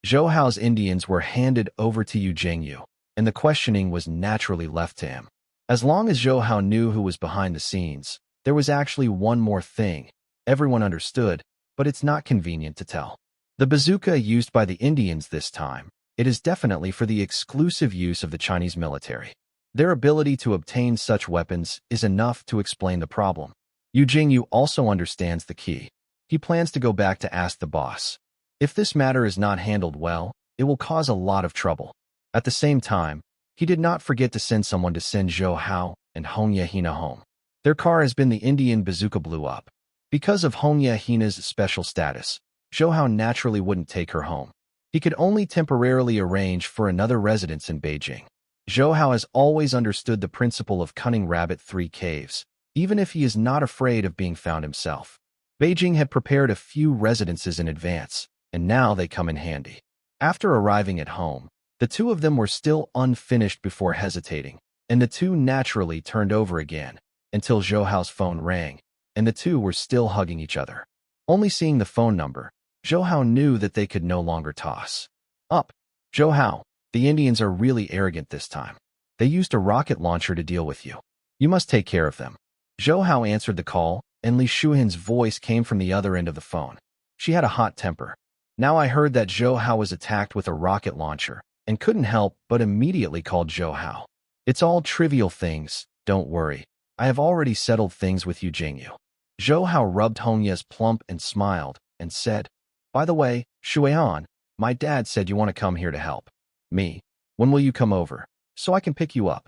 Zhou Hao's Indians were handed over to Yu Jingyu, and the questioning was naturally left to him. As long as Zhou Hao knew who was behind the scenes, there was actually one more thing. Everyone understood, but it's not convenient to tell. The bazooka used by the Indians this time, it is definitely for the exclusive use of the Chinese military. Their ability to obtain such weapons is enough to explain the problem. Yu Jingyu also understands the key. He plans to go back to ask the boss. If this matter is not handled well, it will cause a lot of trouble. At the same time, he did not forget to send someone to send Zhou Hao and Hong Yehina home. Their car has been the Indian bazooka blew up. Because of Hong Yehina's special status, Zhou Hao naturally wouldn't take her home. He could only temporarily arrange for another residence in Beijing. Zhou Hao has always understood the principle of cunning rabbit three caves, even if he is not afraid of being found himself. Beijing had prepared a few residences in advance, and now they come in handy. After arriving at home, the two of them were still unfinished before hesitating, and the two naturally turned over again, until Zhou Hao's phone rang, and the two were still hugging each other. Only seeing the phone number, Zhou Hao knew that they could no longer toss up. Zhou Hao, the Indians are really arrogant this time. They used a rocket launcher to deal with you. You must take care of them. Zhou Hao answered the call, and Li Shuhin's voice came from the other end of the phone. She had a hot temper. Now I heard that Zhou Hao was attacked with a rocket launcher, and couldn't help but immediately called Zhou Hao. It's all trivial things, don't worry. I have already settled things with Yu Jingyu. Zhou Hao rubbed Hongya's plump and smiled, and said, by the way, Shuihan, my dad said you want to come here to help me. When will you come over, so I can pick you up?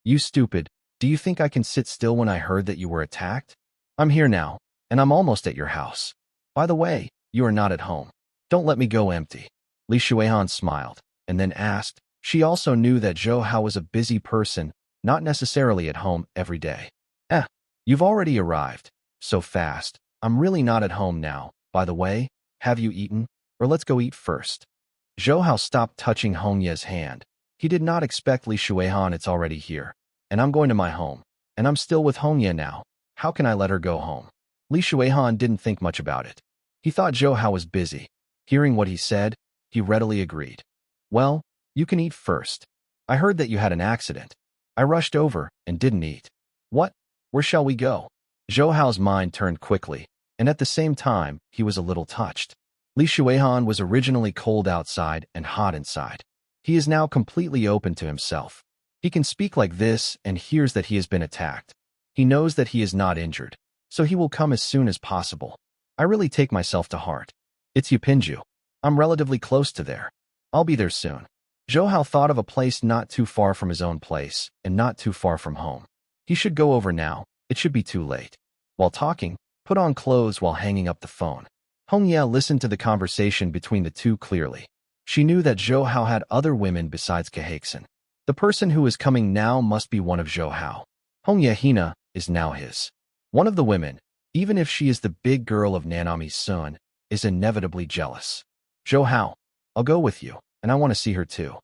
You stupid, do you think I can sit still when I heard that you were attacked? I'm here now, and I'm almost at your house. By the way, you are not at home. Don't let me go empty. Li Shuihan smiled, and then asked. She also knew that Zhou Hao was a busy person, not necessarily at home every day. You've already arrived. So fast. I'm really not at home now. By the way, have you eaten? Or let's go eat first. Zhou Hao stopped touching Hongya's hand. He did not expect Li Shuihan. It's already here. And I'm going to my home. And I'm still with Hongya now. How can I let her go home? Li Shuihan didn't think much about it. He thought Zhou Hao was busy. Hearing what he said, he readily agreed. Well, you can eat first. I heard that you had an accident. I rushed over and didn't eat. What? Where shall we go? Zhou Hao's mind turned quickly, and at the same time, he was a little touched. Li Shuihan was originally cold outside and hot inside. He is now completely open to himself. He can speak like this and hears that he has been attacked. He knows that he is not injured, so he will come as soon as possible. I really take myself to heart. It's Yupinju. I'm relatively close to there. I'll be there soon. Zhou Hao thought of a place not too far from his own place and not too far from home. He should go over now. It should be too late. While talking, put on clothes while hanging up the phone. Hongya listened to the conversation between the two clearly. She knew that Zhou Hao had other women besides Kahexen. The person who is coming now must be one of Zhou Hao. Hong Yehina is now his. One of the women, even if she is the big girl of Nanami's son, is inevitably jealous. Zhou Hao, I'll go with you, and I want to see her too.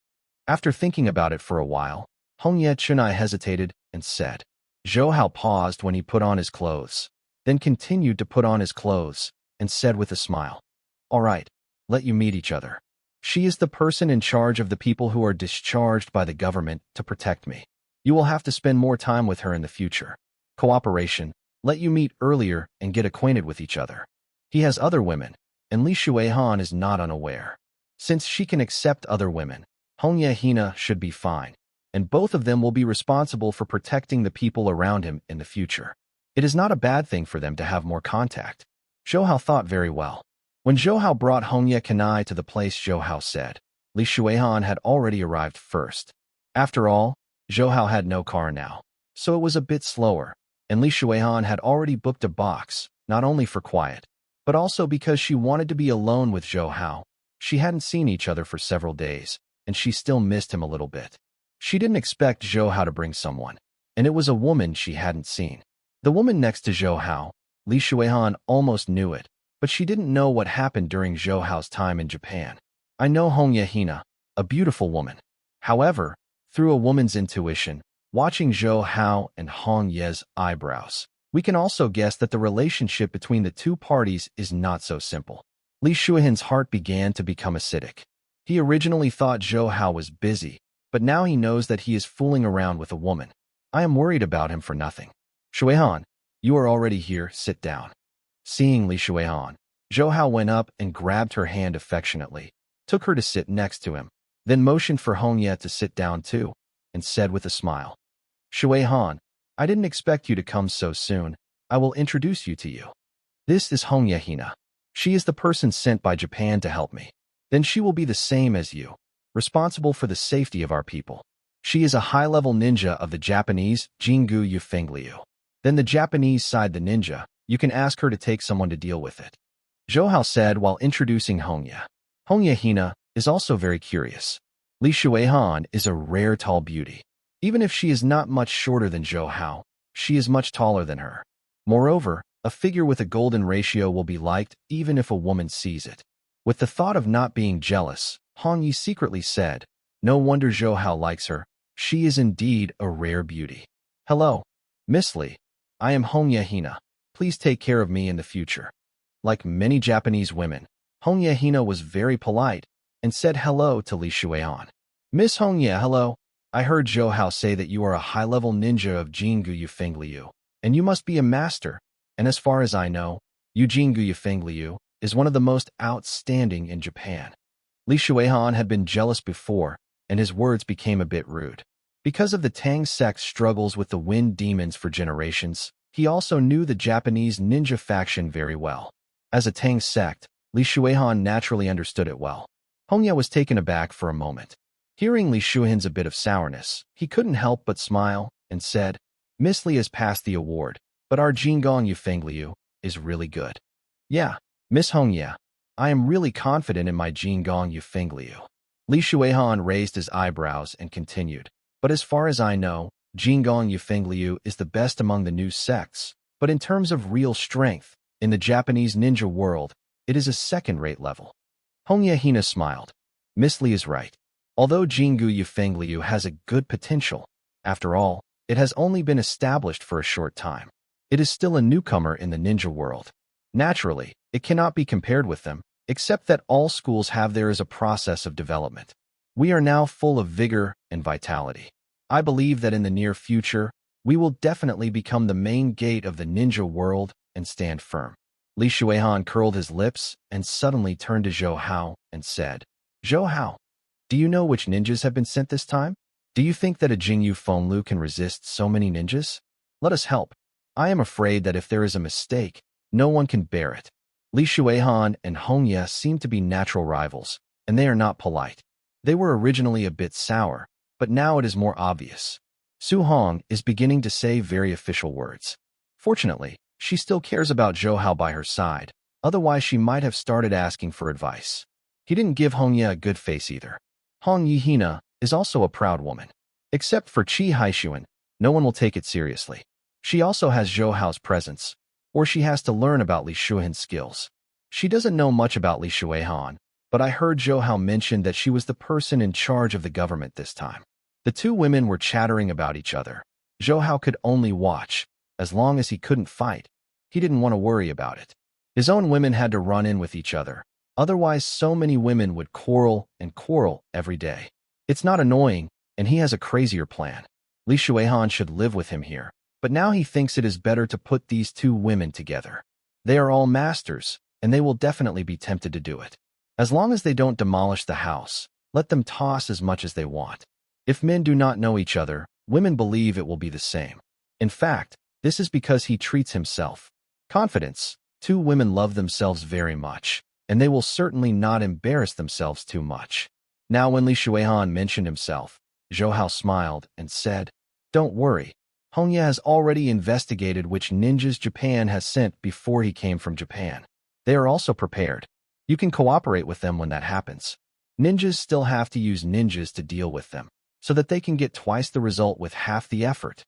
After thinking about it for a while, Hongye Chunai hesitated and said. Zhou Hao paused when he put on his clothes, then continued to put on his clothes, and said with a smile, all right, let you meet each other. She is the person in charge of the people who are discharged by the government to protect me. You will have to spend more time with her in the future. Cooperation, let you meet earlier and get acquainted with each other. He has other women, and Li Shuihan is not unaware. Since she can accept other women, Hong Yehina should be fine, and both of them will be responsible for protecting the people around him in the future. It is not a bad thing for them to have more contact. Zhou Hao thought very well. When Zhou Hao brought Hongye Kanai to the place, Zhou Hao said, Li Shuihan had already arrived first. After all, Zhou Hao had no car now, so it was a bit slower, and Li Shuihan had already booked a box, not only for quiet, but also because she wanted to be alone with Zhou Hao. She hadn't seen each other for several days, and she still missed him a little bit. She didn't expect Zhou Hao to bring someone, and it was a woman she hadn't seen. The woman next to Zhou Hao, Li Shuihan almost knew it, but she didn't know what happened during Zhou Hao's time in Japan. I know Hong Yehina, a beautiful woman. However, through a woman's intuition, watching Zhou Hao and Hong Ye's eyebrows, we can also guess that the relationship between the two parties is not so simple. Li Shuihan's heart began to become acidic. He originally thought Zhou Hao was busy, but now he knows that he is fooling around with a woman. I am worried about him for nothing. Shuihan, you are already here, sit down. Seeing Li Shuihan, Zhou Hao went up and grabbed her hand affectionately, took her to sit next to him, then motioned for Hongye to sit down too, and said with a smile, Shuihan, I didn't expect you to come so soon. I will introduce you to you. This is Hongye Hina. She is the person sent by Japan to help me. Then she will be the same as you, responsible for the safety of our people. She is a high-level ninja of the Japanese Jingu Yufengliu. Then the Japanese side the ninja, you can ask her to take someone to deal with it. Zhou Hao said while introducing Hongye. Hongye Hina is also very curious. Li Shuihan is a rare tall beauty. Even if she is not much shorter than Zhou Hao, she is much taller than her. Moreover, a figure with a golden ratio will be liked even if a woman sees it. With the thought of not being jealous, Han Yi secretly said, no wonder Zhou Hao likes her. She is indeed a rare beauty. Hello, Miss Li. I am Hongye Hina. Please take care of me in the future. Like many Japanese women, Hongye Hina was very polite and said hello to Li Shuihan. Miss Hongye, hello. I heard Zhou Hao say that you are a high-level ninja of Jingu Yufengliu, and you must be a master. And as far as I know, Jingu Yufengliu is one of the most outstanding in Japan. Li Shuihan had been jealous before, and his words became a bit rude. Because of the Tang sect's struggles with the wind demons for generations, he also knew the Japanese ninja faction very well. As a Tang sect, Li Shuihan naturally understood it well. Hongye was taken aback for a moment. Hearing Li Shuihan's a bit of sourness, he couldn't help but smile and said, Miss Li has passed the award, but our Jingong Yufengliu is really good. Yeah, Miss Hongye, I am really confident in my Jingong Yufengliu. Li Shuihan raised his eyebrows and continued, but as far as I know, Jingong Yufengliu is the best among the new sects, but in terms of real strength, in the Japanese ninja world, it is a second-rate level. Hongye Hina smiled. Miss Li is right. Although Jingu Yufengliu has a good potential, after all, it has only been established for a short time. It is still a newcomer in the ninja world. Naturally, it cannot be compared with them, except that all schools have there as a process of development. We are now full of vigor and vitality. I believe that in the near future, we will definitely become the main gate of the ninja world and stand firm. Li Shuihan curled his lips and suddenly turned to Zhou Hao and said, Zhou Hao, do you know which ninjas have been sent this time? Do you think that a Jingyu Fenglu can resist so many ninjas? Let us help. I am afraid that if there is a mistake, no one can bear it. Li Shuihan and Hongye seem to be natural rivals, and they are not polite. They were originally a bit sour, but now it is more obvious. Su Hong is beginning to say very official words. Fortunately, she still cares about Zhou Hao by her side, otherwise she might have started asking for advice. He didn't give Hongye a good face either. Hongye Hina is also a proud woman. Except for Qi Haishuan, no one will take it seriously. She also has Zhou Hao's presence, or she has to learn about Li Shuihan's skills. She doesn't know much about Li Shuihan, but I heard Zhou Hao mention that she was the person in charge of the government this time. The two women were chattering about each other. Zhou Hao could only watch. As long as he couldn't fight, he didn't want to worry about it. His own women had to run in with each other. Otherwise, so many women would quarrel and quarrel every day. It's not annoying, and he has a crazier plan. Li Shuihan should live with him here, but now he thinks it is better to put these two women together. They are all masters, and they will definitely be tempted to do it. As long as they don't demolish the house, let them toss as much as they want. If men do not know each other, women believe it will be the same. In fact, this is because he treats himself. Confidence. Two women love themselves very much, and they will certainly not embarrass themselves too much. Now when Li Shuihan mentioned himself, Zhou Hao smiled and said, Don't worry. Hongye has already investigated which ninjas Japan has sent before he came from Japan. They are also prepared. You can cooperate with them when that happens. Ninjas still have to use ninjas to deal with them, so that they can get twice the result with half the effort.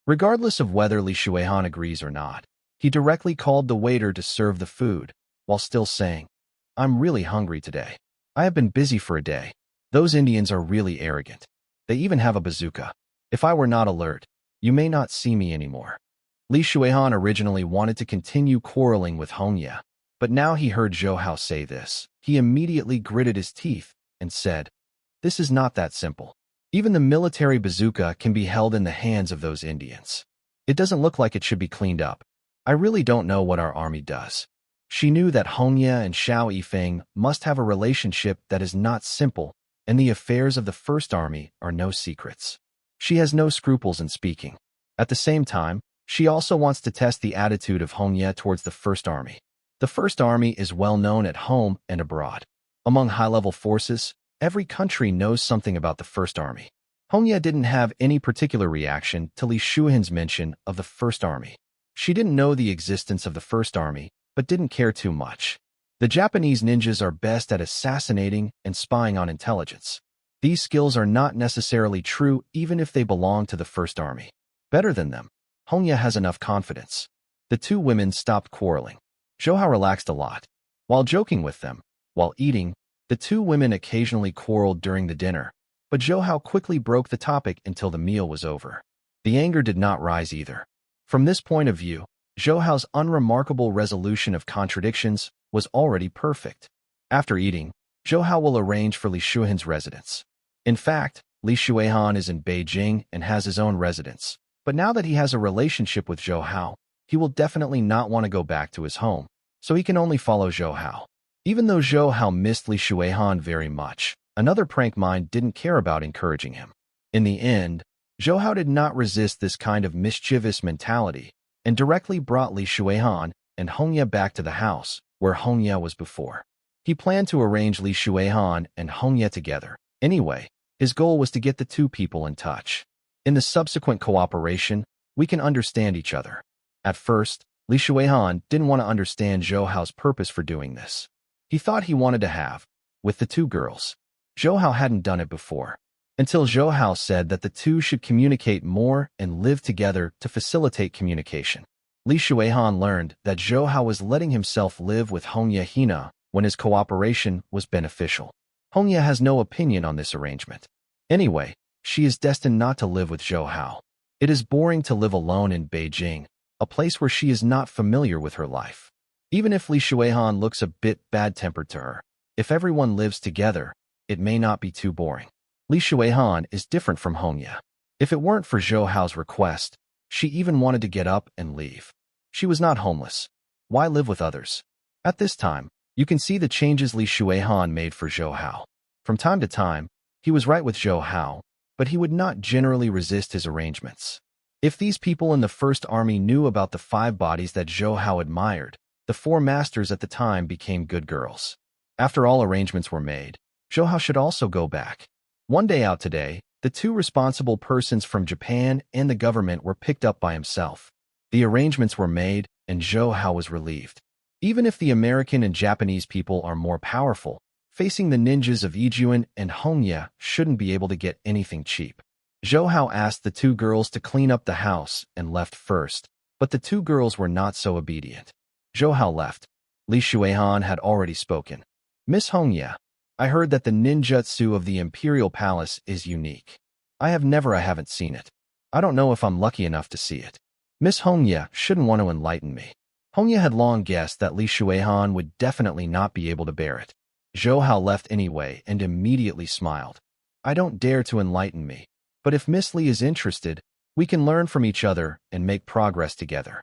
Regardless of whether Li Shuihan agrees or not, he directly called the waiter to serve the food, while still saying, I'm really hungry today. I have been busy for a day. Those Indians are really arrogant. They even have a bazooka. If I were not alert, you may not see me anymore. Li Shuihan originally wanted to continue quarreling with Hongye, but now he heard Zhou Hao say this. He immediately gritted his teeth and said, "This is not that simple. Even the military bazooka can be held in the hands of those Indians. It doesn't look like it should be cleaned up. I really don't know what our army does." She knew that Hongya and Xiao Yifeng must have a relationship that is not simple, and the affairs of the First Army are no secrets. She has no scruples in speaking. At the same time, she also wants to test the attitude of Hongya towards the First Army. The First Army is well known at home and abroad. Among high-level forces, every country knows something about the First Army. Hongya didn't have any particular reaction to Li Shuhen's mention of the First Army. She didn't know the existence of the First Army, but didn't care too much. The Japanese ninjas are best at assassinating and spying on intelligence. These skills are not necessarily true even if they belong to the First Army. Better than them, Hongya has enough confidence. The two women stopped quarreling. Zhou Hao relaxed a lot. While joking with them, while eating, the two women occasionally quarreled during the dinner, but Zhou Hao quickly broke the topic until the meal was over. The anger did not rise either. From this point of view, Zhou Hao's unremarkable resolution of contradictions was already perfect. After eating, Zhou Hao will arrange for Li Shuhen's residence. In fact, Li Shuehan is in Beijing and has his own residence, but now that he has a relationship with Zhou Hao, he will definitely not want to go back to his home, so he can only follow Zhou Hao. Even though Zhou Hao missed Li Shuehan very much, another prank mind didn't care about encouraging him. In the end, Zhou Hao did not resist this kind of mischievous mentality and directly brought Li Shuehan and Hongya back to the house where Hongya was before. He planned to arrange Li Shuehan and Hongya together. Anyway, his goal was to get the two people in touch. In the subsequent cooperation, we can understand each other. At first, Li Shuehan didn't want to understand Zhou Hao's purpose for doing this. He thought he wanted to have with the two girls. Zhou Hao hadn't done it before, until Zhou Hao said that the two should communicate more and live together to facilitate communication. Li Shuehan learned that Zhou Hao was letting himself live with Hongya Hina when his cooperation was beneficial. Hongya has no opinion on this arrangement. Anyway, she is destined not to live with Zhou Hao. It is boring to live alone in Beijing, a place where she is not familiar with her life. Even if Li Shuehan looks a bit bad-tempered to her, if everyone lives together, it may not be too boring. Li Shuehan is different from Hongya. If it weren't for Zhou Hao's request, she even wanted to get up and leave. She was not homeless. Why live with others? At this time, you can see the changes Li Shuehan made for Zhou Hao. From time to time, he was right with Zhou Hao, but he would not generally resist his arrangements. If these people in the First Army knew about the 5 bodies that Zhou Hao admired, the 4 masters at the time became good girls. After all arrangements were made, Zhou Hao should also go back. One day out today, the 2 responsible persons from Japan and the government were picked up by himself. The arrangements were made, and Zhou Hao was relieved. Even if the American and Japanese people are more powerful, facing the ninjas of Yijuan and Hongya shouldn't be able to get anything cheap. Zhou Hao asked the 2 girls to clean up the house and left first, but the 2 girls were not so obedient. Zhou Hao left. Li Shuehan had already spoken. "Miss Hongya, I heard that the ninjutsu of the Imperial Palace is unique. I haven't seen it. I don't know if I'm lucky enough to see it. Miss Hongya shouldn't want to enlighten me." Hongya had long guessed that Li Shuehan would definitely not be able to bear it. Zhou Hao left anyway and immediately smiled. "I don't dare to enlighten me, but if Miss Li is interested, we can learn from each other and make progress together."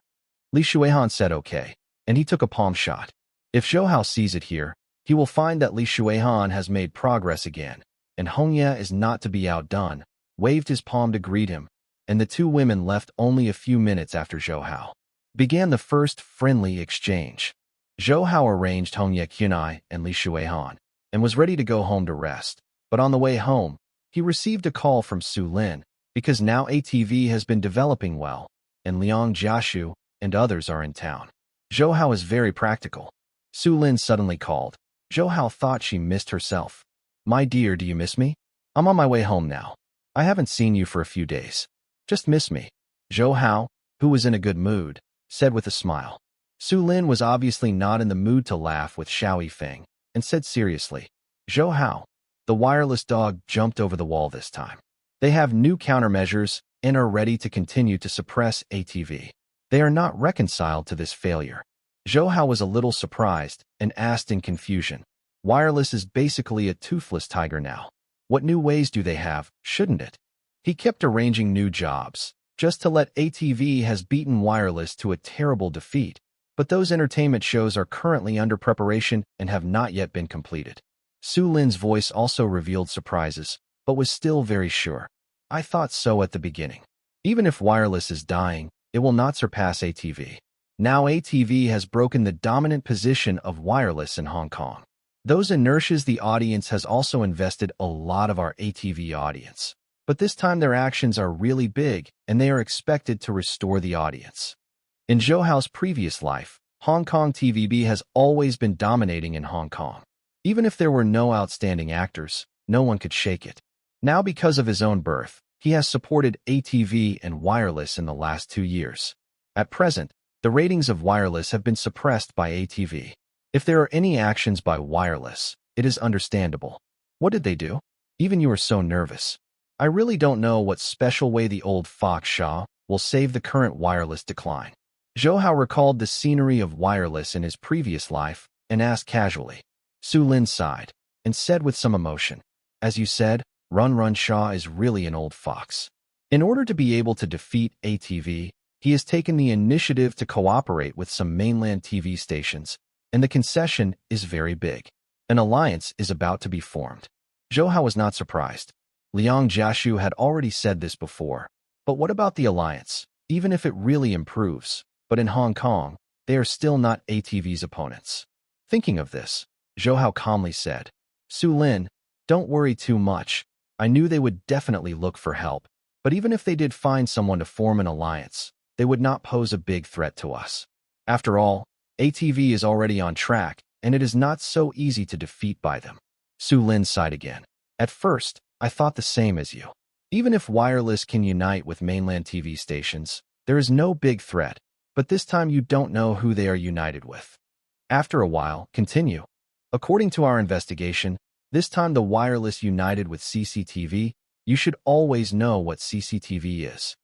Li Shuehan said okay, and he took a palm shot. If Zhou Hao sees it here, he will find that Li Shuehan has made progress again, and Hongya is not to be outdone, waved his palm to greet him, and the 2 women left only a few minutes after Zhou Hao began the first friendly exchange. Zhou Hao arranged Hongya Kunai and Li Shuehan, and was ready to go home to rest, but on the way home, he received a call from Su Lin, because now ATV has been developing well, and Liang Jiashu and others are in town. Zhou Hao is very practical. Su Lin suddenly called. Zhou Hao thought she missed herself. "My dear, do you miss me? I'm on my way home now. I haven't seen you for a few days. Just miss me." Zhou Hao, who was in a good mood, said with a smile. Su Lin was obviously not in the mood to laugh with Xiao Yifeng, and said seriously, "Zhou Hao." The wireless dog jumped over the wall this time. They have new countermeasures and are ready to continue to suppress ATV. They are not reconciled to this failure. Zhou Hao was a little surprised and asked in confusion, Wireless is basically a toothless tiger now. What new ways do they have, shouldn't it? He kept arranging new jobs, just to let ATV has beaten wireless to a terrible defeat, but those entertainment shows are currently under preparation and have not yet been completed. Su Lin's voice also revealed surprises, but was still very sure. I thought so at the beginning. Even if wireless is dying, it will not surpass ATV. Now ATV has broken the dominant position of wireless in Hong Kong. Those inertias the audience has also invested a lot of our ATV audience. But this time their actions are really big, and they are expected to restore the audience. In Zhou Hao's previous life, Hong Kong TVB has always been dominating in Hong Kong. Even if there were no outstanding actors, no one could shake it. Now because of his own birth, he has supported ATV and wireless in the last 2 years. At present, the ratings of wireless have been suppressed by ATV. If there are any actions by wireless, it is understandable. What did they do? Even you are so nervous. I really don't know what special way the old fox Shaw will save the current wireless decline. Zhou Hao recalled the scenery of wireless in his previous life and asked casually. Su Lin sighed and said with some emotion, as you said, Run Shaw is really an old fox. In order to be able to defeat ATV, he has taken the initiative to cooperate with some mainland TV stations, and the concession is very big. An alliance is about to be formed. Zhou Hao was not surprised. Liang Jiashu had already said this before. But what about the alliance? Even if it really improves, but in Hong Kong, they are still not ATV's opponents. Thinking of this, Zhou Hao calmly said, Su Lin, don't worry too much. I knew they would definitely look for help, but even if they did find someone to form an alliance, they would not pose a big threat to us. After all, ATV is already on track, and it is not so easy to defeat by them. Su Lin sighed again. At first, I thought the same as you. Even if wireless can unite with mainland TV stations, there is no big threat, but this time you don't know who they are united with. After a while, continue. According to our investigation, this time the wireless united with CCTV, you should always know what CCTV is.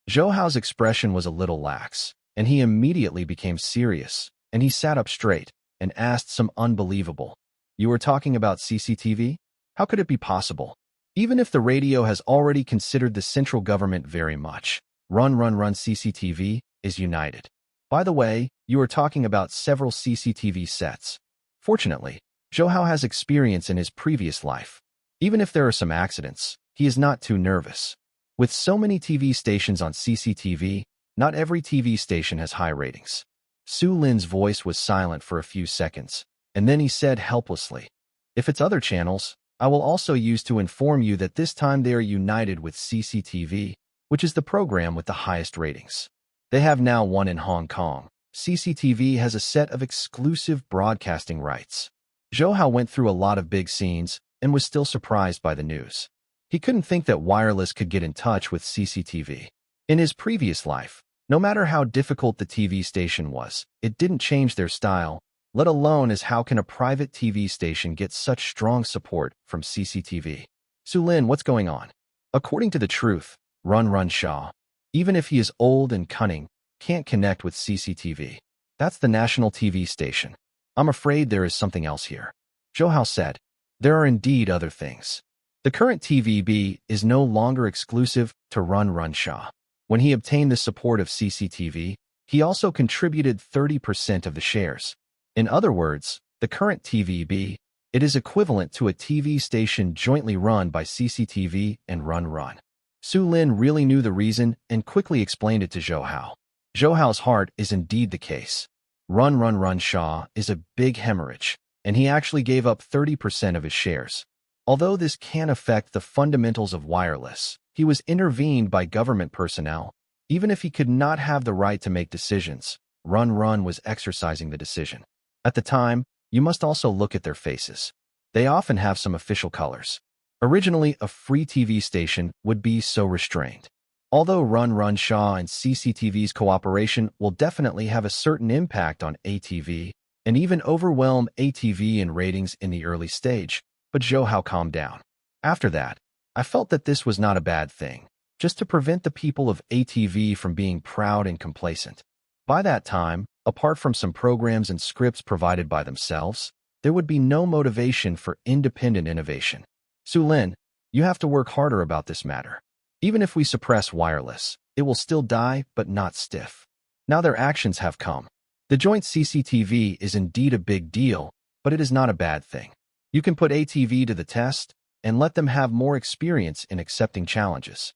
Zhou Hao's expression was a little lax, and he immediately became serious, and he sat up straight and asked some unbelievable. You were talking about CCTV? How could it be possible? Even if the radio has already considered the central government very much, Run CCTV is united. By the way, you are talking about several CCTV sets. Fortunately, Zhou Hao has experience in his previous life. Even if there are some accidents, he is not too nervous. With so many TV stations on CCTV, not every TV station has high ratings. Su Lin's voice was silent for a few seconds, and then he said helplessly, If it's other channels, I will also use to inform you that this time they are united with CCTV, which is the program with the highest ratings. They have now one in Hong Kong. CCTV has a set of exclusive broadcasting rights. Zhou Hao went through a lot of big scenes and was still surprised by the news. He couldn't think that wireless could get in touch with CCTV. In his previous life, no matter how difficult the TV station was, it didn't change their style, let alone as how can a private TV station get such strong support from CCTV. Su Lin, what's going on? According to the truth, Run Shaw, even if he is old and cunning, can't connect with CCTV. That's the national TV station. I'm afraid there is something else here. Zhou Hao said, There are indeed other things. The current TVB is no longer exclusive to Run Shaw. When he obtained the support of CCTV, he also contributed 30% of the shares. In other words, the current TVB, it is equivalent to a TV station jointly run by CCTV and Run. Su Lin really knew the reason and quickly explained it to Zhou Hao. Zhou Hao's heart is indeed the case. Run Shaw is a big hemorrhage, and he actually gave up 30% of his shares. Although this can affect the fundamentals of wireless, he was intervened by government personnel. Even if he could not have the right to make decisions, Run was exercising the decision. At the time, you must also look at their faces. They often have some official colors. Originally, a free TV station would be so restrained. Although Run Shaw and CCTV's cooperation will definitely have a certain impact on ATV and even overwhelm ATV in ratings in the early stage, but Zhou Hao calmed down. After that, I felt that this was not a bad thing, just to prevent the people of ATV from being proud and complacent. By that time, apart from some programs and scripts provided by themselves, there would be no motivation for independent innovation. Su Lin, you have to work harder about this matter. Even if we suppress wireless, it will still die, but not stiff. Now their actions have come. The joint CCTV is indeed a big deal, but it is not a bad thing. You can put ATV to the test and let them have more experience in accepting challenges.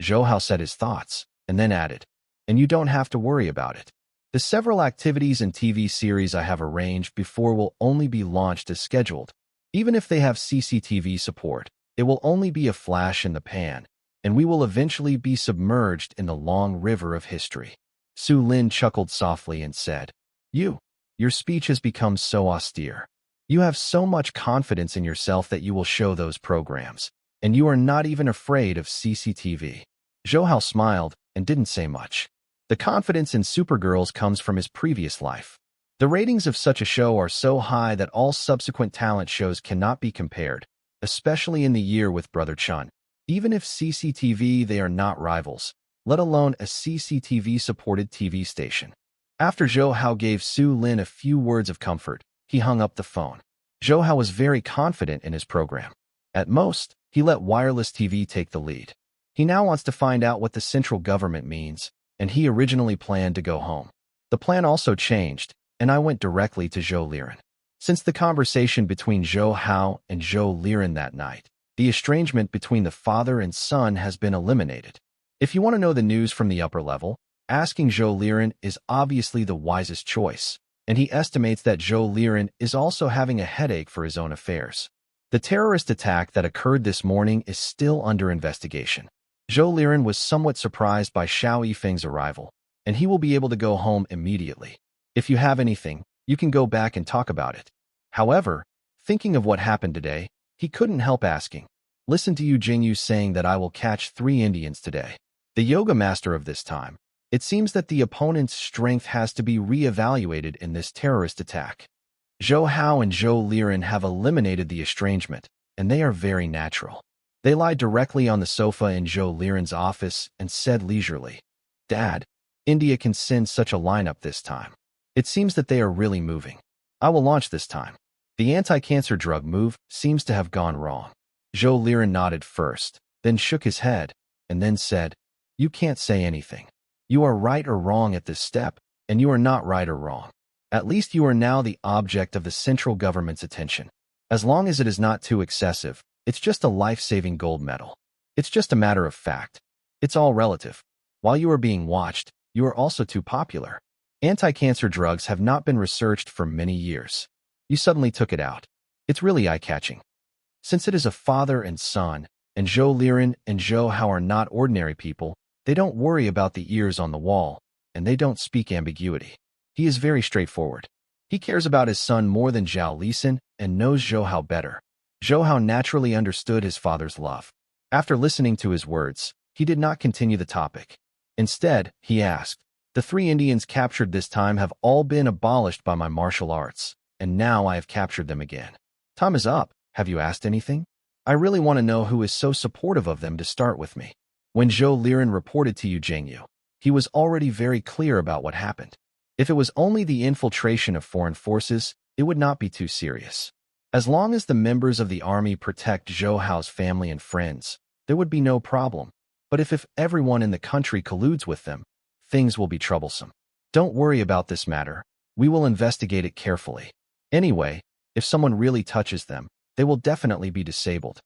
Zhou Hao said his thoughts, and then added, and you don't have to worry about it. The several activities and TV series I have arranged before will only be launched as scheduled. Even if they have CCTV support, it will only be a flash in the pan, and we will eventually be submerged in the long river of history. Su Lin chuckled softly and said, your speech has become so austere. You have so much confidence in yourself that you will show those programs, and you are not even afraid of CCTV. Zhou Hao smiled and didn't say much. The confidence in Supergirls comes from his previous life. The ratings of such a show are so high that all subsequent talent shows cannot be compared, especially in the year with Brother Chun. Even if CCTV, they are not rivals, let alone a CCTV-supported TV station. After Zhou Hao gave Su Lin a few words of comfort, he hung up the phone. Zhou Hao was very confident in his program. At most, he let wireless TV take the lead. He now wants to find out what the central government means, and he originally planned to go home. The plan also changed, and I went directly to Zhou Liren. Since the conversation between Zhou Hao and Zhou Liren that night, the estrangement between the father and son has been eliminated. If you want to know the news from the upper level, asking Zhou Liren is obviously the wisest choice, and he estimates that Zhou Liren is also having a headache for his own affairs. The terrorist attack that occurred this morning is still under investigation. Zhou Liren was somewhat surprised by Xiao Yifeng's arrival, and he will be able to go home immediately. If you have anything, you can go back and talk about it. However, thinking of what happened today, he couldn't help asking, listen to Yu Jingyu saying that I will catch 3 Indians today. The yoga master of this time. It seems that the opponent's strength has to be re-evaluated in this terrorist attack. Zhou Hao and Zhou Liren have eliminated the estrangement, and they are very natural. They lie directly on the sofa in Zhou Liren's office and said leisurely, Dad, India can send such a lineup this time. It seems that they are really moving. I will launch this time. The anti-cancer drug move seems to have gone wrong. Zhou Liren nodded first, then shook his head, and then said, You can't say anything. You are right or wrong at this step, and you are not right or wrong. At least you are now the object of the central government's attention. As long as it is not too excessive, it's just a life-saving gold medal. It's just a matter of fact. It's all relative. While you are being watched, you are also too popular. Anti-cancer drugs have not been researched for many years. You suddenly took it out. It's really eye-catching. Since it is a father and son, and Zhou Liren and Zhou Hao are not ordinary people, they don't worry about the ears on the wall, and they don't speak ambiguity. He is very straightforward. He cares about his son more than Zhao Lisan and knows Zhou Hao better. Zhou Hao naturally understood his father's love. After listening to his words, he did not continue the topic. Instead, he asked, The 3 Indians captured this time have all been abolished by my martial arts, and now I have captured them again. Time is up. Have you asked anything? I really want to know who is so supportive of them to start with me. When Zhou Liren reported to Yu Jingyu, he was already very clear about what happened. If it was only the infiltration of foreign forces, it would not be too serious. As long as the members of the army protect Zhou Hao's family and friends, there would be no problem. But if everyone in the country colludes with them, things will be troublesome. Don't worry about this matter. We will investigate it carefully. Anyway, if someone really touches them, they will definitely be disabled.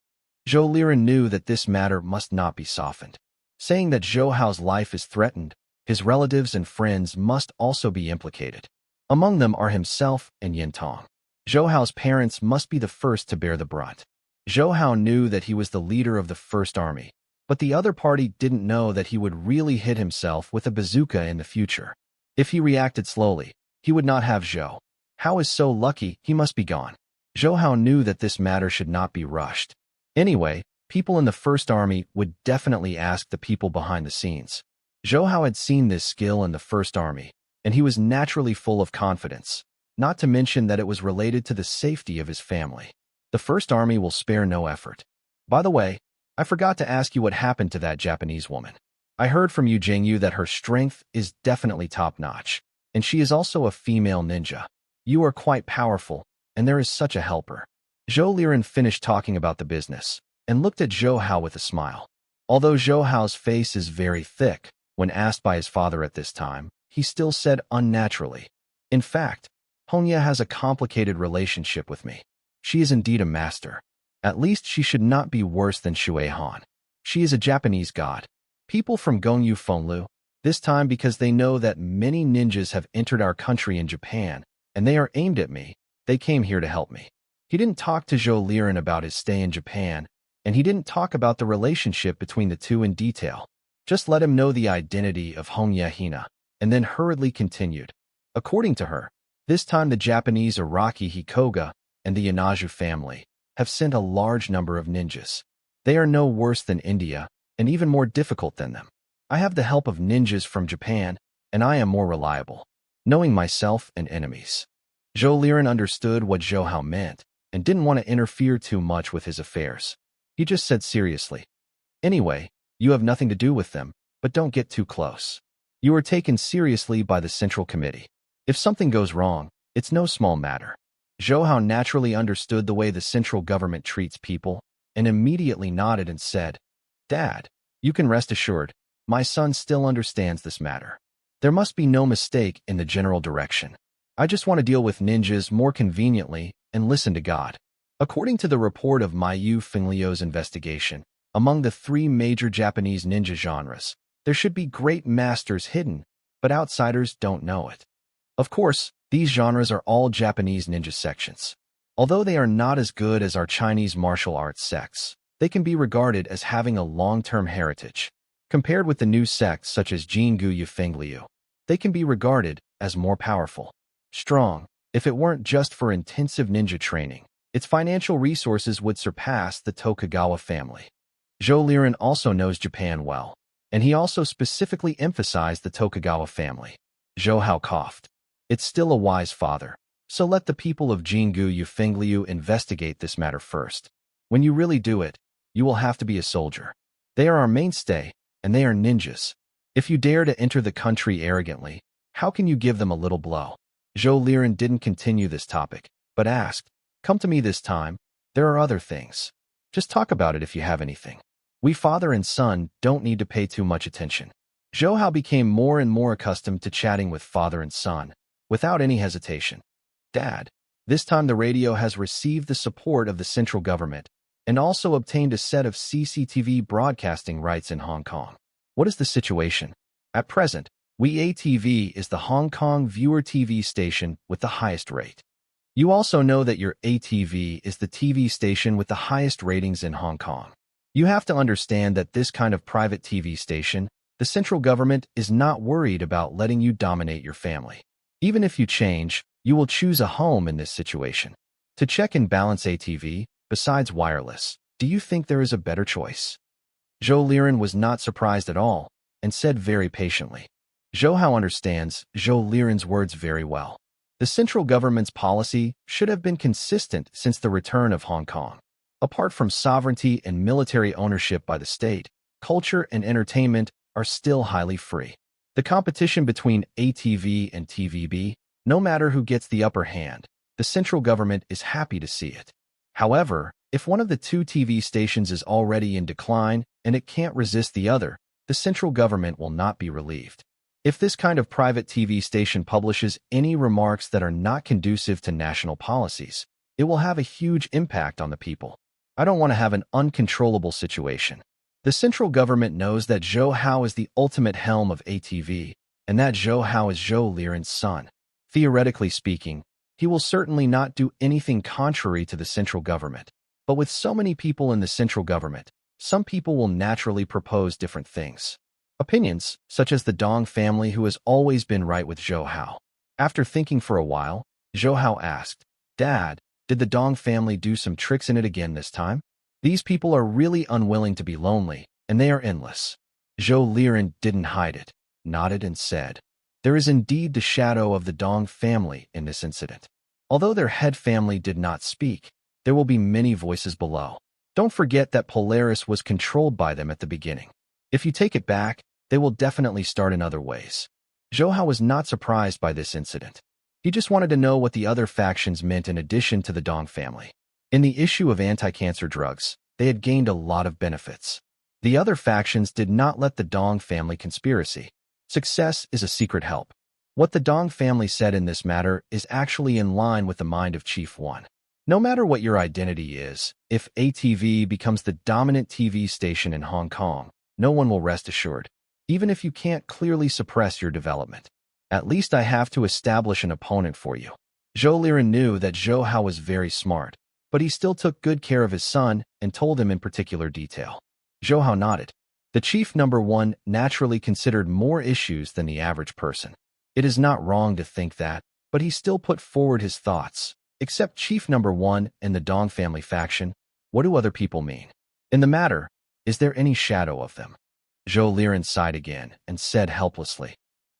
Zhou Liren knew that this matter must not be softened. Saying that Zhou Hao's life is threatened, his relatives and friends must also be implicated. Among them are himself and Yin Tong. Zhou Hao's parents must be the first to bear the brunt. Zhou Hao knew that he was the leader of the First Army, but the other party didn't know that he would really hit himself with a bazooka in the future. If he reacted slowly, he would not have Zhou Hao is so lucky he must be gone. Zhou Hao knew that this matter should not be rushed. Anyway, people in the First Army would definitely ask the people behind the scenes. Zhou Hao had seen this skill in the First Army, and he was naturally full of confidence, not to mention that it was related to the safety of his family. The First Army will spare no effort. By the way, I forgot to ask you what happened to that Japanese woman. I heard from Yu Jingyu that her strength is definitely top-notch, and she is also a female ninja. You are quite powerful, and there is such a helper. Zhou Liren finished talking about the business and looked at Zhou Hao with a smile. Although Zhou Hao's face is very thick, when asked by his father at this time, he still said unnaturally, "In fact, Hongya has a complicated relationship with me. She is indeed a master. At least she should not be worse than Shui Han. She is a Japanese god. People from Gongyu Fenglu, this time because they know that many ninjas have entered our country in Japan, and they are aimed at me, they came here to help me." He didn't talk to Zhou Liren about his stay in Japan, and he didn't talk about the relationship between the two in detail. Just let him know the identity of Hongya Hina, and then hurriedly continued. According to her, this time the Japanese Araki Hikoga and the Yanaju family have sent a large number of ninjas. They are no worse than India, and even more difficult than them. I have the help of ninjas from Japan, and I am more reliable, knowing myself and enemies. Zhou Liren understood what Zhou Hao meant, and didn't want to interfere too much with his affairs. He just said seriously, "Anyway, you have nothing to do with them, but don't get too close. You are taken seriously by the Central Committee. If something goes wrong, it's no small matter." Zhou Hao naturally understood the way the central government treats people, and immediately nodded and said, "Dad, you can rest assured, my son still understands this matter. There must be no mistake in the general direction. I just want to deal with ninjas more conveniently and listen to God." According to the report of Mayu Fenglio's investigation, among the 3 major Japanese ninja genres, there should be great masters hidden, but outsiders don't know it. Of course, these genres are all Japanese ninja sections. Although they are not as good as our Chinese martial arts sects, they can be regarded as having a long-term heritage. Compared with the new sects such as Jingu Fengliu, they can be regarded as more powerful. Strong, if it weren't just for intensive ninja training, its financial resources would surpass the Tokugawa family. Zhou Liren also knows Japan well, and he also specifically emphasized the Tokugawa family. Zhou Hao coughed. "It's still a wise father, so let the people of Jingu Fengliu investigate this matter first. When you really do it, you will have to be a soldier. They are our mainstay, and they are ninjas. If you dare to enter the country arrogantly, how can you give them a little blow?" Zhou Liren didn't continue this topic, but asked, "Come to me this time. There are other things. Just talk about it if you have anything. We father and son don't need to pay too much attention." Zhou Hao became more and more accustomed to chatting with father and son, without any hesitation. "Dad, this time the radio has received the support of the central government, and also obtained a set of CCTV broadcasting rights in Hong Kong. What is the situation? At present, WeATV is the Hong Kong viewer TV station with the highest rate. You also know that your ATV is the TV station with the highest ratings in Hong Kong. You have to understand that this kind of private TV station, the central government is not worried about letting you dominate your family. Even if you change, you will choose a home in this situation. To check and balance ATV, besides wireless, do you think there is a better choice?" Zhou Liren was not surprised at all, and said very patiently. Zhou Hao understands Zhou Liren's words very well. The central government's policy should have been consistent since the return of Hong Kong. Apart from sovereignty and military ownership by the state, culture and entertainment are still highly free. The competition between ATV and TVB, no matter who gets the upper hand, the central government is happy to see it. However, if one of the 2 TV stations is already in decline and it can't resist the other, the central government will not be relieved. If this kind of private TV station publishes any remarks that are not conducive to national policies, it will have a huge impact on the people. I don't want to have an uncontrollable situation. The central government knows that Zhou Hao is the ultimate helm of ATV, and that Zhou Hao is Zhou Liren's son. Theoretically speaking, he will certainly not do anything contrary to the central government. But with so many people in the central government, some people will naturally propose different things. Opinions, such as the Dong family who has always been right with Zhou Hao. After thinking for a while, Zhou Hao asked, "Dad, did the Dong family do some tricks in it again this time? These people are really unwilling to be lonely, and they are endless." Zhou Liren didn't hide it, nodded and said, "There is indeed the shadow of the Dong family in this incident. Although their head family did not speak, there will be many voices below. Don't forget that Polaris was controlled by them at the beginning. If you take it back, they will definitely start in other ways." Zhou Hao was not surprised by this incident. He just wanted to know what the other factions meant in addition to the Dong family. In the issue of anti-cancer drugs, they had gained a lot of benefits. The other factions did not let the Dong family conspiracy. Success is a secret help. What the Dong family said in this matter is actually in line with the mind of Chief One. No matter what your identity is, if ATV becomes the dominant TV station in Hong Kong, no one will rest assured, even if you can't clearly suppress your development. At least I have to establish an opponent for you. Zhou Liren knew that Zhou Hao was very smart, but he still took good care of his son and told him in particular detail. Zhou Hao nodded. The chief number one naturally considered more issues than the average person. It is not wrong to think that, but he still put forward his thoughts. Except chief number one and the Dong family faction, what do other people mean? In the matter, is there any shadow of them? Zhou Liren sighed again and said helplessly,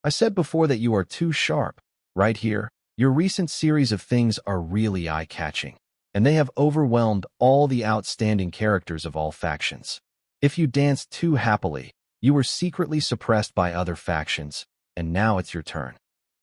I said before that you are too sharp. Right here, your recent series of things are really eye-catching, and they have overwhelmed all the outstanding characters of all factions. If you danced too happily, you were secretly suppressed by other factions, and now it's your turn.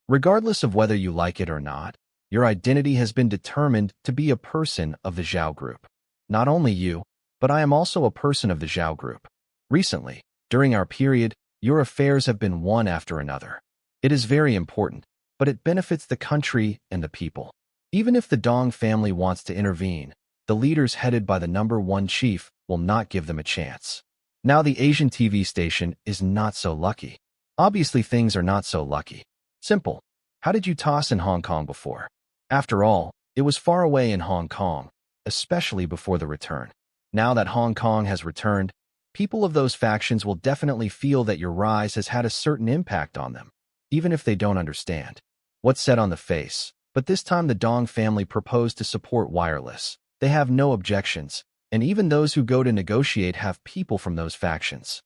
Regardless of whether you like it or not, your identity has been determined to be a person of the Zhao group. Not only you, but I am also a person of the Zhao group. Recently, during our period, your affairs have been one after another. It is very important, but it benefits the country and the people. Even if the Dong family wants to intervene, the leaders headed by the number one chief will not give them a chance. Now the Asian TV station is not so lucky. Obviously things are not so lucky. Simple. How did you toss in Hong Kong before? After all, it was far away in Hong Kong, especially before the return. Now that Hong Kong has returned, people of those factions will definitely feel that your rise has had a certain impact on them, even if they don't understand what's said on the face. But this time the Dong family proposed to support wireless. They have no objections, and even those who go to negotiate have people from those factions.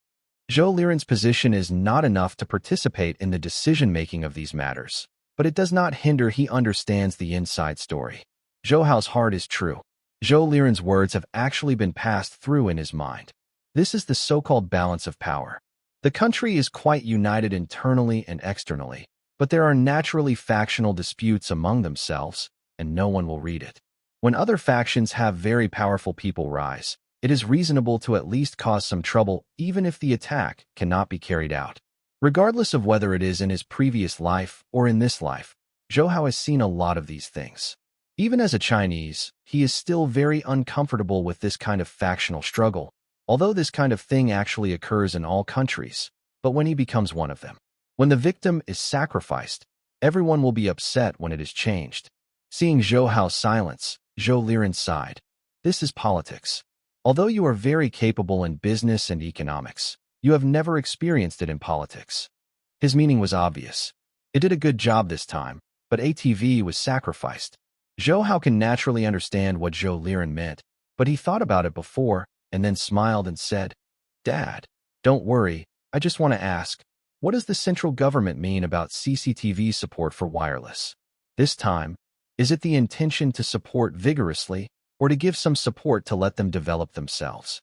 Zhou Liren's position is not enough to participate in the decision-making of these matters, but it does not hinder he understands the inside story. Zhou Hao's heart is true. Zhou Liren's words have actually been passed through in his mind. This is the so-called balance of power. The country is quite united internally and externally, but there are naturally factional disputes among themselves, and no one will read it. When other factions have very powerful people rise, it is reasonable to at least cause some trouble even if the attack cannot be carried out. Regardless of whether it is in his previous life or in this life, Zhou Hao has seen a lot of these things. Even as a Chinese, he is still very uncomfortable with this kind of factional struggle, although this kind of thing actually occurs in all countries, but when he becomes one of them. When the victim is sacrificed, everyone will be upset when it is changed. Seeing Zhou Hao's silence, Zhou Liren sighed. This is politics. Although you are very capable in business and economics, you have never experienced it in politics. His meaning was obvious. It did a good job this time, but ATV was sacrificed. Zhou Hao can naturally understand what Zhou Liren meant, but he thought about it before and then smiled and said, Dad, don't worry, I just want to ask, what does the central government mean about CCTV support for wireless? This time, is it the intention to support vigorously or to give some support to let them develop themselves?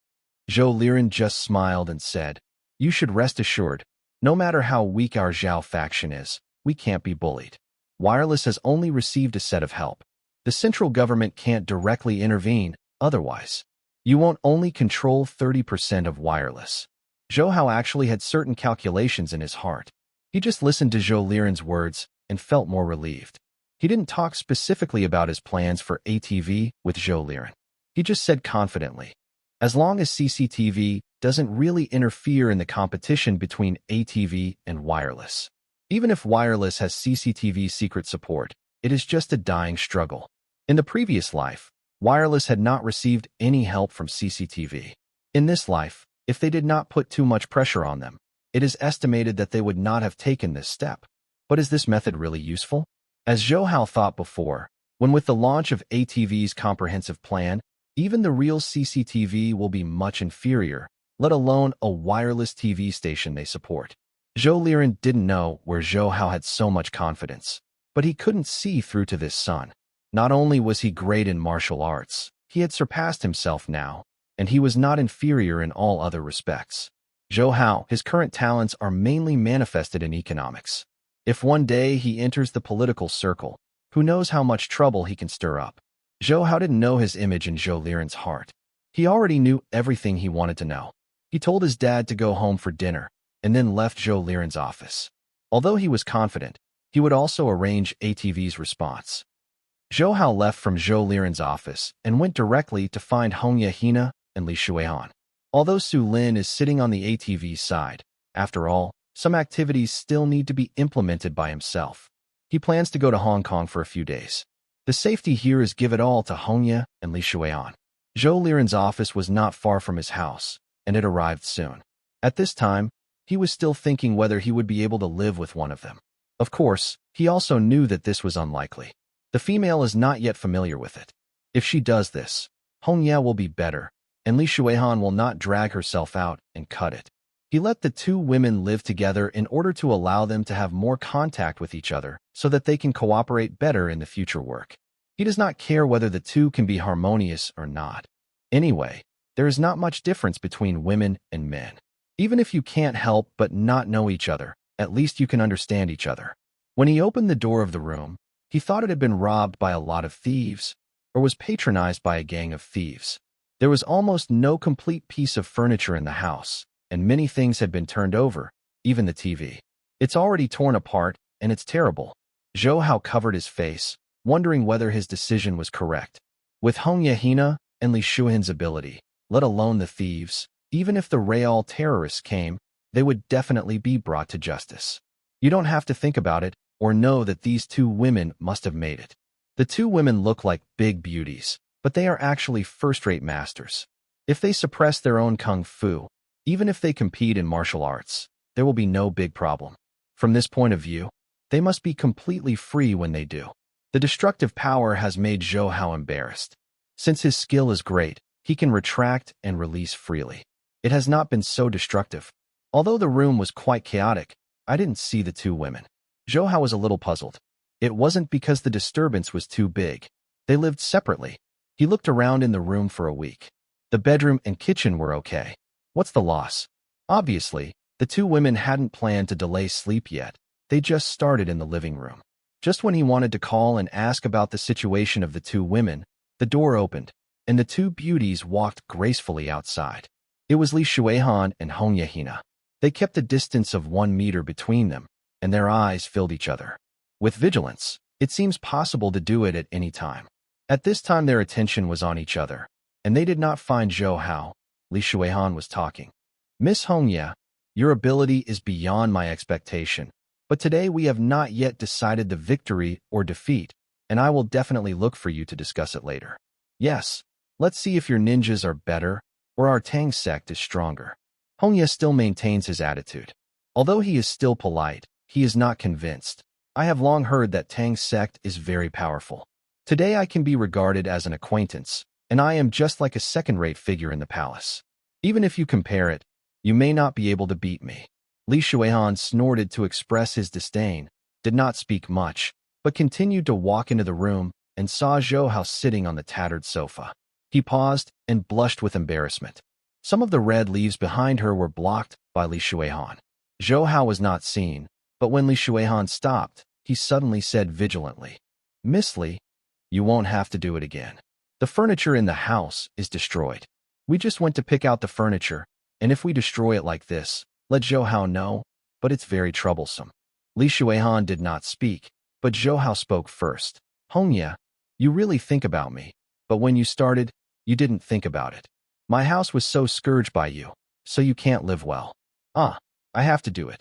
Zhou Liren just smiled and said, You should rest assured, no matter how weak our Zhao faction is, we can't be bullied. Wireless has only received a set of help. The central government can't directly intervene, otherwise. You won't only control 30% of wireless. Zhou Hao actually had certain calculations in his heart. He just listened to Zhou Liren's words and felt more relieved. He didn't talk specifically about his plans for ATV with Zhou Liren. He just said confidently, as long as CCTV doesn't really interfere in the competition between ATV and wireless. Even if wireless has CCTV secret support, it is just a dying struggle. In the previous life, wireless had not received any help from CCTV. In this life, if they did not put too much pressure on them, it is estimated that they would not have taken this step. But is this method really useful? As Zhou Hao thought before, when with the launch of ATV's comprehensive plan, even the real CCTV will be much inferior, let alone a wireless TV station they support. Zhou Liren didn't know where Zhou Hao had so much confidence, but he couldn't see through to this son. Not only was he great in martial arts, he had surpassed himself now, and he was not inferior in all other respects. Zhou Hao, his current talents are mainly manifested in economics. If one day he enters the political circle, Who knows how much trouble he can stir up? Zhou Hao didn't know his image in Zhou Liren's heart. He already knew everything he wanted to know. He told his dad to go home for dinner, and then left Zhou Liren's office. Although he was confident, he would also arrange ATV's response. Zhou Hao left from Zhou Liren's office and went directly to find Hongye Hina and Li Shuihan. Although Su Lin is sitting on the ATV's side, after all, some activities still need to be implemented by himself. He plans to go to Hong Kong for a few days. The safety here is give it all to Hongye and Li Shuihan. Zhou Liren's office was not far from his house, and it arrived soon. At this time, he was still thinking whether he would be able to live with one of them. Of course, he also knew that this was unlikely. The female is not yet familiar with it. If she does this, Hongye will be better, and Li Shuihan will not drag herself out and cut it. He let the two women live together in order to allow them to have more contact with each other so that they can cooperate better in the future work. He does not care whether the two can be harmonious or not. Anyway, there is not much difference between women and men. Even if you can't help but not know each other, at least you can understand each other. When he opened the door of the room, he thought it had been robbed by a lot of thieves, or was patronized by a gang of thieves. There was almost no complete piece of furniture in the house, and many things had been turned over, even the TV. It's already torn apart, and it's terrible. Zhou Hao covered his face, wondering whether his decision was correct. With Hongye Hina and Li Shuihan's ability, let alone the thieves, even if the Real terrorists came, they would definitely be brought to justice. You don't have to think about it or know that these two women must have made it. The two women look like big beauties, but they are actually first-rate masters. If they suppress their own kung fu, even if they compete in martial arts, there will be no big problem. From this point of view, they must be completely free when they do. The destructive power has made Zhou Hao embarrassed. Since his skill is great, he can retract and release freely. It has not been so destructive. Although the room was quite chaotic, I didn't see the two women. Zhou Hao was a little puzzled. It wasn't because the disturbance was too big. They lived separately. He looked around in the room for a week. The bedroom and kitchen were okay. What's the loss? Obviously, the two women hadn't planned to delay sleep yet. They just started in the living room. Just when he wanted to call and ask about the situation of the two women, the door opened, and the two beauties walked gracefully outside. It was Li Shuihan and Hongye Hina. They kept a distance of 1 meter between them, and their eyes filled each other. With vigilance, it seems possible to do it at any time. At this time their attention was on each other, and they did not find Zhou Hao. Li Shuihan was talking. Miss Hongye, your ability is beyond my expectation, but today we have not yet decided the victory or defeat, and I will definitely look for you to discuss it later. Yes, let's see if your ninjas are better, or our Tang sect is stronger. Hongye still maintains his attitude. Although he is still polite, he is not convinced. I have long heard that Tang sect is very powerful. Today I can be regarded as an acquaintance, and I am just like a second-rate figure in the palace. Even if you compare it, you may not be able to beat me. Li Shuihan snorted to express his disdain, did not speak much, but continued to walk into the room and saw Zhou Hao sitting on the tattered sofa. He paused and blushed with embarrassment. Some of the red leaves behind her were blocked by Li Shuihan. Zhou Hao was not seen, but when Li Shuihan stopped, he suddenly said vigilantly, "Miss Li, you won't have to do it again. The furniture in the house is destroyed. We just went to pick out the furniture, and if we destroy it like this, let Zhou Hao know, but it's very troublesome." Li Shuihan did not speak, but Zhou Hao spoke first. "Hongye, you really think about me, but when you started, you didn't think about it. My house was so scourged by you, so you can't live well. I have to do it."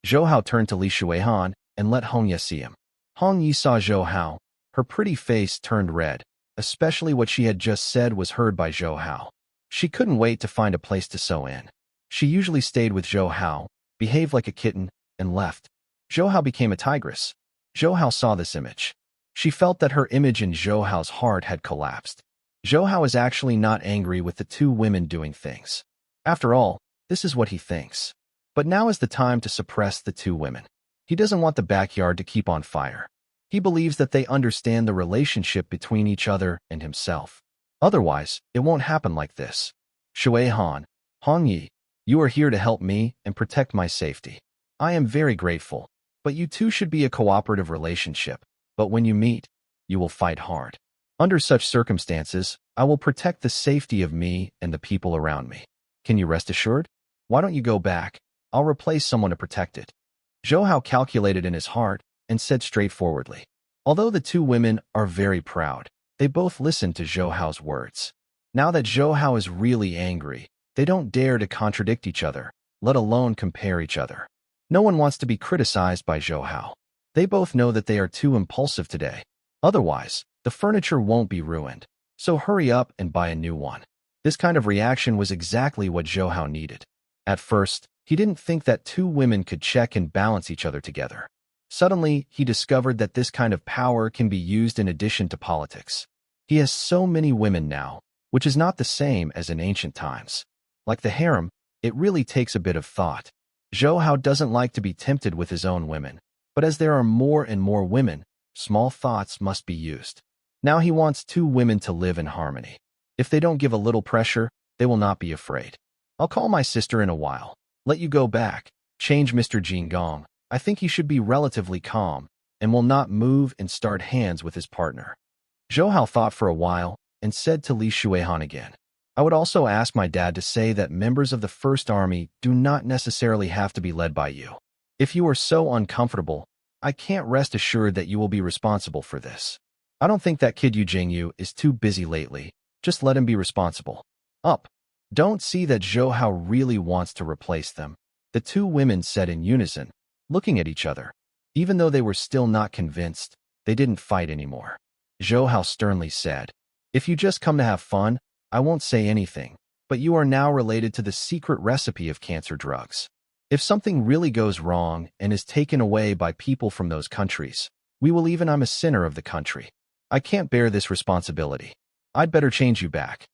Zhou Hao turned to Li Shuihan and let Hongye see him. Hongye saw Zhou Hao. Her pretty face turned red, especially what she had just said was heard by Zhou Hao. She couldn't wait to find a place to sew in. She usually stayed with Zhou Hao, behaved like a kitten, and left. Zhou Hao became a tigress. Zhou Hao saw this image. She felt that her image in Zhou Hao's heart had collapsed. Zhou Hao is actually not angry with the two women doing things. After all, this is what he thinks. But now is the time to suppress the two women. He doesn't want the backyard to keep on fire. He believes that they understand the relationship between each other and himself. Otherwise, it won't happen like this. Shuihan, Hongye, you are here to help me and protect my safety. I am very grateful, but you two should be a cooperative relationship. But when you meet, you will fight hard. Under such circumstances, I will protect the safety of me and the people around me. Can you rest assured? Why don't you go back? I'll replace someone to protect it. Zhou Hao calculated in his heart and said straightforwardly. Although the two women are very proud, they both listened to Zhou Hao's words. Now that Zhou Hao is really angry, they don't dare to contradict each other, let alone compare each other. No one wants to be criticized by Zhou Hao. They both know that they are too impulsive today. Otherwise, the furniture won't be ruined. So hurry up and buy a new one. This kind of reaction was exactly what Zhou Hao needed. At first, he didn't think that two women could check and balance each other together. Suddenly, he discovered that this kind of power can be used in addition to politics. He has so many women now, which is not the same as in ancient times. Like the harem, it really takes a bit of thought. Zhou Hao doesn't like to be tempted with his own women, but as there are more and more women, small thoughts must be used. Now he wants two women to live in harmony. If they don't give a little pressure, they will not be afraid. I'll call my sister in a while. Let you go back. Change Mr. Jingong. I think he should be relatively calm and will not move and start hands with his partner. Zhou Hao thought for a while and said to Li Shuihan again, I would also ask my dad to say that members of the First Army do not necessarily have to be led by you. If you are so uncomfortable, I can't rest assured that you will be responsible for this. I don't think that kid Yu Jingyu is too busy lately. Just let him be responsible. Up. Don't see that Zhou Hao really wants to replace them. The two women said in unison, looking at each other. Even though they were still not convinced, they didn't fight anymore. Zhou Hao sternly said, If you just come to have fun, I won't say anything, but you are now related to the secret recipe of cancer drugs. If something really goes wrong and is taken away by people from those countries, we will even I'm a sinner of the country. I can't bear this responsibility. I'd better change you back.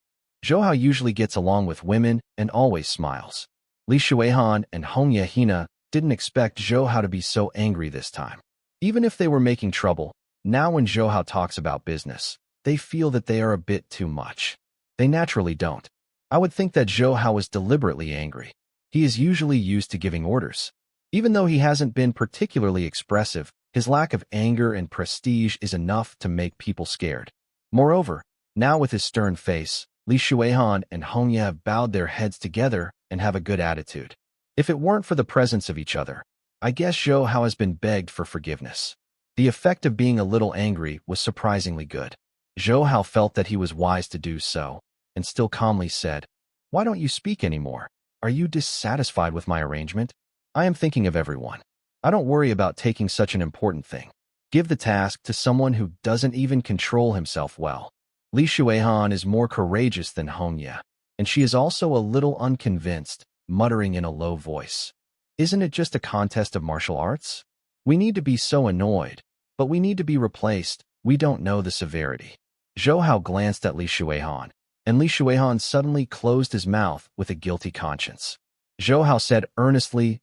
Zhou Hao usually gets along with women and always smiles. Li Shuihan and Hong Yehina didn't expect Zhou Hao to be so angry this time. Even if they were making trouble, now when Zhou Hao talks about business, they feel that they are a bit too much. They naturally don't. I would think that Zhou Hao is deliberately angry. He is usually used to giving orders. Even though he hasn't been particularly expressive, his lack of anger and prestige is enough to make people scared. Moreover, now with his stern face, Li Shuihan and Hong Ye have bowed their heads together and have a good attitude. If it weren't for the presence of each other, I guess Zhou Hao has been begged for forgiveness. The effect of being a little angry was surprisingly good. Zhou Hao felt that he was wise to do so, and still calmly said, Why don't you speak anymore? Are you dissatisfied with my arrangement? I am thinking of everyone. I don't worry about taking such an important thing. Give the task to someone who doesn't even control himself well. Li Shuihan is more courageous than Hong Ye, and she is also a little unconvinced, muttering in a low voice. Isn't it just a contest of martial arts? We need to be so annoyed, but we need to be replaced. We don't know the severity. Zhou Hao glanced at Li Shuihan, and Li Shuihan suddenly closed his mouth with a guilty conscience. Zhou Hao said earnestly,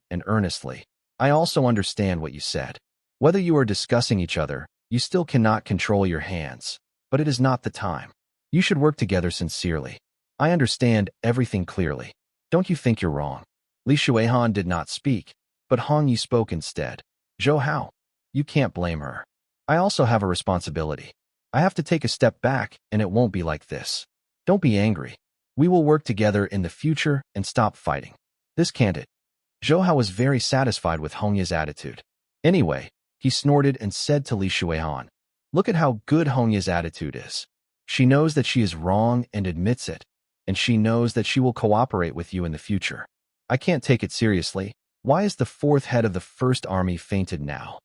I also understand what you said. Whether you are discussing each other, you still cannot control your hands. But it is not the time. You should work together sincerely. I understand everything clearly. Don't you think you're wrong? Li Shuihan did not speak, but Hong Yi spoke instead. Zhou Hao, you can't blame her. I also have a responsibility. I have to take a step back, and it won't be like this. Don't be angry. We will work together in the future and stop fighting. This can't it. Zhou Hao was very satisfied with Hong Yi's attitude. Anyway, he snorted and said to Li Shuihan, Look at how good Hong Yi's attitude is. She knows that she is wrong and admits it, and she knows that she will cooperate with you in the future. I can't take it seriously. Why is the fourth head of the First Army fainted now?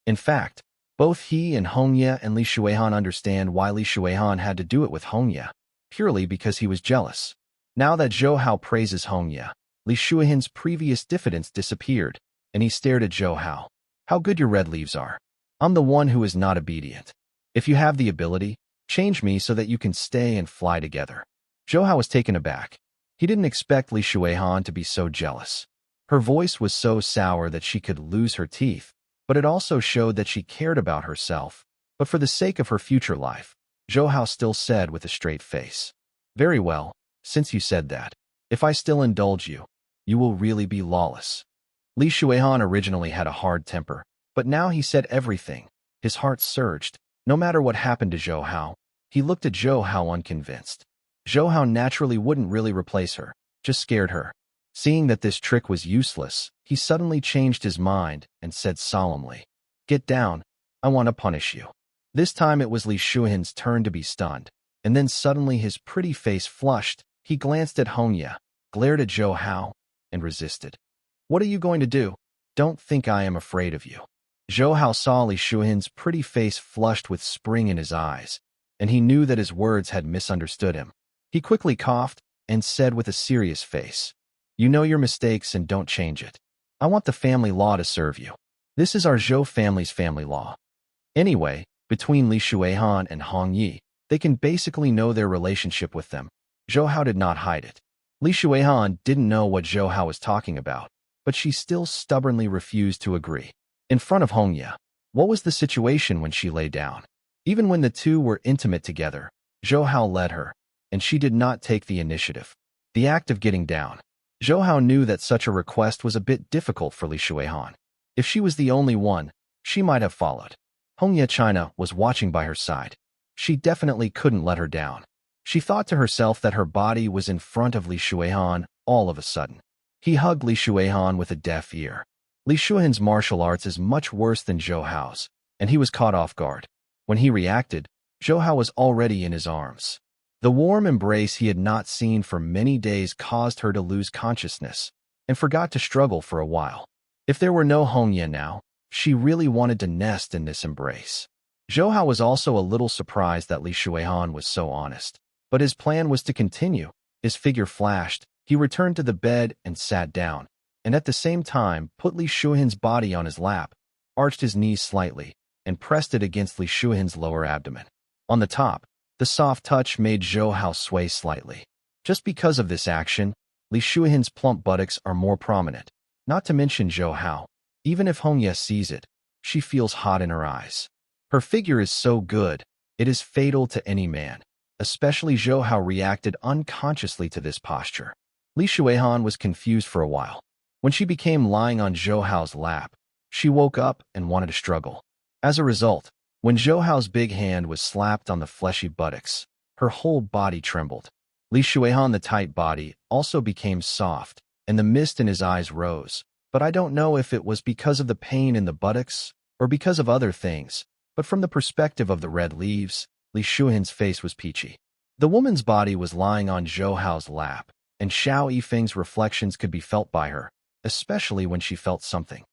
In fact, both he and Hong Ye and Li Shuihan understand why Li Shuihan had to do it with Hong Ye, purely because he was jealous. Now that Zhou Hao praises Hong Ye, Li Shuihan's previous diffidence disappeared, and he stared at Zhou Hao. How good your red leaves are. I'm the one who is not obedient. If you have the ability, change me so that you can stay and fly together. Zhou Hao was taken aback. He didn't expect Li Shuihan to be so jealous. Her voice was so sour that she could lose her teeth, but it also showed that she cared about herself. But for the sake of her future life, Zhou Hao still said with a straight face, Very well, since you said that. If I still indulge you, you will really be lawless. Li Shuihan originally had a hard temper, but now he said everything. His heart surged. No matter what happened to Zhou Hao, he looked at Zhou Hao unconvinced. Zhou Hao naturally wouldn't really replace her, just scared her. Seeing that this trick was useless, he suddenly changed his mind and said solemnly, "Get down, I want to punish you." This time it was Li Shuihan's turn to be stunned, and then suddenly his pretty face flushed. He glanced at Hongya, glared at Zhou Hao, and resisted. "What are you going to do? Don't think I am afraid of you." Zhou Hao saw Li Shuihan's pretty face flushed with spring in his eyes, and he knew that his words had misunderstood him. He quickly coughed and said with a serious face, "You know your mistakes and don't change it. I want the family law to serve you. This is our Zhou family's family law." Anyway, between Li Shuihan and Hong Yi, they can basically know their relationship with them. Zhou Hao did not hide it. Li Shuihan didn't know what Zhou Hao was talking about, but she still stubbornly refused to agree. In front of Hongya, what was the situation when she lay down? Even when the two were intimate together, Zhou Hao led her, and she did not take the initiative. The act of getting down. Zhou Hao knew that such a request was a bit difficult for Li Shuihan. If she was the only one, she might have followed. Hongya China was watching by her side. She definitely couldn't let her down. She thought to herself that her body was in front of Li Shuihan all of a sudden. He hugged Li Shuihan with a deaf ear. Li Shuihan's martial arts is much worse than Zhou Hao's, and he was caught off guard. When he reacted, Zhou Hao was already in his arms. The warm embrace he had not seen for many days caused her to lose consciousness, and forgot to struggle for a while. If there were no Hongya now, she really wanted to nest in this embrace. Zhou Hao was also a little surprised that Li Shuihan was so honest, but his plan was to continue. His figure flashed, he returned to the bed and sat down, and at the same time put Li Shuihan's body on his lap, arched his knees slightly, and pressed it against Li Shuihan's lower abdomen. On the top, the soft touch made Zhou Hao sway slightly. Just because of this action, Li Shuihan's plump buttocks are more prominent. Not to mention Zhou Hao. Even if Hongya sees it, she feels hot in her eyes. Her figure is so good, it is fatal to any man. Especially Zhou Hao reacted unconsciously to this posture. Li Shuihan was confused for a while. When she became lying on Zhou Hao's lap, she woke up and wanted to struggle. As a result, when Zhou Hao's big hand was slapped on the fleshy buttocks, her whole body trembled. Li Shuihan, the tight body, also became soft, and the mist in his eyes rose. But I don't know if it was because of the pain in the buttocks or because of other things, but from the perspective of the red leaves, Li Shuihan's face was peachy. The woman's body was lying on Zhou Hao's lap, and Xiao Yifeng's reflections could be felt by her, especially when she felt something.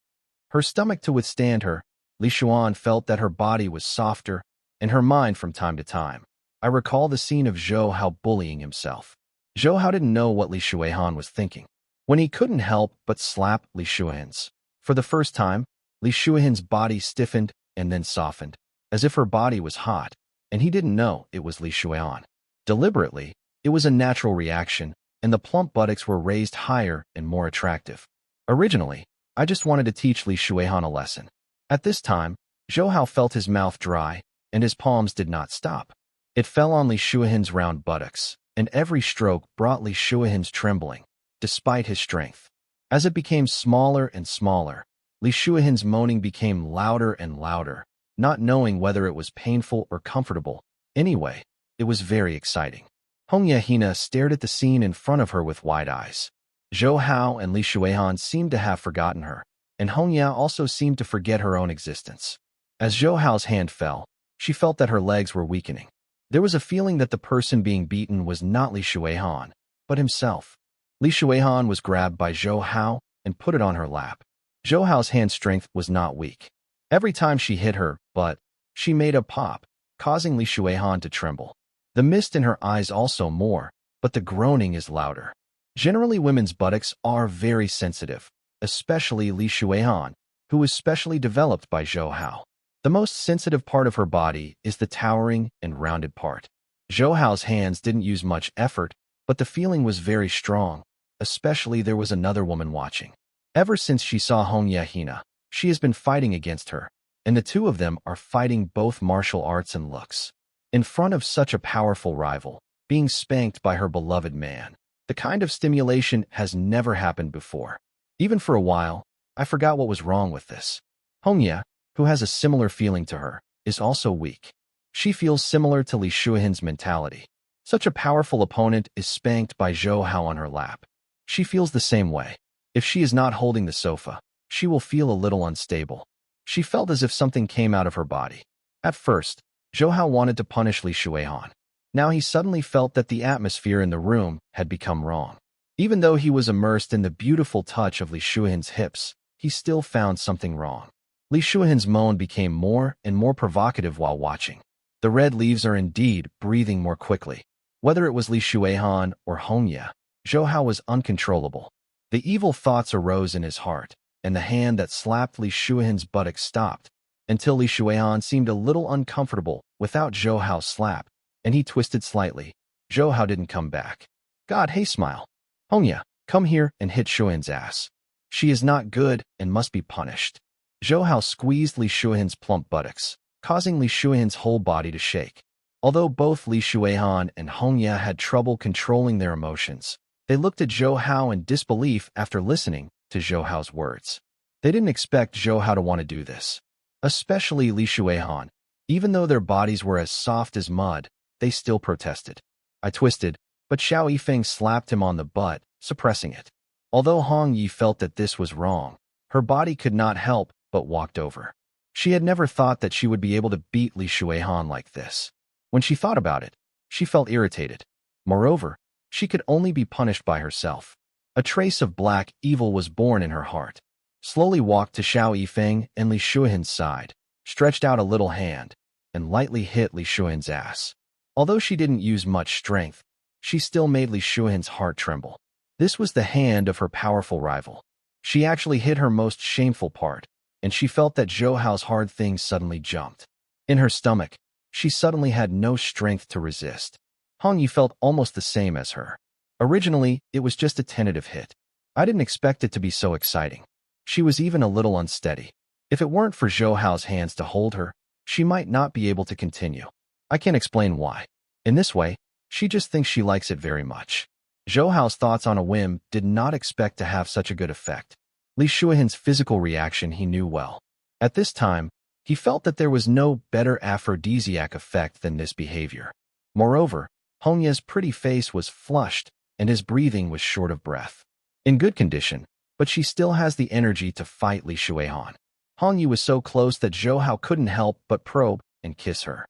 Her stomach to withstand her, Li Shuihan felt that her body was softer, and her mind from time to time. I recall the scene of Zhou Hao bullying himself. Zhou Hao didn't know what Li Shuihan was thinking, when he couldn't help but slap Li Shuihan's. For the first time, Li Shuihan's body stiffened and then softened, as if her body was hot, and he didn't know it was Li Shuihan. Deliberately, it was a natural reaction, and the plump buttocks were raised higher and more attractive. Originally, I just wanted to teach Li Shuihan a lesson. At this time, Zhou Hao felt his mouth dry, and his palms did not stop. It fell on Li Shuihan's round buttocks, and every stroke brought Li Shuihan's trembling, despite his strength. As it became smaller and smaller, Li Shuihan's moaning became louder and louder, not knowing whether it was painful or comfortable. Anyway, it was very exciting. Hongya Hina stared at the scene in front of her with wide eyes. Zhou Hao and Li Shuihan seemed to have forgotten her, and Hongya also seemed to forget her own existence. As Zhou Hao's hand fell, she felt that her legs were weakening. There was a feeling that the person being beaten was not Li Shuihan, but himself. Li Shuihan was grabbed by Zhou Hao and put it on her lap. Zhou Hao's hand strength was not weak. Every time she hit her butt, she made a pop, causing Li Shuihan to tremble. The mist in her eyes also more, but the groaning is louder. Generally, women's buttocks are very sensitive, especially Li Shuihan, who was specially developed by Zhou Hao. The most sensitive part of her body is the towering and rounded part. Zhou Hao's hands didn't use much effort, but the feeling was very strong, especially there was another woman watching. Ever since she saw Hongya Hina, she has been fighting against her, and the two of them are fighting both martial arts and looks. In front of such a powerful rival, being spanked by her beloved man, the kind of stimulation has never happened before. Even for a while, I forgot what was wrong with this. Hongya, who has a similar feeling to her, is also weak. She feels similar to Li Shuihan's mentality. Such a powerful opponent is spanked by Zhou Hao on her lap. She feels the same way. If she is not holding the sofa, she will feel a little unstable. She felt as if something came out of her body. At first, Zhou Hao wanted to punish Li Shuihan. Now he suddenly felt that the atmosphere in the room had become wrong. Even though he was immersed in the beautiful touch of Li Shuihan's hips, he still found something wrong. Li Shuihan's moan became more and more provocative while watching. The red leaves are indeed breathing more quickly. Whether it was Li Shuihan or Hongya, Zhou Hao was uncontrollable. The evil thoughts arose in his heart, and the hand that slapped Li Shuihan's buttock stopped, until Li Shuihan seemed a little uncomfortable without Zhou Hao's slap, and he twisted slightly. Zhou Hao didn't come back. God, hey, smile. Hongya, come here and hit Shuihan's ass. She is not good and must be punished. Zhou Hao squeezed Li Shuihan's plump buttocks, causing Li Shuihan's whole body to shake. Although both Li Shuihan and Hongya had trouble controlling their emotions, they looked at Zhou Hao in disbelief after listening to Zhou Hao's words. They didn't expect Zhou Hao to want to do this. Especially Li Shuihan. Even though their bodies were as soft as mud, they still protested. I twisted, but Xiao Yifeng slapped him on the butt, suppressing it. Although Hong Yi felt that this was wrong, her body could not help but walked over. She had never thought that she would be able to beat Li Shuihan like this. When she thought about it, she felt irritated. Moreover, she could only be punished by herself. A trace of black evil was born in her heart. Slowly walked to Xiao Yifeng and Li Shuihan's side, stretched out a little hand, and lightly hit Li Shuihan's ass. Although she didn't use much strength, she still made Li Shuihan's heart tremble. This was the hand of her powerful rival. She actually hit her most shameful part, and she felt that Zhou Hao's hard things suddenly jumped. In her stomach, she suddenly had no strength to resist. Hong Yi felt almost the same as her. Originally, it was just a tentative hit. I didn't expect it to be so exciting. She was even a little unsteady. If it weren't for Zhou Hao's hands to hold her, she might not be able to continue. I can't explain why. In this way, she just thinks she likes it very much. Zhou Hao's thoughts on a whim did not expect to have such a good effect. Li Shuihan's physical reaction he knew well. At this time, he felt that there was no better aphrodisiac effect than this behavior. Moreover, Hongya's pretty face was flushed, and his breathing was short of breath. In good condition, but she still has the energy to fight Li Shuihan. Hongya was so close that Zhou Hao couldn't help but probe and kiss her.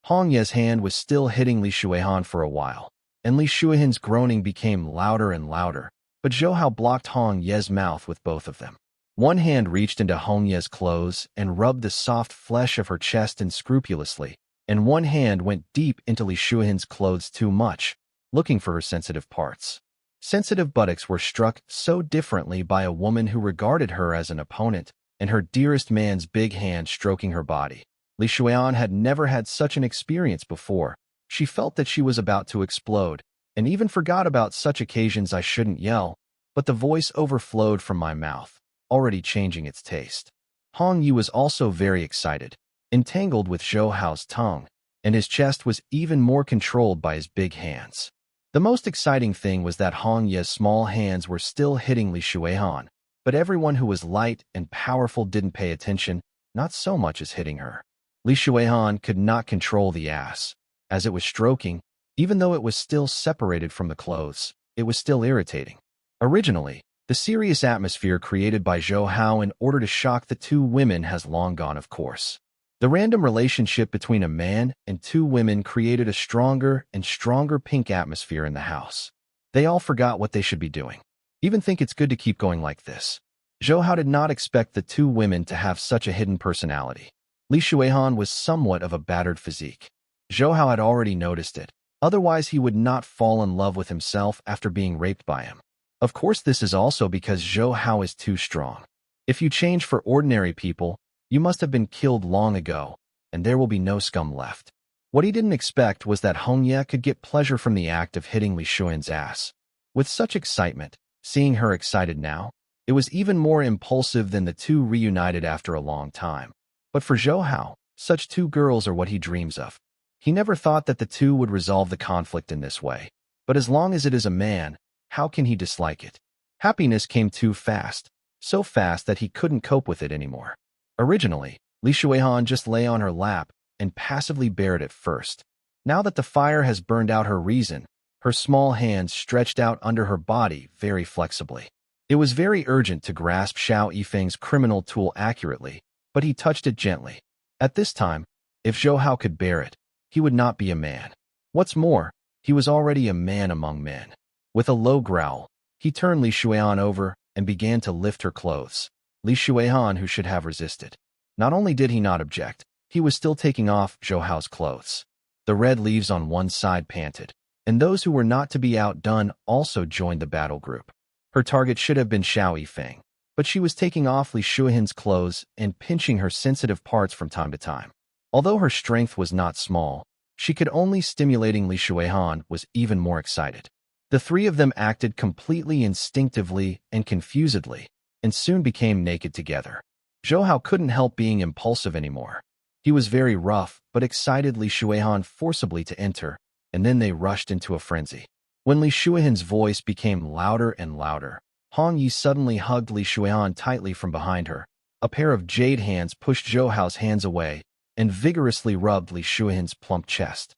Hongya's hand was still hitting Li Shuihan for a while, and Li Shuihan's groaning became louder and louder, but Zhou Hao blocked Hongya's mouth with both of them. One hand reached into Hongya's clothes and rubbed the soft flesh of her chest unscrupulously, and one hand went deep into Li Shuihan's clothes too much, looking for her sensitive parts. Sensitive buttocks were struck so differently by a woman who regarded her as an opponent, and her dearest man's big hand stroking her body. Li Shuihan had never had such an experience before. She felt that she was about to explode, and even forgot about such occasions I shouldn't yell, but the voice overflowed from my mouth, already changing its taste. Hong Yi was also very excited, entangled with Zhou Hao's tongue, and his chest was even more controlled by his big hands. The most exciting thing was that Hong Yi's small hands were still hitting Li Shuihan, but everyone who was light and powerful didn't pay attention, not so much as hitting her. Li Shuihan could not control the ass. As it was stroking, even though it was still separated from the clothes, it was still irritating. Originally, the serious atmosphere created by Zhou Hao in order to shock the two women has long gone, of course. The random relationship between a man and two women created a stronger and stronger pink atmosphere in the house. They all forgot what they should be doing. Even think it's good to keep going like this. Zhou Hao did not expect the two women to have such a hidden personality. Li Shuihan was somewhat of a battered physique. Zhou Hao had already noticed it. Otherwise, he would not fall in love with himself after being raped by him. Of course, this is also because Zhou Hao is too strong. If you change for ordinary people, you must have been killed long ago, and there will be no scum left. What he didn't expect was that Hongya could get pleasure from the act of hitting Li Shuihan's ass. With such excitement, seeing her excited now, it was even more impulsive than the two reunited after a long time. But for Zhou Hao, such two girls are what he dreams of. He never thought that the two would resolve the conflict in this way. But as long as it is a man, how can he dislike it? Happiness came too fast, so fast that he couldn't cope with it anymore. Originally, Li Shuihan just lay on her lap, and passively bear it at first. Now that the fire has burned out her reason, her small hands stretched out under her body very flexibly. It was very urgent to grasp Xiao Yifeng's criminal tool accurately, but he touched it gently. At this time, if Zhou Hao could bear it, he would not be a man. What's more, he was already a man among men. With a low growl, he turned Li Shuihan over and began to lift her clothes. Li Shuihan, who should have resisted. Not only did he not object, he was still taking off Zhou Hao's clothes. The red leaves on one side panted, and those who were not to be outdone also joined the battle group. Her target should have been Xiao Yifeng, but she was taking off Li Shuihan's clothes and pinching her sensitive parts from time to time. Although her strength was not small, she could only stimulating Li Shuihan was even more excited. The three of them acted completely instinctively and confusedly, and soon became naked together. Zhou Hao couldn't help being impulsive anymore. He was very rough, but excited Li Shuihan forcibly to enter, and then they rushed into a frenzy. When Li Shuihan's voice became louder and louder, Hong Yi suddenly hugged Li Shuihan tightly from behind her. A pair of jade hands pushed Zhou Hao's hands away and vigorously rubbed Li Shuihan's plump chest.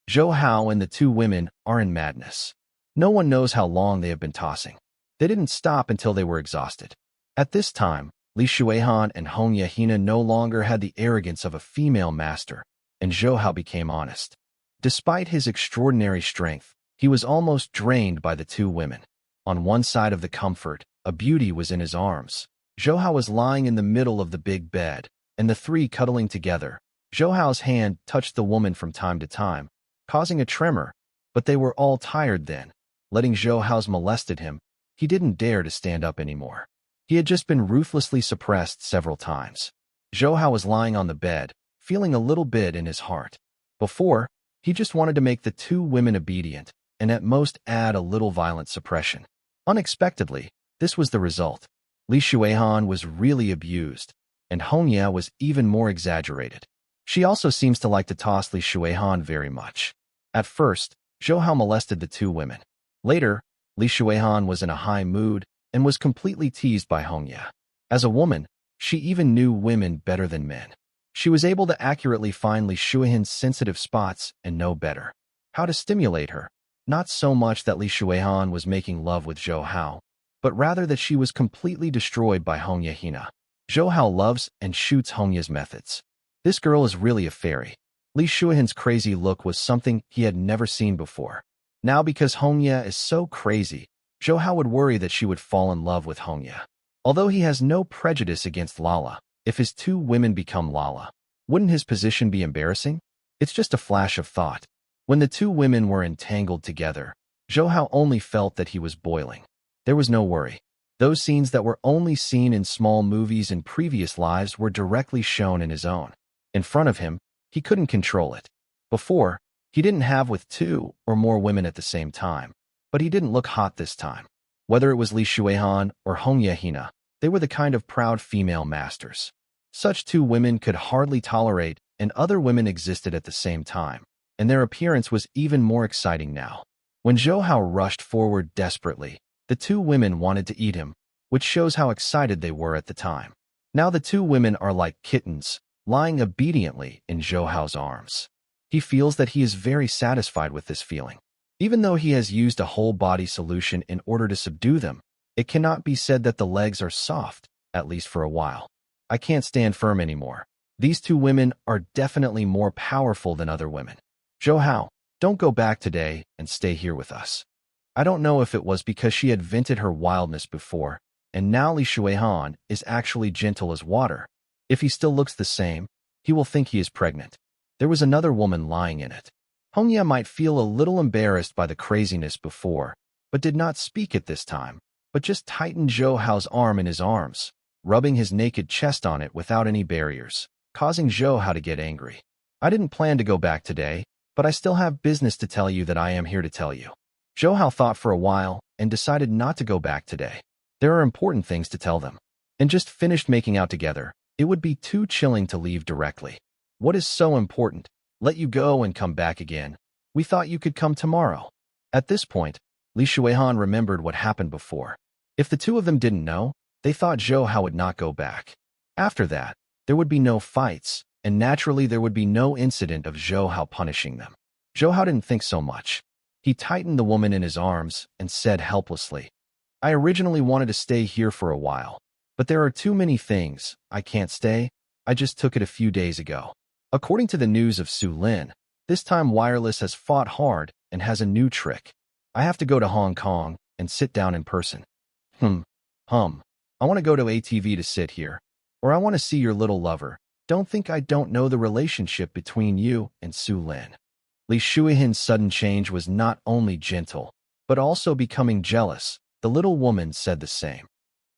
Zhou Hao and the two women are in madness. No one knows how long they have been tossing. They didn't stop until they were exhausted. At this time, Li Shuihan and Hong Yahina no longer had the arrogance of a female master, and Zhou Hao became honest. Despite his extraordinary strength, he was almost drained by the two women. On one side of the comfort, a beauty was in his arms. Zhou Hao was lying in the middle of the big bed, and the three cuddling together. Zhou Hao's hand touched the woman from time to time, causing a tremor, but they were all tired then. Letting Zhou Hao's molested him, he didn't dare to stand up anymore. He had just been ruthlessly suppressed several times. Zhou Hao was lying on the bed, feeling a little bit in his heart. Before, he just wanted to make the two women obedient, and at most add a little violent suppression. Unexpectedly, this was the result. Li Shuihan was really abused, and Hong Ya was even more exaggerated. She also seems to like to toss Li Shuihan very much. At first, Zhou Hao molested the two women. Later, Li Shuihan was in a high mood and was completely teased by Hong Ya. As a woman, she even knew women better than men. She was able to accurately find Li Shuihan's sensitive spots and know better how to stimulate her. Not so much that Li Shuihan was making love with Zhou Hao, but rather that she was completely destroyed by Hong Yahina. Zhou Hao loves and shoots Hong Ya's methods. This girl is really a fairy. Li Shuihan's crazy look was something he had never seen before. Now because Hong Ya is so crazy, Zhou Hao would worry that she would fall in love with Hong Ya. Although he has no prejudice against Lala, if his two women become Lala, wouldn't his position be embarrassing? It's just a flash of thought. When the two women were entangled together, Zhou Hao only felt that he was boiling. There was no worry. Those scenes that were only seen in small movies in previous lives were directly shown in his own. In front of him, he couldn't control it. Before, he didn't have with two or more women at the same time, but he didn't look hot this time. Whether it was Li Shuihan or Hong Yahina, they were the kind of proud female masters. Such two women could hardly tolerate, and other women existed at the same time, and their appearance was even more exciting now. When Zhou Hao rushed forward desperately, the two women wanted to eat him, which shows how excited they were at the time. Now the two women are like kittens, lying obediently in Zhou Hao's arms. He feels that he is very satisfied with this feeling. Even though he has used a whole-body solution in order to subdue them, it cannot be said that the legs are soft, at least for a while. I can't stand firm anymore. These two women are definitely more powerful than other women. Zhou Hao, don't go back today and stay here with us. I don't know if it was because she had vented her wildness before, and now Li Shuihan is actually gentle as water. If he still looks the same, he will think he is pregnant. There was another woman lying in it. Hong Ya might feel a little embarrassed by the craziness before, but did not speak at this time, but just tightened Zhou Hao's arm in his arms, rubbing his naked chest on it without any barriers, causing Zhou Hao to get angry. I didn't plan to go back today, but I still have business to tell you that I am here to tell you. Zhou Hao thought for a while and decided not to go back today. There are important things to tell them. And just finished making out together, it would be too chilling to leave directly. What is so important? Let you go and come back again. We thought you could come tomorrow. At this point, Li Shuihan remembered what happened before. If the two of them didn't know, they thought Zhou Hao would not go back. After that, there would be no fights, and naturally there would be no incident of Zhou Hao punishing them. Zhou Hao didn't think so much. He tightened the woman in his arms and said helplessly, I originally wanted to stay here for a while, but there are too many things. I can't stay. I just took it a few days ago. According to the news of Su Lin, this time Wireless has fought hard and has a new trick. I have to go to Hong Kong and sit down in person. I want to go to ATV to sit here. Or I want to see your little lover. Don't think I don't know the relationship between you and Su Lin. Li Shuihin's sudden change was not only gentle, but also becoming jealous. The little woman said the same.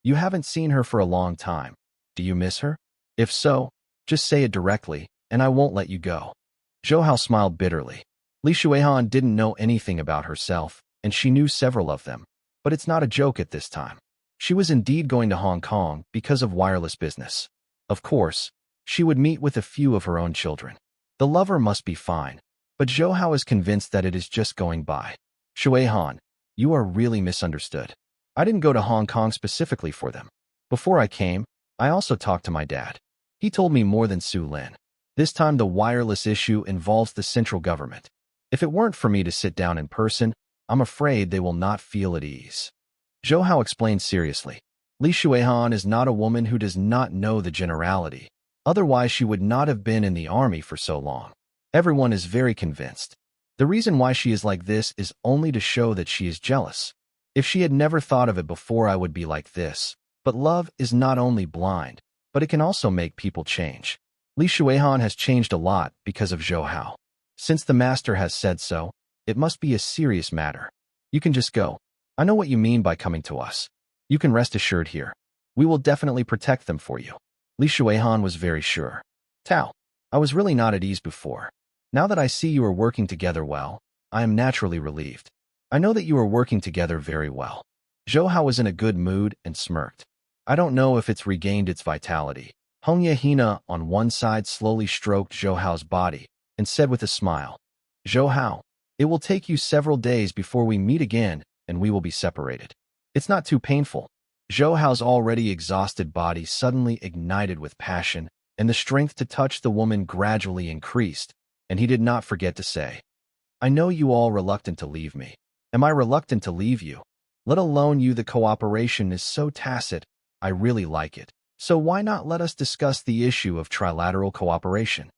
You haven't seen her for a long time. Do you miss her? If so, just say it directly, and I won't let you go. Zhou Hao smiled bitterly. Li Shuihan didn't know anything about herself, and she knew several of them. But it's not a joke at this time. She was indeed going to Hong Kong because of Wireless business. Of course, she would meet with a few of her own children. The lover must be fine, but Zhou Hao is convinced that it is just going by. Shuihan, you are really misunderstood. I didn't go to Hong Kong specifically for them. Before I came, I also talked to my dad. He told me more than Su Lin. This time the Wireless issue involves the central government. If it weren't for me to sit down in person, I'm afraid they will not feel at ease. Zhou Hao explained seriously. Li Shuihan is not a woman who does not know the generality. Otherwise she would not have been in the army for so long. Everyone is very convinced. The reason why she is like this is only to show that she is jealous. If she had never thought of it before, I would be like this. But love is not only blind, but it can also make people change. Li Shuihan has changed a lot because of Zhou Hao. Since the master has said so, it must be a serious matter. You can just go. I know what you mean by coming to us. You can rest assured here. We will definitely protect them for you. Li Shuihan was very sure. Tao, I was really not at ease before. Now that I see you are working together well, I am naturally relieved. I know that you are working together very well. Zhou Hao was in a good mood and smirked. I don't know if it's regained its vitality. Hongye Hina on one side slowly stroked Zhou Hao's body and said with a smile, Zhou Hao, it will take you several days before we meet again and we will be separated. It's not too painful. Zhou Hao's already exhausted body suddenly ignited with passion, and the strength to touch the woman gradually increased, and he did not forget to say, I know you all reluctant to leave me. Am I reluctant to leave you? Let alone you, the cooperation is so tacit, I really like it. So why not let us discuss the issue of trilateral cooperation?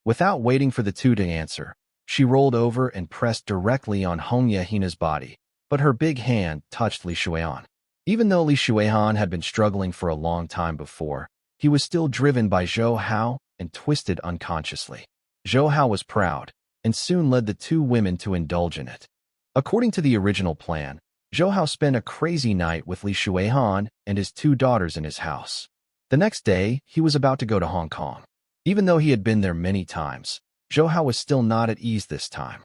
Without waiting for the two to answer, she rolled over and pressed directly on Hongye Hina's body, but her big hand touched Li Shuihan. Even though Li Shuihan had been struggling for a long time before, he was still driven by Zhou Hao and twisted unconsciously. Zhou Hao was proud, and soon led the two women to indulge in it. According to the original plan, Zhou Hao spent a crazy night with Li Shuihan and his two daughters in his house. The next day, he was about to go to Hong Kong. Even though he had been there many times, Zhou Hao was still not at ease this time.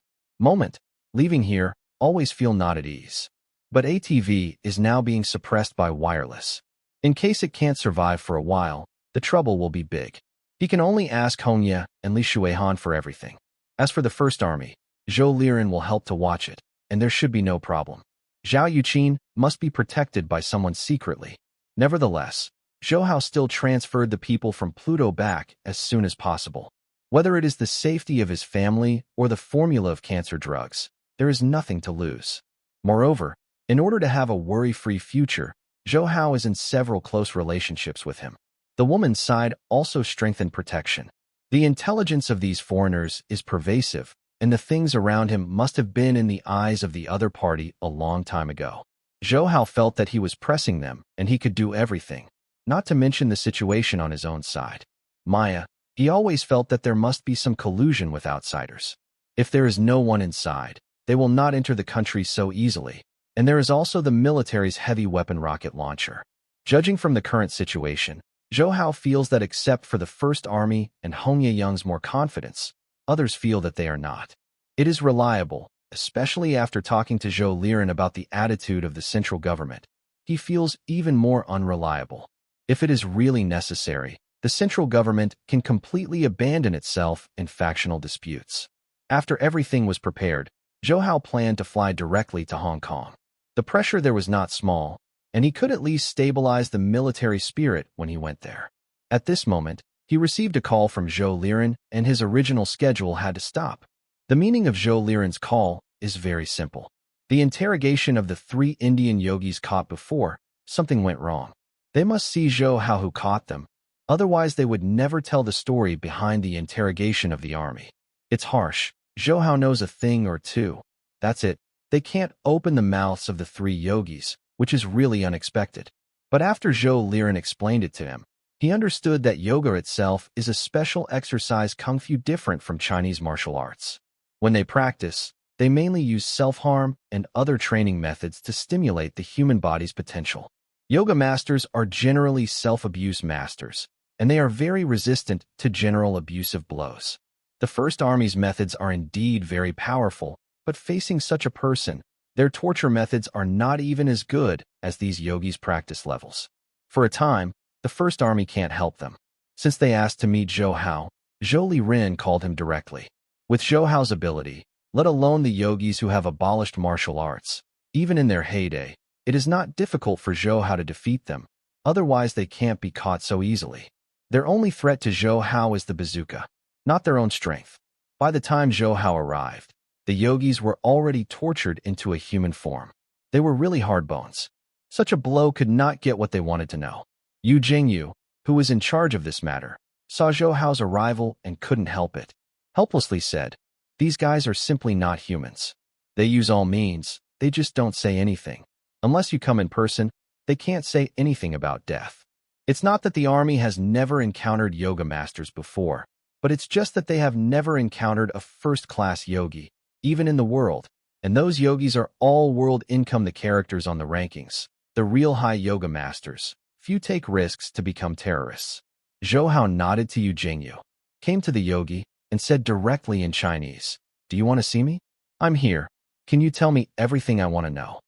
Leaving here, always feel not at ease. But ATV is now being suppressed by Wireless. In case it can't survive for a while, the trouble will be big. He can only ask Hongye and Li Shuihan for everything. As for the First Army, Zhou Liren will help to watch it, and there should be no problem. Zhao Yuqin must be protected by someone secretly. Nevertheless, Zhou Hao still transferred the people from Pluto back as soon as possible. Whether it is the safety of his family or the formula of cancer drugs, there is nothing to lose. Moreover, in order to have a worry-free future, Zhou Hao is in several close relationships with him. The woman's side also strengthened protection. The intelligence of these foreigners is pervasive, and the things around him must have been in the eyes of the other party a long time ago. Zhou Hao felt that he was pressing them, and he could do everything, not to mention the situation on his own side. Maya, he always felt that there must be some collusion with outsiders. If there is no one inside, they will not enter the country so easily, and there is also the military's heavy weapon rocket launcher. Judging from the current situation, Zhou Hao feels that except for the First Army and Hongye Young's more confidence, others feel that they are not. It is reliable, especially after talking to Zhou Liren about the attitude of the central government. He feels even more unreliable. If it is really necessary, the central government can completely abandon itself in factional disputes. After everything was prepared, Zhou Hao planned to fly directly to Hong Kong. The pressure there was not small, and he could at least stabilize the military spirit when he went there. At this moment, He received a call from Zhou Liren, and his original schedule had to stop. The meaning of Zhou Liren's call is very simple. The interrogation of the 3 Indian yogis caught before, something went wrong. They must see Zhou Hao who caught them, otherwise they would never tell the story behind the interrogation of the army. It's harsh. Zhou Hao knows a thing or two. That's it. They can't open the mouths of the 3 yogis, which is really unexpected. But after Zhou Liren explained it to him, he understood that yoga itself is a special exercise kung fu different from Chinese martial arts. When they practice, they mainly use self-harm and other training methods to stimulate the human body's potential. Yoga masters are generally self-abuse masters, and they are very resistant to general abusive blows. The First Army's methods are indeed very powerful, but facing such a person, their torture methods are not even as good as these yogis' practice levels. For a time, the First Army can't help them. Since they asked to meet Zhou Hao, Zhou Liren called him directly. With Zhou Hao's ability, let alone the yogis who have abolished martial arts, even in their heyday, it is not difficult for Zhou Hao to defeat them, otherwise they can't be caught so easily. Their only threat to Zhou Hao is the bazooka, not their own strength. By the time Zhou Hao arrived, the yogis were already tortured into a human form. They were really hard bones. Such a blow could not get what they wanted to know. Yu Jingyu, who was in charge of this matter, saw Zhou Hao's arrival and couldn't help it. Helplessly said, "These guys are simply not humans. They use all means, they just don't say anything. Unless you come in person, they can't say anything about death." It's not that the army has never encountered yoga masters before, but it's just that they have never encountered a first-class yogi, even in the world, and those yogis are all world income the characters on the rankings, the real high yoga masters. Few take risks to become terrorists. Zhou Hao nodded to Yu Jingyu, came to the yogi, and said directly in Chinese, "Do you want to see me? I'm here. Can you tell me everything I want to know?"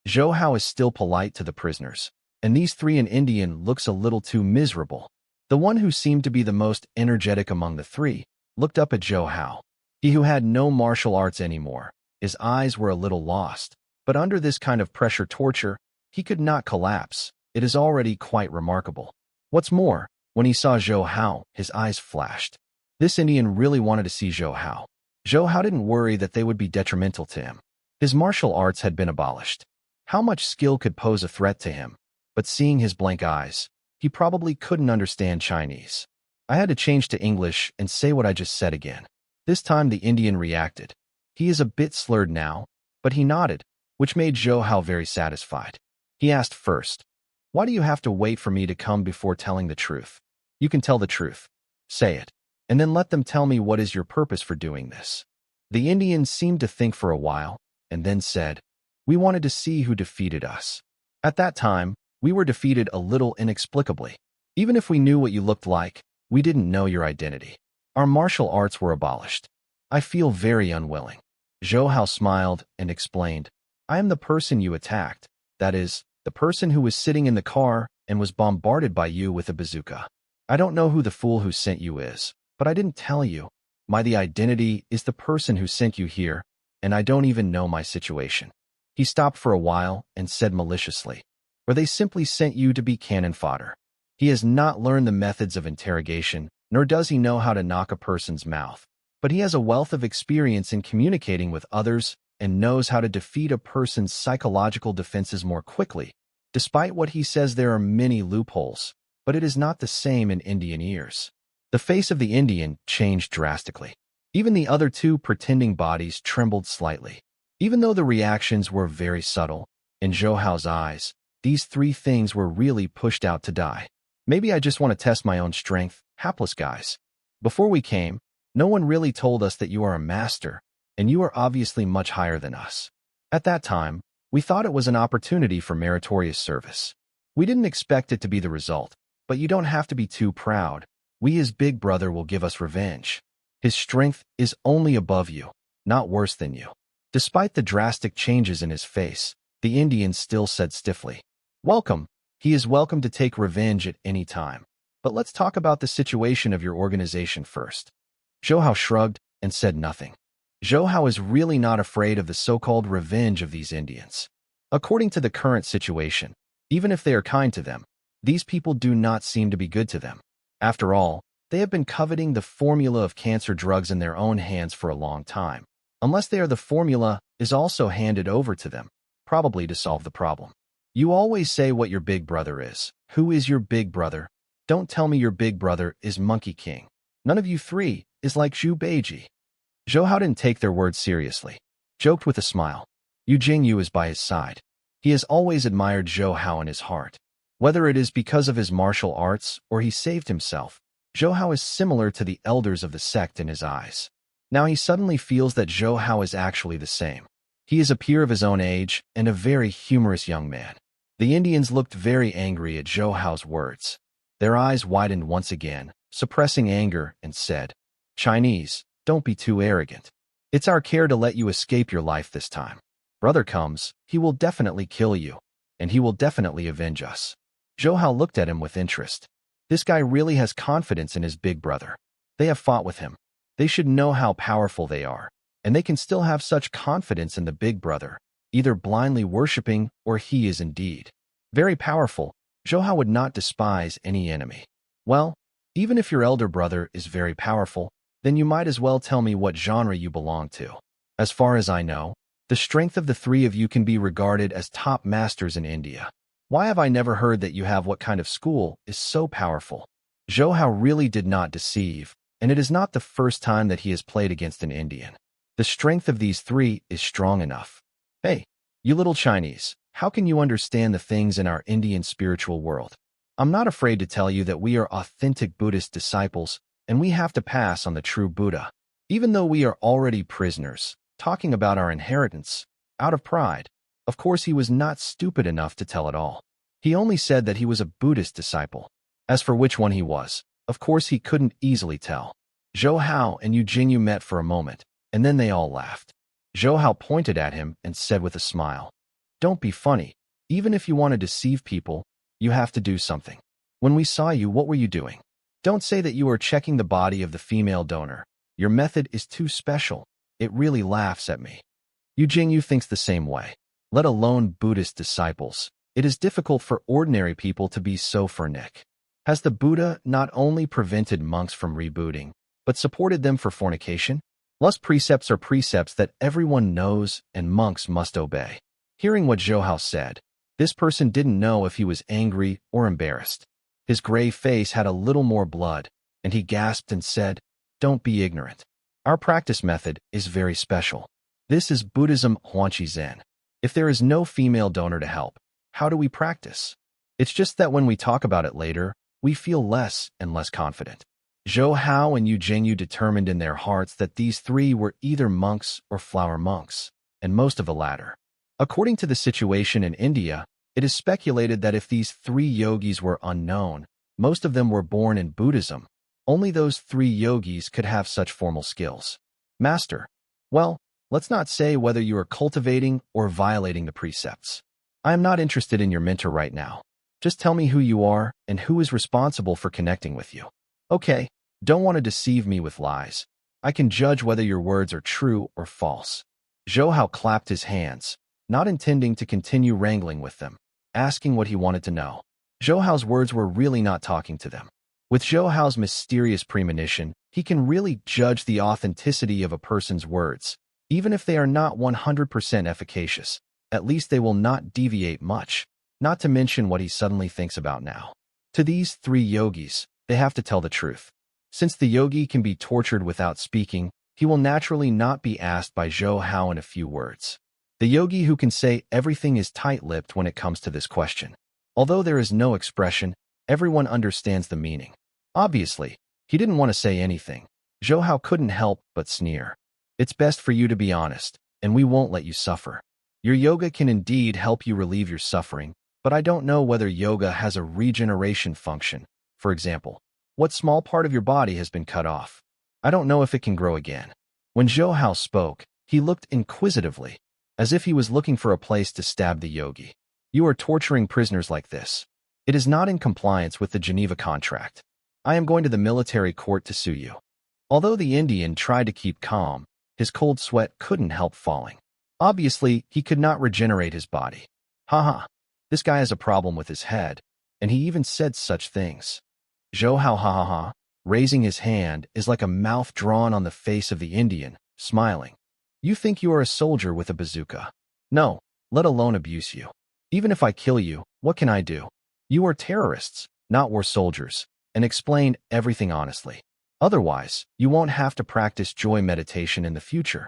Zhou Hao is still polite to the prisoners, and these 3 in Indian looks a little too miserable. The one who seemed to be the most energetic among the 3 looked up at Zhou Hao. He who had no martial arts anymore, his eyes were a little lost, but under this kind of pressure torture, he could not collapse. It is already quite remarkable. What's more, when he saw Zhou Hao, his eyes flashed. This Indian really wanted to see Zhou Hao. Zhou Hao didn't worry that they would be detrimental to him. His martial arts had been abolished. How much skill could pose a threat to him? But seeing his blank eyes, he probably couldn't understand Chinese. I had to change to English and say what I just said again. This time the Indian reacted. He is a bit slurred now, but he nodded, which made Zhou Hao very satisfied. He asked first, "Why do you have to wait for me to come before telling the truth? You can tell the truth. Say it. And then let them tell me what is your purpose for doing this." The Indian seemed to think for a while, and then said, "We wanted to see who defeated us. At that time, we were defeated a little inexplicably. Even if we knew what you looked like, we didn't know your identity. Our martial arts were abolished. I feel very unwilling." Zhou Hao smiled and explained, "I am the person you attacked, that is, the person who was sitting in the car and was bombarded by you with a bazooka. I don't know who the fool who sent you is, but I didn't tell you. The identity is the person who sent you here, and I don't even know my situation." He stopped for a while and said maliciously, "Or they simply sent you to be cannon fodder." He has not learned the methods of interrogation, nor does he know how to knock a person's mouth, but he has a wealth of experience in communicating with others and knows how to defeat a person's psychological defenses more quickly. Despite what he says, there are many loopholes, but it is not the same in Indian ears. The face of the Indian changed drastically. Even the other 2 pretending bodies trembled slightly. Even though the reactions were very subtle, in Zhou Hao's eyes, these 3 things were really pushed out to die. "Maybe I just want to test my own strength, hapless guys. Before we came, no one really told us that you are a master, and you are obviously much higher than us. At that time, we thought it was an opportunity for meritorious service. We didn't expect it to be the result, but you don't have to be too proud. We, his big brother, will give us revenge. His strength is only above you, not worse than you." Despite the drastic changes in his face, the Indian still said stiffly, "Welcome. He is welcome to take revenge at any time. But let's talk about the situation of your organization first." Zhou Hao shrugged and said nothing. Zhou Hao is really not afraid of the so-called revenge of these Indians. According to the current situation, even if they are kind to them, these people do not seem to be good to them. After all, They have been coveting the formula of cancer drugs in their own hands for a long time. Unless the formula is also handed over to them, probably to solve the problem. You always say what your big brother is. Who is your big brother? Don't tell me your big brother is Monkey King. None of you three is like Zhu Beiji. Zhou Hao didn't take their words seriously. Joked with a smile. Yu Jingyu is by his side. He has always admired Zhou Hao in his heart. Whether it is because of his martial arts or he saved himself, Zhou Hao is similar to the elders of the sect in his eyes. Now he suddenly feels that Zhou Hao is actually the same. He is a peer of his own age and a very humorous young man. The Indians looked very angry at Zhou Hao's words. Their eyes widened once again, suppressing anger, and said, "Chinese, don't be too arrogant. It's our care to let you escape your life this time. Brother comes, he will definitely kill you, and he will definitely avenge us." Zhou Hao looked at him with interest. This guy really has confidence in his big brother. They have fought with him. They should know how powerful they are, and they can still have such confidence in the big brother, either blindly worshipping or he is indeed very powerful. Zhou Hao would not despise any enemy. Well, even if your elder brother is very powerful, then you might as well tell me what genre you belong to. As far as I know, the strength of the three of you can be regarded as top masters in India. Why have I never heard that you have what kind of school is so powerful? Zhou Hao really did not deceive, and it is not the first time that he has played against an Indian. The strength of these three is strong enough. Hey, you little Chinese, how can you understand the things in our Indian spiritual world? I'm not afraid to tell you that we are authentic Buddhist disciples, and we have to pass on the true Buddha. Even though we are already prisoners, talking about our inheritance, out of pride. Of course, he was not stupid enough to tell it all. He only said that he was a Buddhist disciple. As for which one he was, of course he couldn't easily tell. Zhou Hao and Yu Jingyu met for a moment, and then they all laughed. Zhou Hao pointed at him and said with a smile, "Don't be funny. Even if you want to deceive people, you have to do something. When we saw you, what were you doing? Don't say that you are checking the body of the female donor. Your method is too special. It really laughs at me." Yu Jingyu thinks the same way. Let alone Buddhist disciples. It is difficult for ordinary people to be so frenetic. Has the Buddha not only prevented monks from rebooting, but supported them for fornication? Lust precepts are precepts that everyone knows and monks must obey. Hearing what Zhou Hao said, this person didn't know if he was angry or embarrassed. His gray face had a little more blood, and he gasped and said, "Don't be ignorant. Our practice method is very special. This is Buddhism Huanqi Zen. If there is no female donor to help, how do we practice? It's just that when we talk about it later, we feel less and less confident." Zhou Hao and Yu Jingyu determined in their hearts that these three were either monks or flower monks, and most of the latter. According to the situation in India, it is speculated that if these three yogis were unknown, most of them were born in Buddhism. Only those three yogis could have such formal skills. Master, well, let's not say whether you are cultivating or violating the precepts. I am not interested in your mentor right now. Just tell me who you are and who is responsible for connecting with you. Okay, don't want to deceive me with lies. I can judge whether your words are true or false. Zhou Hao clapped his hands, not intending to continue wrangling with them, asking what he wanted to know. Zhou Hao's words were really not talking to them. With Zhou Hao's mysterious premonition, he can really judge the authenticity of a person's words. Even if they are not 100% efficacious, at least they will not deviate much, not to mention what he suddenly thinks about now. To these three yogis, they have to tell the truth. Since the yogi can be tortured without speaking, he will naturally not be asked by Zhou Hao in a few words. The yogi who can say everything is tight-lipped when it comes to this question. Although there is no expression, everyone understands the meaning. Obviously, he didn't want to say anything. Zhou Hao couldn't help but sneer. It's best for you to be honest, and we won't let you suffer. Your yoga can indeed help you relieve your suffering, but I don't know whether yoga has a regeneration function. For example, what small part of your body has been cut off? I don't know if it can grow again. When Zhou Hao spoke, he looked inquisitively, as if he was looking for a place to stab the yogi. You are torturing prisoners like this. It is not in compliance with the Geneva Contract. I am going to the military court to sue you. Although the Indian tried to keep calm, his cold sweat couldn't help falling. Obviously, he could not regenerate his body. Haha, this guy has a problem with his head, and he even said such things. Zhou Hao ha ha ha, raising his hand is like a mouth drawn on the face of the Indian, smiling. You think you are a soldier with a bazooka? No, let alone abuse you. Even if I kill you, what can I do? You are terrorists, not war soldiers, and explain everything honestly. Otherwise, you won't have to practice joy meditation in the future.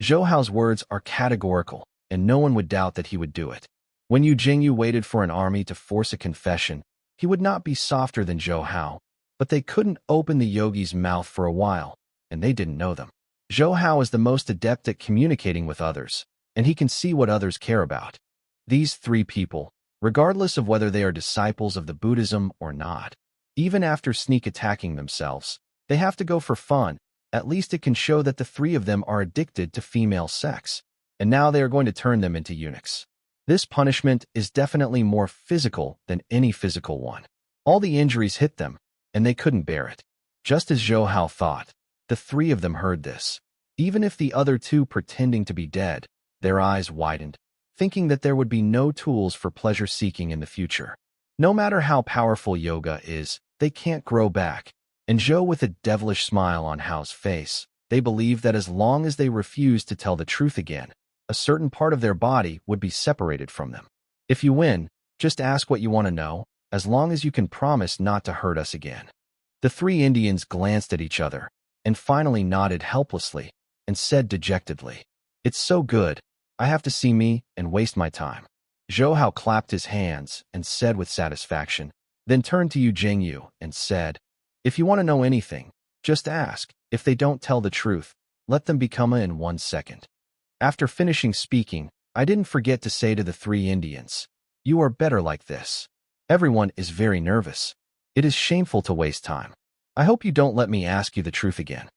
Zhou Hao's words are categorical, and no one would doubt that he would do it. When Yu Jingyu waited for an army to force a confession, he would not be softer than Zhou Hao, but they couldn't open the yogi's mouth for a while, and they didn't know them. Zhou Hao is the most adept at communicating with others, and he can see what others care about. These three people, regardless of whether they are disciples of the Buddhism or not, even after sneak attacking themselves, they have to go for fun. At least it can show that the three of them are addicted to female sex, and now they are going to turn them into eunuchs. This punishment is definitely more physical than any physical one. All the injuries hit them, and they couldn't bear it. Just as Zhou Hao thought, the three of them heard this. Even if the other two pretending to be dead, their eyes widened, thinking that there would be no tools for pleasure-seeking in the future. No matter how powerful yoga is, they can't grow back. And Zhou, with a devilish smile on Hao's face, they believe that as long as they refuse to tell the truth again, a certain part of their body would be separated from them. If you win, just ask what you want to know, as long as you can promise not to hurt us again. The three Indians glanced at each other, and finally nodded helplessly, and said dejectedly, "It's so good, I have to see me and waste my time." Zhou Hao clapped his hands and said with satisfaction, then turned to Yu Jingyu and said, "If you want to know anything, just ask. If they don't tell the truth, let them become in 1 second." After finishing speaking, I didn't forget to say to the three Indians, "You are better like this. Everyone is very nervous. It is shameful to waste time. I hope you don't let me ask you the truth again."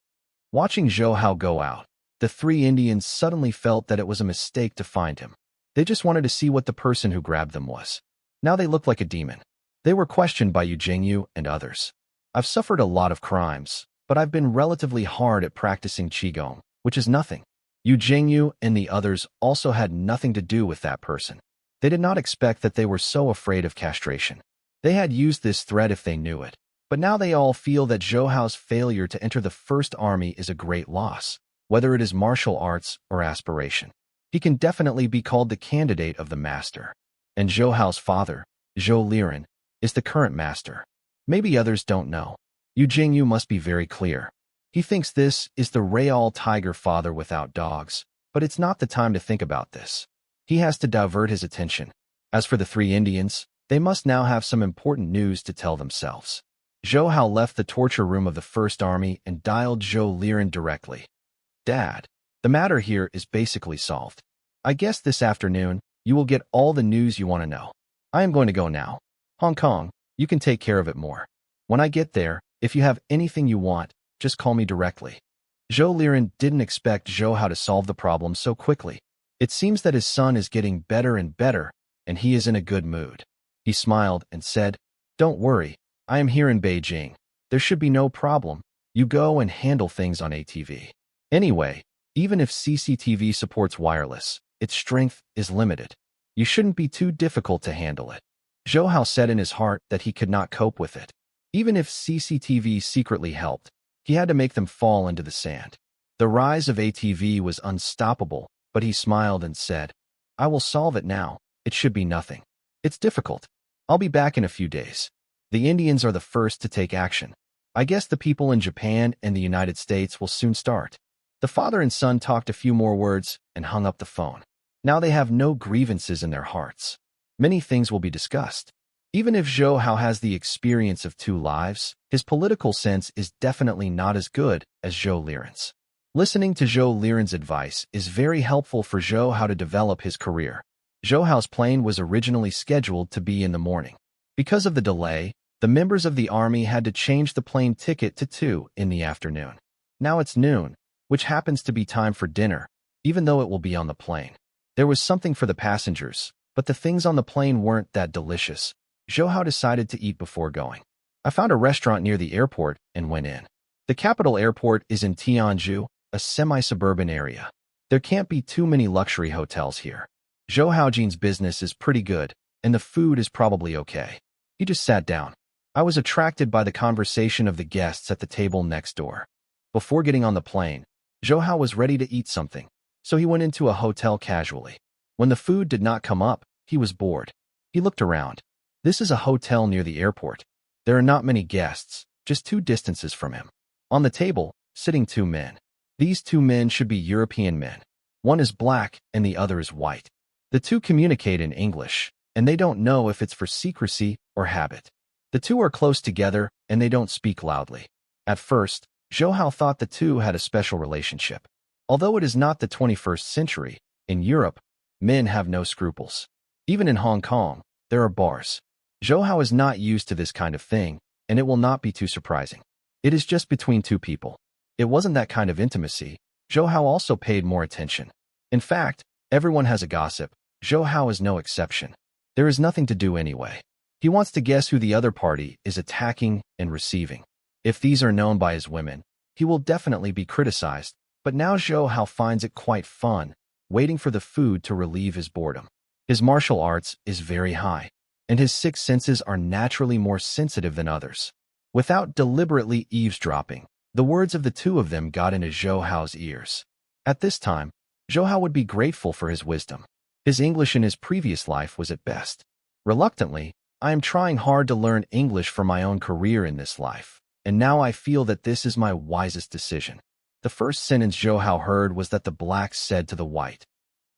Watching Zhou Hao go out, the three Indians suddenly felt that it was a mistake to find him. They just wanted to see what the person who grabbed them was. Now they looked like a demon. They were questioned by Yu Jingyu and others. "I've suffered a lot of crimes, but I've been relatively hard at practicing Qigong, which is nothing." Yu Jingyu and the others also had nothing to do with that person. They did not expect that they were so afraid of castration. They had used this threat if they knew it, but now they all feel that Zhou Hao's failure to enter the first army is a great loss, whether it is martial arts or aspiration. He can definitely be called the candidate of the master. And Zhou Hao's father, Zhou Liren, is the current master. Maybe others don't know. Yu Jingyu must be very clear. He thinks this is the real tiger father without dogs, but it's not the time to think about this. He has to divert his attention. As for the three Indians, they must now have some important news to tell themselves. Zhou Hao left the torture room of the First Army and dialed Zhou Liren directly. "Dad, the matter here is basically solved. I guess this afternoon, you will get all the news you want to know. I am going to go now. Hong Kong, you can take care of it more. When I get there, if you have anything you want, just call me directly." Zhou Liren didn't expect Zhou Hao to solve the problem so quickly. It seems that his son is getting better and better, and he is in a good mood. He smiled and said, "Don't worry, I am here in Beijing. There should be no problem. You go and handle things on ATV. Anyway, even if CCTV supports wireless, its strength is limited. You shouldn't be too difficult to handle it." Zhou Hao said in his heart that he could not cope with it. Even if CCTV secretly helped, he had to make them fall into the sand. The rise of ATV was unstoppable, but he smiled and said, "I will solve it now. It should be nothing. It's difficult. I'll be back in a few days." The Indians are the first to take action. I guess the people in Japan and the United States will soon start. The father and son talked a few more words and hung up the phone. Now they have no grievances in their hearts. Many things will be discussed. Even if Zhou Hao has the experience of 2 lives, his political sense is definitely not as good as Zhou Liren's. Listening to Zhou Liren's advice is very helpful for Zhou Hao to develop his career. Zhou Hao's plane was originally scheduled to be in the morning. Because of the delay, the members of the army had to change the plane ticket to 2 in the afternoon. Now it's noon, which happens to be time for dinner, even though it will be on the plane. There was something for the passengers, but the things on the plane weren't that delicious. Zhou Hao decided to eat before going. I found a restaurant near the airport and went in. The capital airport is in Tianju, a semi-suburban area. There can't be too many luxury hotels here. Zhou Haojin's business is pretty good, and the food is probably okay. He just sat down. I was attracted by the conversation of the guests at the table next door. Before getting on the plane, Zhou Hao was ready to eat something, so he went into a hotel casually. When the food did not come up, he was bored. He looked around. This is a hotel near the airport. There are not many guests, just 2 distances from him. On the table, sitting 2 men. These 2 men should be European men. One is black and the other is white. The 2 communicate in English, and they don't know if it's for secrecy or habit. The 2 are close together and they don't speak loudly. At first, Zhou Hao thought the 2 had a special relationship. Although it is not the 21st century, in Europe, men have no scruples. Even in Hong Kong, there are bars. Zhou Hao is not used to this kind of thing, and it will not be too surprising. It is just between 2 people. It wasn't that kind of intimacy. Zhou Hao also paid more attention. In fact, everyone has a gossip. Zhou Hao is no exception. There is nothing to do anyway. He wants to guess who the other party is attacking and receiving. If these are known by his women, he will definitely be criticized, but now Zhou Hao finds it quite fun, waiting for the food to relieve his boredom. His martial arts is very high, and his 6 senses are naturally more sensitive than others. Without deliberately eavesdropping, the words of the 2 of them got into Zhou Hao's ears. At this time, Zhou Hao would be grateful for his wisdom. His English in his previous life was at best. Reluctantly, I am trying hard to learn English for my own career in this life, and now I feel that this is my wisest decision. The first sentence Zhou Hao heard was that the black said to the white,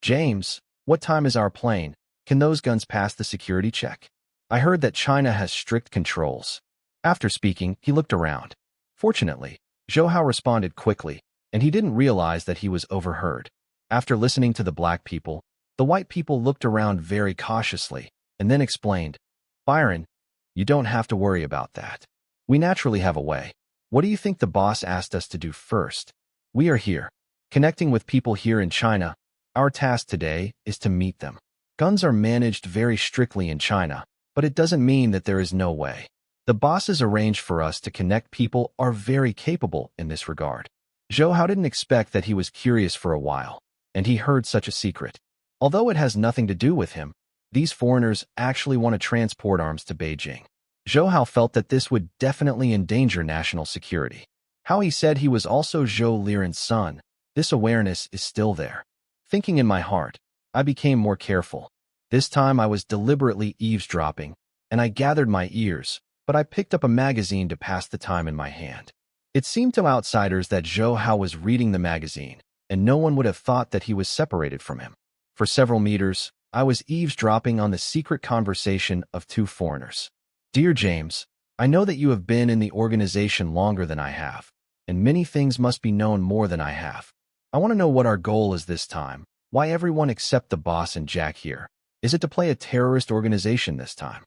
"James, what time is our plane? Can those guns pass the security check? I heard that China has strict controls." After speaking, he looked around. Fortunately, Zhou Hao responded quickly, and he didn't realize that he was overheard. After listening to the black people, the white people looked around very cautiously, and then explained, "Byron, you don't have to worry about that. We naturally have a way. What do you think the boss asked us to do first? We are here, connecting with people here in China. Our task today is to meet them. Guns are managed very strictly in China, but it doesn't mean that there is no way. The bosses arranged for us to connect people are very capable in this regard." Zhou Hao didn't expect that he was curious for a while, and he heard such a secret. Although it has nothing to do with him, these foreigners actually want to transport arms to Beijing. Zhou Hao felt that this would definitely endanger national security. How he said he was also Zhou Liren's son, this awareness is still there. Thinking in my heart, I became more careful. This time I was deliberately eavesdropping, and I gathered my ears, but I picked up a magazine to pass the time in my hand. It seemed to outsiders that Zhou Hao was reading the magazine, and no one would have thought that he was separated from him. For several meters, I was eavesdropping on the secret conversation of 2 foreigners. "Dear James, I know that you have been in the organization longer than I have, and many things must be known more than I have. I want to know what our goal is this time, why everyone except the boss and Jack here. Is it to play a terrorist organization this time?"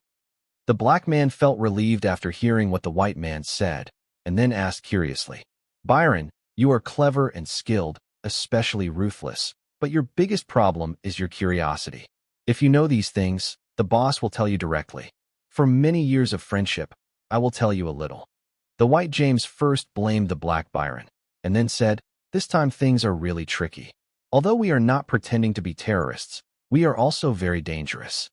The black man felt relieved after hearing what the white man said, and then asked curiously, "Byron, you are clever and skilled, especially ruthless, but your biggest problem is your curiosity. If you know these things, the boss will tell you directly. For many years of friendship, I will tell you a little." The white James first blamed the black Byron, and then said, "This time things are really tricky. Although we are not pretending to be terrorists, we are also very dangerous."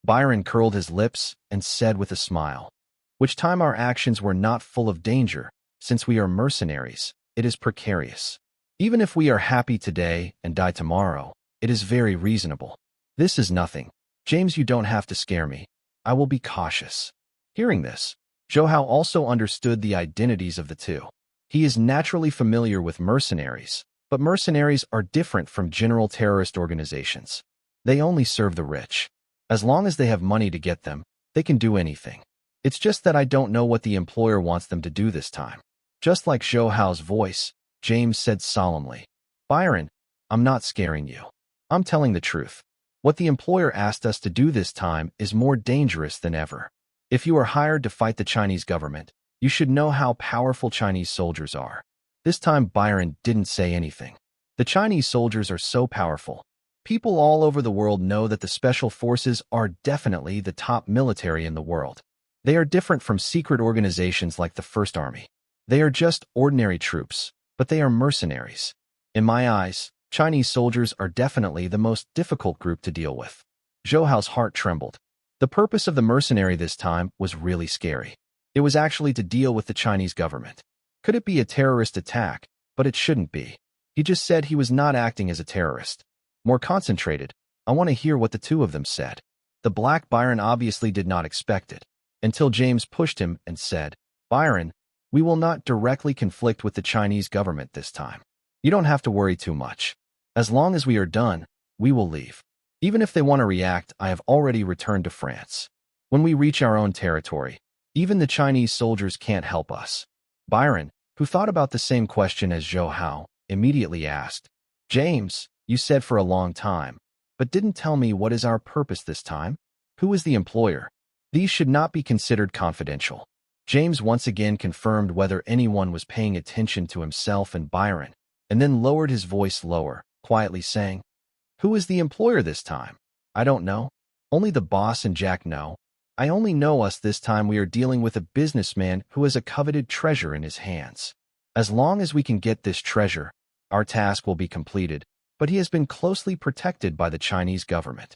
Byron curled his lips and said with a smile, "Which time our actions were not full of danger, since we are mercenaries, it is precarious. Even if we are happy today and die tomorrow, it is very reasonable. This is nothing. James, you don't have to scare me. I will be cautious." Hearing this, Zhou Hao also understood the identities of the 2. He is naturally familiar with mercenaries, but mercenaries are different from general terrorist organizations. They only serve the rich. As long as they have money to get them, they can do anything. It's just that I don't know what the employer wants them to do this time. Just like Zhou Hao's voice, James said solemnly, "Byron, I'm not scaring you. I'm telling the truth. What the employer asked us to do this time is more dangerous than ever. If you are hired to fight the Chinese government, you should know how powerful Chinese soldiers are." This time Byron didn't say anything. The Chinese soldiers are so powerful. People all over the world know that the special forces are definitely the top military in the world. They are different from secret organizations like the First Army. They are just ordinary troops, but they are mercenaries. In my eyes, Chinese soldiers are definitely the most difficult group to deal with. Zhou Hao's heart trembled. The purpose of the mercenary this time was really scary. It was actually to deal with the Chinese government. Could it be a terrorist attack? But it shouldn't be. He just said he was not acting as a terrorist. More concentrated, I want to hear what the two of them said. The black Byron obviously did not expect it, until James pushed him and said, Byron, we will not directly conflict with the Chinese government this time. You don't have to worry too much. As long as we are done, we will leave. Even if they want to react, I have already returned to France. When we reach our own territory, even the Chinese soldiers can't help us. Byron, who thought about the same question as Zhou Hao, immediately asked, James, you said for a long time, but didn't tell me what is our purpose this time? Who is the employer? These should not be considered confidential. James once again confirmed whether anyone was paying attention to himself and Byron, and then lowered his voice lower, quietly saying, Who is the employer this time? I don't know. Only the boss and Jack know. I only know us this time we are dealing with a businessman who has a coveted treasure in his hands. As long as we can get this treasure, our task will be completed, but he has been closely protected by the Chinese government.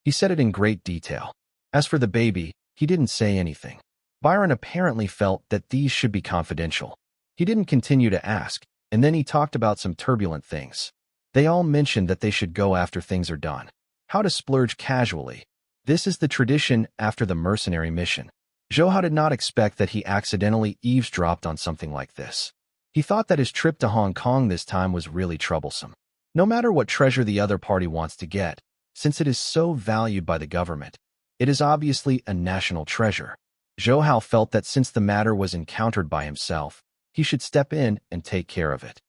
He said it in great detail. As for the baby, he didn't say anything. Byron apparently felt that these should be confidential. He didn't continue to ask, and then he talked about some turbulent things. They all mentioned that they should go after things are done. How to splurge casually. This is the tradition after the mercenary mission. Zhou Hao did not expect that he accidentally eavesdropped on something like this. He thought that his trip to Hong Kong this time was really troublesome. No matter what treasure the other party wants to get, since it is so valued by the government, it is obviously a national treasure. Zhou Hao felt that since the matter was encountered by himself, he should step in and take care of it.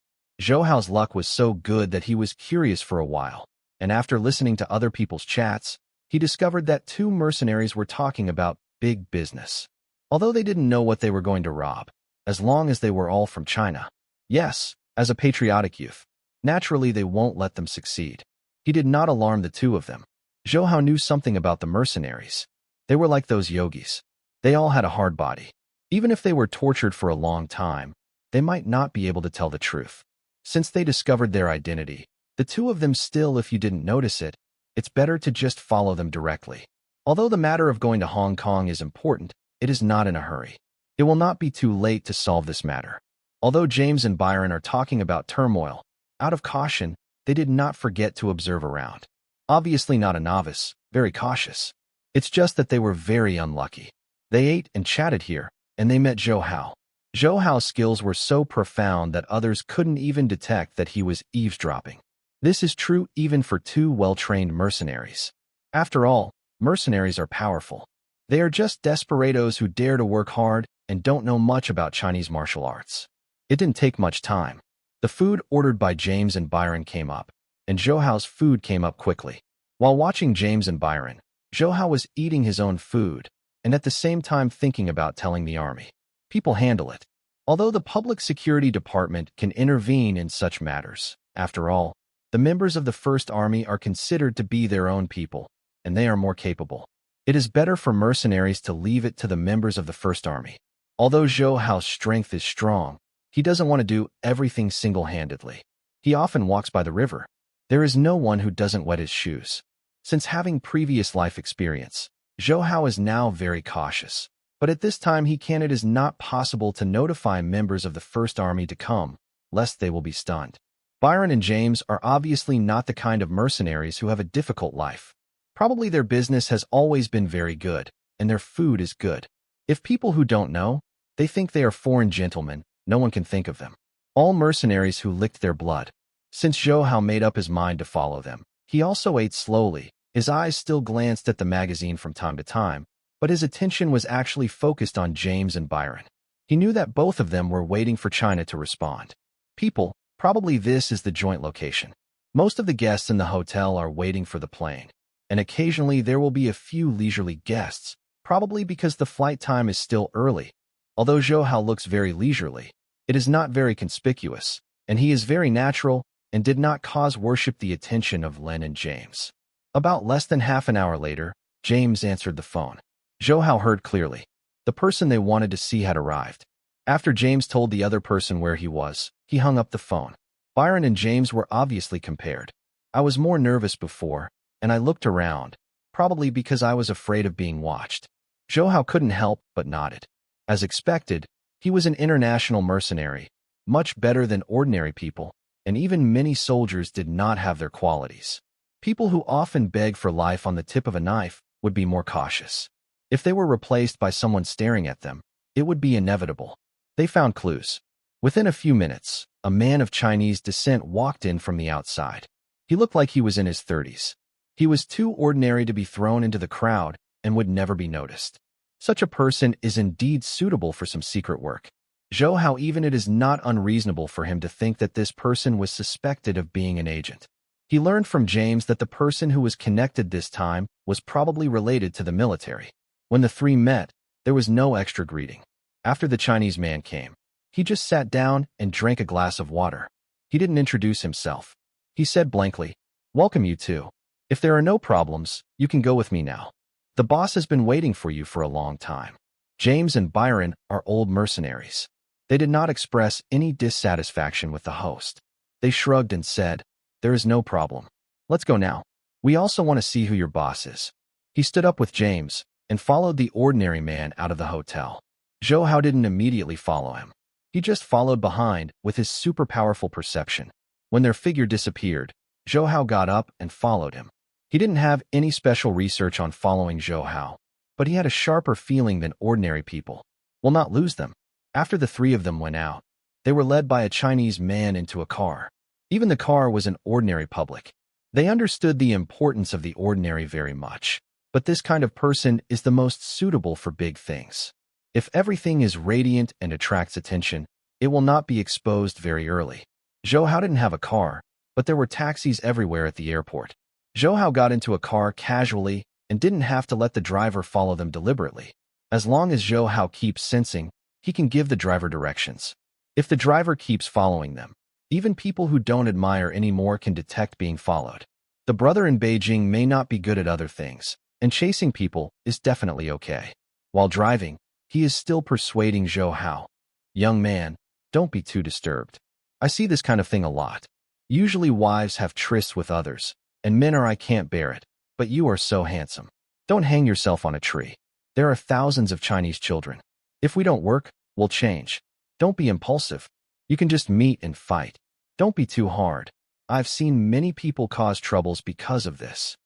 Zhou Hao's luck was so good that he was curious for a while, and after listening to other people's chats, he discovered that two mercenaries were talking about big business. Although they didn't know what they were going to rob, as long as they were all from China. Yes, as a patriotic youth, naturally they won't let them succeed. He did not alarm the two of them. Zhou Hao knew something about the mercenaries. They were like those yogis. They all had a hard body. Even if they were tortured for a long time, they might not be able to tell the truth. Since they discovered their identity, the two of them still, if you didn't notice it, it's better to just follow them directly. Although the matter of going to Hong Kong is important, it is not in a hurry. It will not be too late to solve this matter. Although James and Byron are talking about turmoil, out of caution, they did not forget to observe around. Obviously not a novice, very cautious. It's just that they were very unlucky. They ate and chatted here, and they met Zhou Hao. Zhou Hao's skills were so profound that others couldn't even detect that he was eavesdropping. This is true even for two well-trained mercenaries. After all, mercenaries are powerful. They are just desperados who dare to work hard and don't know much about Chinese martial arts. It didn't take much time. The food ordered by James and Byron came up, and Zhou Hao's food came up quickly. While watching James and Byron, Zhou Hao was eating his own food, and at the same time thinking about telling the army. People handle it. Although the Public Security Department can intervene in such matters, after all, the members of the First Army are considered to be their own people, and they are more capable. It is better for mercenaries to leave it to the members of the First Army. Although Zhou Hao's strength is strong, he doesn't want to do everything single-handedly. He often walks by the river. There is no one who doesn't wet his shoes. Since having previous life experience, Zhou Hao is now very cautious. But at this time it is not possible to notify members of the First Army to come, lest they will be stunned. Byron and James are obviously not the kind of mercenaries who have a difficult life. Probably their business has always been very good, and their food is good. If people who don't know, they think they are foreign gentlemen, no one can think of them. All mercenaries who licked their blood. Since Zhou Hao made up his mind to follow them, he also ate slowly. His eyes still glanced at the magazine from time to time, but his attention was actually focused on James and Byron. He knew that both of them were waiting for China to respond. People, probably this is the joint location. Most of the guests in the hotel are waiting for the plane, and occasionally there will be a few leisurely guests, probably because the flight time is still early. Although Zhou Hao looks very leisurely, it is not very conspicuous, and he is very natural and did not cause worship the attention of Len and James. About less than half an hour later, James answered the phone. Zhou Hao heard clearly. The person they wanted to see had arrived. After James told the other person where he was, he hung up the phone. Byron and James were obviously compared. I was more nervous before, and I looked around, probably because I was afraid of being watched. Zhou Hao couldn't help but nodded. As expected, he was an international mercenary, much better than ordinary people, and even many soldiers did not have their qualities. People who often beg for life on the tip of a knife would be more cautious. If they were replaced by someone staring at them, it would be inevitable. They found clues. Within a few minutes, a man of Chinese descent walked in from the outside. He looked like he was in his 30s. He was too ordinary to be thrown into the crowd and would never be noticed. Such a person is indeed suitable for some secret work. Zhou Hao, even it is not unreasonable for him to think that this person was suspected of being an agent. He learned from James that the person who was connected this time was probably related to the military. When the three met, there was no extra greeting. After the Chinese man came, he just sat down and drank a glass of water. He didn't introduce himself. He said blankly, "Welcome, you two. If there are no problems, you can go with me now. The boss has been waiting for you for a long time." James and Byron are old mercenaries. They did not express any dissatisfaction with the host. They shrugged and said, "There is no problem. Let's go now. We also want to see who your boss is." He stood up with James and followed the ordinary man out of the hotel. Zhou Hao didn't immediately follow him. He just followed behind with his super powerful perception. When their figure disappeared, Zhou Hao got up and followed him. He didn't have any special research on following Zhou Hao, but he had a sharper feeling than ordinary people will not lose them. After the three of them went out, they were led by a Chinese man into a car. Even the car was an ordinary public. They understood the importance of the ordinary very much, but this kind of person is the most suitable for big things. If everything is radiant and attracts attention, it will not be exposed very early. Zhou Hao didn't have a car, but there were taxis everywhere at the airport. Zhou Hao got into a car casually and didn't have to let the driver follow them deliberately. As long as Zhou Hao keeps sensing, he can give the driver directions. If the driver keeps following them, even people who don't admire anymore can detect being followed. The brother in Beijing may not be good at other things, and chasing people is definitely okay. While driving, he is still persuading Zhou Hao. "Young man, don't be too disturbed. I see this kind of thing a lot. Usually wives have trysts with others, and men are I can't bear it, but you are so handsome. Don't hang yourself on a tree. There are thousands of Chinese children. If we don't work, we'll change. Don't be impulsive. You can just meet and fight. Don't be too hard. I've seen many people cause troubles because of this."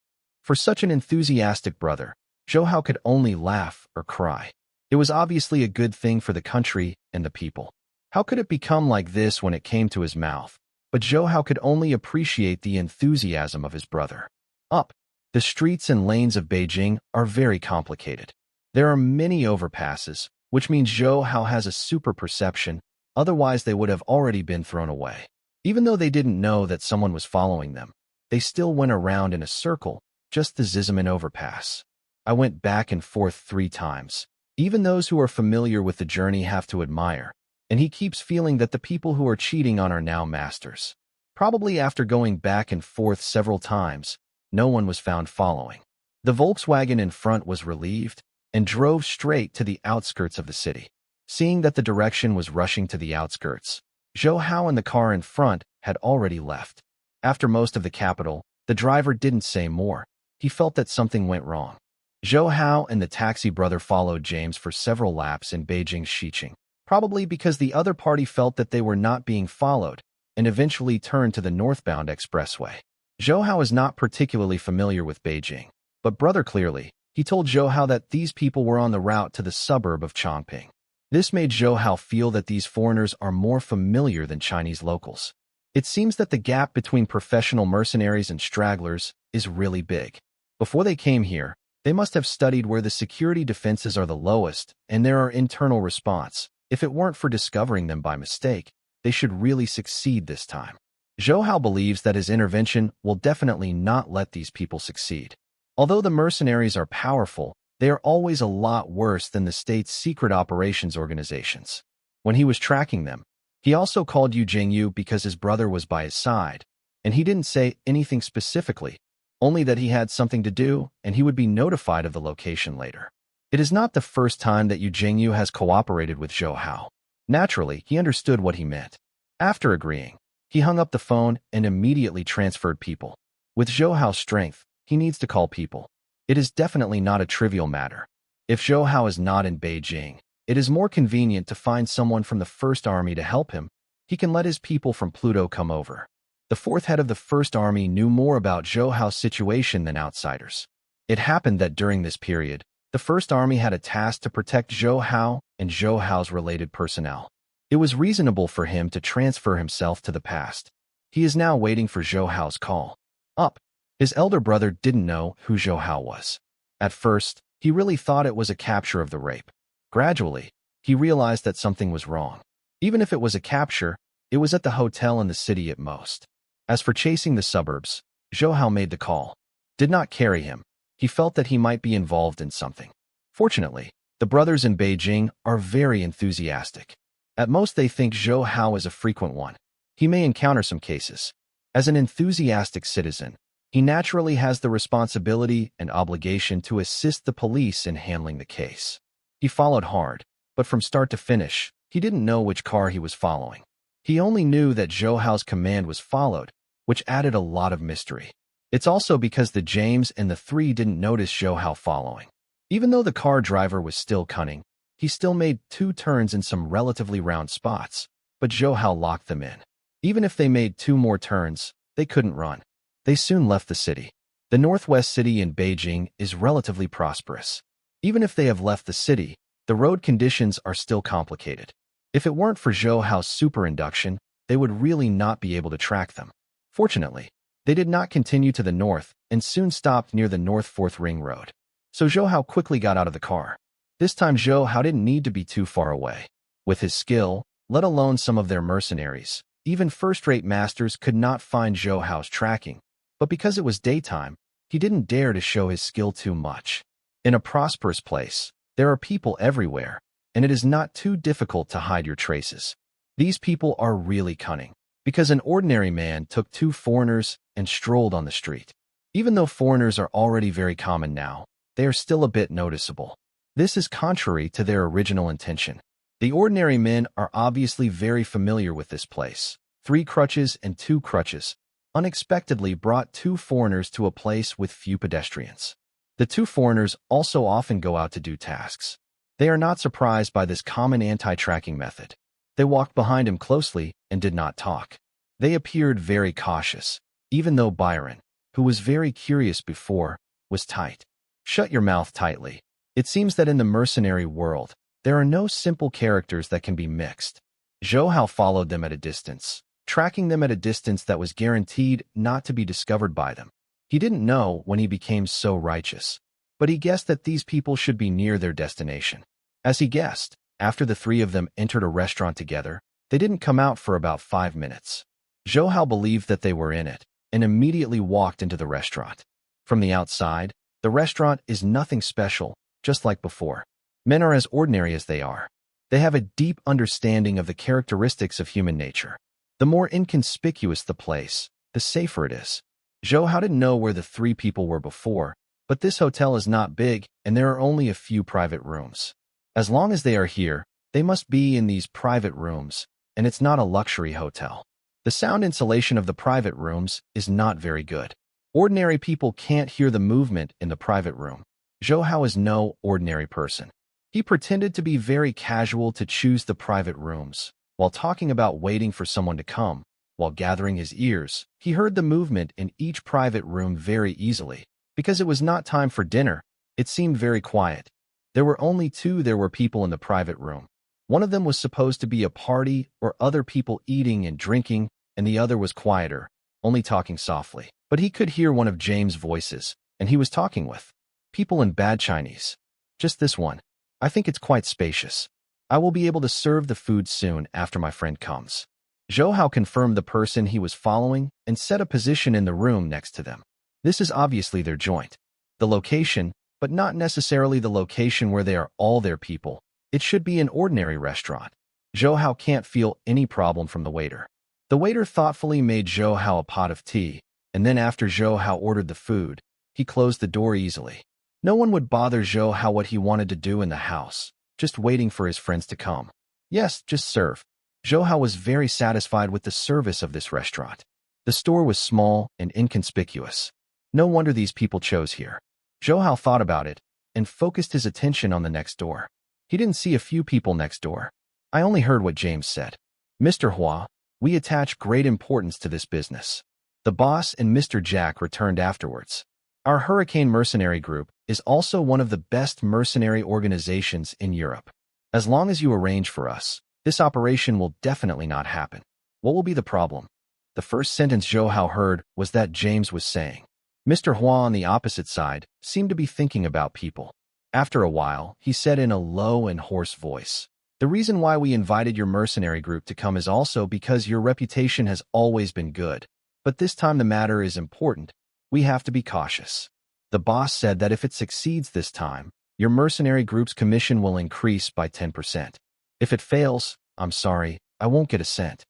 For such an enthusiastic brother, Zhou Hao could only laugh or cry. It was obviously a good thing for the country and the people. How could it become like this when it came to his mouth? But Zhou Hao could only appreciate the enthusiasm of his brother. The streets and lanes of Beijing are very complicated. There are many overpasses, which means Zhou Hao has a super perception, otherwise they would have already been thrown away. Even though they didn't know that someone was following them, they still went around in a circle, just the Ziziman overpass. I went back and forth 3 times. Even those who are familiar with the journey have to admire, and he keeps feeling that the people who are cheating on are now masters. Probably after going back and forth several times, no one was found following. The Volkswagen in front was relieved and drove straight to the outskirts of the city. Seeing that the direction was rushing to the outskirts, Zhou Hao and the car in front had already left. After most of the capital, the driver didn't say more. He felt that something went wrong. Zhou Hao and the taxi brother followed James for several laps in Beijing's Xiqing, probably because the other party felt that they were not being followed, and eventually turned to the northbound expressway. Zhou Hao is not particularly familiar with Beijing, but brother clearly, he told Zhou Hao that these people were on the route to the suburb of Chongping. This made Zhou Hao feel that these foreigners are more familiar than Chinese locals. It seems that the gap between professional mercenaries and stragglers is really big. Before they came here, they must have studied where the security defenses are the lowest and there are internal response. If it weren't for discovering them by mistake, they should really succeed this time. Zhou Hao believes that his intervention will definitely not let these people succeed. Although the mercenaries are powerful, they are always a lot worse than the state's secret operations organizations. When he was tracking them, he also called Yu Jingyu because his brother was by his side, and he didn't say anything specifically, only that he had something to do and he would be notified of the location later. It is not the first time that Yu Jingyu has cooperated with Zhou Hao. Naturally, he understood what he meant. After agreeing, he hung up the phone and immediately transferred people. With Zhou Hao's strength, he needs to call people. It is definitely not a trivial matter. If Zhou Hao is not in Beijing, It is more convenient to find someone from the First Army to help him. He can let his people from Pluto come over. The fourth head of the First Army knew more about Zhou Hao's situation than outsiders. It happened that during this period, the First Army had a task to protect Zhou Hao and Zhou Hao's related personnel. It was reasonable for him to transfer himself to the past. He is now waiting for Zhou Hao's call. Up. His elder brother didn't know who Zhou Hao was. At first, he really thought it was a capture of the rape. Gradually, he realized that something was wrong. Even if it was a capture, it was at the hotel in the city at most. As for chasing the suburbs, Zhou Hao made the call. Did not carry him. He felt that he might be involved in something. Fortunately, the brothers in Beijing are very enthusiastic. At most they think Zhou Hao is a frequent one. He may encounter some cases. As an enthusiastic citizen, he naturally has the responsibility and obligation to assist the police in handling the case. He followed hard, but from start to finish, he didn't know which car he was following. He only knew that Zhou Hao's command was followed, which added a lot of mystery. It's also because the James and the three didn't notice Zhou Hao following. Even though the car driver was still cunning, he still made 2 turns in some relatively round spots, but Zhou Hao locked them in. Even if they made 2 more turns, they couldn't run. They soon left the city. The northwest city in Beijing is relatively prosperous. Even if they have left the city, the road conditions are still complicated. If it weren't for Zhou Hao's superinduction, they would really not be able to track them. Fortunately, they did not continue to the north and soon stopped near the North Fourth Ring Road. So Zhou Hao quickly got out of the car. This time Zhou Hao didn't need to be too far away. With his skill, let alone some of their mercenaries, even first-rate masters could not find Zhou Hao's tracking. But because it was daytime, he didn't dare to show his skill too much. In a prosperous place, there are people everywhere, and it is not too difficult to hide your traces. These people are really cunning, because an ordinary man took 2 foreigners and strolled on the street. Even though foreigners are already very common now, they are still a bit noticeable. This is contrary to their original intention. The ordinary men are obviously very familiar with this place. 3 crutches and 2 crutches unexpectedly brought 2 foreigners to a place with few pedestrians. The 2 foreigners also often go out to do tasks. They are not surprised by this common anti-tracking method. They walked behind him closely and did not talk. They appeared very cautious, even though Byron, who was very curious before, was tight. Shut your mouth tightly. It seems that in the mercenary world, there are no simple characters that can be mixed. Zhou Hao followed them at a distance, tracking them at a distance that was guaranteed not to be discovered by them. He didn't know when he became so righteous, but he guessed that these people should be near their destination. As he guessed, after the 3 of them entered a restaurant together, they didn't come out for about 5 minutes. Zhou Hao believed that they were in it, and immediately walked into the restaurant. From the outside, the restaurant is nothing special, just like before. Men are as ordinary as they are. They have a deep understanding of the characteristics of human nature. The more inconspicuous the place, the safer it is. Zhou Hao didn't know where the 3 people were before, but this hotel is not big and there are only a few private rooms. As long as they are here, they must be in these private rooms, and it's not a luxury hotel. The sound insulation of the private rooms is not very good. Ordinary people can't hear the movement in the private room. Zhou Hao is no ordinary person. He pretended to be very casual to choose the private rooms. While talking about waiting for someone to come, while gathering his ears, he heard the movement in each private room very easily. Because it was not time for dinner, it seemed very quiet. There were only 2 there were people in the private room. One of them was supposed to be a party or other people eating and drinking, and the other was quieter, only talking softly. But he could hear one of James' voices, and he was talking with people in bad Chinese. Just this one. I think it's quite spacious. I will be able to serve the food soon after my friend comes. Zhou Hao confirmed the person he was following and set a position in the room next to them. This is obviously their joint. The location, but not necessarily the location where they are all their people. It should be an ordinary restaurant. Zhou Hao can't feel any problem from the waiter. The waiter thoughtfully made Zhou Hao a pot of tea, and then after Zhou Hao ordered the food, he closed the door easily. No one would bother Zhou Hao what he wanted to do in the house, just waiting for his friends to come. Yes, just serve. Zhou Hao was very satisfied with the service of this restaurant. The store was small and inconspicuous. No wonder these people chose here. Zhou Hao thought about it and focused his attention on the next door. He didn't see a few people next door. I only heard what James said. Mr. Hua, we attach great importance to this business. The boss and Mr. Jack returned afterwards. Our Hurricane Mercenary Group is also one of the best mercenary organizations in Europe. As long as you arrange for us, this operation will definitely not happen. What will be the problem? The first sentence Zhou Hao heard was that James was saying. Mr. Hua on the opposite side seemed to be thinking about people. After a while, he said in a low and hoarse voice, "The reason why we invited your mercenary group to come is also because your reputation has always been good. But this time the matter is important. We have to be cautious. The boss said that if it succeeds this time, your mercenary group's commission will increase by 10%. If it fails, I'm sorry, I won't get a cent."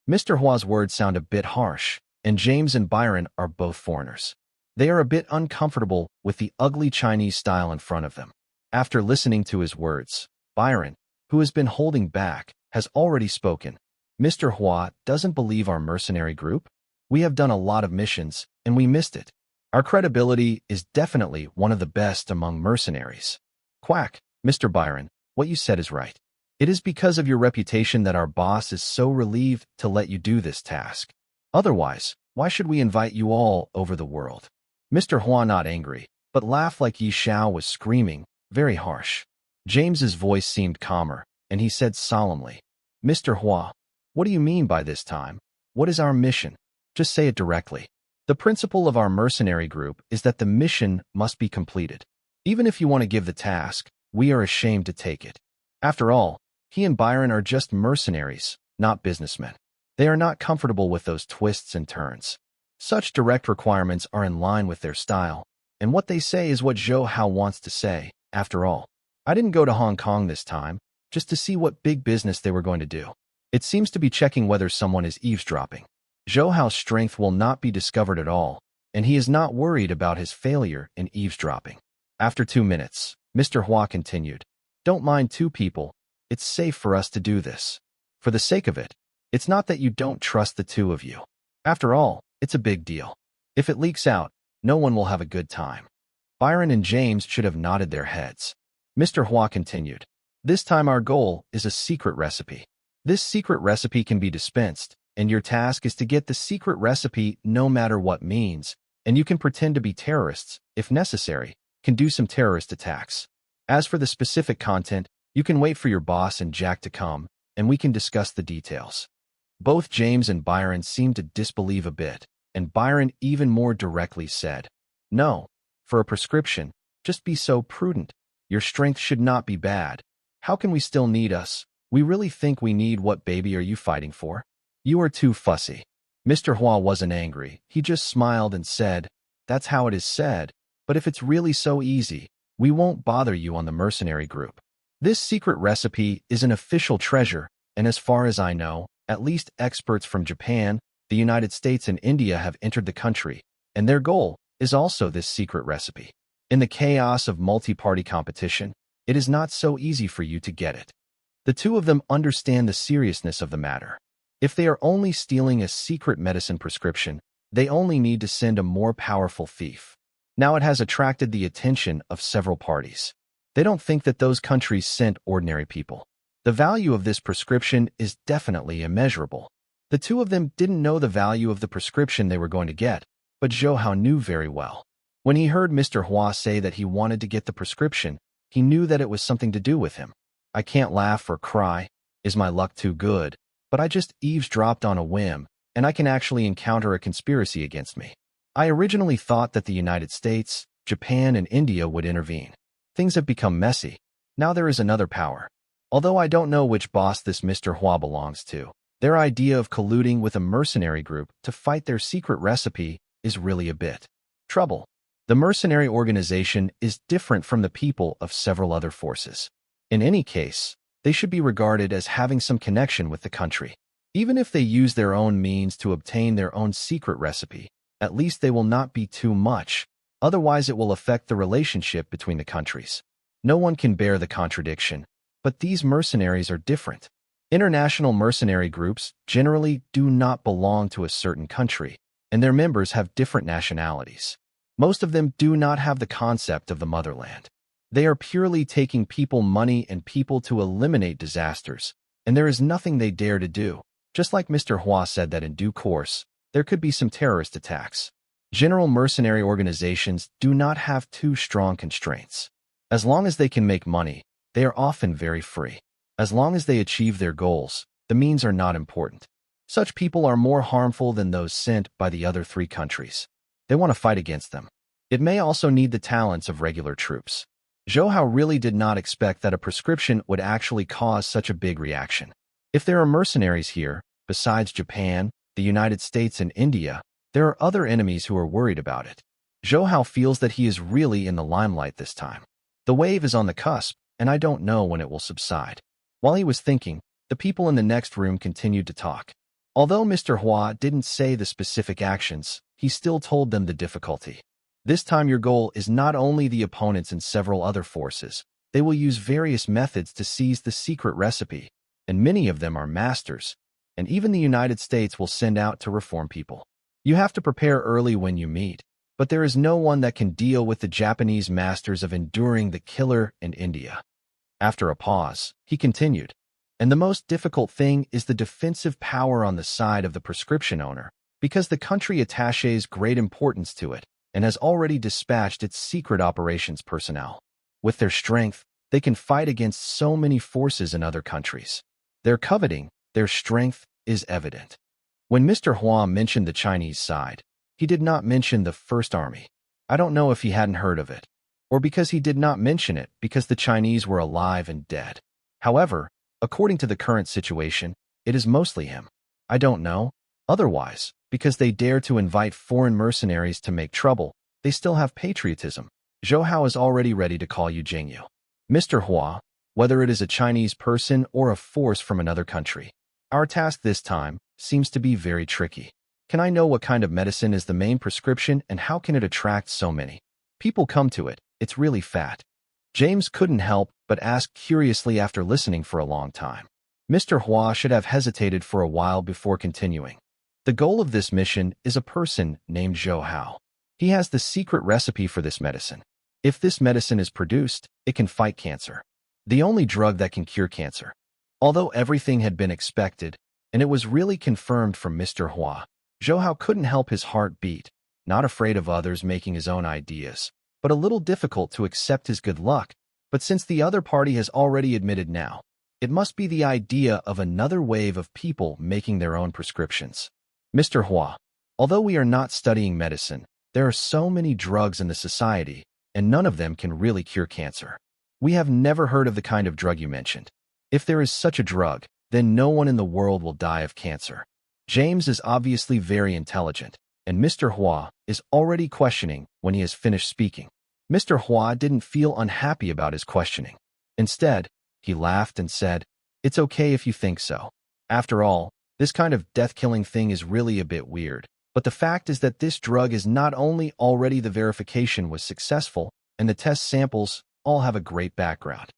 Mr. Hua's words sound a bit harsh, and James and Byron are both foreigners. They are a bit uncomfortable with the ugly Chinese style in front of them. After listening to his words, Byron, who has been holding back, has already spoken. Mr. Hua doesn't believe our mercenary group. We have done a lot of missions, and we missed it. Our credibility is definitely one of the best among mercenaries. Quack, Mr. Byron, what you said is right. It is because of your reputation that our boss is so relieved to let you do this task. Otherwise, why should we invite you all over the world? Mr. Hua not angry, but laughed like Yi Xiao was screaming, very harsh. James's voice seemed calmer, and he said solemnly, Mr. Hua, what do you mean by this time? What is our mission? Just say it directly. The principle of our mercenary group is that the mission must be completed. Even if you want to give the task, we are ashamed to take it. After all, he and Byron are just mercenaries, not businessmen. They are not comfortable with those twists and turns. Such direct requirements are in line with their style, and what they say is what Zhou Hao wants to say. After all, I didn't go to Hong Kong this time, just to see what big business they were going to do. It seems to be checking whether someone is eavesdropping. Zhou Hao's strength will not be discovered at all, and he is not worried about his failure in eavesdropping. After 2 minutes, Mr. Hua continued, Don't mind 2 people. It's safe for us to do this. For the sake of it, it's not that you don't trust the 2 of you. After all, it's a big deal. If it leaks out, no one will have a good time. Byron and James should have nodded their heads. Mr. Hua continued, This time our goal is a secret recipe. This secret recipe can be dispensed, and your task is to get the secret recipe no matter what means, and you can pretend to be terrorists, if necessary, can do some terrorist attacks. As for the specific content, you can wait for your boss and Jack to come, and we can discuss the details. Both James and Byron seemed to disbelieve a bit, and Byron even more directly said, No, for a prescription, just be so prudent. Your strength should not be bad. How can we still need us? We really think we need what baby are you fighting for? You are too fussy. Mr. Hua wasn't angry. He just smiled and said, That's how it is said, but if it's really so easy, we won't bother you on the mercenary group. This secret recipe is an official treasure, and as far as I know, at least experts from Japan, the United States, and India have entered the country, and their goal is also this secret recipe. In the chaos of multi-party competition, it is not so easy for you to get it. The 2 of them understand the seriousness of the matter. If they are only stealing a secret medicine prescription, they only need to send a more powerful thief. Now it has attracted the attention of several parties. They don't think that those countries sent ordinary people. The value of this prescription is definitely immeasurable. The 2 of them didn't know the value of the prescription they were going to get, but Zhou Hao knew very well. When he heard Mr. Hua say that he wanted to get the prescription, he knew that it was something to do with him. I can't laugh or cry. Is my luck too good? But I just eavesdropped on a whim, and I can actually encounter a conspiracy against me. I originally thought that the United States, Japan, and India would intervene. Things have become messy. Now there is another power. Although I don't know which boss this Mr. Hua belongs to, their idea of colluding with a mercenary group to fight their secret recipe is really a bit trouble. The mercenary organization is different from the people of several other forces. In any case, they should be regarded as having some connection with the country. Even if they use their own means to obtain their own secret recipe, at least they will not be too much, otherwise it will affect the relationship between the countries. No one can bear the contradiction, but these mercenaries are different. International mercenary groups generally do not belong to a certain country, and their members have different nationalities. Most of them do not have the concept of the motherland. They are purely taking people money and people to eliminate disasters, and there is nothing they dare to do. Just like Mr. Hua said that in due course, there could be some terrorist attacks. General mercenary organizations do not have too strong constraints. As long as they can make money, they are often very free. As long as they achieve their goals, the means are not important. Such people are more harmful than those sent by the other three countries. They want to fight against them. It may also need the talents of regular troops. Zhou Hao really did not expect that a prescription would actually cause such a big reaction. If there are mercenaries here, besides Japan, the United States, and India, there are other enemies who are worried about it. Zhou Hao feels that he is really in the limelight this time. The wave is on the cusp, and I don't know when it will subside. While he was thinking, the people in the next room continued to talk. Although Mr. Hua didn't say the specific actions, he still told them the difficulty. This time your goal is not only the opponents and several other forces. They will use various methods to seize the secret recipe, and many of them are masters, and even the United States will send out to reform people. You have to prepare early when you meet, but there is no one that can deal with the Japanese masters of enduring the killer in India. After a pause, he continued, and the most difficult thing is the defensive power on the side of the prescription owner, because the country attaches great importance to it and has already dispatched its secret operations personnel. With their strength, they can fight against so many forces in other countries. Their coveting, their strength is evident. When Mr. Hua mentioned the Chinese side, he did not mention the First Army. I don't know if he hadn't heard of it, or because he did not mention it because the Chinese were alive and dead. However, according to the current situation, it is mostly him. I don't know. Otherwise, because they dare to invite foreign mercenaries to make trouble, they still have patriotism. Zhou Hao is already ready to call you Jingyu. Mr. Hua, whether it is a Chinese person or a force from another country. Our task this time seems to be very tricky. Can I know what kind of medicine is the main prescription and how can it attract so many people come to it? It's really fat. James couldn't help but ask curiously after listening for a long time. Mr. Hua should have hesitated for a while before continuing. The goal of this mission is a person named Zhou Hao. He has the secret recipe for this medicine. If this medicine is produced, it can fight cancer. The only drug that can cure cancer. Although everything had been expected, and it was really confirmed from Mr. Hua, Zhou Hao couldn't help his heart beat, not afraid of others making his own ideas, but a little difficult to accept his good luck. But since the other party has already admitted now, it must be the idea of another wave of people making their own prescriptions. Mr. Hua, although we are not studying medicine, there are so many drugs in the society, and none of them can really cure cancer. We have never heard of the kind of drug you mentioned. If there is such a drug, then no one in the world will die of cancer. James is obviously very intelligent, and Mr. Hua is already questioning when he has finished speaking. Mr. Hua didn't feel unhappy about his questioning. Instead, he laughed and said, "It's okay if you think so. After all, this kind of death-killing thing is really a bit weird. But the fact is that this drug is not only already the verification was successful, and the test samples all have a great background."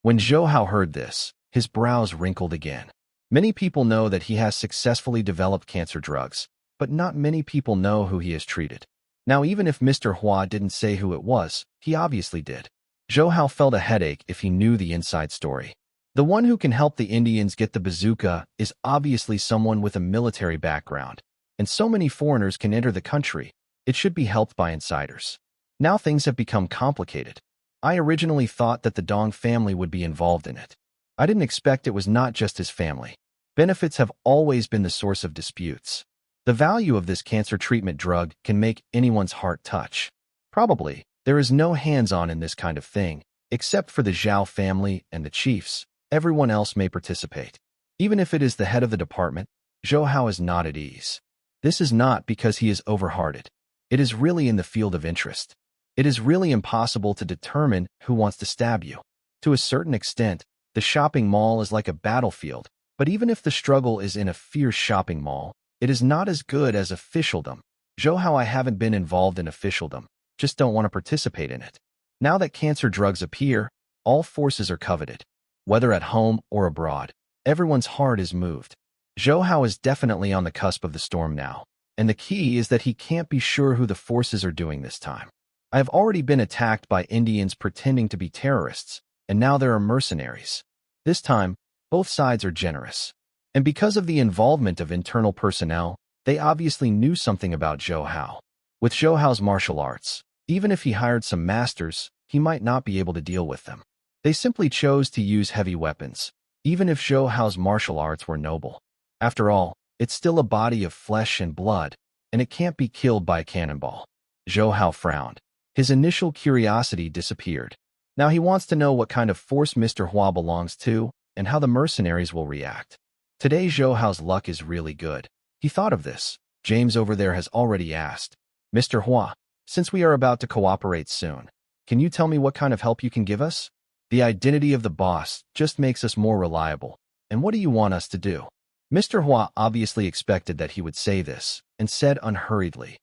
When Zhou Hao heard this, his brows wrinkled again. Many people know that he has successfully developed cancer drugs, but not many people know who he has treated. Now, even if Mr. Hua didn't say who it was, he obviously did. Zhou Hao felt a headache if he knew the inside story. The one who can help the Indians get the bazooka is obviously someone with a military background, and so many foreigners can enter the country. It should be helped by insiders. Now things have become complicated. I originally thought that the Dong family would be involved in it. I didn't expect it was not just his family. Benefits have always been the source of disputes. The value of this cancer treatment drug can make anyone's heart touch. Probably, there is no hands-on in this kind of thing, except for the Zhao family and the chiefs. Everyone else may participate. Even if it is the head of the department, Zhou Hao is not at ease. This is not because he is overhearted. It is really in the field of interest. It is really impossible to determine who wants to stab you. To a certain extent, the shopping mall is like a battlefield, but even if the struggle is in a fierce shopping mall, it is not as good as officialdom. Zhou Hao, I haven't been involved in officialdom, just don't want to participate in it. Now that cancer drugs appear, all forces are coveted. Whether at home or abroad, everyone's heart is moved. Zhou Hao is definitely on the cusp of the storm now, and the key is that he can't be sure who the forces are doing this time. I have already been attacked by Indians pretending to be terrorists, and now there are mercenaries. This time, both sides are generous. And because of the involvement of internal personnel, they obviously knew something about Zhou Hao. With Zhou Hao's martial arts, even if he hired some masters, he might not be able to deal with them. They simply chose to use heavy weapons, even if Zhou Hao's martial arts were noble. After all, it's still a body of flesh and blood, and it can't be killed by a cannonball. Zhou Hao frowned. His initial curiosity disappeared. Now he wants to know what kind of force Mr. Hua belongs to and how the mercenaries will react. Today Zhou Hao's luck is really good. He thought of this. James over there has already asked, Mr. Hua, since we are about to cooperate soon, can you tell me what kind of help you can give us? The identity of the boss just makes us more reliable. And what do you want us to do? Mr. Hua obviously expected that he would say this, and said unhurriedly,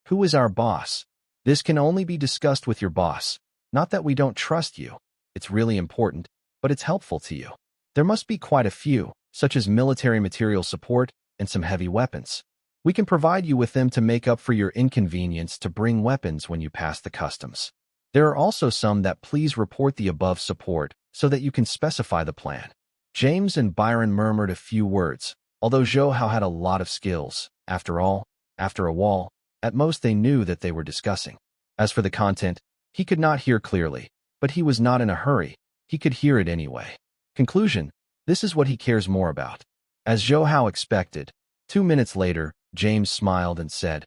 Who is our boss? This can only be discussed with your boss. Not that we don't trust you. It's really important, but it's helpful to you. There must be quite a few, such as military material support and some heavy weapons. We can provide you with them to make up for your inconvenience to bring weapons when you pass the customs. There are also some that please report the above support so that you can specify the plan. James and Byron murmured a few words, although Zhou Hao had a lot of skills. After all, after a wall, at most they knew that they were discussing. As for the content, he could not hear clearly, but he was not in a hurry. He could hear it anyway. Conclusion, this is what he cares more about. As Zhou Hao expected, 2 minutes later, James smiled and said,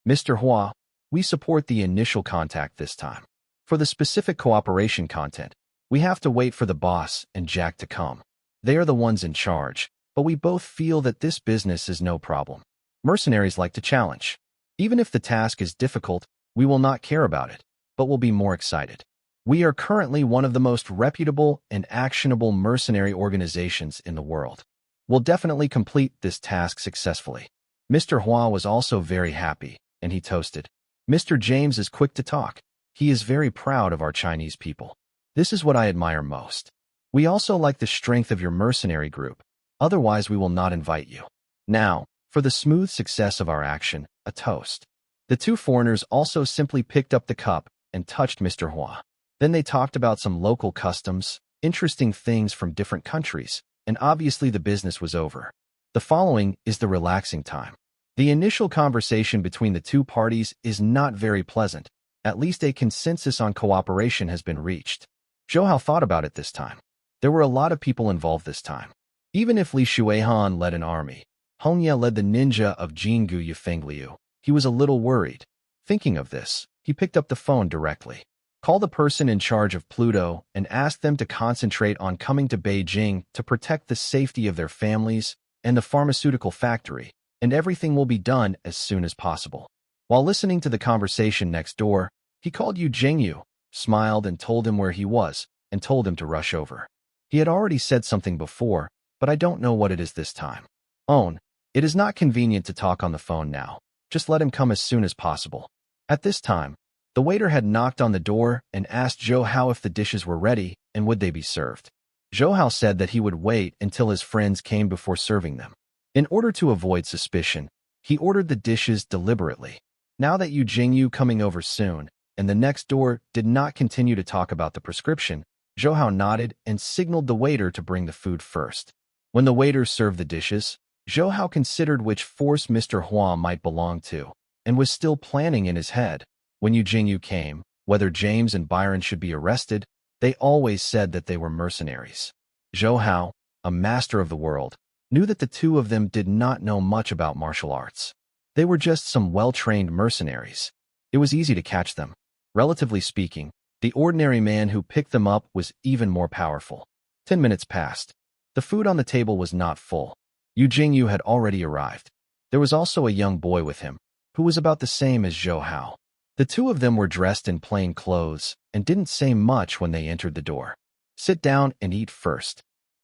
Mr. Hua, we support the initial contact this time. For the specific cooperation content, we have to wait for the boss and Jack to come. They are the ones in charge, but we both feel that this business is no problem. Mercenaries like to challenge. Even if the task is difficult, we will not care about it, but will be more excited. We are currently one of the most reputable and actionable mercenary organizations in the world. We'll definitely complete this task successfully. Mr. Hua was also very happy, and he toasted. Mr. James is quick to talk. He is very proud of our Chinese people. This is what I admire most. We also like the strength of your mercenary group. Otherwise, we will not invite you. Now, for the smooth success of our action, a toast. The two foreigners also simply picked up the cup and touched Mr. Hua. Then they talked about some local customs, interesting things from different countries, and obviously the business was over. The following is the relaxing time. The initial conversation between the two parties is not very pleasant. At least a consensus on cooperation has been reached. Zhou Hao thought about it this time. There were a lot of people involved this time. Even if Li Shuihan led an army, Hong Ye led the ninja of Jingu Yufengliu, he was a little worried. Thinking of this, he picked up the phone directly. Call the person in charge of Pluto and ask them to concentrate on coming to Beijing to protect the safety of their families and the pharmaceutical factory, and everything will be done as soon as possible. While listening to the conversation next door, he called Yu Jingyu, smiled and told him where he was, and told him to rush over. He had already said something before, but I don't know what it is this time. Own, it is not convenient to talk on the phone now. Just let him come as soon as possible. At this time, the waiter had knocked on the door and asked Zhou Hao if the dishes were ready and would they be served. Zhou Hao said that he would wait until his friends came before serving them. In order to avoid suspicion, he ordered the dishes deliberately. Now that Yu Jingyu coming over soon, and the next door did not continue to talk about the prescription, Zhou Hao nodded and signaled the waiter to bring the food first. When the waiter served the dishes, Zhou Hao considered which force Mr. Hua might belong to, and was still planning in his head. When Yu Jingyu came, whether James and Byron should be arrested, they always said that they were mercenaries. Zhou Hao, a master of the world, knew that the two of them did not know much about martial arts. They were just some well-trained mercenaries. It was easy to catch them. Relatively speaking, the ordinary man who picked them up was even more powerful. 10 minutes passed. The food on the table was not full. Yu Jingyu had already arrived. There was also a young boy with him, who was about the same as Zhou Hao. The two of them were dressed in plain clothes and didn't say much when they entered the door. Sit down and eat first.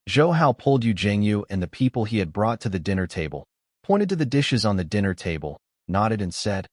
Zhou Hao pulled Yu Jingyu and the people he had brought to the dinner table, pointed to the dishes on the dinner table, nodded and said,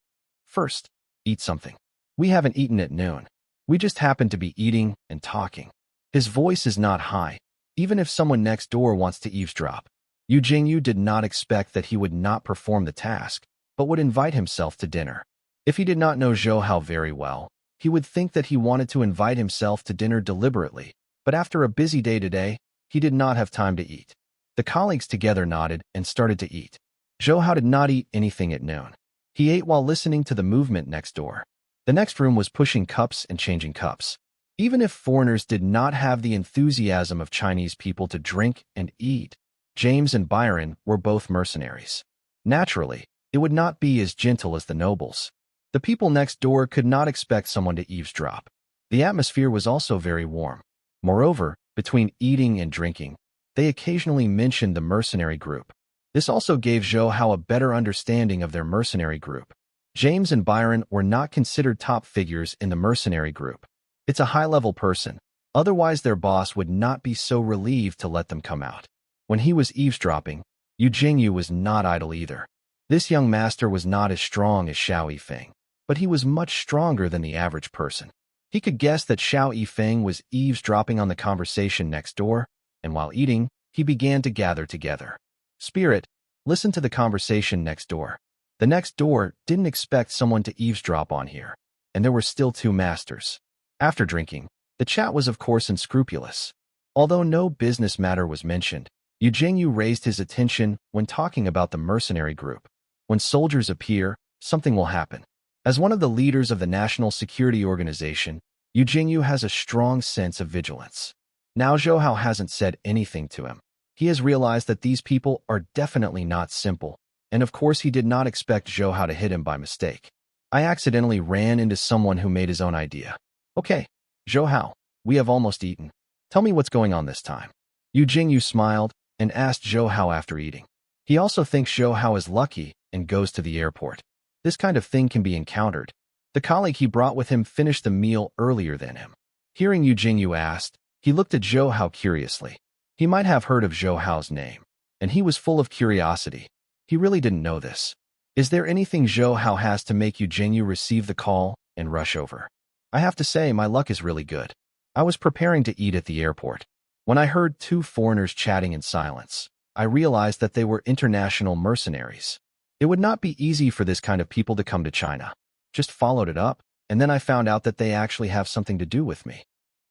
First, eat something. We haven't eaten at noon. We just happen to be eating and talking. His voice is not high, even if someone next door wants to eavesdrop. Yu Jingyu did not expect that he would not perform the task, but would invite himself to dinner. If he did not know Zhou Hao very well, He would think that he wanted to invite himself to dinner deliberately, but after a busy day today, he did not have time to eat. The colleagues together nodded and started to eat. Zhou Hao did not eat anything at noon. He ate while listening to the movement next door. The next room was pushing cups and changing cups. Even if foreigners did not have the enthusiasm of Chinese people to drink and eat, James and Byron were both mercenaries. Naturally, it would not be as gentle as the nobles. The people next door could not expect someone to eavesdrop. The atmosphere was also very warm. Moreover, between eating and drinking, they occasionally mentioned the mercenary group. This also gave Zhou Hao a better understanding of their mercenary group. James and Byron were not considered top figures in the mercenary group. It's a high-level person. Otherwise, their boss would not be so relieved to let them come out. When he was eavesdropping, Yu Jingyu was not idle either. This young master was not as strong as Xiao Yifeng, but he was much stronger than the average person. He could guess that Xiao Yifeng was eavesdropping on the conversation next door, and while eating, he began to gather together. Spirit, listen to the conversation next door. The next door didn't expect someone to eavesdrop on here, and there were still two masters. After drinking, the chat was of course unscrupulous. Although no business matter was mentioned, Yu Jingyu raised his attention when talking about the mercenary group. When soldiers appear, something will happen. As one of the leaders of the National Security Organization, Yu Jingyu has a strong sense of vigilance. Now Zhou Hao hasn't said anything to him. He has realized that these people are definitely not simple, and of course he did not expect Zhou Hao to hit him by mistake. I accidentally ran into someone who made his own idea. Okay, Zhou Hao, we have almost eaten. Tell me what's going on this time. Yu Jingyu smiled and asked Zhou Hao after eating. He also thinks Zhou Hao is lucky and goes to the airport. This kind of thing can be encountered. The colleague he brought with him finished the meal earlier than him. Hearing Yu Jingyu asked, he looked at Zhou Hao curiously. He might have heard of Zhou Hao's name, and he was full of curiosity. He really didn't know this. Is there anything Zhou Hao has to make Yu Jingyu receive the call and rush over? I have to say, my luck is really good. I was preparing to eat at the airport. When I heard two foreigners chatting in silence, I realized that they were international mercenaries. It would not be easy for this kind of people to come to China. Just followed it up, and then I found out that they actually have something to do with me.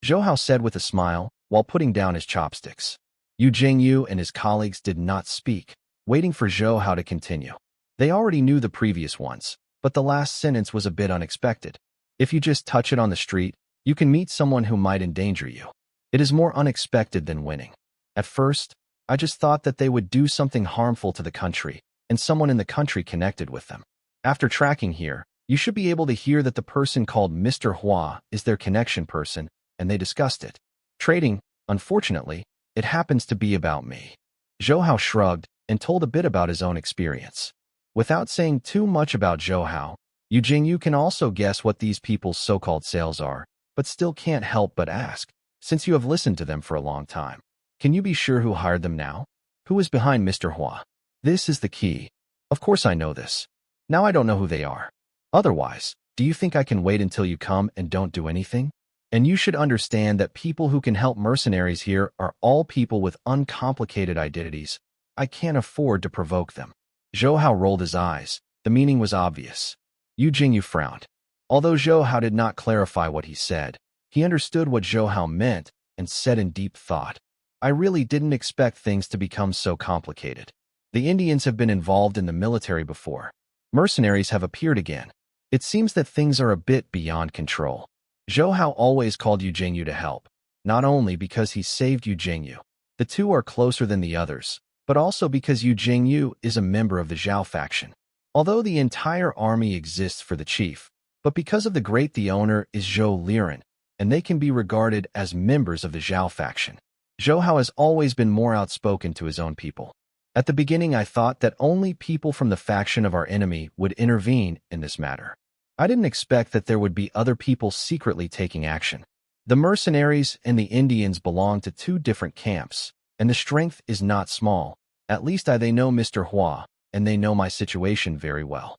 Zhou Hao said with a smile, while putting down his chopsticks. Yu Jingyu and his colleagues did not speak, waiting for Zhou Hao to continue. They already knew the previous ones, but the last sentence was a bit unexpected. If you just touch it on the street, you can meet someone who might endanger you. It is more unexpected than winning. At first, I just thought that they would do something harmful to the country, and someone in the country connected with them. After tracking here, you should be able to hear that the person called Mr. Hua is their connection person, and they discussed it. Trading, unfortunately, it happens to be about me. Zhou Hao shrugged and told a bit about his own experience. Without saying too much about Zhou Hao, Yu Jingyu can also guess what these people's so-called sales are, but still can't help but ask, since you have listened to them for a long time. Can you be sure who hired them now? Who is behind Mr. Hua? This is the key. Of course I know this. Now I don't know who they are. Otherwise, do you think I can wait until you come and don't do anything? And you should understand that people who can help mercenaries here are all people with uncomplicated identities. I can't afford to provoke them. Zhou Hao rolled his eyes. The meaning was obvious. Yu Jingyu frowned. Although Zhou Hao did not clarify what he said, he understood what Zhou Hao meant and said in deep thought. I really didn't expect things to become so complicated. The Indians have been involved in the military before. Mercenaries have appeared again. It seems that things are a bit beyond control. Zhou Hao always called Yu Jingyu to help, not only because he saved Yu Jingyu. The two are closer than the others, but also because Yu Jingyu is a member of the Zhao faction. Although the entire army exists for the chief, but because of the great the owner is Zhou Liren, and they can be regarded as members of the Zhao faction. Zhou Hao has always been more outspoken to his own people. At the beginning I thought that only people from the faction of our enemy would intervene in this matter. I didn't expect that there would be other people secretly taking action. The mercenaries and the Indians belong to two different camps, and the strength is not small. At least they know Mr. Hua, and they know my situation very well.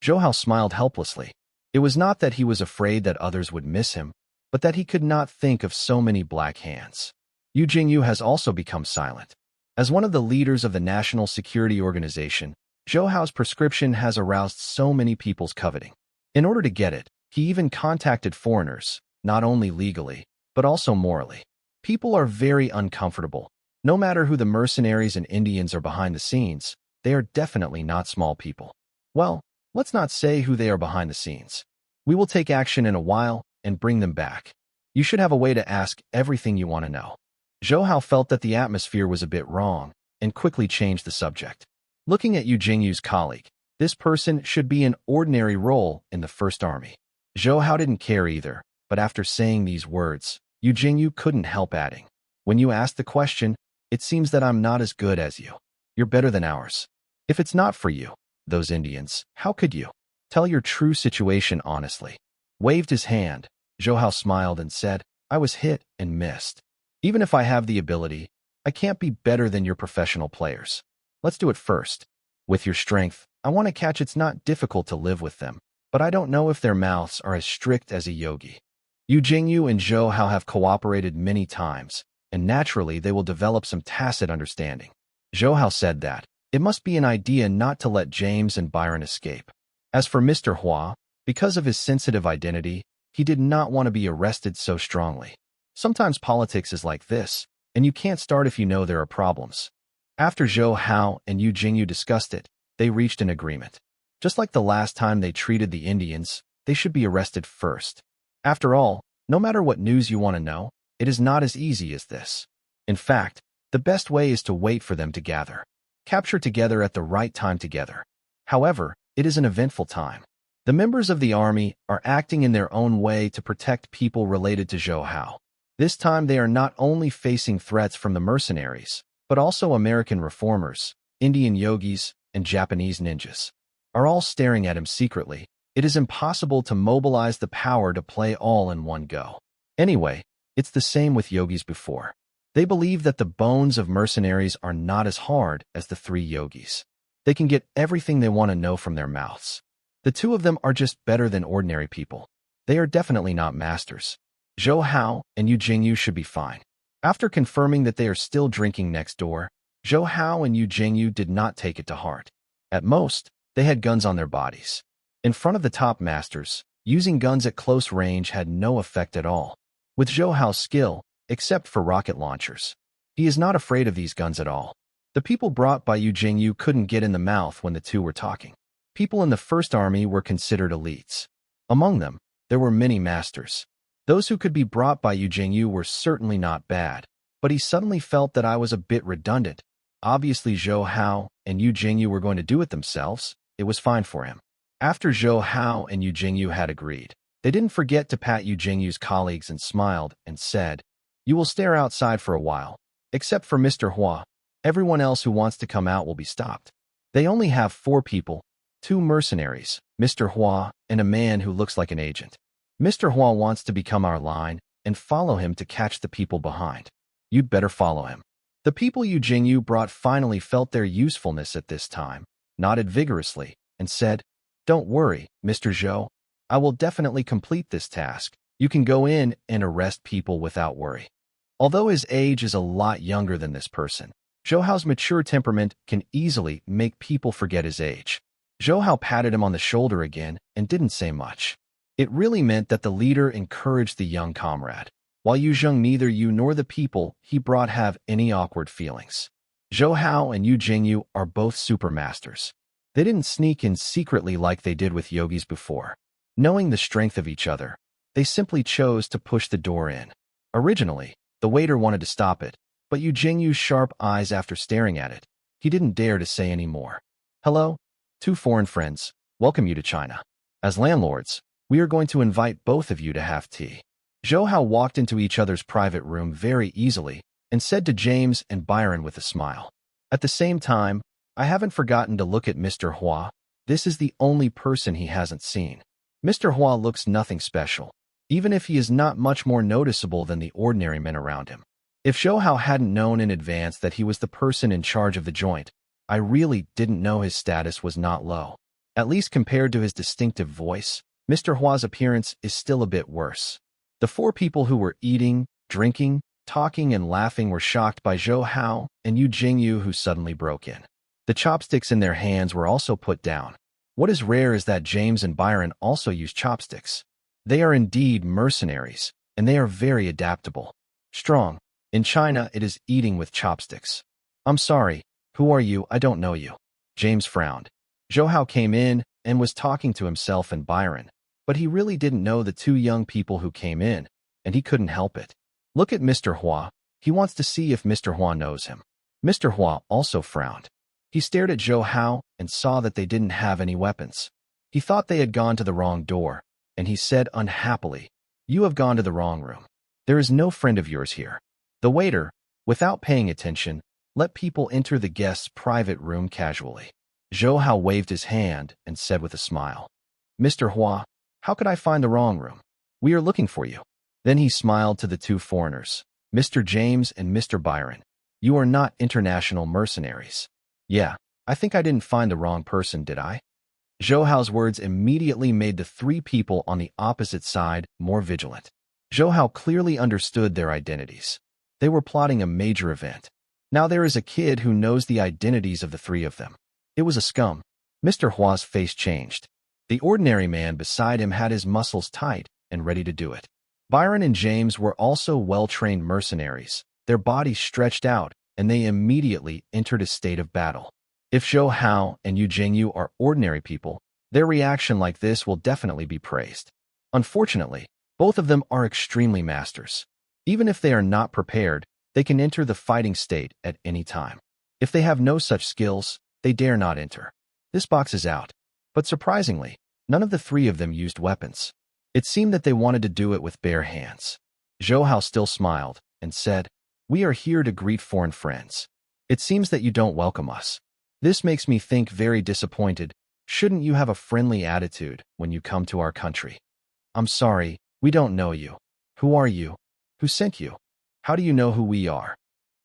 Zhou Hao smiled helplessly. It was not that he was afraid that others would miss him, but that he could not think of so many black hands. Yu Jingyu has also become silent. As one of the leaders of the National Security Organization, Zhou Hao's prescription has aroused so many people's coveting. In order to get it, He even contacted foreigners, not only legally, but also morally. People are very uncomfortable. No matter who the mercenaries and Indians are behind the scenes, they are definitely not small people. Well, let's not say who they are behind the scenes. We will take action in a while and bring them back. You should have a way to ask everything you want to know. Zhou Hao felt that the atmosphere was a bit wrong and quickly changed the subject. Looking at Yu Jingyu's colleague, this person should be an ordinary role in the First Army. Zhou Hao didn't care either, but after saying these words, Yu Jingyu couldn't help adding, "When you ask the question, it seems that I'm not as good as you. You're better than ours. If it's not for you, those Indians, how could you? Tell your true situation honestly." Waved his hand, Zhou Hao smiled and said, "I was hit and missed. Even if I have the ability, I can't be better than your professional players. Let's do it first. With your strength, I want to catch. It's not difficult to live with them, but I don't know if their mouths are as strict as a yogi." Yu Jingyu and Zhou Hao have cooperated many times, and naturally they will develop some tacit understanding. Zhou Hao said that it must be an idea not to let James and Byron escape. As for Mr. Hua, because of his sensitive identity, he did not want to be arrested so strongly. Sometimes politics is like this, and you can't start if you know there are problems. After Zhou Hao and Yu Jingyu discussed it, they reached an agreement. Just like the last time they treated the Indians, they should be arrested first. After all, no matter what news you want to know, it is not as easy as this. In fact, the best way is to wait for them to gather. Capture together at the right time together. However, it is an eventful time. The members of the army are acting in their own way to protect people related to Zhou Hao. This time they are not only facing threats from the mercenaries, but also American reformers, Indian yogis, and Japanese ninjas are all staring at him secretly. It is impossible to mobilize the power to play all in one go. Anyway, it's the same with yogis before. They believe that the bones of mercenaries are not as hard as the three yogis. They can get everything they want to know from their mouths. The two of them are just better than ordinary people. They are definitely not masters. Zhou Hao and Yu Jingyu should be fine. After confirming that they are still drinking next door, Zhou Hao and Yu Jingyu did not take it to heart. At most, they had guns on their bodies. In front of the top masters, using guns at close range had no effect at all. With Zhou Hao's skill, except for rocket launchers, he is not afraid of these guns at all. The people brought by Yu Jingyu couldn't get in the mouth when the two were talking. People in the First Army were considered elites. Among them, there were many masters. Those who could be brought by Yu Jingyu were certainly not bad, but he suddenly felt that I was a bit redundant. Obviously Zhou Hao and Yu Jingyu were going to do it themselves. It was fine for him. After Zhou Hao and Yu Jingyu had agreed, they didn't forget to pat Yu Jingyu's colleagues and smiled and said, "You will stare outside for a while. Except for Mr. Hua, everyone else who wants to come out will be stopped." They only have 4 people, 2 mercenaries, Mr. Hua, and a man who looks like an agent. Mr. Hua wants to become our line and follow him to catch the people behind. You'd better follow him. The people Yu Jingyu brought finally felt their usefulness at this time, nodded vigorously, and said, "Don't worry, Mr. Zhou. I will definitely complete this task. You can go in and arrest people without worry." Although his age is a lot younger than this person, Zhou Hao's mature temperament can easily make people forget his age. Zhou Hao patted him on the shoulder again and didn't say much. It really meant that the leader encouraged the young comrade, while Yu Zheng neither you nor the people he brought have any awkward feelings. Zhou Hao and Yu Jingyu are both supermasters. They didn't sneak in secretly like they did with yogis before. Knowing the strength of each other, they simply chose to push the door in. Originally, the waiter wanted to stop it, but Yu Jingyu's sharp eyes after staring at it, he didn't dare to say any more. "Hello, 2 foreign friends, welcome you to China. As landlords, we are going to invite both of you to have tea." Zhou Hao walked into each other's private room very easily and said to James and Byron with a smile. At the same time, "I haven't forgotten to look at Mr. Hua. This is the only person he hasn't seen. Mr. Hua looks nothing special, even if he is not much more noticeable than the ordinary men around him." If Zhou Hao hadn't known in advance that he was the person in charge of the joint, I really didn't know his status was not low. At least compared to his distinctive voice, Mr. Hua's appearance is still a bit worse. The 4 people who were eating, drinking, talking, and laughing were shocked by Zhou Hao and Yu Jingyu, who suddenly broke in. The chopsticks in their hands were also put down. What is rare is that James and Byron also use chopsticks. They are indeed mercenaries, and they are very adaptable. Strong. In China, it is eating with chopsticks. I'm sorry. Who are you? I don't know you. James frowned. Zhou Hao came in and was talking to himself and Byron, but he really didn't know the two young people who came in, and he couldn't help it. Look at Mr. Hua. He wants to see if Mr. Hua knows him. Mr. Hua also frowned. He stared at Zhou Hao and saw that they didn't have any weapons. He thought they had gone to the wrong door, and he said unhappily, "You have gone to the wrong room. There is no friend of yours here." The waiter, without paying attention, let people enter the guest's private room casually. Zhou Hao waved his hand and said with a smile, "Mr. Hua, how could I find the wrong room? We are looking for you." Then he smiled to the two foreigners, Mr. James and Mr. Byron. "You are not international mercenaries." "Yeah, I think I didn't find the wrong person, did I?" Zhou Hao's words immediately made the three people on the opposite side more vigilant. Zhou Hao clearly understood their identities. They were plotting a major event. Now there is a kid who knows the identities of the three of them. It was a scum. Mr. Hua's face changed. The ordinary man beside him had his muscles tight and ready to do it. Byron and James were also well-trained mercenaries, their bodies stretched out, and they immediately entered a state of battle. If Zhou Hao and Yu Jingyu are ordinary people, their reaction like this will definitely be praised. Unfortunately, both of them are extremely masters. Even if they are not prepared, they can enter the fighting state at any time. If they have no such skills, they dare not enter. This box is out. But surprisingly, none of the three of them used weapons. It seemed that they wanted to do it with bare hands. Zhou Hao still smiled and said, "We are here to greet foreign friends. It seems that you don't welcome us. This makes me think very disappointed. Shouldn't you have a friendly attitude when you come to our country?" "I'm sorry, we don't know you. Who are you? Who sent you? How do you know who we are?"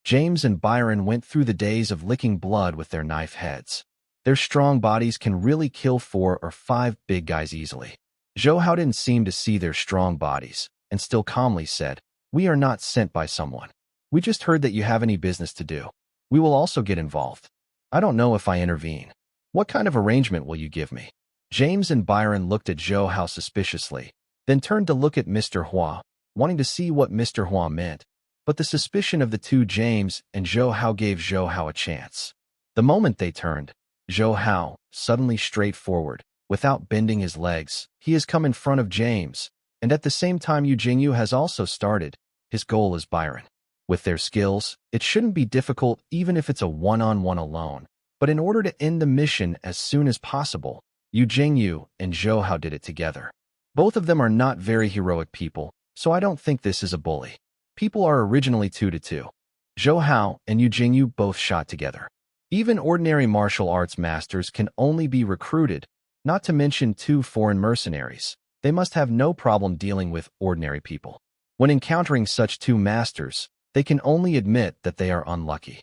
James and Byron went through the days of licking blood with their knife heads. Their strong bodies can really kill 4 or 5 big guys easily. Zhou Hao didn't seem to see their strong bodies, and still calmly said, "We are not sent by someone. We just heard that you have any business to do. We will also get involved. I don't know if I intervene. What kind of arrangement will you give me?" James and Byron looked at Zhou Hao suspiciously, then turned to look at Mr. Hua, wanting to see what Mr. Hua meant. But the suspicion of the two James and Zhou Hao gave Zhou Hao a chance. The moment they turned, Zhou Hao, suddenly straightforward, without bending his legs, he has come in front of James, and at the same time Yu Jingyu has also started. His goal is Byron. With their skills, it shouldn't be difficult even if it's a one-on-one alone. But in order to end the mission as soon as possible, Yu Jingyu and Zhou Hao did it together. Both of them are not very heroic people, so I don't think this is a bully. People are originally 2-2. Zhou Hao and Yu Jingyu both shot together. Even ordinary martial arts masters can only be recruited, not to mention 2 foreign mercenaries. They must have no problem dealing with ordinary people. When encountering such 2 masters, they can only admit that they are unlucky.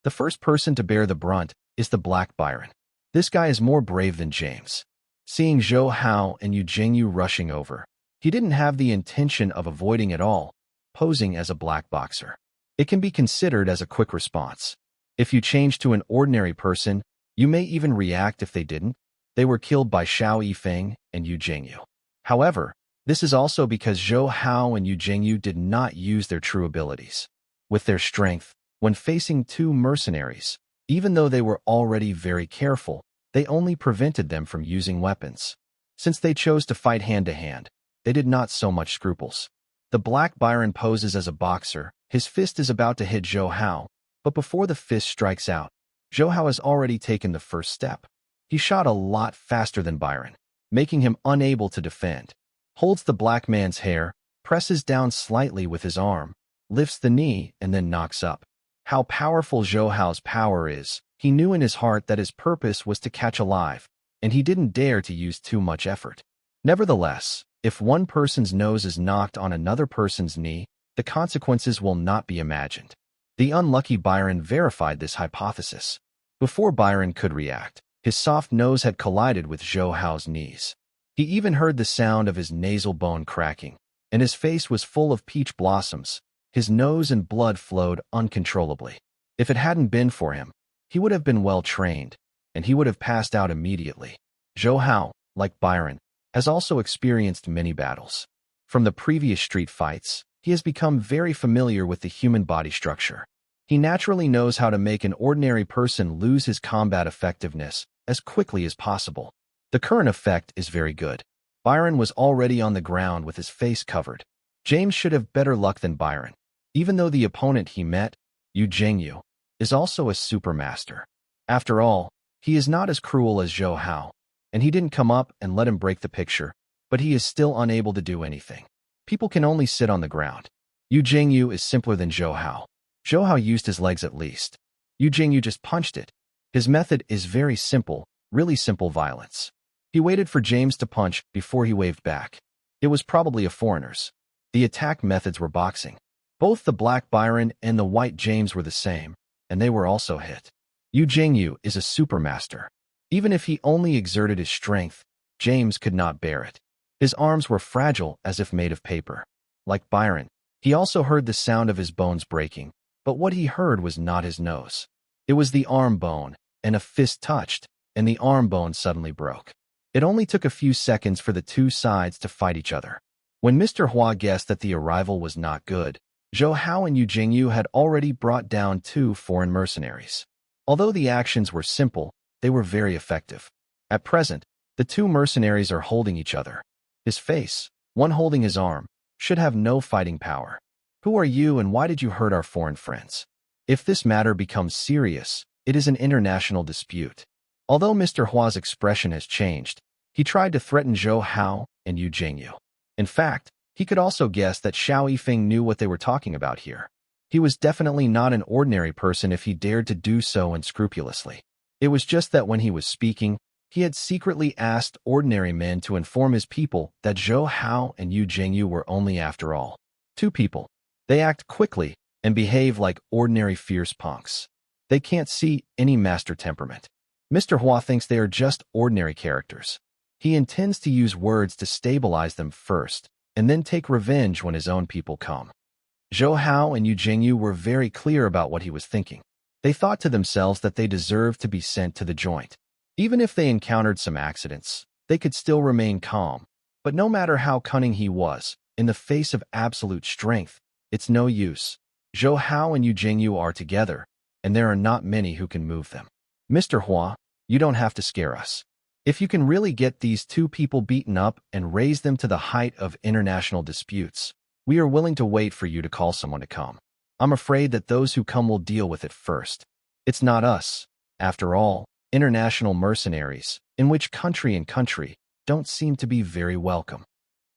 The first person to bear the brunt is the Black Byron. This guy is more brave than James. Seeing Zhou Hao and Yu Jingyu rushing over, he didn't have the intention of avoiding at all, posing as a black boxer. It can be considered as a quick response. If you change to an ordinary person, you may even react if they didn't. They were killed by Xiao Yifeng and Yu Jingyu. However, this is also because Zhou Hao and Yu Jingyu did not use their true abilities. With their strength, when facing 2 mercenaries, even though they were already very careful, they only prevented them from using weapons. Since they chose to fight hand-to-hand, they did not so much scruples. The Black Byron poses as a boxer. His fist is about to hit Zhou Hao, but before the fist strikes out, Zhou Hao has already taken the first step. He shot a lot faster than Byron, making him unable to defend. Holds the black man's hair, presses down slightly with his arm, lifts the knee, and then knocks up. How powerful Zhou Hao's power is, he knew in his heart that his purpose was to catch alive, and he didn't dare to use too much effort. Nevertheless, if one person's nose is knocked on another person's knee, the consequences will not be imagined. The unlucky Byron verified this hypothesis. Before Byron could react, his soft nose had collided with Zhou Hao's knees. He even heard the sound of his nasal bone cracking, and his face was full of peach blossoms. His nose and blood flowed uncontrollably. If it hadn't been for him, he would have been well trained, and he would have passed out immediately. Zhou Hao, like Byron, has also experienced many battles. From the previous street fights, he has become very familiar with the human body structure. He naturally knows how to make an ordinary person lose his combat effectiveness as quickly as possible. The current effect is very good. Byron was already on the ground with his face covered. James should have better luck than Byron. Even though the opponent he met, Yu Jingyu, is also a supermaster. After all, he is not as cruel as Zhou Hao, and he didn't come up and let him break the picture, but he is still unable to do anything. People can only sit on the ground. Yu Jingyu is simpler than Zhou Hao. Zhou Hao used his legs at least. Yu Jingyu just punched it. His method is very simple, really simple violence. He waited for James to punch before he waved back. It was probably a foreigner's. The attack methods were boxing. Both the black Byron and the white James were the same, and they were also hit. Yu Jingyu is a supermaster. Even if he only exerted his strength, James could not bear it. His arms were fragile as if made of paper. Like Byron, he also heard the sound of his bones breaking, but what he heard was not his nose. It was the arm bone, and a fist touched, and the arm bone suddenly broke. It only took a few seconds for the two sides to fight each other. When Mr. Hua guessed that the arrival was not good, Zhou Hao and Yu Jingyu had already brought down 2 foreign mercenaries. Although the actions were simple, they were very effective. At present, the 2 mercenaries are holding each other. His face, one holding his arm, should have no fighting power. Who are you and why did you hurt our foreign friends? If this matter becomes serious, it is an international dispute. Although Mr. Hua's expression has changed, he tried to threaten Zhou Hao and Yu Jingyu. In fact, he could also guess that Xiao Yifeng knew what they were talking about here. He was definitely not an ordinary person if he dared to do so unscrupulously. It was just that when he was speaking, he had secretly asked ordinary men to inform his people that Zhou Hao and Yu Jingyu were only, after all, 2 people. They act quickly and behave like ordinary fierce punks. They can't see any master temperament. Mr. Hua thinks they are just ordinary characters. He intends to use words to stabilize them first, and then take revenge when his own people come. Zhou Hao and Yu Jingyu were very clear about what he was thinking. They thought to themselves that they deserved to be sent to the joint. Even if they encountered some accidents, they could still remain calm. But no matter how cunning he was, in the face of absolute strength, it's no use. Zhou Hao and Yu Jingyu are together, and there are not many who can move them. Mr. Hua, you don't have to scare us. If you can really get these 2 people beaten up and raise them to the height of international disputes, we are willing to wait for you to call someone to come. I'm afraid that those who come will deal with it first. It's not us. After all, international mercenaries, in which country and country, don't seem to be very welcome.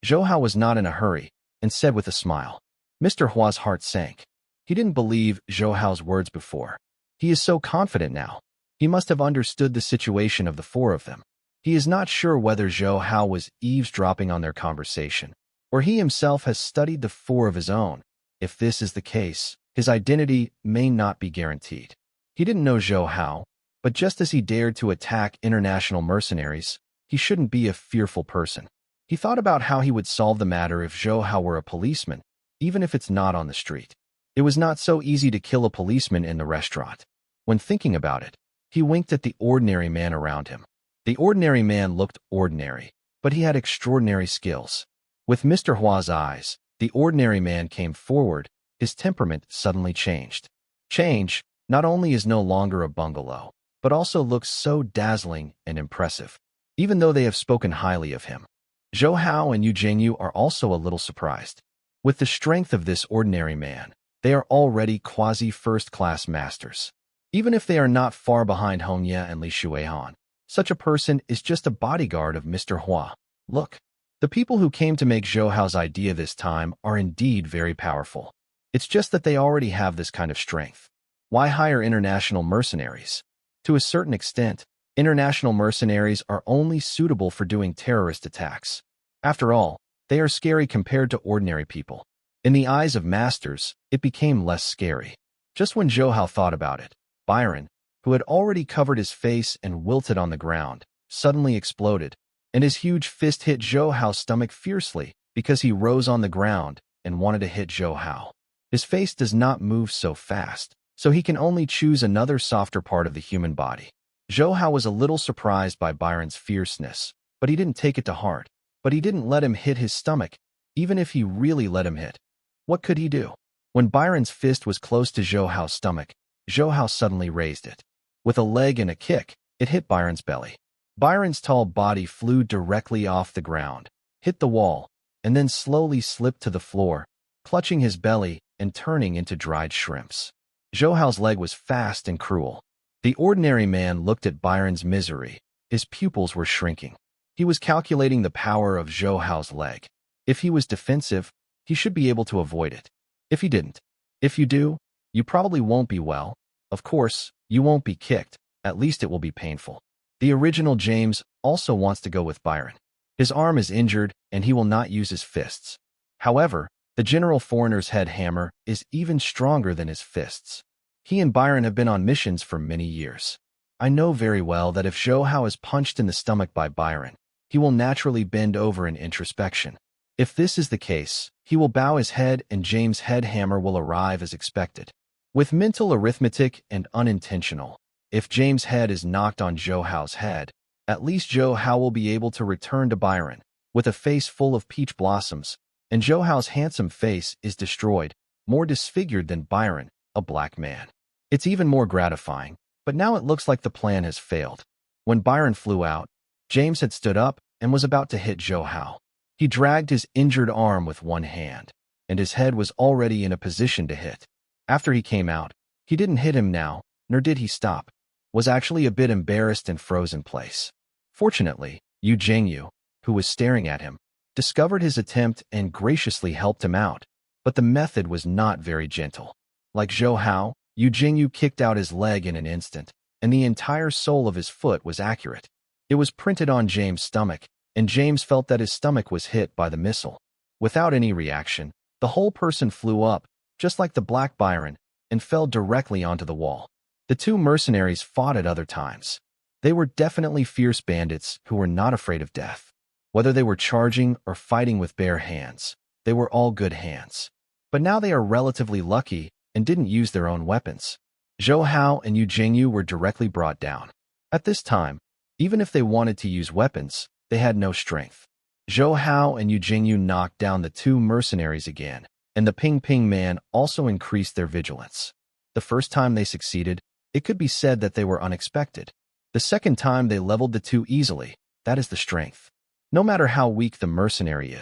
Zhou Hao was not in a hurry, and said with a smile. Mr. Hua's heart sank. He didn't believe Zhou Hao's words before. He is so confident now. He must have understood the situation of the 4 of them. He is not sure whether Zhou Hao was eavesdropping on their conversation, or he himself has studied the 4 of his own. If this is the case, his identity may not be guaranteed. He didn't know Zhou Hao, but just as he dared to attack international mercenaries, he shouldn't be a fearful person. He thought about how he would solve the matter if Zhou Hao were a policeman, even if it's not on the street. It was not so easy to kill a policeman in the restaurant. When thinking about it, he winked at the ordinary man around him. The ordinary man looked ordinary, but he had extraordinary skills. With Mr. Hua's eyes, the ordinary man came forward. His temperament suddenly changed. Change not only is no longer a bungalow, but also looks so dazzling and impressive, even though they have spoken highly of him. Zhou Hao and Yu Jingyu are also a little surprised. With the strength of this ordinary man, they are already quasi-first-class masters. Even if they are not far behind Hong Ye and Li Shuihan, such a person is just a bodyguard of Mr. Hua. Look, the people who came to make Zhou Hao's idea this time are indeed very powerful. It's just that they already have this kind of strength. Why hire international mercenaries? To a certain extent, international mercenaries are only suitable for doing terrorist attacks. After all, they are scary compared to ordinary people. In the eyes of masters, it became less scary. Just when Zhou Hao thought about it, Byron, who had already covered his face and wilted on the ground, suddenly exploded, and his huge fist hit Zhou Hao's stomach fiercely because he rose on the ground and wanted to hit Zhou Hao. His face does not move so fast, so he can only choose another softer part of the human body. Zhou Hao was a little surprised by Byron's fierceness, but he didn't take it to heart. but he didn't let him hit his stomach, even if he really let him hit. What could he do? When Byron's fist was close to Zhou Hao's stomach, Zhou Hao suddenly raised it. With a leg and a kick, it hit Byron's belly. Byron's tall body flew directly off the ground, hit the wall, and then slowly slipped to the floor, clutching his belly and turning into dried shrimps. Zhou Hao's leg was fast and cruel. The ordinary man looked at Byron's misery. His pupils were shrinking. He was calculating the power of Zhou Hao's leg. If he was defensive, he should be able to avoid it. If he didn't. If you do, you probably won't be well. Of course, you won't be kicked. At least it will be painful. The original James also wants to go with Byron. His arm is injured, and he will not use his fists. However, the general foreigner's head hammer is even stronger than his fists. He and Byron have been on missions for many years. I know very well that if Zhou Hao is punched in the stomach by Byron, he will naturally bend over in introspection. If this is the case, he will bow his head and James' head hammer will arrive as expected. With mental arithmetic and unintentional, if James' head is knocked on Zhou Hao's head, at least Zhou Hao will be able to return to Byron with a face full of peach blossoms, and Zhou Hao's handsome face is destroyed, more disfigured than Byron, a black man. It's even more gratifying, but now it looks like the plan has failed. When Byron flew out, James had stood up and was about to hit Zhou Hao. He dragged his injured arm with one hand, and his head was already in a position to hit. After he came out, he didn't hit him now, nor did he stop. Was actually a bit embarrassed and froze in place. Fortunately, Yu Zhengyu, who was staring at him, discovered his attempt and graciously helped him out, but the method was not very gentle. Like Zhou Hao, Yu Zhengyu kicked out his leg in an instant, and the entire sole of his foot was accurate. It was printed on James' stomach, and James felt that his stomach was hit by the missile. Without any reaction, the whole person flew up, just like the Black Byron, and fell directly onto the wall. The two mercenaries fought at other times. They were definitely fierce bandits who were not afraid of death. Whether they were charging or fighting with bare hands, they were all good hands. But now they are relatively lucky and didn't use their own weapons. Zhou Hao and Yu Zhengyu were directly brought down. At this time, even if they wanted to use weapons, they had no strength. Zhou Hao and Yu Zhengyu knocked down the two mercenaries again, and the Ping Ping man also increased their vigilance. The first time they succeeded, it could be said that they were unexpected. The second time they leveled the two easily. That is the strength. No matter how weak the mercenary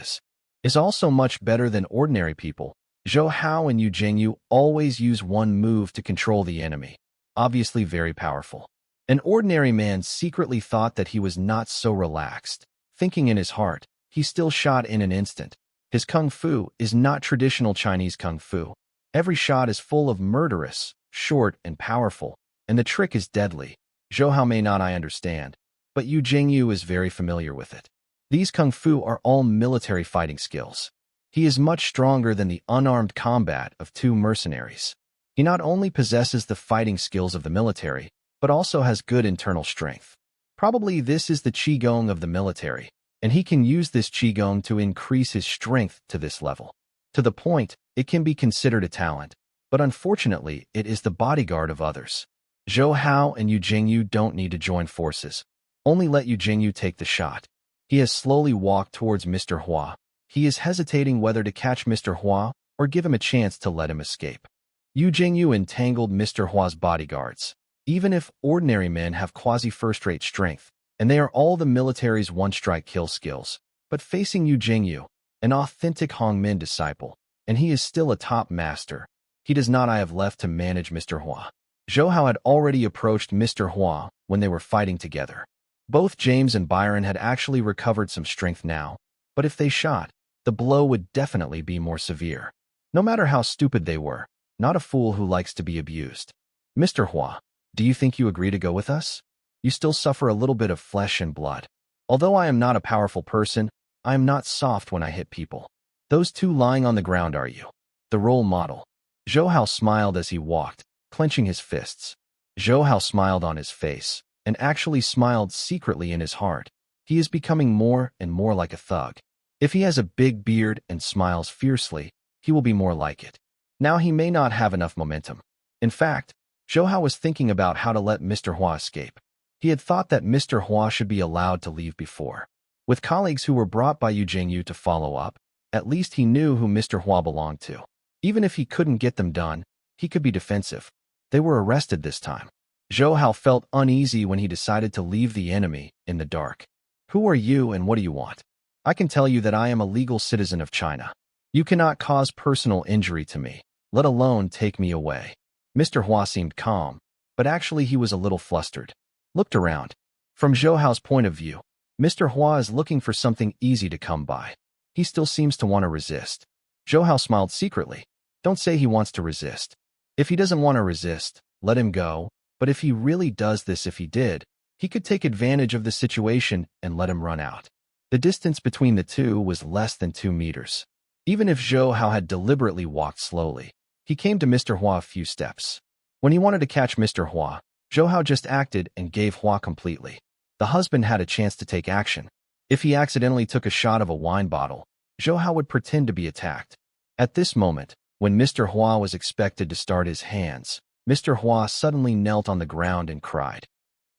is also much better than ordinary people. Zhou Hao and Yu Zhengyu always use one move to control the enemy. Obviously very powerful. An ordinary man secretly thought that he was not so relaxed. Thinking in his heart, he still shot in an instant. His kung fu is not traditional Chinese kung fu. Every shot is full of murderous, short, and powerful, and the trick is deadly. Zhou Hao may not understand, but Yu Zhengyu is very familiar with it. These kung fu are all military fighting skills. He is much stronger than the unarmed combat of two mercenaries. He not only possesses the fighting skills of the military, but also has good internal strength. Probably this is the qigong of the military, and he can use this qigong to increase his strength to this level. To the point, it can be considered a talent, but unfortunately, it is the bodyguard of others. Zhou Hao and Yu Zhengyu don't need to join forces. Only let Yu Zhengyu take the shot. He has slowly walked towards Mr. Hua. He is hesitating whether to catch Mr. Hua or give him a chance to let him escape. Yu Zhengyu entangled Mr. Hua's bodyguards. Even if ordinary men have quasi-first-rate strength, and they are all the military's one-strike kill skills, but facing Yu Zhengyu, an authentic Hongmen disciple, and he is still a top master, he does not have left to manage Mr. Hua. Zhou Hao had already approached Mr. Hua when they were fighting together. Both James and Byron had actually recovered some strength now, but if they shot, the blow would definitely be more severe. No matter how stupid they were, not a fool who likes to be abused. Mr. Hua, do you think you agree to go with us? You still suffer a little bit of flesh and blood. Although I am not a powerful person, I am not soft when I hit people. Those two lying on the ground are you? The role model. Zhou Hao smiled as he walked, clenching his fists. Zhou Hao smiled on his face, and actually smiled secretly in his heart. He is becoming more and more like a thug. If he has a big beard and smiles fiercely, he will be more like it. Now he may not have enough momentum. In fact, Zhou Hao was thinking about how to let Mr. Hua escape. He had thought that Mr. Hua should be allowed to leave before. With colleagues who were brought by Yu Jingyu to follow up, at least he knew who Mr. Hua belonged to. Even if he couldn't get them done, he could be defensive. They were arrested this time. Zhou Hao felt uneasy when he decided to leave the enemy in the dark. Who are you and what do you want? I can tell you that I am a legal citizen of China. You cannot cause personal injury to me, let alone take me away. Mr. Hua seemed calm, but actually he was a little flustered. Looked around. From Zhou Hao's point of view, Mr. Hua is looking for something easy to come by. He still seems to want to resist. Zhou Hao smiled secretly. Don't say he wants to resist. If he doesn't want to resist, let him go, but if he really does this, if he did, he could take advantage of the situation and let him run out. The distance between the two was less than 2 meters. Even if Zhou Hao had deliberately walked slowly, he came to Mr. Hua a few steps. When he wanted to catch Mr. Hua, Zhou Hao just acted and gave Hua completely. The husband had a chance to take action. If he accidentally took a shot of a wine bottle, Zhou Hao would pretend to be attacked. At this moment, when Mr. Hua was expected to start his hands, Mr. Hua suddenly knelt on the ground and cried,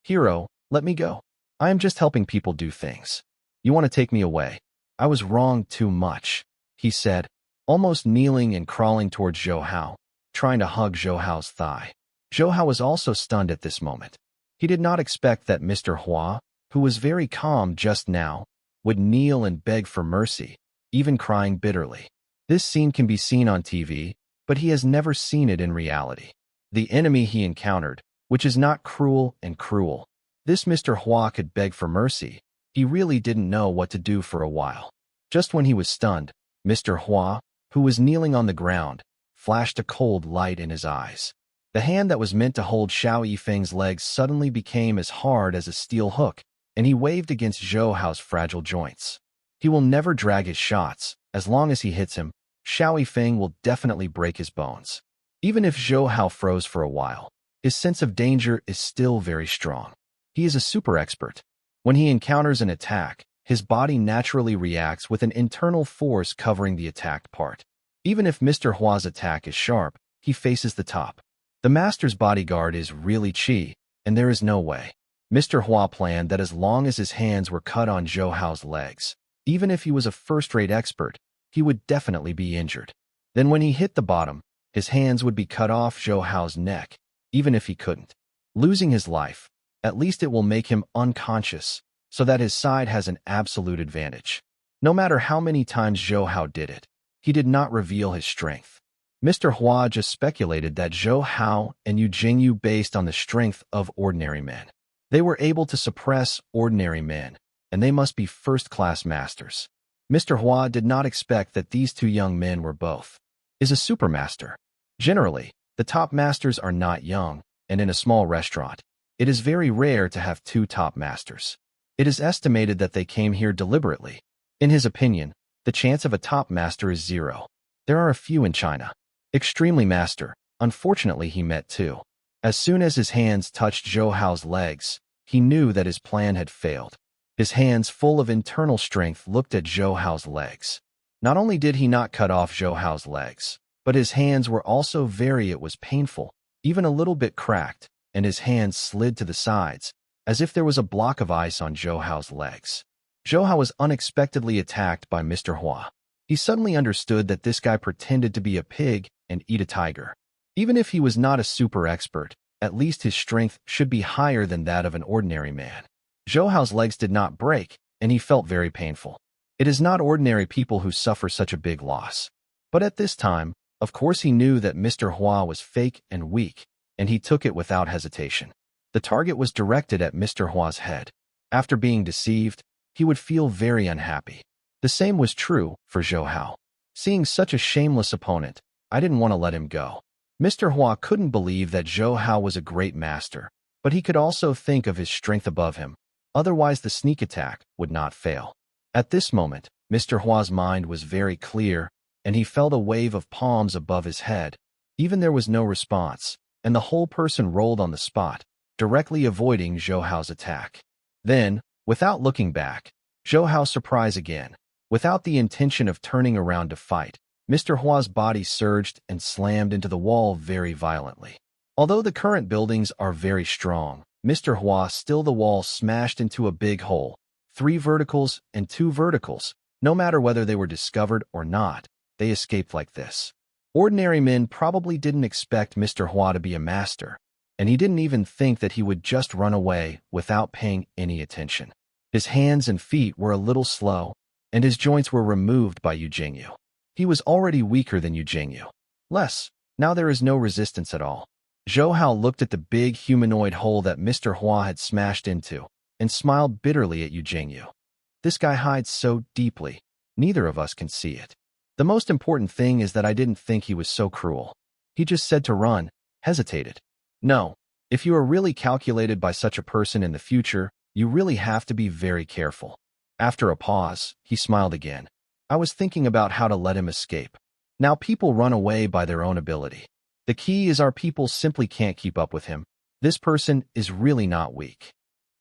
"Hero, let me go. I am just helping people do things. You want to take me away? I was wrong too much," he said, almost kneeling and crawling towards Zhou Hao, trying to hug Zhou Hao's thigh. Zhou Hao was also stunned at this moment. He did not expect that Mr. Hua, who was very calm just now, would kneel and beg for mercy, even crying bitterly. This scene can be seen on TV, but he has never seen it in reality. The enemy he encountered, which is not cruel and cruel. This Mr. Hua could beg for mercy. He really didn't know what to do for a while. Just when he was stunned, Mr. Hua, who was kneeling on the ground, flashed a cold light in his eyes. The hand that was meant to hold Xiao Yifeng's legs suddenly became as hard as a steel hook, and he waved against Zhou Hao's fragile joints. He will never drag his shots. As long as he hits him, Xiao Yifeng will definitely break his bones. Even if Zhou Hao froze for a while, his sense of danger is still very strong. He is a super expert. When he encounters an attack, his body naturally reacts with an internal force covering the attacked part. Even if Mr. Hua's attack is sharp, he faces the top. The master's bodyguard is really Qi, and there is no way. Mr. Hua planned that as long as his hands were cut on Zhou Hao's legs, even if he was a first-rate expert, he would definitely be injured. Then when he hit the bottom, his hands would be cut off Zhou Hao's neck, even if he couldn't. Losing his life, at least it will make him unconscious, so that his side has an absolute advantage. No matter how many times Zhou Hao did it, he did not reveal his strength. Mr. Hua just speculated that Zhou Hao and Yu Jingyu based on the strength of ordinary men. They were able to suppress ordinary men, and they must be first-class masters. Mr. Hua did not expect that these two young men were both. Is a supermaster. Generally, the top masters are not young, and in a small restaurant, it is very rare to have two top masters. It is estimated that they came here deliberately. In his opinion, the chance of a top master is 0. There are a few in China. Extremely master, unfortunately he met two. As soon as his hands touched Zhou Hao's legs, he knew that his plan had failed. His hands full of internal strength looked at Zhou Hao's legs. Not only did he not cut off Zhou Hao's legs, but his hands were also it was painful, even a little bit cracked, and his hands slid to the sides, as if there was a block of ice on Zhou Hao's legs. Zhou Hao was unexpectedly attacked by Mr. Hua. He suddenly understood that this guy pretended to be a pig and eat a tiger. Even if he was not a super expert, at least his strength should be higher than that of an ordinary man. Zhou Hao's legs did not break, and he felt very painful. It is not ordinary people who suffer such a big loss. But at this time, of course he knew that Mr. Hua was fake and weak, and he took it without hesitation. The target was directed at Mr. Hua's head. After being deceived, he would feel very unhappy. The same was true for Zhou Hao. Seeing such a shameless opponent, I didn't want to let him go. Mr. Hua couldn't believe that Zhou Hao was a great master, but he could also think of his strength above him. Otherwise, the sneak attack would not fail. At this moment, Mr. Hua's mind was very clear, and he felt a wave of palms above his head. Even there was no response, and the whole person rolled on the spot, directly avoiding Zhou Hao's attack. Then, without looking back, Zhou Hao surprised again. Without the intention of turning around to fight, Mr. Hua's body surged and slammed into the wall very violently. Although the current buildings are very strong, Mr. Hua still the wall smashed into a big hole, 3 verticals and 2 verticals. No matter whether they were discovered or not, they escaped like this. Ordinary men probably didn't expect Mr. Hua to be a master, and he didn't even think that he would just run away without paying any attention. His hands and feet were a little slow, and his joints were removed by Yu Jingyu. He was already weaker than Yu Jingyu. Now there is no resistance at all. Zhou Hao looked at the big humanoid hole that Mr. Hua had smashed into and smiled bitterly at Yu Jingyu. This guy hides so deeply, neither of us can see it. The most important thing is that I didn't think he was so cruel. He just said to run, hesitated. No, if you are really calculated by such a person in the future, you really have to be very careful. After a pause, he smiled again. I was thinking about how to let him escape. Now people run away by their own ability. The key is our people simply can't keep up with him. This person is really not weak.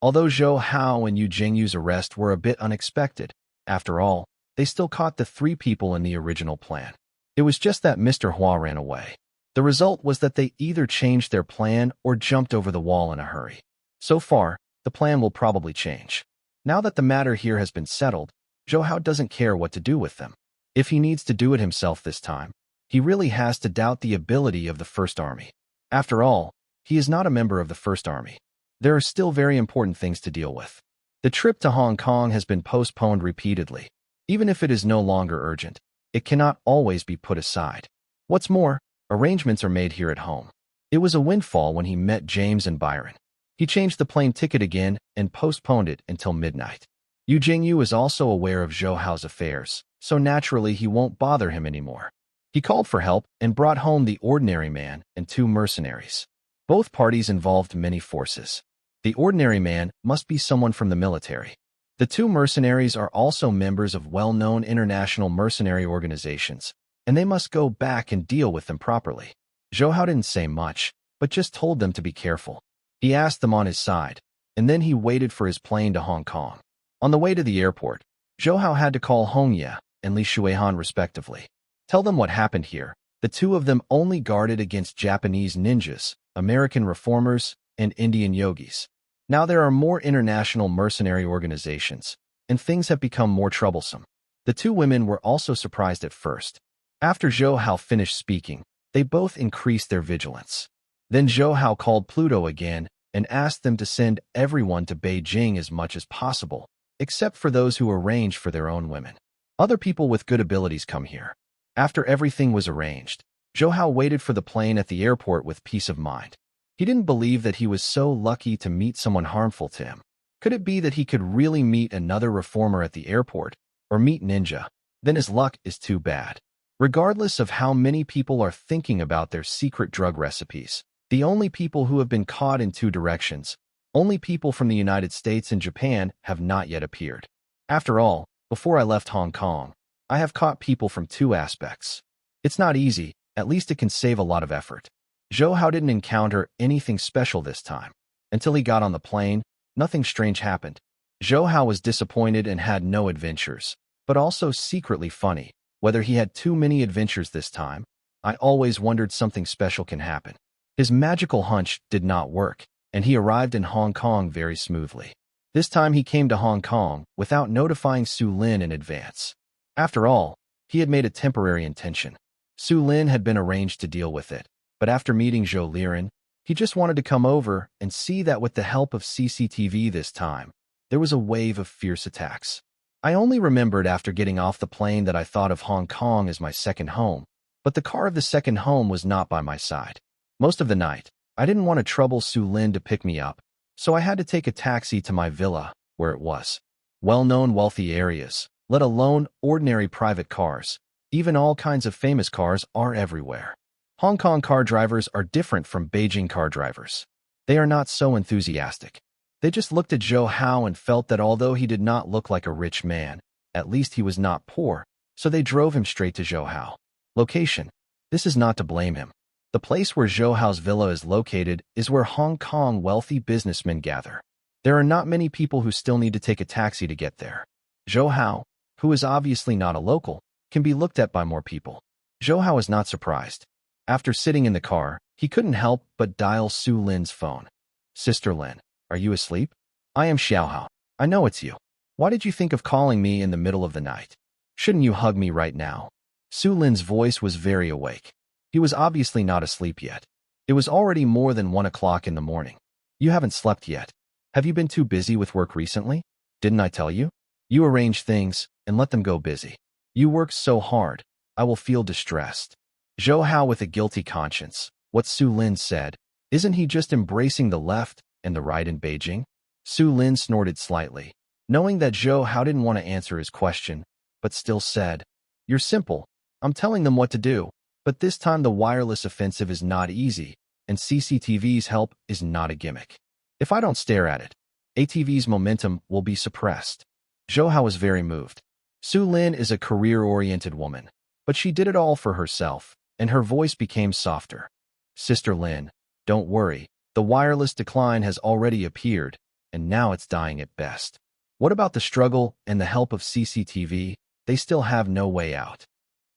Although Zhou Hao and Yu Jingyu's arrest were a bit unexpected, after all, they still caught the 3 people in the original plan. It was just that Mr. Hua ran away. The result was that they either changed their plan or jumped over the wall in a hurry. So far, the plan will probably change. Now that the matter here has been settled, Zhou Hao doesn't care what to do with them. If he needs to do it himself this time, he really has to doubt the ability of the First Army. After all, he is not a member of the First Army. There are still very important things to deal with. The trip to Hong Kong has been postponed repeatedly. Even if it is no longer urgent, it cannot always be put aside. What's more, arrangements are made here at home. It was a windfall when he met James and Byron. He changed the plane ticket again and postponed it until midnight. Yu Jingyu is also aware of Zhou Hao's affairs, so naturally he won't bother him anymore. He called for help and brought home the ordinary man and 2 mercenaries. Both parties involved many forces. The ordinary man must be someone from the military. The 2 mercenaries are also members of well-known international mercenary organizations, and they must go back and deal with them properly. Zhou Hao didn't say much, but just told them to be careful. He asked them on his side, and then he waited for his plane to Hong Kong. On the way to the airport, Zhou Hao had to call Hong Ye and Li Shuihan respectively. Tell them what happened here. The 2 of them only guarded against Japanese ninjas, American reformers, and Indian yogis. Now there are more international mercenary organizations, and things have become more troublesome. The 2 women were also surprised at first. After Zhou Hao finished speaking, they both increased their vigilance. Then Zhou Hao called Pluto again and asked them to send everyone to Beijing as much as possible, except for those who arranged for their own women. Other people with good abilities come here. After everything was arranged, Zhou Hao waited for the plane at the airport with peace of mind. He didn't believe that he was so lucky to meet someone harmful to him. Could it be that he could really meet another reformer at the airport, or meet Ninja? Then his luck is too bad. Regardless of how many people are thinking about their secret drug recipes, the only people who have been caught in 2 directions, only people from the United States and Japan, have not yet appeared. After all, before I left Hong Kong, I have caught people from 2 aspects. It's not easy, at least it can save a lot of effort. Zhou Hao didn't encounter anything special this time. Until he got on the plane, nothing strange happened. Zhou Hao was disappointed and had no adventures, but also secretly funny. Whether he had too many adventures this time, I always wondered something special can happen. His magical hunch did not work, and he arrived in Hong Kong very smoothly. This time he came to Hong Kong without notifying Su Lin in advance. After all, he had made a temporary intention. Su Lin had been arranged to deal with it, but after meeting Zhou Liren, he just wanted to come over and see that with the help of CCTV this time, there was a wave of fierce attacks. I only remembered after getting off the plane that I thought of Hong Kong as my second home, but the car of the second home was not by my side. Most of the night, I didn't want to trouble Su Lin to pick me up, so I had to take a taxi to my villa, where it was. Well-known wealthy areas, let alone ordinary private cars, even all kinds of famous cars are everywhere. Hong Kong car drivers are different from Beijing car drivers. They are not so enthusiastic. They just looked at Zhou Hao and felt that although he did not look like a rich man, at least he was not poor, so they drove him straight to Zhou Hao. Location. This is not to blame him. The place where Zhou Hao's villa is located is where Hong Kong wealthy businessmen gather. There are not many people who still need to take a taxi to get there. Zhou Hao, who is obviously not a local, can be looked at by more people. Zhou Hao is not surprised. After sitting in the car, he couldn't help but dial Su Lin's phone. Sister Lin, are you asleep? I am Xiao Hao. I know it's you. Why did you think of calling me in the middle of the night? Shouldn't you hug me right now? Su Lin's voice was very awake. He was obviously not asleep yet. It was already more than 1 o'clock in the morning. You haven't slept yet. Have you been too busy with work recently? Didn't I tell you? You arrange things and let them go busy. You work so hard, I will feel distressed. Zhou Hao with a guilty conscience. What Su Lin said, isn't he just embracing the left and the right in Beijing? Su Lin snorted slightly, knowing that Zhou Hao didn't want to answer his question, but still said, You're simple. I'm telling them what to do, but this time the wireless offensive is not easy, and CCTV's help is not a gimmick. If I don't stare at it, ATV's momentum will be suppressed. Zhou Hao was very moved. Su Lin is a career-oriented woman, but she did it all for herself, and her voice became softer. Sister Lin, don't worry, the wireless decline has already appeared, and now it's dying at best. What about the struggle and the help of CCTV? They still have no way out.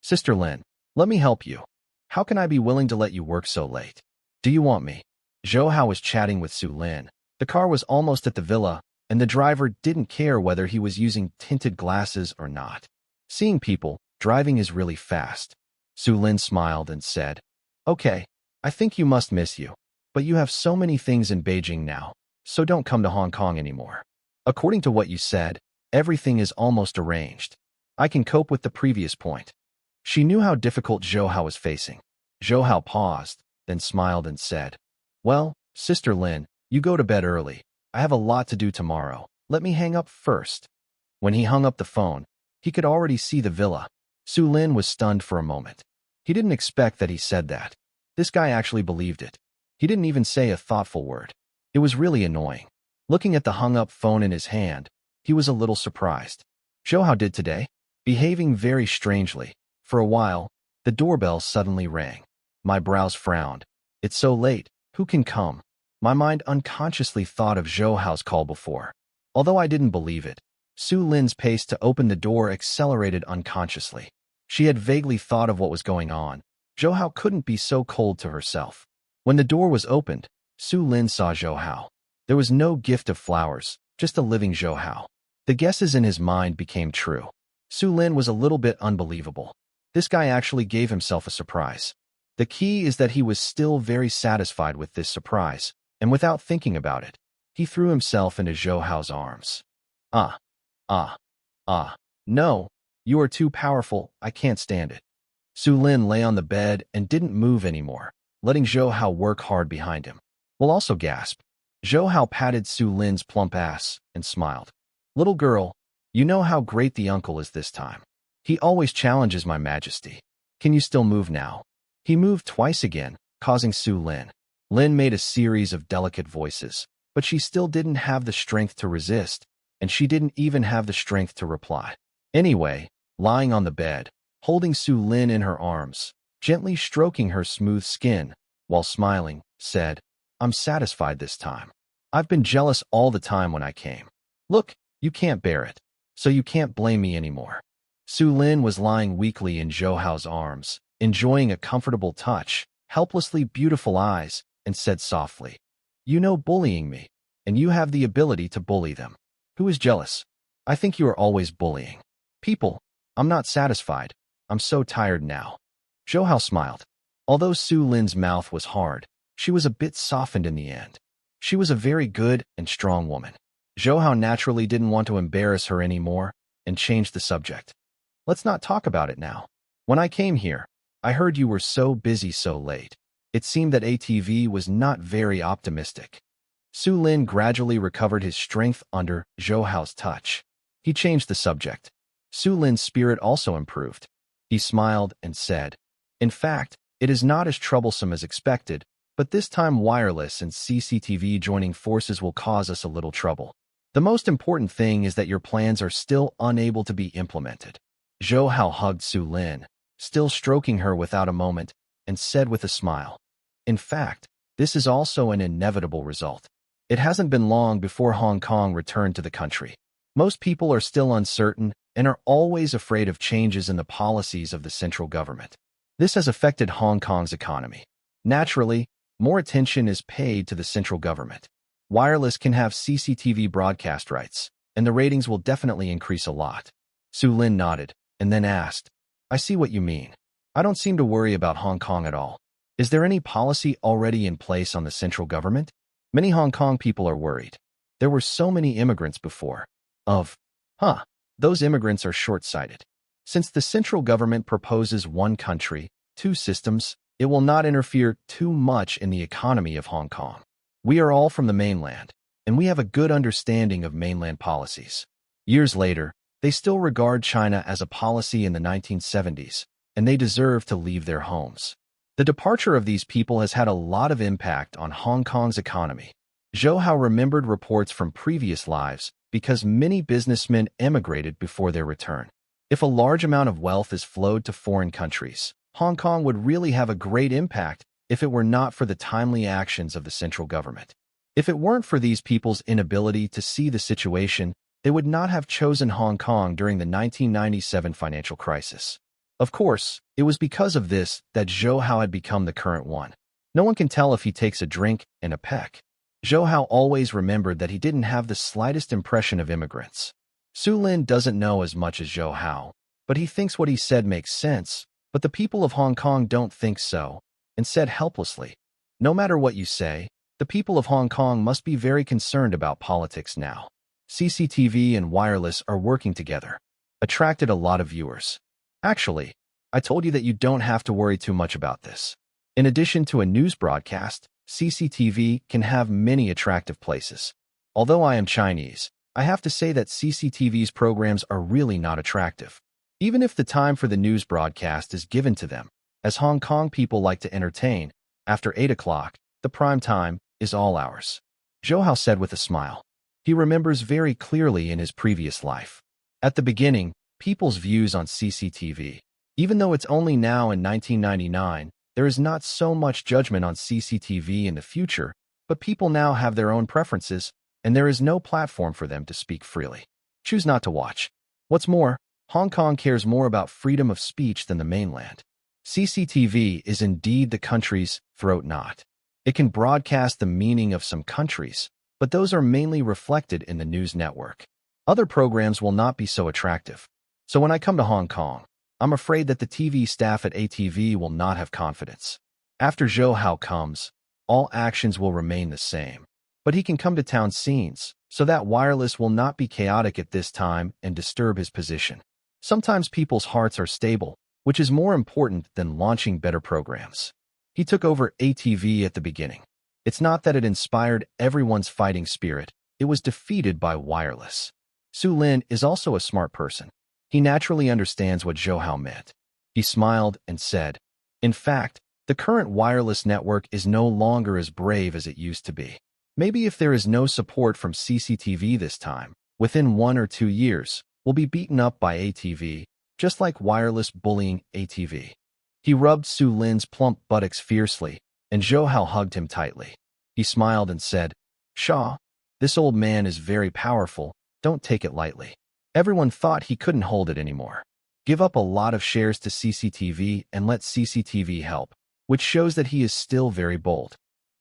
Sister Lin, let me help you. How can I be willing to let you work so late? Do you want me? Zhou Hao was chatting with Su Lin. The car was almost at the villa, and the driver didn't care whether he was using tinted glasses or not. Seeing people, driving is really fast. Su Lin smiled and said, Okay, I think you must miss you. But you have so many things in Beijing now, so don't come to Hong Kong anymore. According to what you said, everything is almost arranged. I can cope with the previous point. She knew how difficult Zhou Hao was facing. Zhou Hao paused, then smiled and said, Well, Sister Lin, you go to bed early. I have a lot to do tomorrow. Let me hang up first. When he hung up the phone, he could already see the villa. Su Lin was stunned for a moment. He didn't expect that he said that. This guy actually believed it. He didn't even say a thoughtful word. It was really annoying. Looking at the hung-up phone in his hand, he was a little surprised. Zhou Hao did today? Behaving very strangely. For a while, the doorbell suddenly rang. My brows frowned. It's so late. Who can come? My mind unconsciously thought of Zhou Hao's call before. Although I didn't believe it, Su Lin's pace to open the door accelerated unconsciously. She had vaguely thought of what was going on. Zhou Hao couldn't be so cold to herself. When the door was opened, Su Lin saw Zhou Hao. There was no gift of flowers, just a living Zhou Hao. The guesses in his mind became true. Su Lin was a little bit unbelievable. This guy actually gave himself a surprise. The key is that he was still very satisfied with this surprise, and without thinking about it, he threw himself into Zhou Hao's arms. No, you are too powerful, I can't stand it. Su Lin lay on the bed and didn't move anymore, letting Zhou Hao work hard behind him. Will also gasp. Zhou Hao patted Su Lin's plump ass and smiled. Little girl, you know how great the uncle is this time. He always challenges my majesty. Can you still move now? He moved twice again, causing Su Lin. Lin made a series of delicate voices, but she still didn't have the strength to resist, and she didn't even have the strength to reply. Anyway, lying on the bed, holding Su Lin in her arms, gently stroking her smooth skin, while smiling, said, I'm satisfied this time. I've been jealous all the time when I came. Look, you can't bear it, so you can't blame me anymore. Su Lin was lying weakly in Zhou Hao's arms, enjoying a comfortable touch, helplessly beautiful eyes, and said softly, You know bullying me, and you have the ability to bully them. Who is jealous? I think you are always bullying people. I'm not satisfied. I'm so tired now. Zhou Hao smiled. Although Su Lin's mouth was hard, she was a bit softened in the end. She was a very good and strong woman. Zhou Hao naturally didn't want to embarrass her anymore and changed the subject. Let's not talk about it now. When I came here, I heard you were so busy so late. It seemed that ATV was not very optimistic. Su Lin gradually recovered his strength under Zhou Hao's touch. He changed the subject. Su Lin's spirit also improved. He smiled and said, In fact, it is not as troublesome as expected, but this time wireless and CCTV joining forces will cause us a little trouble. The most important thing is that your plans are still unable to be implemented. Zhou Hao hugged Su Lin, still stroking her without a moment, and said with a smile, In fact, this is also an inevitable result. It hasn't been long before Hong Kong returned to the country. Most people are still uncertain and are always afraid of changes in the policies of the central government. This has affected Hong Kong's economy. Naturally, more attention is paid to the central government. Wireless can have CCTV broadcast rights, and the ratings will definitely increase a lot. Su Lin nodded, and then asked, I see what you mean. I don't seem to worry about Hong Kong at all. Is there any policy already in place on the central government? Many Hong Kong people are worried. There were so many immigrants before. Those immigrants are short-sighted. Since the central government proposes one country, two systems, it will not interfere too much in the economy of Hong Kong. We are all from the mainland, and we have a good understanding of mainland policies. Years later, they still regard China as a policy in the 1970s, and they deserve to leave their homes. The departure of these people has had a lot of impact on Hong Kong's economy. Zhou Hao remembered reports from previous lives because many businessmen emigrated before their return. If a large amount of wealth is flowed to foreign countries, Hong Kong would really have a great impact if it were not for the timely actions of the central government. If it weren't for these people's inability to see the situation, they would not have chosen Hong Kong during the 1997 financial crisis. Of course, it was because of this that Zhou Hao had become the current one. No one can tell if he takes a drink and a peck. Zhou Hao always remembered that he didn't have the slightest impression of immigrants. Su Lin doesn't know as much as Zhou Hao, but he thinks what he said makes sense, but the people of Hong Kong don't think so, and said helplessly, no matter what you say, the people of Hong Kong must be very concerned about politics now. CCTV and wireless are working together. Attracted a lot of viewers. Actually, I told you that you don't have to worry too much about this. In addition to a news broadcast, CCTV can have many attractive places. Although I am Chinese, I have to say that CCTV's programs are really not attractive. Even if the time for the news broadcast is given to them, as Hong Kong people like to entertain, after 8 o'clock, the prime time is all ours. Zhou Hao said with a smile. He remembers very clearly in his previous life. At the beginning, people's views on CCTV. Even though it's only now in 1999, there is not so much judgment on CCTV in the future, but people now have their own preferences, and there is no platform for them to speak freely. Choose not to watch. What's more, Hong Kong cares more about freedom of speech than the mainland. CCTV is indeed the country's throat knot. It can broadcast the meaning of some countries, but those are mainly reflected in the news network. Other programs will not be so attractive. So when I come to Hong Kong, I'm afraid that the TV staff at ATV will not have confidence. After Zhou Hao comes, all actions will remain the same. But he can come to town scenes, so that wireless will not be chaotic at this time and disturb his position. Sometimes people's hearts are stable, which is more important than launching better programs. He took over ATV at the beginning. It's not that it inspired everyone's fighting spirit, it was defeated by wireless. Su Lin is also a smart person. He naturally understands what Zhou Hao meant. He smiled and said, in fact, the current wireless network is no longer as brave as it used to be. Maybe if there is no support from CCTV this time, within 1 or 2 years, we'll be beaten up by ATV, just like wireless bullying ATV. He rubbed Su Lin's plump buttocks fiercely, and Zhou Hao hugged him tightly. He smiled and said, Shaw, this old man is very powerful, don't take it lightly. Everyone thought he couldn't hold it anymore. Give up a lot of shares to CCTV and let CCTV help, which shows that he is still very bold.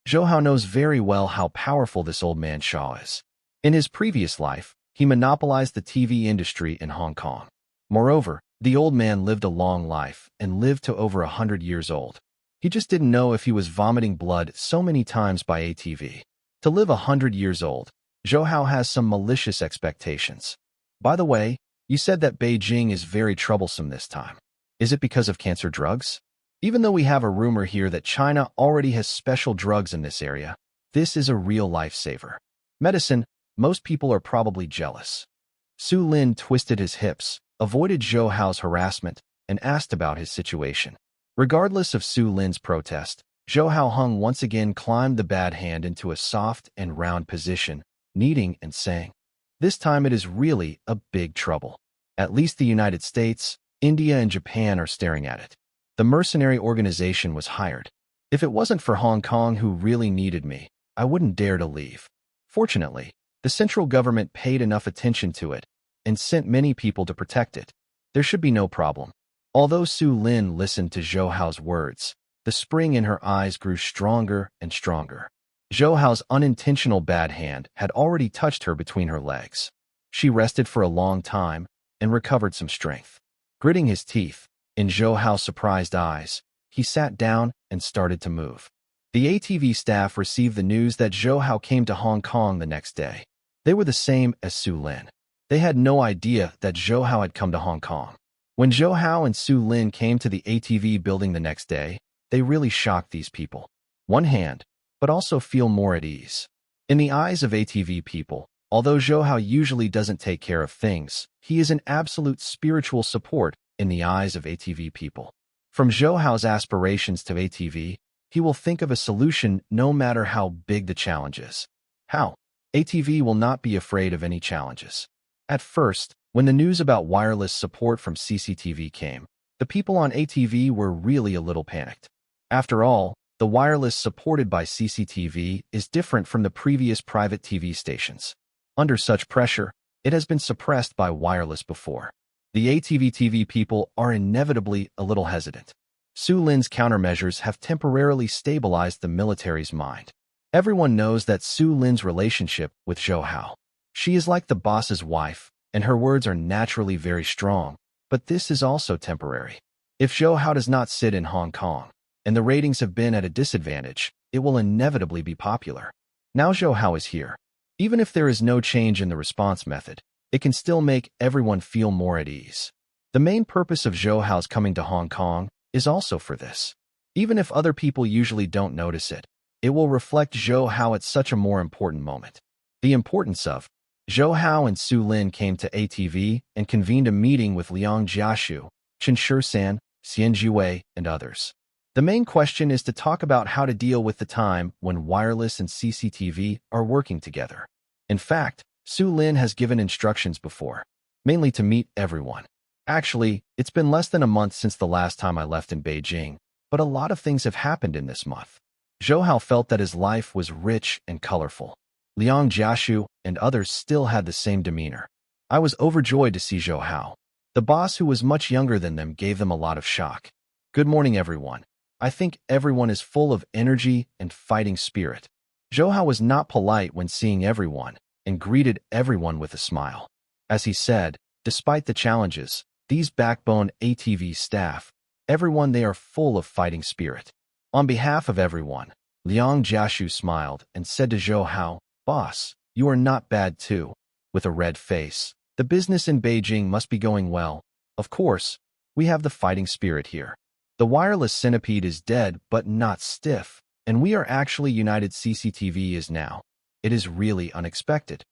Zhou Hao knows very well how powerful this old man Shaw is. In his previous life, he monopolized the TV industry in Hong Kong. Moreover, the old man lived a long life and lived to over 100 years old. He just didn't know if he was vomiting blood so many times by ATV. To live 100 years old, Zhou Hao has some malicious expectations. By the way, you said that Beijing is very troublesome this time. Is it because of cancer drugs? Even though we have a rumor here that China already has special drugs in this area, this is a real lifesaver. Medicine, most people are probably jealous. Su Lin twisted his hips, avoided Zhou Hao's harassment, and asked about his situation. Regardless of Su Lin's protest, Zhou Hao Hung once again climbed the bad hand into a soft and round position, kneading and saying, this time it is really a big trouble. At least the United States, India, and Japan are staring at it. The mercenary organization was hired. If it wasn't for Hong Kong who really needed me, I wouldn't dare to leave. Fortunately, the central government paid enough attention to it and sent many people to protect it. There should be no problem. Although Su Lin listened to Zhou Hao's words, the spring in her eyes grew stronger and stronger. Zhou Hao's unintentional bad hand had already touched her between her legs. She rested for a long time and recovered some strength. Gritting his teeth, in Zhou Hao's surprised eyes, he sat down and started to move. The ATV staff received the news that Zhou Hao came to Hong Kong the next day. They were the same as Su Lin. They had no idea that Zhou Hao had come to Hong Kong. When Zhou Hao and Su Lin came to the ATV building the next day, they really shocked these people. One hand, but also feel more at ease. In the eyes of ATV people, although Zhou Hao usually doesn't take care of things, he is an absolute spiritual support in the eyes of ATV people. From Zhou Hao's aspirations to ATV, he will think of a solution no matter how big the challenge is. How? ATV will not be afraid of any challenges. At first, when the news about wireless support from CCTV came, the people on ATV were really a little panicked. After all, the wireless supported by CCTV is different from the previous private TV stations. Under such pressure, it has been suppressed by wireless before. The ATV TV people are inevitably a little hesitant. Su Lin's countermeasures have temporarily stabilized the military's mind. Everyone knows that Su Lin's relationship with Zhou Hao. She is like the boss's wife, and her words are naturally very strong, but this is also temporary. If Zhou Hao does not sit in Hong Kong, and the ratings have been at a disadvantage, it will inevitably be popular. Now Zhou Hao is here. Even if there is no change in the response method, it can still make everyone feel more at ease. The main purpose of Zhou Hao's coming to Hong Kong is also for this. Even if other people usually don't notice it, it will reflect Zhou Hao at such a more important moment. The importance of Zhou Hao and Su Lin came to ATV and convened a meeting with Liang Jiashu, Chen Shisan, Xian Jiwei, and others. The main question is to talk about how to deal with the time when wireless and CCTV are working together. In fact, Su Lin has given instructions before, mainly to meet everyone. Actually, it's been less than a month since the last time I left in Beijing, but a lot of things have happened in this month. Zhou Hao felt that his life was rich and colorful. Liang Jiashu and others still had the same demeanor. I was overjoyed to see Zhou Hao. The boss, who was much younger than them, gave them a lot of shock. Good morning, everyone. I think everyone is full of energy and fighting spirit. Zhou Hao was not polite when seeing everyone and greeted everyone with a smile. As he said, despite the challenges, these backbone ATV staff, everyone, they are full of fighting spirit. On behalf of everyone, Liang Jiashu smiled and said to Zhou Hao, "Boss, you are not bad too." With a red face, the business in Beijing must be going well. Of course, we have the fighting spirit here. The wireless centipede is dead but not stiff, and we are actually united. CCTV is now. It is really unexpected.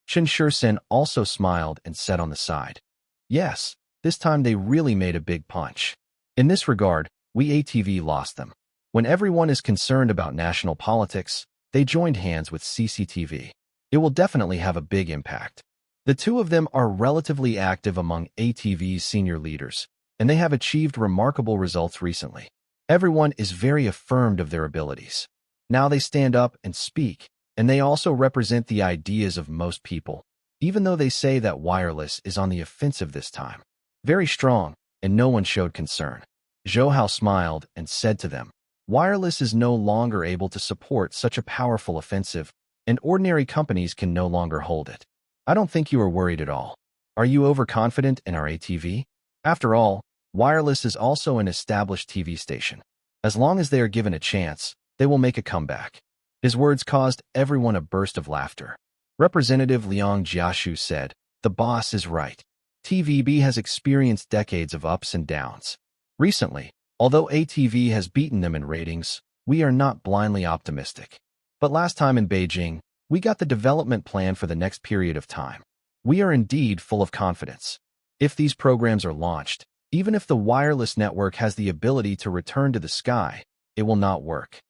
Chen Shisan also smiled and said on the side, "Yes, this time they really made a big punch. In this regard, we ATV lost them. When everyone is concerned about national politics, they joined hands with CCTV. It will definitely have a big impact." The two of them are relatively active among ATV's senior leaders, and they have achieved remarkable results recently. Everyone is very affirmed of their abilities. Now they stand up and speak, and they also represent the ideas of most people, even though they say that wireless is on the offensive this time. Very strong, and no one showed concern. Zhou Hao smiled and said to them, "Wireless is no longer able to support such a powerful offensive, and ordinary companies can no longer hold it. I don't think you are worried at all. Are you overconfident in our ATV? After all, wireless is also an established TV station. As long as they are given a chance, they will make a comeback." His words caused everyone a burst of laughter. Representative Liang Jiashu said, "The boss is right. TVB has experienced decades of ups and downs. Recently, although ATV has beaten them in ratings, we are not blindly optimistic. But last time in Beijing, we got the development plan for the next period of time. We are indeed full of confidence. If these programs are launched, even if the wireless network has the ability to return to the sky, it will not work."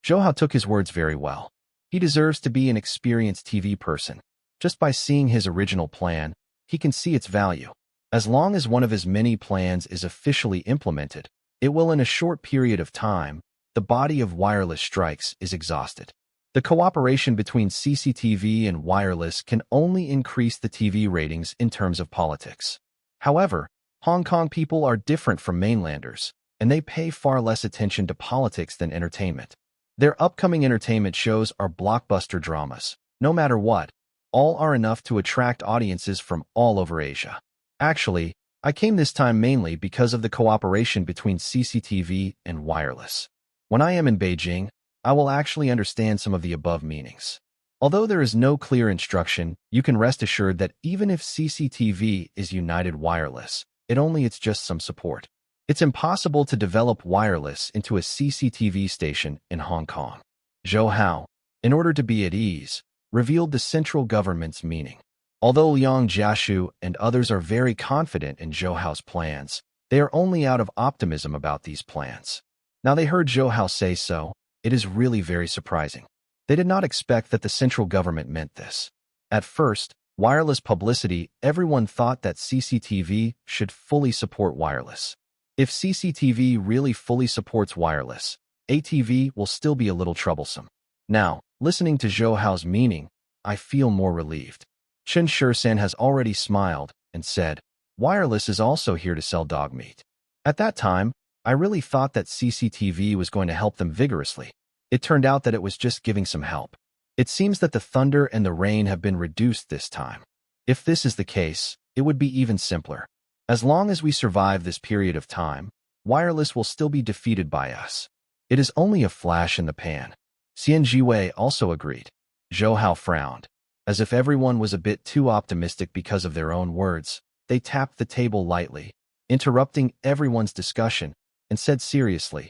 Zhou Hao took his words very well. He deserves to be an experienced TV person. Just by seeing his original plan, he can see its value. As long as one of his many plans is officially implemented, it will, in a short period of time, the body of wireless strikes is exhausted. The cooperation between CCTV and wireless can only increase the TV ratings in terms of politics. However, Hong Kong people are different from mainlanders, and they pay far less attention to politics than entertainment. Their upcoming entertainment shows are blockbuster dramas, no matter what. all are enough to attract audiences from all over Asia. Actually, I came this time mainly because of the cooperation between CCTV and wireless. When I am in Beijing, I will actually understand some of the above meanings. Although there is no clear instruction, you can rest assured that even if CCTV is united wireless, it's just some support. It's impossible to develop wireless into a CCTV station in Hong Kong. Zhou Hao, in order to be at ease, revealed the central government's meaning. Although Liang Jiashu and others are very confident in Zhou Hao's plans, they are only out of optimism about these plans. Now they heard Zhou Hao say so, it is really very surprising. They did not expect that the central government meant this. At first, wireless publicity, everyone thought that CCTV should fully support wireless. If CCTV really fully supports wireless, ATV will still be a little troublesome. Now, listening to Zhou Hao's meaning, I feel more relieved. Chen Shursan has already smiled and said, wireless is also here to sell dog meat. At that time, I really thought that CCTV was going to help them vigorously. It turned out that it was just giving some help. It seems that the thunder and the rain have been reduced this time. If this is the case, it would be even simpler. As long as we survive this period of time, wireless will still be defeated by us. It is only a flash in the pan. Xian Jiwei also agreed. Zhou Hao frowned. As if everyone was a bit too optimistic because of their own words, they tapped the table lightly, interrupting everyone's discussion, and said seriously,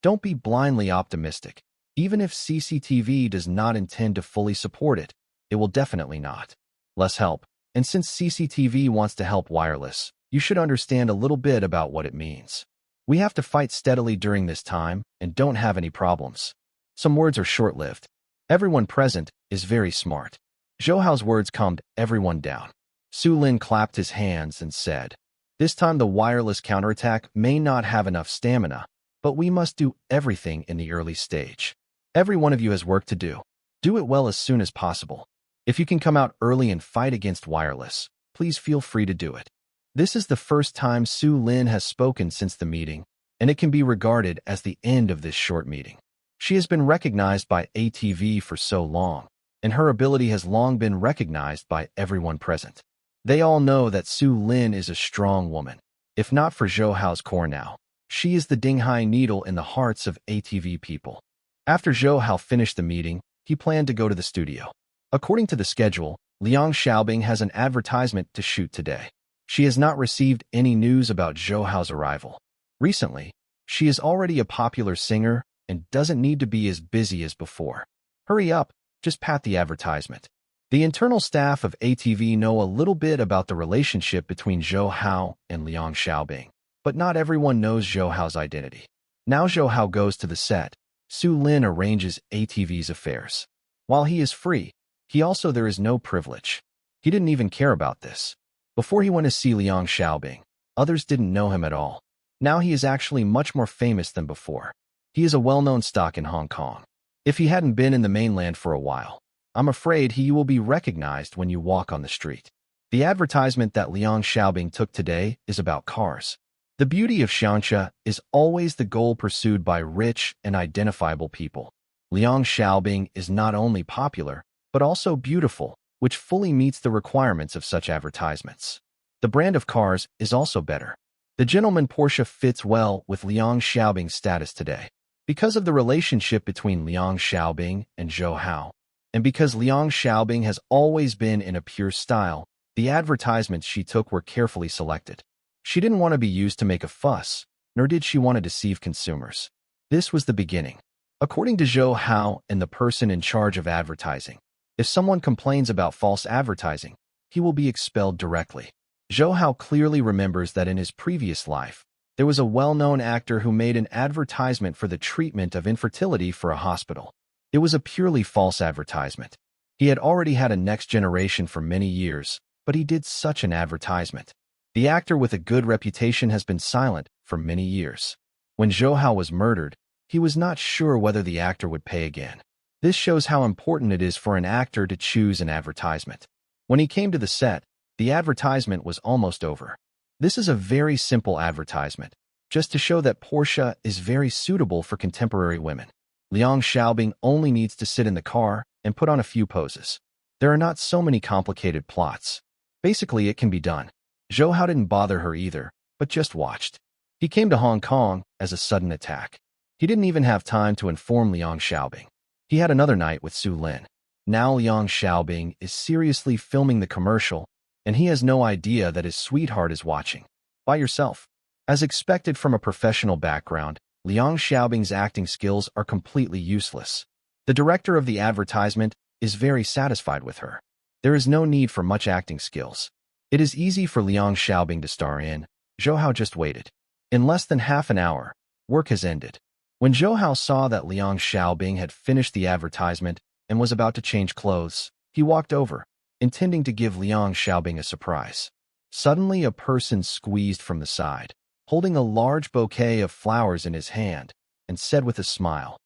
"Don't be blindly optimistic. Even if CCTV does not intend to fully support it, it will definitely not. Less help. And since CCTV wants to help wireless, you should understand a little bit about what it means. We have to fight steadily during this time and don't have any problems." Some words are short-lived. Everyone present is very smart. Zhou Hao's words calmed everyone down. Su Lin clapped his hands and said, "This time the wireless counterattack may not have enough stamina, but we must do everything in the early stage. Every one of you has work to do. Do it well as soon as possible. If you can come out early and fight against wireless, please feel free to do it." This is the first time Su Lin has spoken since the meeting, and it can be regarded as the end of this short meeting. She has been recognized by ATV for so long, and her ability has long been recognized by everyone present. They all know that Su Lin is a strong woman. If not for Zhou Hao's core now, she is the Dinghai needle in the hearts of ATV people. After Zhou Hao finished the meeting, he planned to go to the studio. According to the schedule, Liang Xiaobing has an advertisement to shoot today. She has not received any news about Zhou Hao's arrival. Recently, she is already a popular singer and doesn't need to be as busy as before. Hurry up, just pat the advertisement. The internal staff of ATV know a little bit about the relationship between Zhou Hao and Liang Xiaobing, but not everyone knows Zhou Hao's identity. Now Zhou Hao goes to the set. Su Lin arranges ATV's affairs. While he is free, there is no privilege. He didn't even care about this. Before he went to see Liang Xiaobing, others didn't know him at all. Now he is actually much more famous than before. He is a well-known stock in Hong Kong. If he hadn't been in the mainland for a while, I'm afraid he will be recognized when you walk on the street. The advertisement that Liang Xiaobing took today is about cars. The beauty of Xiangxia is always the goal pursued by rich and identifiable people. Liang Xiaobing is not only popular, but also beautiful, which fully meets the requirements of such advertisements. The brand of cars is also better. The gentleman Porsche fits well with Liang Xiaobing's status today. Because of the relationship between Liang Xiaobing and Zhou Hao, and because Liang Xiaobing has always been in a pure style, the advertisements she took were carefully selected. She didn't want to be used to make a fuss, nor did she want to deceive consumers. This was the beginning. According to Zhou Hao and the person in charge of advertising, if someone complains about false advertising, he will be expelled directly. Zhou Hao clearly remembers that in his previous life, there was a well-known actor who made an advertisement for the treatment of infertility for a hospital. It was a purely false advertisement. He had already had a next generation for many years, but he did such an advertisement. The actor with a good reputation has been silent for many years. When Zhou Hao was murdered, he was not sure whether the actor would pay again. This shows how important it is for an actor to choose an advertisement. When he came to the set, the advertisement was almost over. This is a very simple advertisement, just to show that Porsche is very suitable for contemporary women. Liang Xiaobing only needs to sit in the car and put on a few poses. There are not so many complicated plots. Basically, it can be done. Zhou Hao didn't bother her either, but just watched. He came to Hong Kong as a sudden attack. He didn't even have time to inform Liang Xiaobing. He had another night with Su Lin. Now Liang Xiaobing is seriously filming the commercial, and he has no idea that his sweetheart is watching. By yourself. As expected from a professional background, Liang Xiaobing's acting skills are completely useless. The director of the advertisement is very satisfied with her. There is no need for much acting skills. It is easy for Liang Xiaobing to star in. Zhou Hao just waited. In less than half an hour, work has ended. When Zhou Hao saw that Liang Xiaobing had finished the advertisement and was about to change clothes, he walked over, intending to give Liang Xiaobing a surprise. Suddenly, a person squeezed from the side, holding a large bouquet of flowers in his hand, and said with a smile,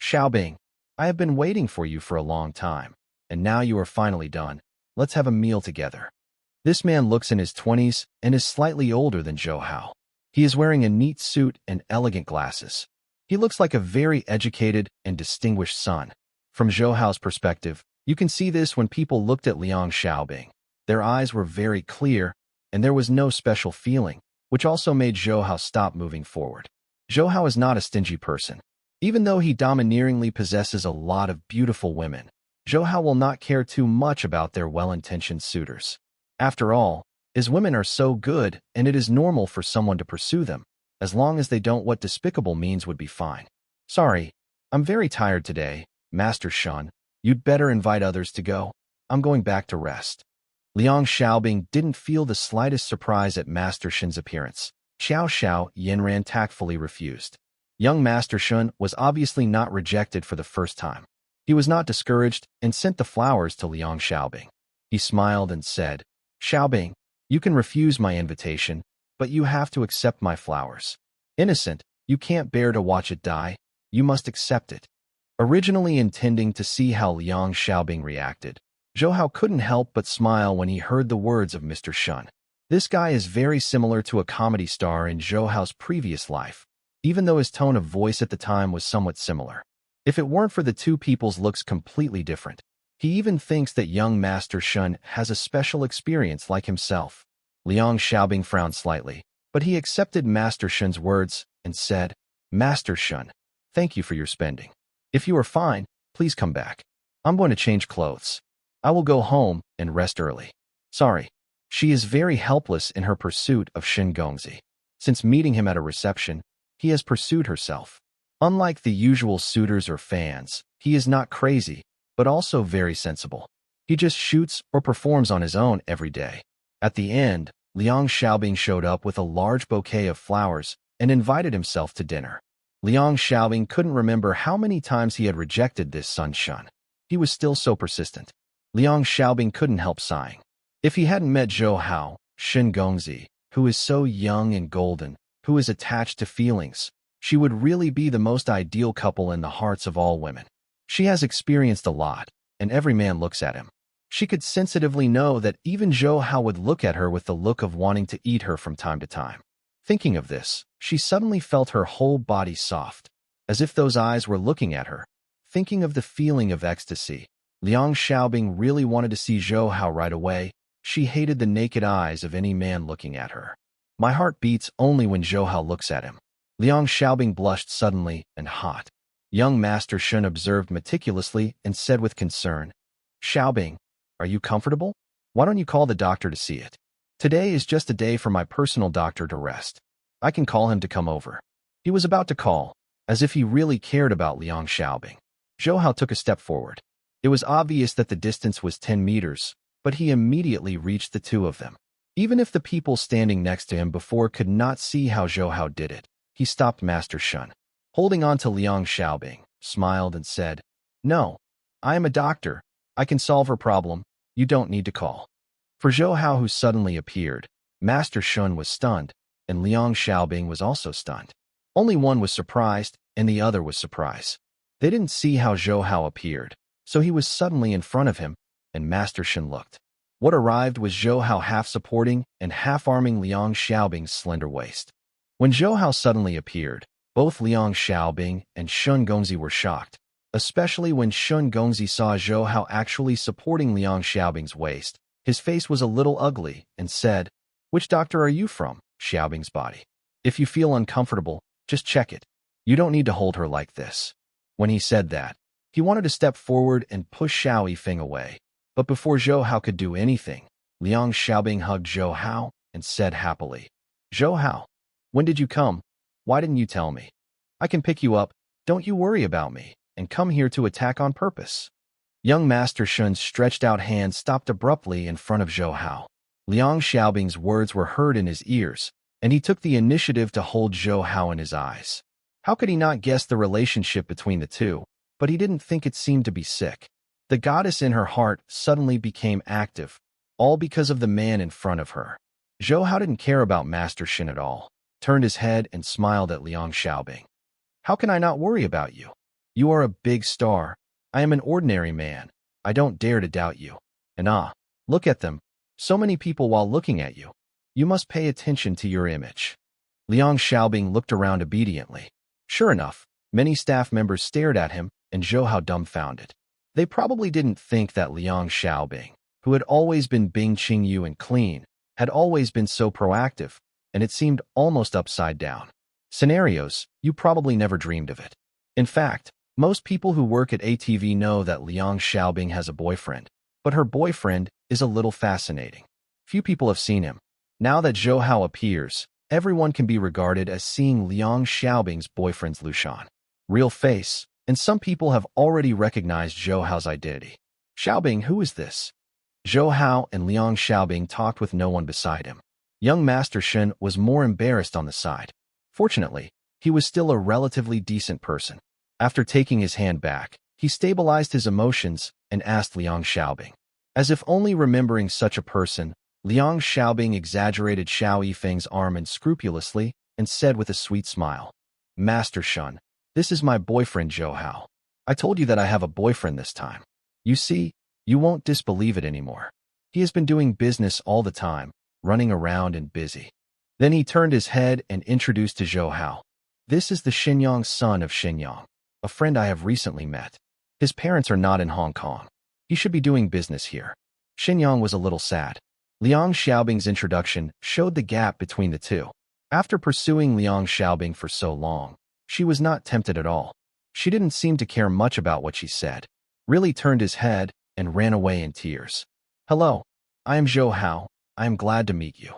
"Xiaobing, I have been waiting for you for a long time, and now you are finally done. Let's have a meal together." This man looks in his 20s and is slightly older than Zhou Hao. He is wearing a neat suit and elegant glasses. He looks like a very educated and distinguished son. From Zhou Hao's perspective, you can see this when people looked at Liang Xiaobing. Their eyes were very clear, and there was no special feeling, which also made Zhou Hao stop moving forward. Zhou Hao is not a stingy person. Even though he domineeringly possesses a lot of beautiful women, Zhou Hao will not care too much about their well-intentioned suitors. After all, his women are so good, and it is normal for someone to pursue them, as long as they don't what despicable means would be fine. "Sorry, I'm very tired today, Master Shun. You'd better invite others to go. I'm going back to rest." Liang Xiaobing didn't feel the slightest surprise at Master Shun's appearance. Xiao Yanran tactfully refused. Young Master Shun was obviously not rejected for the first time. He was not discouraged and sent the flowers to Liang Xiaobing. He smiled and said, "Xiaobing, you can refuse my invitation, but you have to accept my flowers. Innocent, you can't bear to watch it die. You must accept it." Originally intending to see how Liang Xiaobing reacted, Zhou Hao couldn't help but smile when he heard the words of Mr. Shun. This guy is very similar to a comedy star in Zhou Hao's previous life, even though his tone of voice at the time was somewhat similar. If it weren't for the two people's looks completely different, he even thinks that young Master Shun has a special experience like himself. Liang Xiaobing frowned slightly, but he accepted Master Shun's words and said, "Master Shun, thank you for your spending. If you are fine, please come back. I'm going to change clothes. I will go home and rest early." Sorry. She is very helpless in her pursuit of Shin Gongzi. Since meeting him at a reception, he has pursued herself. Unlike the usual suitors or fans, he is not crazy, but also very sensible. He just shoots or performs on his own every day. At the end, Liang Xiaobing showed up with a large bouquet of flowers and invited himself to dinner. Liang Xiaobing couldn't remember how many times he had rejected this Sun Shun. He was still so persistent. Liang Xiaobing couldn't help sighing. If he hadn't met Zhou Hao, Shin Gongzi, who is so young and golden, who is attached to feelings, she would really be the most ideal couple in the hearts of all women. She has experienced a lot, and every man looks at him. She could sensitively know that even Zhou Hao would look at her with the look of wanting to eat her from time to time. Thinking of this, she suddenly felt her whole body soft, as if those eyes were looking at her. Thinking of the feeling of ecstasy, Liang Xiaobing really wanted to see Zhou Hao right away. She hated the naked eyes of any man looking at her. "My heart beats only when Zhou Hao looks at him." Liang Xiaobing blushed suddenly and hot. Young Master Shun observed meticulously and said with concern, "Xiaobing, are you comfortable? Why don't you call the doctor to see it? Today is just a day for my personal doctor to rest. I can call him to come over." He was about to call, as if he really cared about Liang Xiaobing. Zhou Hao took a step forward. It was obvious that the distance was 10 meters, but he immediately reached the two of them. Even if the people standing next to him before could not see how Zhou Hao did it, he stopped Master Shun. Holding on to Liang Xiaobing, smiled and said, "No, I am a doctor. I can solve her problem. You don't need to call." For Zhou Hao, who suddenly appeared, Master Shun was stunned, and Liang Xiaobing was also stunned. Only one was surprised, and the other was surprised. They didn't see how Zhou Hao appeared, so he was suddenly in front of him, and Master Shun looked. What arrived was Zhou Hao half supporting and half arming Liang Xiaobing's slender waist. When Zhou Hao suddenly appeared, both Liang Xiaobing and Shun Gongzi were shocked. especially when Shun Gongzi saw Zhou Hao actually supporting Liang Xiaobing's waist. His face was a little ugly and said, "Which doctor are you from, Xiaobing's body? If you feel uncomfortable, just check it. You don't need to hold her like this." When he said that, he wanted to step forward and push Xiao Yifeng away. But before Zhou Hao could do anything, Liang Xiaobing hugged Zhou Hao and said happily, "Zhou Hao, when did you come? Why didn't you tell me? I can pick you up, don't you worry about me, and come here to attack on purpose." Young Master Shun's stretched out hand stopped abruptly in front of Zhou Hao. Liang Xiaobing's words were heard in his ears, and he took the initiative to hold Zhou Hao in his eyes. How could he not guess the relationship between the two? But he didn't think it seemed to be sick. The goddess in her heart suddenly became active, all because of the man in front of her. Zhou Hao didn't care about Master Shin at all, turned his head and smiled at Liang Xiaobing. "How can I not worry about you? You are a big star. I am an ordinary man. I don't dare to doubt you. And look at them. So many people while looking at you. You must pay attention to your image." Liang Xiaobing looked around obediently. Sure enough, many staff members stared at him, and Zhou Hao dumbfounded. They probably didn't think that Liang Xiaobing, who had always been Bing Qingyu and clean, had always been so proactive, and it seemed almost upside down. Scenarios, you probably never dreamed of it. In fact, most people who work at ATV know that Liang Xiaobing has a boyfriend, but her boyfriend is a little fascinating. Few people have seen him. Now that Zhou Hao appears, everyone can be regarded as seeing Liang Xiaobing's boyfriend's Lushan real face, and some people have already recognized Zhou Hao's identity. "Xiaobing, who is this?" Zhou Hao and Liang Xiaobing talked with no one beside him. Young Master Shen was more embarrassed on the side. Fortunately, he was still a relatively decent person. After taking his hand back, he stabilized his emotions and asked Liang Xiaobing. As if only remembering such a person, Liang Xiaobing exaggerated Xiao Yifeng's arm unscrupulously and said with a sweet smile, "Master Shun, this is my boyfriend Zhou Hao. I told you that I have a boyfriend this time. You see, you won't disbelieve it anymore. He has been doing business all the time, running around and busy." Then he turned his head and introduced to Zhou Hao. "This is the Xinyang son of Xinyang, a friend I have recently met. His parents are not in Hong Kong. He should be doing business here." Xinyang was a little sad. Liang Xiaobing's introduction showed the gap between the two. After pursuing Liang Xiaobing for so long, she was not tempted at all. She didn't seem to care much about what she said, really turned his head and ran away in tears. "Hello, I am Zhou Hao. I am glad to meet you."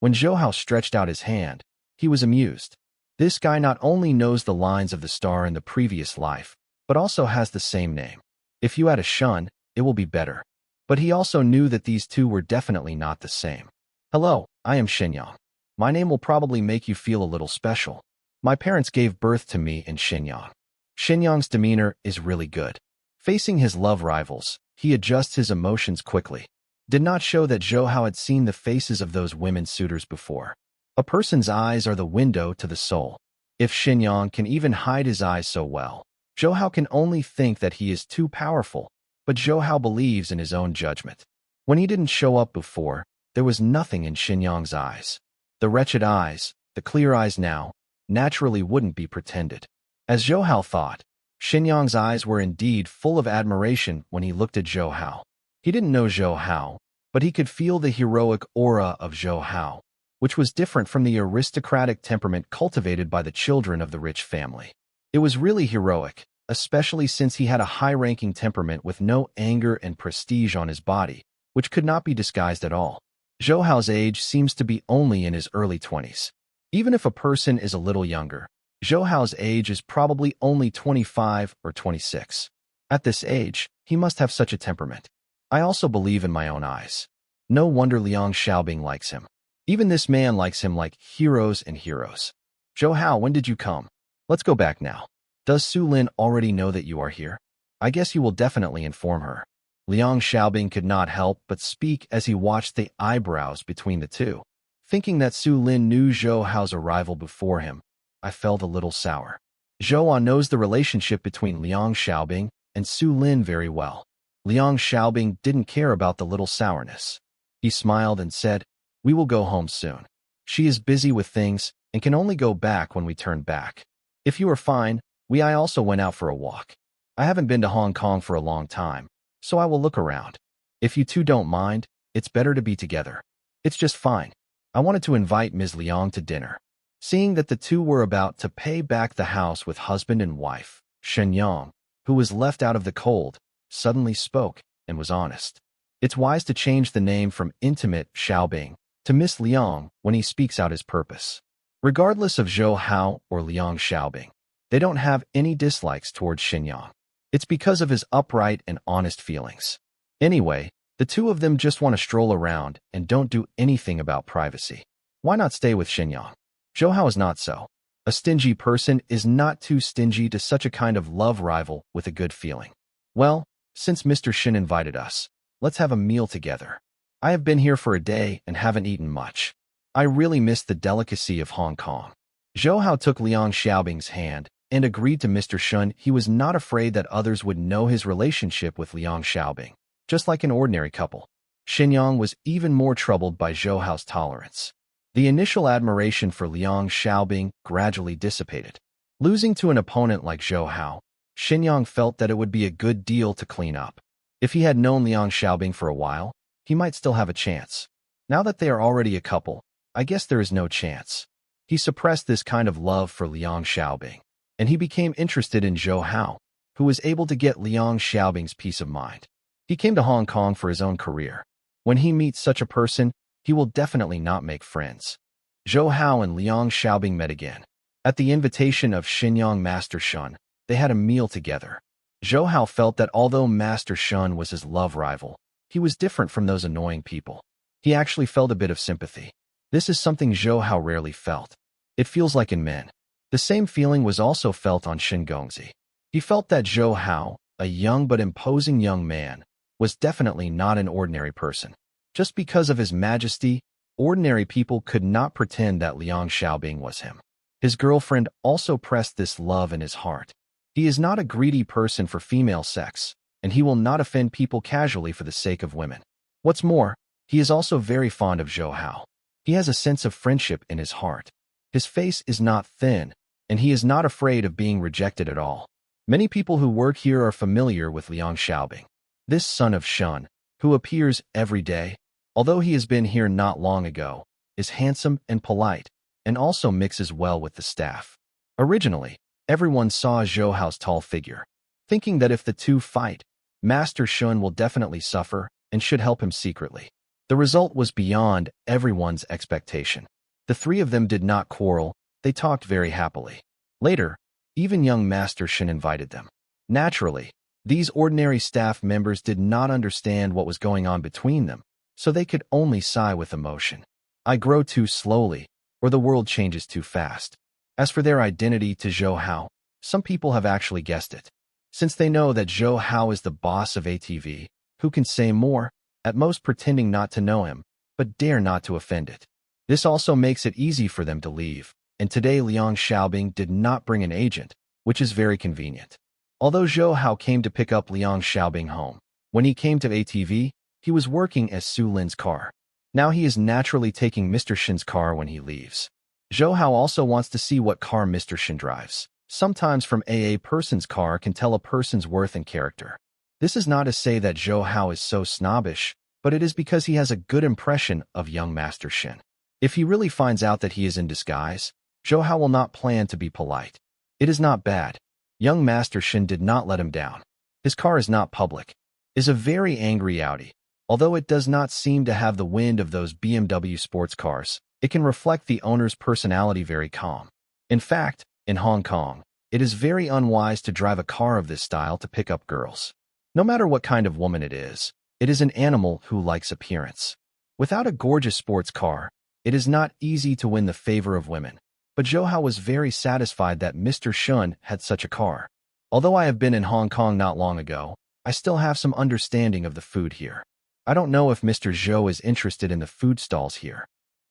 When Zhou Hao stretched out his hand, he was amused. This guy not only knows the lines of the star in the previous life, but also has the same name. If you had a Shun, it will be better. But he also knew that these two were definitely not the same. "Hello, I am Shenyang. My name will probably make you feel a little special. My parents gave birth to me in Shenyang." Shenyang's demeanor is really good. Facing his love rivals, he adjusts his emotions quickly. Did not show that Zhou Hao had seen the faces of those women suitors before. A person's eyes are the window to the soul. If Shenyang can even hide his eyes so well, Zhou Hao can only think that he is too powerful, but Zhou Hao believes in his own judgment. When he didn't show up before, there was nothing in Shenyang's eyes. The wretched eyes, the clear eyes now, naturally wouldn't be pretended. As Zhou Hao thought, Shenyang's eyes were indeed full of admiration when he looked at Zhou Hao. He didn't know Zhou Hao, but he could feel the heroic aura of Zhou Hao, which was different from the aristocratic temperament cultivated by the children of the rich family. It was really heroic, especially since he had a high-ranking temperament with no anger and prestige on his body, which could not be disguised at all. Zhou Hao's age seems to be only in his early 20s. Even if a person is a little younger, Zhou Hao's age is probably only 25 or 26. At this age, he must have such a temperament. I also believe in my own eyes. No wonder Liang Xiaobing likes him. Even this man likes him like heroes and heroes. "Zhou Hao, when did you come? Let's go back now. Does Su Lin already know that you are here? I guess you will definitely inform her." Liang Xiaobing could not help but speak as he watched the eyebrows between the two. Thinking that Su Lin knew Zhou Hao's arrival before him, I felt a little sour. Zhou Hao knows the relationship between Liang Xiaobing and Su Lin very well. Liang Xiaobing didn't care about the little sourness. He smiled and said, "We will go home soon. She is busy with things and can only go back when we turn back. If you are fine, I also went out for a walk." I haven't been to Hong Kong for a long time, so I will look around. If you two don't mind, it's better to be together. It's just fine. I wanted to invite Ms. Liang to dinner. Seeing that the two were about to pay back the house with husband and wife, Shen Yang, who was left out of the cold, suddenly spoke and was honest. It's wise to change the name from intimate Xiaobing to Miss Liang when he speaks out his purpose. Regardless of Zhou Hao or Liang Xiaobing, they don't have any dislikes towards Xinyang. It's because of his upright and honest feelings. Anyway, the two of them just want to stroll around and don't do anything about privacy. Why not stay with Xinyang? Zhou Hao is not so. A stingy person is not too stingy to such a kind of love rival with a good feeling. Well, since Mr. Shin invited us, let's have a meal together. I have been here for a day and haven't eaten much. I really miss the delicacy of Hong Kong. Zhou Hao took Liang Xiaobing's hand and agreed to Mr. Shun. He was not afraid that others would know his relationship with Liang Xiaobing, just like an ordinary couple. Xinyang was even more troubled by Zhou Hao's tolerance. The initial admiration for Liang Xiaobing gradually dissipated. Losing to an opponent like Zhou Hao, Xinyang felt that it would be a good deal to clean up. If he had known Liang Xiaobing for a while, he might still have a chance. Now that they are already a couple, I guess there is no chance. He suppressed this kind of love for Liang Xiaobing, and he became interested in Zhou Hao, who was able to get Liang Xiaobing's peace of mind. He came to Hong Kong for his own career. When he meets such a person, he will definitely not make friends. Zhou Hao and Liang Xiaobing met again. At the invitation of Xinyang Master Shun, they had a meal together. Zhou Hao felt that although Master Shun was his love rival, he was different from those annoying people. He actually felt a bit of sympathy. This is something Zhou Hao rarely felt. It feels like in men. The same feeling was also felt on Shin Gongzi. He felt that Zhou Hao, a young but imposing young man, was definitely not an ordinary person. Just because of his majesty, ordinary people could not pretend that Liang Xiaobing was him. His girlfriend also pressed this love in his heart. He is not a greedy person for female sex, and he will not offend people casually for the sake of women. What's more, he is also very fond of Zhou Hao. He has a sense of friendship in his heart. His face is not thin, and he is not afraid of being rejected at all. Many people who work here are familiar with Liang Xiaobing. This son of Shun, who appears every day, although he has been here not long ago, is handsome and polite, and also mixes well with the staff. Originally, everyone saw Zhou Hao's tall figure, thinking that if the two fight, Master Shun will definitely suffer and should help him secretly. The result was beyond everyone's expectation. The three of them did not quarrel, they talked very happily. Later, even young Master Shin invited them. Naturally, these ordinary staff members did not understand what was going on between them, so they could only sigh with emotion. I grow too slowly, or the world changes too fast. As for their identity to Zhou Hao, some people have actually guessed it. Since they know that Zhou Hao is the boss of ATV, who can say more, at most pretending not to know him, but dare not to offend it. This also makes it easy for them to leave, and today Liang Xiaobing did not bring an agent, which is very convenient. Although Zhou Hao came to pick up Liang Xiaobing home, when he came to ATV, he was working as Su Lin's car. Now he is naturally taking Mr. Shin's car when he leaves. Zhou Hao also wants to see what car Mr. Shin drives. Sometimes from a person's car can tell a person's worth and character. This is not to say that Zhou Hao is so snobbish, but it is because he has a good impression of young Master Shin. If he really finds out that he is in disguise, Zhou Hao will not plan to be polite. It is not bad. Young Master Shin did not let him down. His car is not public. It is a very angry Audi. Although it does not seem to have the wind of those BMW sports cars, it can reflect the owner's personality very calm. In fact, in Hong Kong, it is very unwise to drive a car of this style to pick up girls. No matter what kind of woman it is an animal who likes appearance. Without a gorgeous sports car, it is not easy to win the favor of women. But Zhou Hao was very satisfied that Mr. Shun had such a car. Although I have been in Hong Kong not long ago, I still have some understanding of the food here. I don't know if Mr. Zhou is interested in the food stalls here.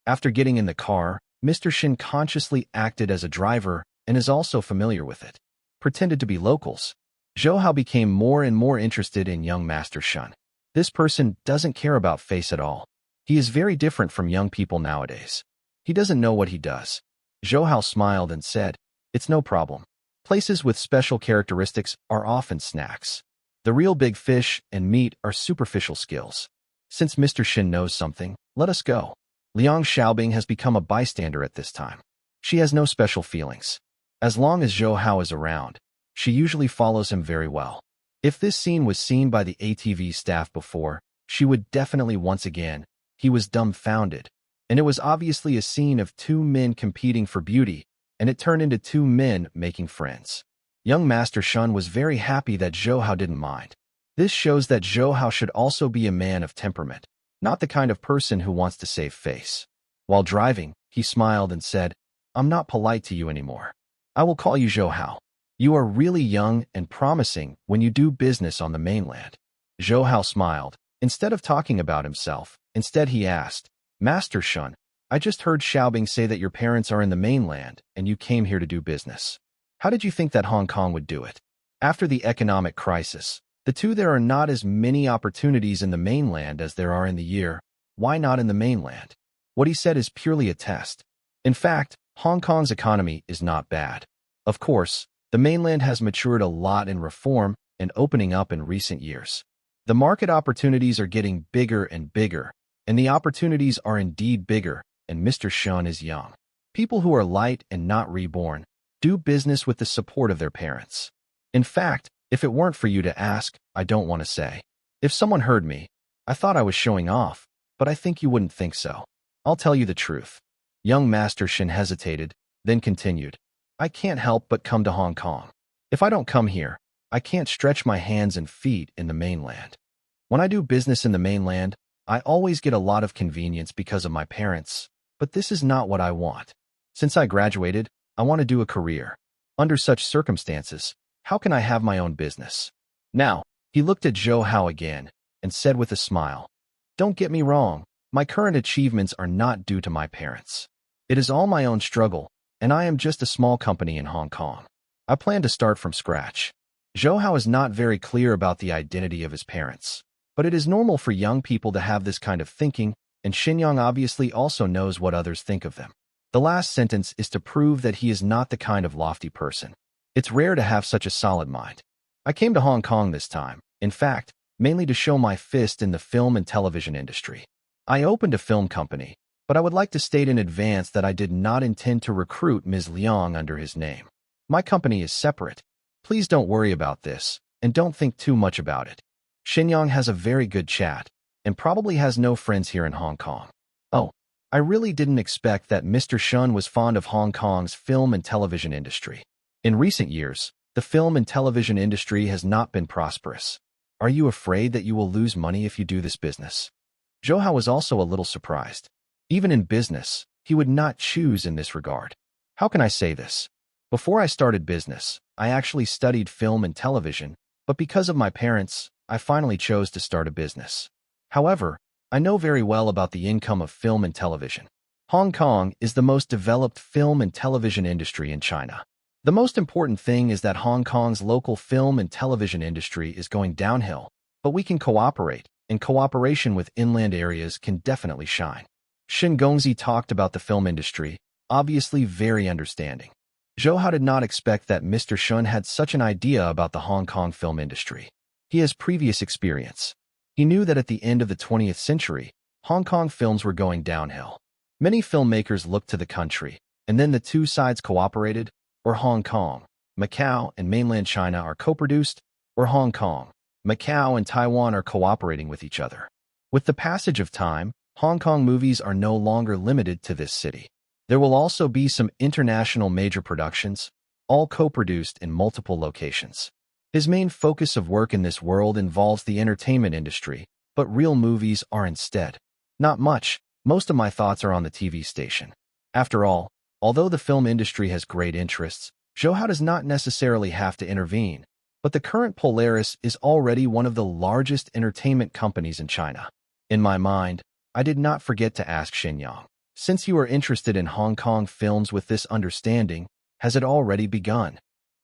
After getting in the car, Mr. Shin consciously acted as a driver and is also familiar with it. Pretended to be locals. Zhou Hao became more and more interested in young Master Shun. This person doesn't care about face at all. He is very different from young people nowadays. He doesn't know what he does. Zhou Hao smiled and said, "It's no problem. Places with special characteristics are often snacks. The real big fish and meat are superficial skills. Since Mr. Shin knows something, let us go. Liang Xiaobing has become a bystander at this time. She has no special feelings. As long as Zhou Hao is around, she usually follows him very well. If this scene was seen by the ATV staff before, she would definitely once again. He was dumbfounded. And it was obviously a scene of two men competing for beauty, and it turned into two men making friends. Young Master Shun was very happy that Zhou Hao didn't mind. This shows that Zhou Hao should also be a man of temperament, not the kind of person who wants to save face. While driving, he smiled and said, "I'm not polite to you anymore. I will call you Zhou Hao. You are really young and promising when you do business on the mainland." Zhou Hao smiled. Instead of talking about himself, instead he asked, "Master Shun, I just heard Xiaobing say that your parents are in the mainland and you came here to do business. How did you think that Hong Kong would do it? After the economic crisis, there are not as many opportunities in the mainland as there are in the year. Why not in the mainland?" What he said is purely a test. In fact, Hong Kong's economy is not bad. Of course, the mainland has matured a lot in reform and opening up in recent years. The market opportunities are getting bigger and bigger, and the opportunities are indeed bigger, and Mr. Shun is young. People who are light and not reborn do business with the support of their parents. In fact, if it weren't for you to ask, I don't want to say. If someone heard me, I thought I was showing off, but I think you wouldn't think so. I'll tell you the truth. Young Master Shin hesitated, then continued. I can't help but come to Hong Kong. If I don't come here, I can't stretch my hands and feet in the mainland. When I do business in the mainland, I always get a lot of convenience because of my parents, but this is not what I want. Since I graduated, I want to do a career. Under such circumstances, how can I have my own business? Now, he looked at Zhou Hao again and said with a smile, "Don't get me wrong, my current achievements are not due to my parents. It is all my own struggle, and I am just a small company in Hong Kong. I plan to start from scratch." Zhou Hao is not very clear about the identity of his parents, but it is normal for young people to have this kind of thinking, and Xinyang obviously also knows what others think of them. The last sentence is to prove that he is not the kind of lofty person. It's rare to have such a solid mind. I came to Hong Kong this time, in fact, mainly to show my fist in the film and television industry. I opened a film company, but I would like to state in advance that I did not intend to recruit Ms. Liang under his name. My company is separate. Please don't worry about this, and don't think too much about it. Xinyang has a very good chat, and probably has no friends here in Hong Kong. Oh, I really didn't expect that Mr. Shun was fond of Hong Kong's film and television industry. In recent years, the film and television industry has not been prosperous. Are you afraid that you will lose money if you do this business? Zhou Hao was also a little surprised. Even in business, he would not choose in this regard. How can I say this? Before I started business, I actually studied film and television, but because of my parents, I finally chose to start a business. However, I know very well about the income of film and television. Hong Kong is the most developed film and television industry in China. The most important thing is that Hong Kong's local film and television industry is going downhill, but we can cooperate, and cooperation with inland areas can definitely shine. Shin Gongzi talked about the film industry, obviously very understanding. Zhou Hao did not expect that Mr. Shun had such an idea about the Hong Kong film industry. He has previous experience. He knew that at the end of the 20th century, Hong Kong films were going downhill. Many filmmakers looked to the country, and then the two sides cooperated, or Hong Kong, Macau, and mainland China are co-produced, or Hong Kong, Macau, and Taiwan are cooperating with each other. With the passage of time, Hong Kong movies are no longer limited to this city. There will also be some international major productions, all co-produced in multiple locations. His main focus of work in this world involves the entertainment industry, but real movies are instead. Not much, most of my thoughts are on the TV station. After all, although the film industry has great interests, Zhou Hao does not necessarily have to intervene, but the current Polaris is already one of the largest entertainment companies in China. In my mind, I did not forget to ask Xinyang, since you are interested in Hong Kong films with this understanding, has it already begun?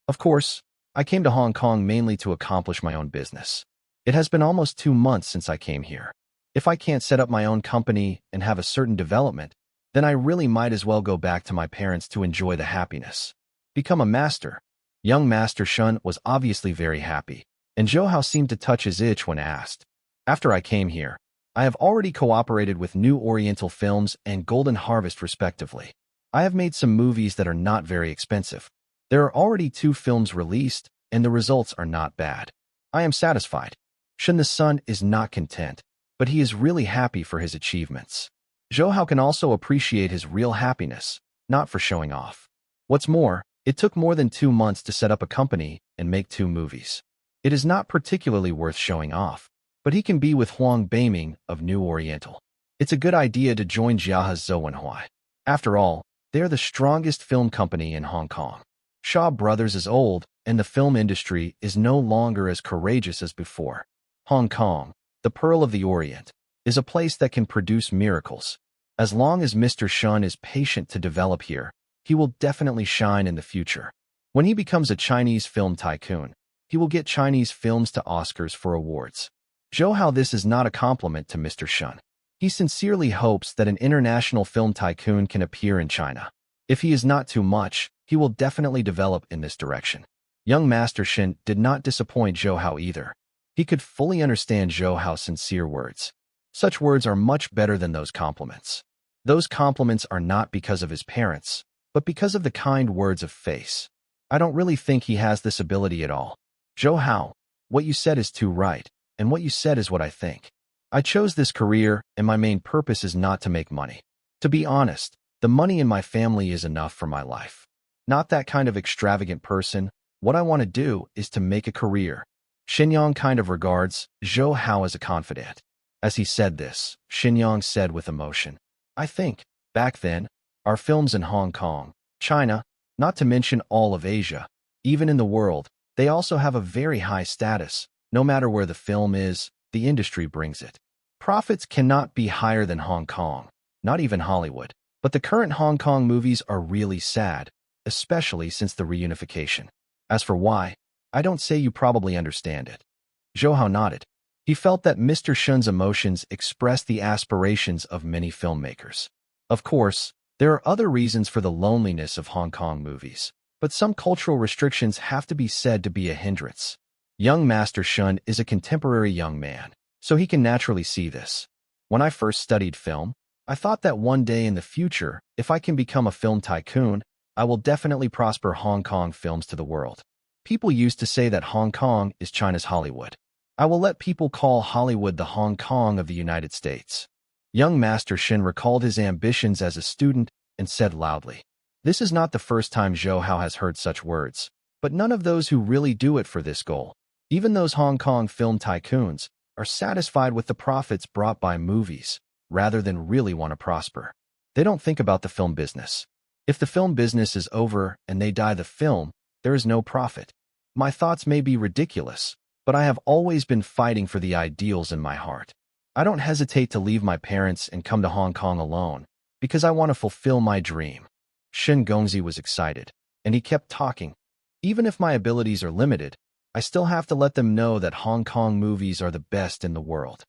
Of course, I came to Hong Kong mainly to accomplish my own business. It has been almost 2 months since I came here. If I can't set up my own company and have a certain development, then I really might as well go back to my parents to enjoy the happiness. Become a master. Young Master Shun was obviously very happy, and Zhou Hao seemed to touch his itch when asked. After I came here, I have already cooperated with New Oriental Films and Golden Harvest respectively. I have made some movies that are not very expensive. There are already 2 films released, and the results are not bad. I am satisfied. Shun the son is not content, but he is really happy for his achievements. Zhou Hao can also appreciate his real happiness, not for showing off. What's more, it took more than 2 months to set up a company and make 2 movies. It is not particularly worth showing off, but he can be with Huang Beiming of New Oriental. It's a good idea to join Jiahe's Zhou. After all, they are the strongest film company in Hong Kong. Shaw Brothers is old, and the film industry is no longer as courageous as before. Hong Kong, the Pearl of the Orient, is a place that can produce miracles. As long as Mr. Shun is patient to develop here, he will definitely shine in the future. When he becomes a Chinese film tycoon, he will get Chinese films to Oscars for awards. Zhou Hao, this is not a compliment to Mr. Shun. He sincerely hopes that an international film tycoon can appear in China. If he is not too much, he will definitely develop in this direction. Young Master Shin did not disappoint Zhou Hao either. He could fully understand Zhou Hao's sincere words. Such words are much better than those compliments. Those compliments are not because of his parents, but because of the kind words of face. I don't really think he has this ability at all. Zhou Hao, what you said is too right, and what you said is what I think. I chose this career, and my main purpose is not to make money. To be honest, the money in my family is enough for my life. Not that kind of extravagant person. What I want to do is to make a career. Xinyang kind of regards Zhou Hao as a confidant. As he said this, Xinyang said with emotion, I think, back then, our films in Hong Kong, China, not to mention all of Asia, even in the world, they also have a very high status. No matter where the film is, the industry brings it. Profits cannot be higher than Hong Kong, not even Hollywood. But the current Hong Kong movies are really sad, especially since the reunification. As for why, I don't say you probably understand it. Zhou Hao nodded. He felt that Mr. Shun's emotions expressed the aspirations of many filmmakers. Of course, there are other reasons for the loneliness of Hong Kong movies, but some cultural restrictions have to be said to be a hindrance. Young Master Shun is a contemporary young man, so he can naturally see this. When I first studied film, I thought that one day in the future, if I can become a film tycoon, I will definitely prosper Hong Kong films to the world. People used to say that Hong Kong is China's Hollywood. I will let people call Hollywood the Hong Kong of the United States. Young Master Shin recalled his ambitions as a student and said loudly, This is not the first time Zhou Hao has heard such words, but none of those who really do it for this goal, even those Hong Kong film tycoons, are satisfied with the profits brought by movies, rather than really want to prosper. They don't think about the film business. If the film business is over and they die the film, there is no profit. My thoughts may be ridiculous, but I have always been fighting for the ideals in my heart. I don't hesitate to leave my parents and come to Hong Kong alone, because I want to fulfill my dream. Shin Gongzi was excited, and he kept talking. Even if my abilities are limited, I still have to let them know that Hong Kong movies are the best in the world.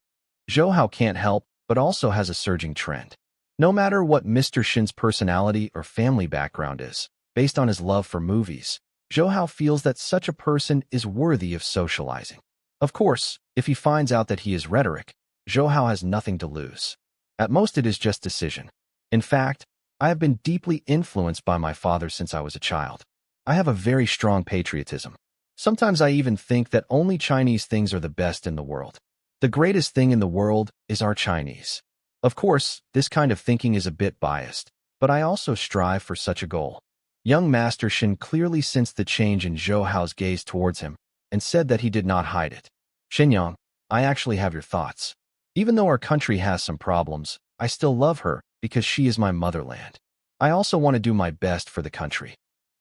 Zhou Hao can't help, but also has a surging trend. No matter what Mr. Shin's personality or family background is, based on his love for movies, Zhou Hao feels that such a person is worthy of socializing. Of course, if he finds out that he is rhetoric, Zhou Hao has nothing to lose. At most it is just decision. In fact, I have been deeply influenced by my father since I was a child. I have a very strong patriotism. Sometimes I even think that only Chinese things are the best in the world. The greatest thing in the world is our Chinese. Of course, this kind of thinking is a bit biased, but I also strive for such a goal. Young Master Shin clearly sensed the change in Zhou Hao's gaze towards him, and said that he did not hide it. Xinyang, I actually have your thoughts. Even though our country has some problems, I still love her because she is my motherland. I also want to do my best for the country.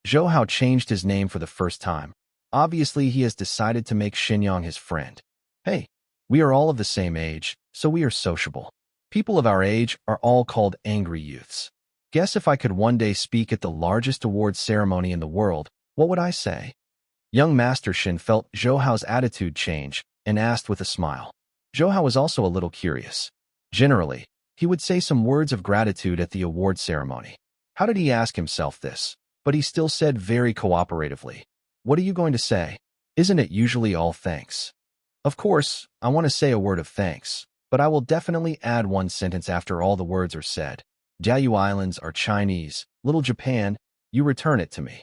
Zhou Hao changed his name for the first time. Obviously, he has decided to make Xinyang his friend. Hey, we are all of the same age, so we are sociable. People of our age are all called angry youths. Guess if I could one day speak at the largest awards ceremony in the world, what would I say? Young Master Shin felt Zhou Hao's attitude change and asked with a smile. Zhou Hao was also a little curious. Generally, he would say some words of gratitude at the award ceremony. How did he ask himself this? But he still said very cooperatively, What are you going to say? Isn't it usually all thanks? Of course, I want to say a word of thanks, but I will definitely add one sentence after all the words are said. Diaoyu Islands are Chinese. Little Japan, you return it to me.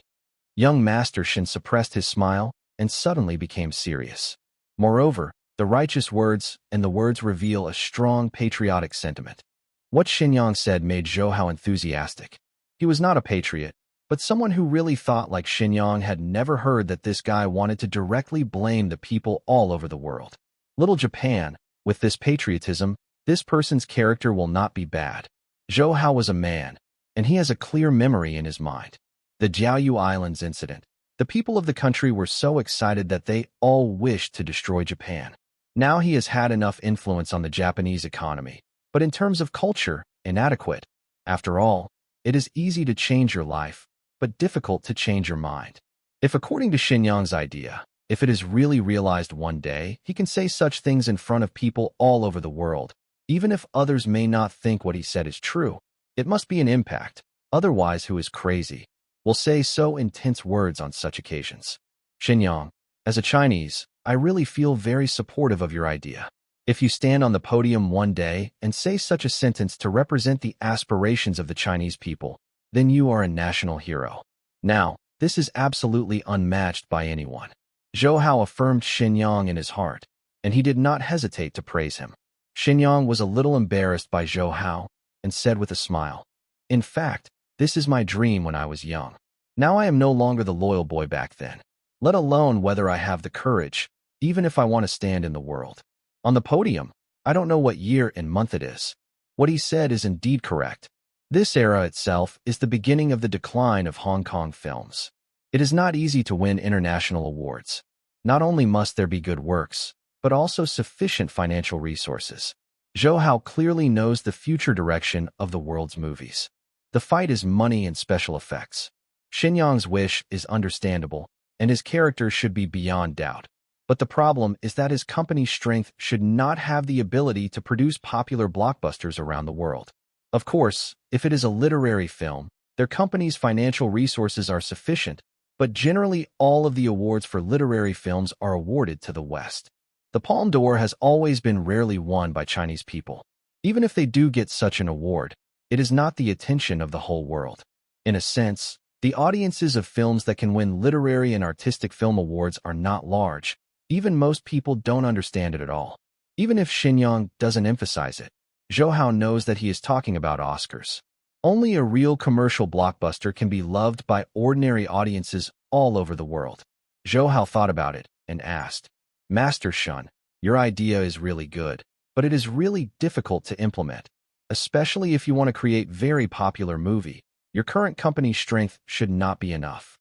Young Master Shin suppressed his smile and suddenly became serious. Moreover, the righteous words and the words reveal a strong patriotic sentiment. What Xinyang said made Zhou Hao enthusiastic. He was not a patriot, but someone who really thought like Xinyang had never heard that this guy wanted to directly blame the people all over the world. Little Japan, with this patriotism, this person's character will not be bad. Zhou Hao was a man, and he has a clear memory in his mind. The Diaoyu Islands incident. The people of the country were so excited that they all wished to destroy Japan. Now he has had enough influence on the Japanese economy, but in terms of culture, inadequate. After all, it is easy to change your life, but difficult to change your mind. If according to Xinyang's idea, if it is really realized one day, he can say such things in front of people all over the world, even if others may not think what he said is true. It must be an impact, otherwise who is crazy will say so intense words on such occasions. Xinyang, as a Chinese, I really feel very supportive of your idea. If you stand on the podium one day and say such a sentence to represent the aspirations of the Chinese people, then you are a national hero. Now, this is absolutely unmatched by anyone. Zhou Hao affirmed Xinyang in his heart, and he did not hesitate to praise him. Xinyang was a little embarrassed by Zhou Hao and said with a smile, "In fact, this is my dream when I was young. Now I am no longer the loyal boy back then, let alone whether I have the courage, even if I want to stand in the world. On the podium, I don't know what year and month it is." What he said is indeed correct. This era itself is the beginning of the decline of Hong Kong films. It is not easy to win international awards. Not only must there be good works, but also sufficient financial resources. Zhou Hao clearly knows the future direction of the world's movies. The fight is money and special effects. Xinyang's wish is understandable, and his character should be beyond doubt. But the problem is that his company's strength should not have the ability to produce popular blockbusters around the world. Of course, if it is a literary film, their company's financial resources are sufficient, but generally all of the awards for literary films are awarded to the West. The Palme d'Or has always been rarely won by Chinese people. Even if they do get such an award, it is not the attention of the whole world. In a sense, the audiences of films that can win literary and artistic film awards are not large. Even most people don't understand it at all. Even if Xinyang doesn't emphasize it, Zhou Hao knows that he is talking about Oscars. Only a real commercial blockbuster can be loved by ordinary audiences all over the world. Zhou Hao thought about it and asked, "Master Shun, your idea is really good, but it is really difficult to implement. Especially if you want to create very popular movie, your current company's strength should not be enough."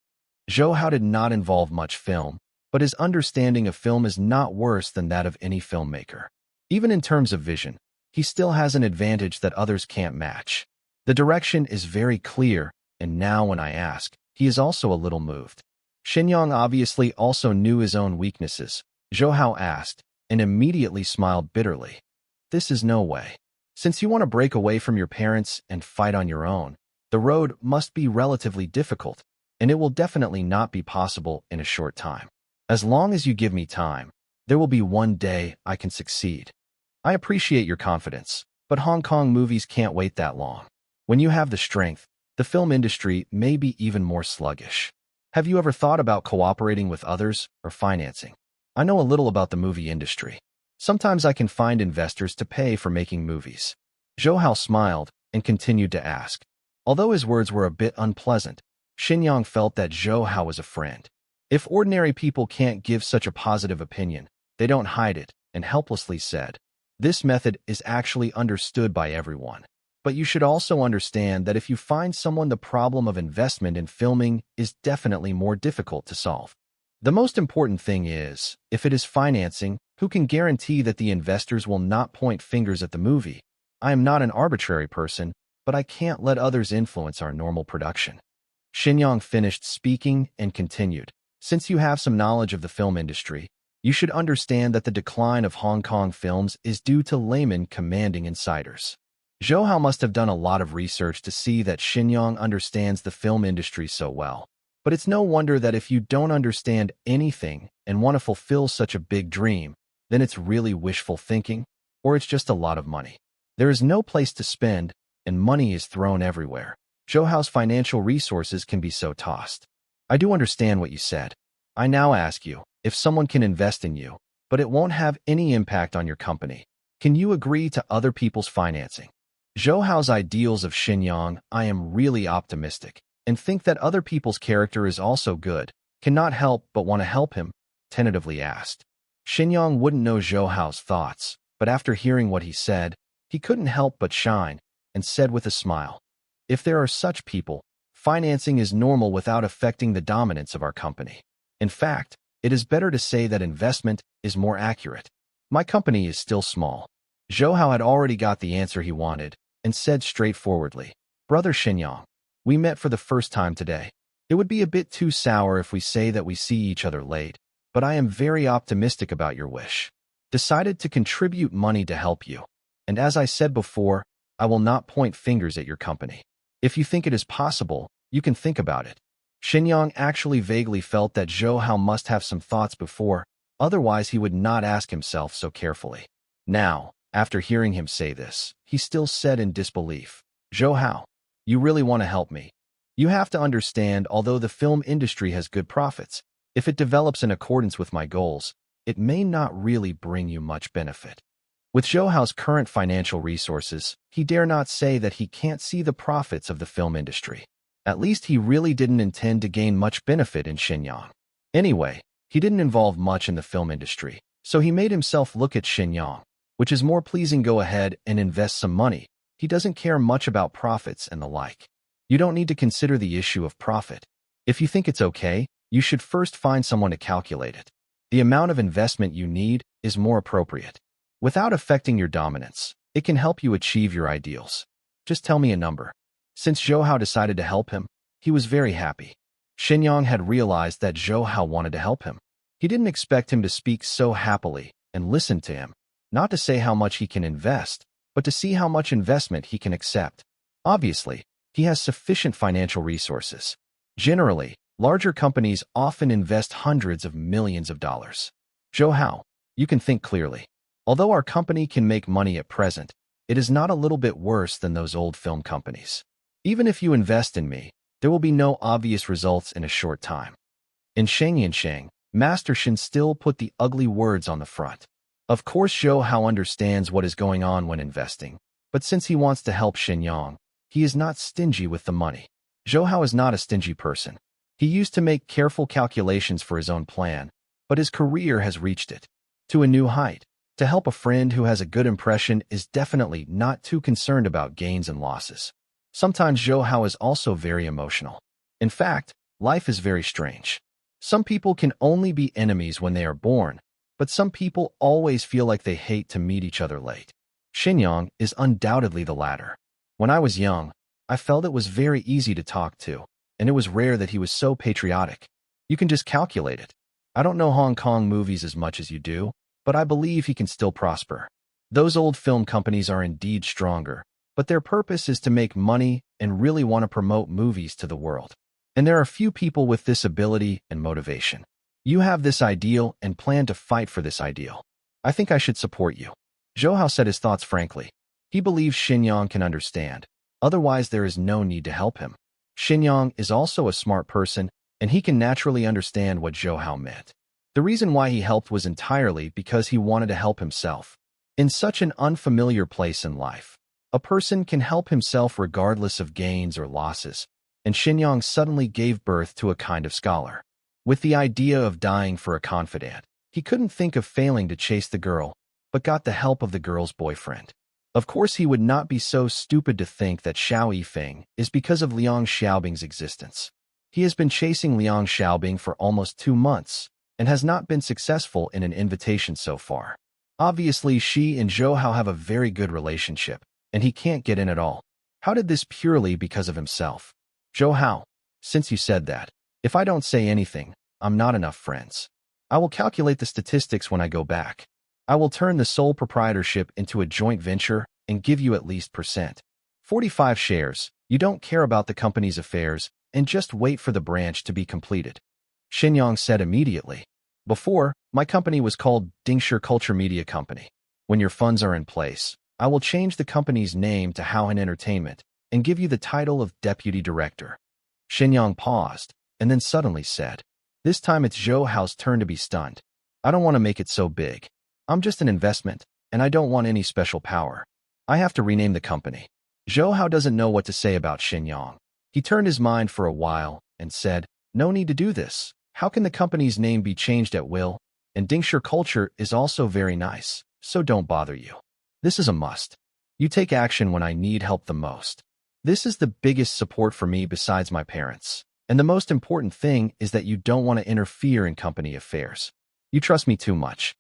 Zhou Hao did not involve much film, but his understanding of film is not worse than that of any filmmaker. Even in terms of vision, he still has an advantage that others can't match. The direction is very clear, and now when I ask, he is also a little moved. Xinyang obviously also knew his own weaknesses. Zhou Hao asked, and immediately smiled bitterly. "This is no way. Since you want to break away from your parents and fight on your own, the road must be relatively difficult, and it will definitely not be possible in a short time. As long as you give me time, there will be one day I can succeed. I appreciate your confidence, but Hong Kong movies can't wait that long. When you have the strength, the film industry may be even more sluggish. Have you ever thought about cooperating with others or financing? I know a little about the movie industry. Sometimes I can find investors to pay for making movies." Zhou Hao smiled and continued to ask. Although his words were a bit unpleasant, Xinyang felt that Zhou Hao was a friend. If ordinary people can't give such a positive opinion, they don't hide it, and helplessly said, "This method is actually understood by everyone. But you should also understand that if you find someone, the problem of investment in filming is definitely more difficult to solve. The most important thing is, if it is financing, who can guarantee that the investors will not point fingers at the movie? I am not an arbitrary person, but I can't let others influence our normal production." Xinyang finished speaking and continued, "Since you have some knowledge of the film industry, you should understand that the decline of Hong Kong films is due to laymen commanding insiders." Zhou Hao must have done a lot of research to see that Xinyang understands the film industry so well. But it's no wonder that if you don't understand anything and want to fulfill such a big dream, then it's really wishful thinking, or it's just a lot of money. There is no place to spend, and money is thrown everywhere. Show how financial resources can be so tossed. I do understand what you said. I now ask you, if someone can invest in you, but it won't have any impact on your company, can you agree to other people's financing? Zhou Hao's ideals of Xinyang, I am really optimistic, and think that other people's character is also good, cannot help but want to help him, tentatively asked. Xinyang wouldn't know Zhou Hao's thoughts, but after hearing what he said, he couldn't help but shine, and said with a smile, if there are such people, financing is normal without affecting the dominance of our company. In fact, it is better to say that investment is more accurate. My company is still small. Zhou Hao had already got the answer he wanted, and said straightforwardly, Brother Xinyang, we met for the first time today. It would be a bit too sour if we say that we see each other late, but I am very optimistic about your wish. Decided to contribute money to help you. And as I said before, I will not point fingers at your company. If you think it is possible, you can think about it. Xinyang actually vaguely felt that Zhou Hao must have some thoughts before, otherwise he would not ask himself so carefully. Now, after hearing him say this, he still said in disbelief, Zhou Hao, you really want to help me. You have to understand, although the film industry has good profits, if it develops in accordance with my goals, it may not really bring you much benefit. With Zhou Hao's current financial resources, he dare not say that he can't see the profits of the film industry. At least he really didn't intend to gain much benefit in Xinyang. Anyway, he didn't involve much in the film industry, so he made himself look at Xinyang, which is more pleasing. Go ahead and invest some money. He doesn't care much about profits and the like. You don't need to consider the issue of profit. If you think it's okay, you should first find someone to calculate it. The amount of investment you need is more appropriate. Without affecting your dominance, it can help you achieve your ideals. Just tell me a number. Since Zhou Hao decided to help him, he was very happy. Xinyang had realized that Zhou Hao wanted to help him. He didn't expect him to speak so happily and listen to him, not to say how much he can invest, but to see how much investment he can accept. Obviously, he has sufficient financial resources. Generally, larger companies often invest hundreds of millions of dollars. Zhou Hao, you can think clearly. Although our company can make money at present, it is not a little bit worse than those old film companies. Even if you invest in me, there will be no obvious results in a short time. In Shang, Master Shin still put the ugly words on the front. Of course, Zhou Hao understands what is going on when investing, but since he wants to help Xinyang, he is not stingy with the money. Zhou Hao is not a stingy person. He used to make careful calculations for his own plan, but his career has reached it to a new height. To help a friend who has a good impression is definitely not too concerned about gains and losses. Sometimes Zhou Hao is also very emotional. In fact, life is very strange. Some people can only be enemies when they are born, but some people always feel like they hate to meet each other late. Xinyang is undoubtedly the latter. When I was young, I felt it was very easy to talk to, and it was rare that he was so patriotic. You can just calculate it. I don't know Hong Kong movies as much as you do, but I believe he can still prosper. Those old film companies are indeed stronger, but their purpose is to make money and really want to promote movies to the world. And there are few people with this ability and motivation. You have this ideal and plan to fight for this ideal. I think I should support you. Zhou Hao said his thoughts frankly. He believes Xinyang can understand. Otherwise, there is no need to help him. Xinyang is also a smart person, and he can naturally understand what Zhou Hao meant. The reason why he helped was entirely because he wanted to help himself. In such an unfamiliar place in life, a person can help himself regardless of gains or losses, and Xinyang suddenly gave birth to a kind of scholar. With the idea of dying for a confidant, he couldn't think of failing to chase the girl, but got the help of the girl's boyfriend. Of course, he would not be so stupid to think that Xiao Yifeng is because of Liang Xiaobing's existence. He has been chasing Liang Xiaobing for almost 2 months, and has not been successful in an invitation so far. Obviously, she and Zhou Hao have a very good relationship, and he can't get in at all. How did this purely because of himself? Zhou Hao, since you said that, if I don't say anything, I'm not enough friends. I will calculate the statistics when I go back. I will turn the sole proprietorship into a joint venture and give you at least 45 shares. You don't care about the company's affairs, and just wait for the branch to be completed. Xinyang said immediately. Before, my company was called Dingshi Culture Media Company. When your funds are in place, I will change the company's name to Houhan Entertainment and give you the title of Deputy Director. Xinyang paused, and then suddenly said, this time it's Zhou Hao's turn to be stunned. I don't want to make it so big. I'm just an investment, and I don't want any special power. I have to rename the company. Zhou Hao doesn't know what to say about Xinyang. He turned his mind for a while and said, no need to do this. How can the company's name be changed at will? And Dingshi Culture is also very nice, so don't bother you. This is a must. You take action when I need help the most. This is the biggest support for me besides my parents. And the most important thing is that you don't want to interfere in company affairs. You trust me too much.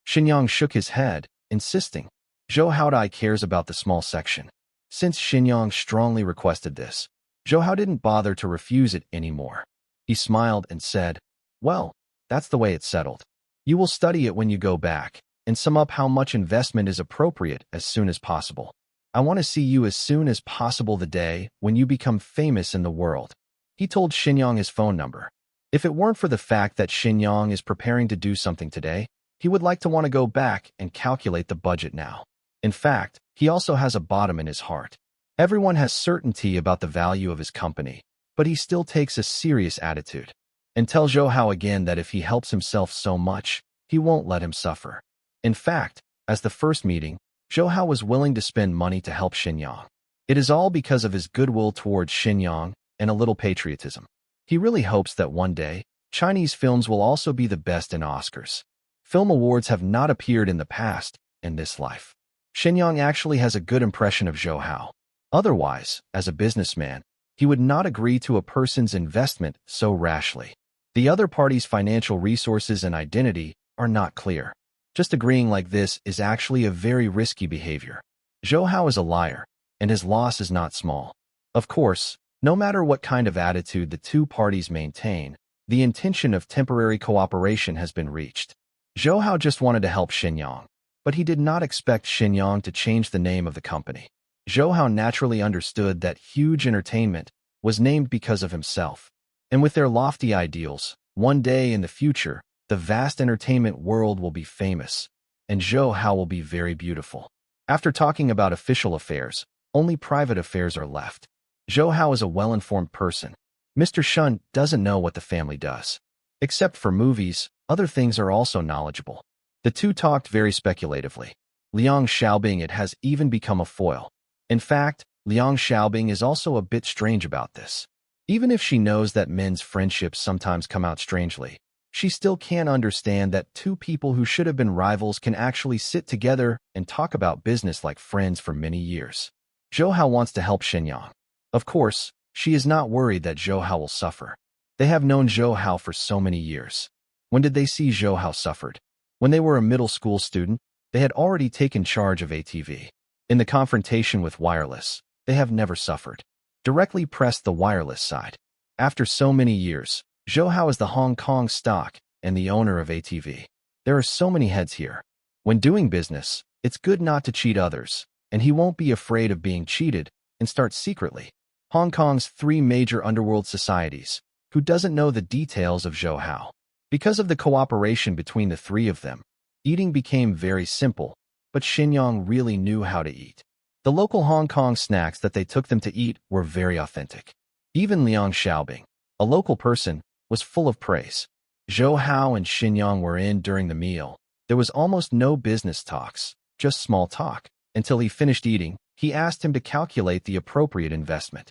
Xinyang shook his head, insisting, Zhou Haodai cares about the small section. Since Xinyang strongly requested this, Zhou Hao didn't bother to refuse it anymore. He smiled and said, well, that's the way it's settled. You will study it when you go back and sum up how much investment is appropriate as soon as possible. I want to see you as soon as possible the day when you become famous in the world. He told Xinyang his phone number. If it weren't for the fact that Xinyang is preparing to do something today, he would like to want to go back and calculate the budget now. In fact, he also has a bottom in his heart. Everyone has certainty about the value of his company, but he still takes a serious attitude. And tell Zhou Hao again that if he helps himself so much, he won't let him suffer. In fact, as the first meeting, Zhou Hao was willing to spend money to help Xinyang. It is all because of his goodwill towards Xinyang and a little patriotism. He really hopes that one day, Chinese films will also be the best in Oscars. Film awards have not appeared in the past, in this life. Xinyang actually has a good impression of Zhou Hao. Otherwise, as a businessman, he would not agree to a person's investment so rashly. The other party's financial resources and identity are not clear. Just agreeing like this is actually a very risky behavior. Zhou Hao is a liar, and his loss is not small. Of course, no matter what kind of attitude the two parties maintain, the intention of temporary cooperation has been reached. Zhou Hao just wanted to help Xinyang, but he did not expect Xinyang to change the name of the company. Zhou Hao naturally understood that Huge Entertainment was named because of himself. And with their lofty ideals, one day in the future, the vast entertainment world will be famous, and Zhou Hao will be very beautiful. After talking about official affairs, only private affairs are left. Zhou Hao is a well-informed person. Mr. Shun doesn't know what the family does. Except for movies, other things are also knowledgeable. The two talked very speculatively. Liang Xiaobing it has even become a foil. In fact, Liang Xiaobing is also a bit strange about this. Even if she knows that men's friendships sometimes come out strangely, she still can't understand that two people who should have been rivals can actually sit together and talk about business like friends for many years. Zhou Hao wants to help Xinyang. Of course, she is not worried that Zhou Hao will suffer. They have known Zhou Hao for so many years. When did they see Zhou Hao suffered? When they were a middle school student, they had already taken charge of ATV. In the confrontation with wireless, they have never suffered. Directly pressed the wireless side. After so many years, Zhou Hao is the Hong Kong stock and the owner of ATV. There are so many heads here. When doing business, it's good not to cheat others, and he won't be afraid of being cheated and start secretly. Hong Kong's three major underworld societies. Who doesn't know the details of Zhou Hao? Because of the cooperation between the three of them, eating became very simple, but Xinyang really knew how to eat. The local Hong Kong snacks that they took them to eat were very authentic. Even Liang Xiaobing, a local person, was full of praise. Zhou Hao and Xinyang were in during the meal. There was almost no business talks, just small talk. Until he finished eating, he asked him to calculate the appropriate investment.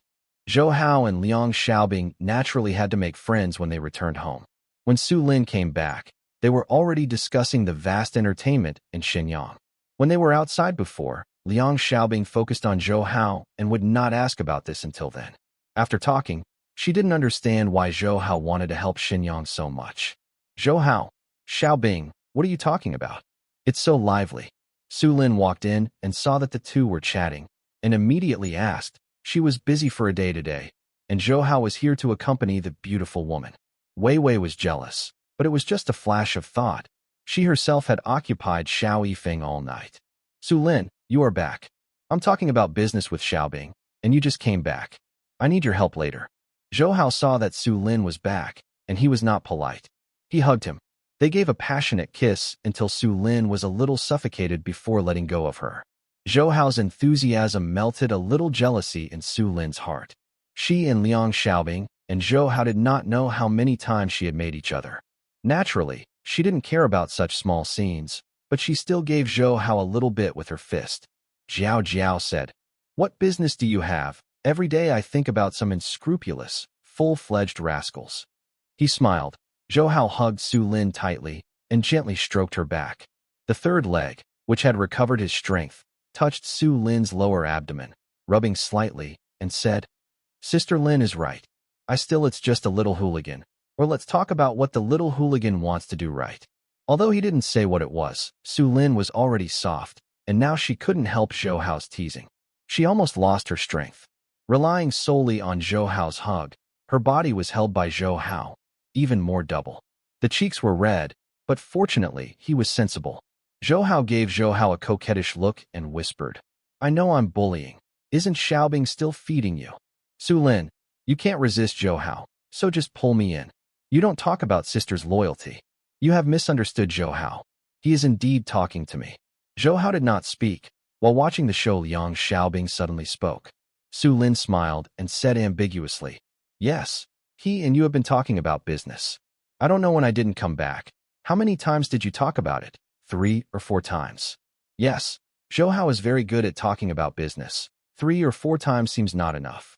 Zhou Hao and Liang Xiaobing naturally had to make friends when they returned home. When Su Lin came back, they were already discussing the vast entertainment in Xinyang. When they were outside before, Liang Xiaobing focused on Zhou Hao and would not ask about this until then. After talking, she didn't understand why Zhou Hao wanted to help Xinyang so much. Zhou Hao, Xiaobing, what are you talking about? It's so lively. Su Lin walked in and saw that the two were chatting, and immediately asked. She was busy for a day today, and Zhou Hao was here to accompany the beautiful woman. Wei Wei was jealous, but it was just a flash of thought. She herself had occupied Xiao Yifeng all night. Su Lin, you are back. I'm talking about business with Xiaobing, and you just came back. I need your help later. Zhou Hao saw that Su Lin was back, and he was not polite. He hugged him. They gave a passionate kiss until Su Lin was a little suffocated before letting go of her. Zhou Hao's enthusiasm melted a little jealousy in Su Lin's heart. She and Liang Xiaobing and Zhou Hao did not know how many times she had made each other. Naturally, she didn't care about such small scenes, but she still gave Zhou Hao a little bit with her fist. Jiao Jiao said, "What business do you have? Every day I think about some unscrupulous, full-fledged rascals." He smiled. Zhou Hao hugged Su Lin tightly and gently stroked her back. The third leg, which had recovered his strength, touched Su Lin's lower abdomen, rubbing slightly, and said, "Sister Lin is right. It's just a little hooligan. Or let's talk about what the little hooligan wants to do right." Although he didn't say what it was, Su Lin was already soft, and now she couldn't help Zhou Hao's teasing. She almost lost her strength. Relying solely on Zhou Hao's hug, her body was held by Zhou Hao, even more double. The cheeks were red, but fortunately he was sensible. Zhou Hao gave Zhou Hao a coquettish look and whispered, "I know I'm bullying. Isn't Xiaobing still feeding you?" "Su Lin, you can't resist Zhou Hao, so just pull me in. You don't talk about sister's loyalty. You have misunderstood Zhou Hao. He is indeed talking to me." Zhou Hao did not speak. While watching the show, Liang Xiaobing suddenly spoke. Su Lin smiled and said ambiguously, "Yes, he and you have been talking about business. I don't know when I didn't come back. How many times did you talk about it? 3 or 4 times?" "Yes, Zhou Hao is very good at talking about business. 3 or 4 times seems not enough."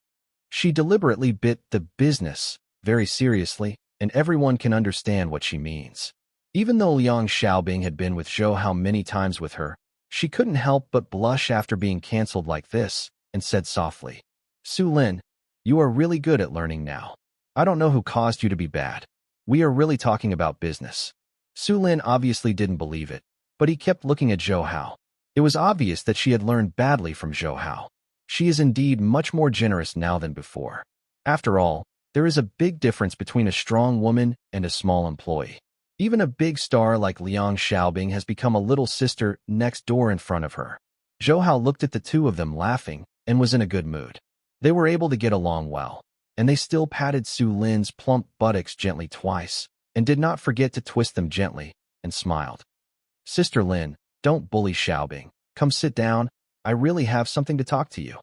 She deliberately bit the business very seriously, and everyone can understand what she means. Even though Liang Xiaobing had been with Zhou Hao many times with her, she couldn't help but blush after being cancelled like this, and said softly, "Su Lin, you are really good at learning now. I don't know who caused you to be bad. We are really talking about business." Su Lin obviously didn't believe it, but he kept looking at Zhou Hao. It was obvious that she had learned badly from Zhou Hao. She is indeed much more generous now than before. After all, there is a big difference between a strong woman and a small employee. Even a big star like Liang Xiaobing has become a little sister next door in front of her. Zhou Hao looked at the two of them laughing and was in a good mood. They were able to get along well, and they still patted Su Lin's plump buttocks gently twice, and did not forget to twist them gently, and smiled. "Sister Lin, don't bully Xiaobing. Come sit down. I really have something to talk to you."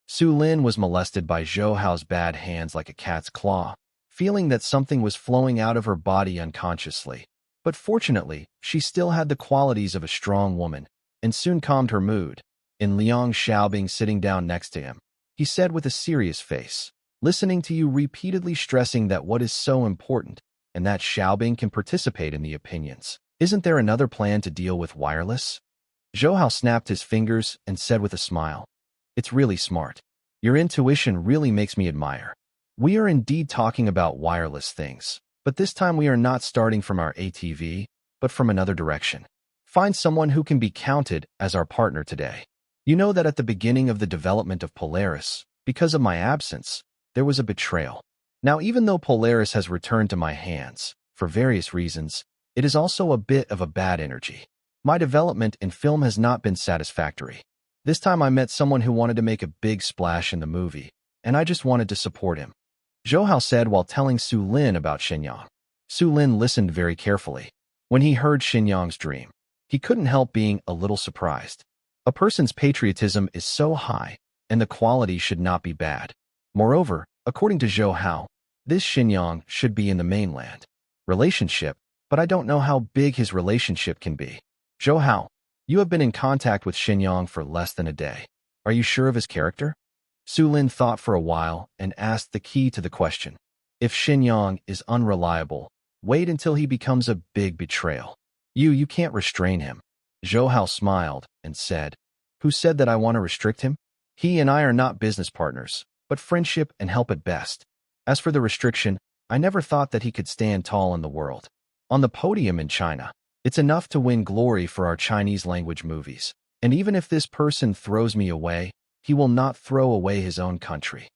Su Lin was molested by Zhou Hao's bad hands like a cat's claw, feeling that something was flowing out of her body unconsciously. But fortunately, she still had the qualities of a strong woman, and soon calmed her mood. In Liang Xiaobing sitting down next to him, he said with a serious face, "Listening to you repeatedly stressing that what is so important, and that Xiaobing can participate in the opinions. Isn't there another plan to deal with wireless?" Zhou Hao snapped his fingers and said with a smile, "It's really smart. Your intuition really makes me admire. We are indeed talking about wireless things, but this time we are not starting from our ATV, but from another direction. Find someone who can be counted as our partner today. You know that at the beginning of the development of Polaris, because of my absence, there was a betrayal. Now, even though Polaris has returned to my hands, for various reasons, it is also a bit of a bad energy. My development in film has not been satisfactory. This time I met someone who wanted to make a big splash in the movie, and I just wanted to support him." Zhou Hao said while telling Su Lin about Xinyang. Su Lin listened very carefully. When he heard Xinyang's dream, he couldn't help being a little surprised. A person's patriotism is so high, and the quality should not be bad. Moreover, according to Zhou Hao, this Xinyang should be in the mainland. Relationship, but I don't know how big his relationship can be. Zhou Hao, you have been in contact with Xinyang for less than a day. Are you sure of his character? Su Lin thought for a while and asked the key to the question. If Xinyang is unreliable, wait until he becomes a big betrayal. You can't restrain him. Zhou Hao smiled and said, "Who said that I want to restrict him? He and I are not business partners, but friendship and help at best. As for the restriction, I never thought that he could stand tall in the world. On the podium in China, it's enough to win glory for our Chinese language movies. And even if this person throws me away, he will not throw away his own country."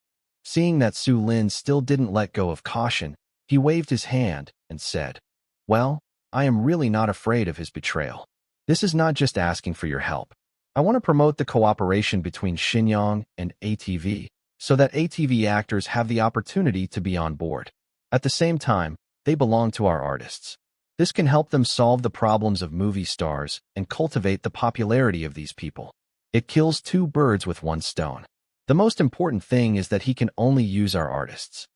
Seeing that Su Lin still didn't let go of caution, he waved his hand and said, "Well, I am really not afraid of his betrayal. This is not just asking for your help. I want to promote the cooperation between Xinyang and ATV, so that ATV actors have the opportunity to be on board. At the same time, they belong to our artists. This can help them solve the problems of movie stars and cultivate the popularity of these people. It kills two birds with one stone. The most important thing is that he can only use our artists.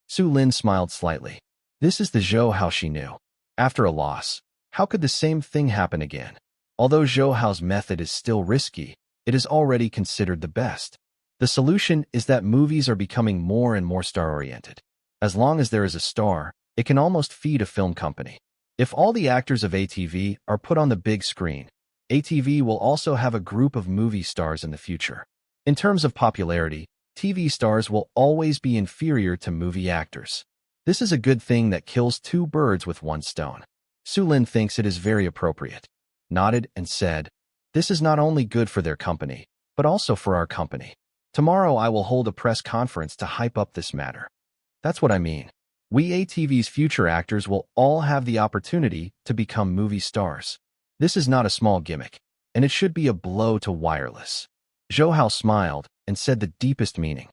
Su Lin smiled slightly. This is the Zhou Hao she knew. After a loss, how could the same thing happen again? Although Zhou Hao's method is still risky, it is already considered the best. The solution is that movies are becoming more and more star-oriented. As long as there is a star, it can almost feed a film company. If all the actors of ATV are put on the big screen, ATV will also have a group of movie stars in the future. In terms of popularity, TV stars will always be inferior to movie actors. This is a good thing that kills two birds with one stone. Su Lin thinks it is very appropriate, nodded and said, "This is not only good for their company, but also for our company. Tomorrow I will hold a press conference to hype up this matter." That's what I mean. We ATV's future actors will all have the opportunity to become movie stars. This is not a small gimmick, and it should be a blow to wireless. Zhou Hao smiled and said the deepest meaning.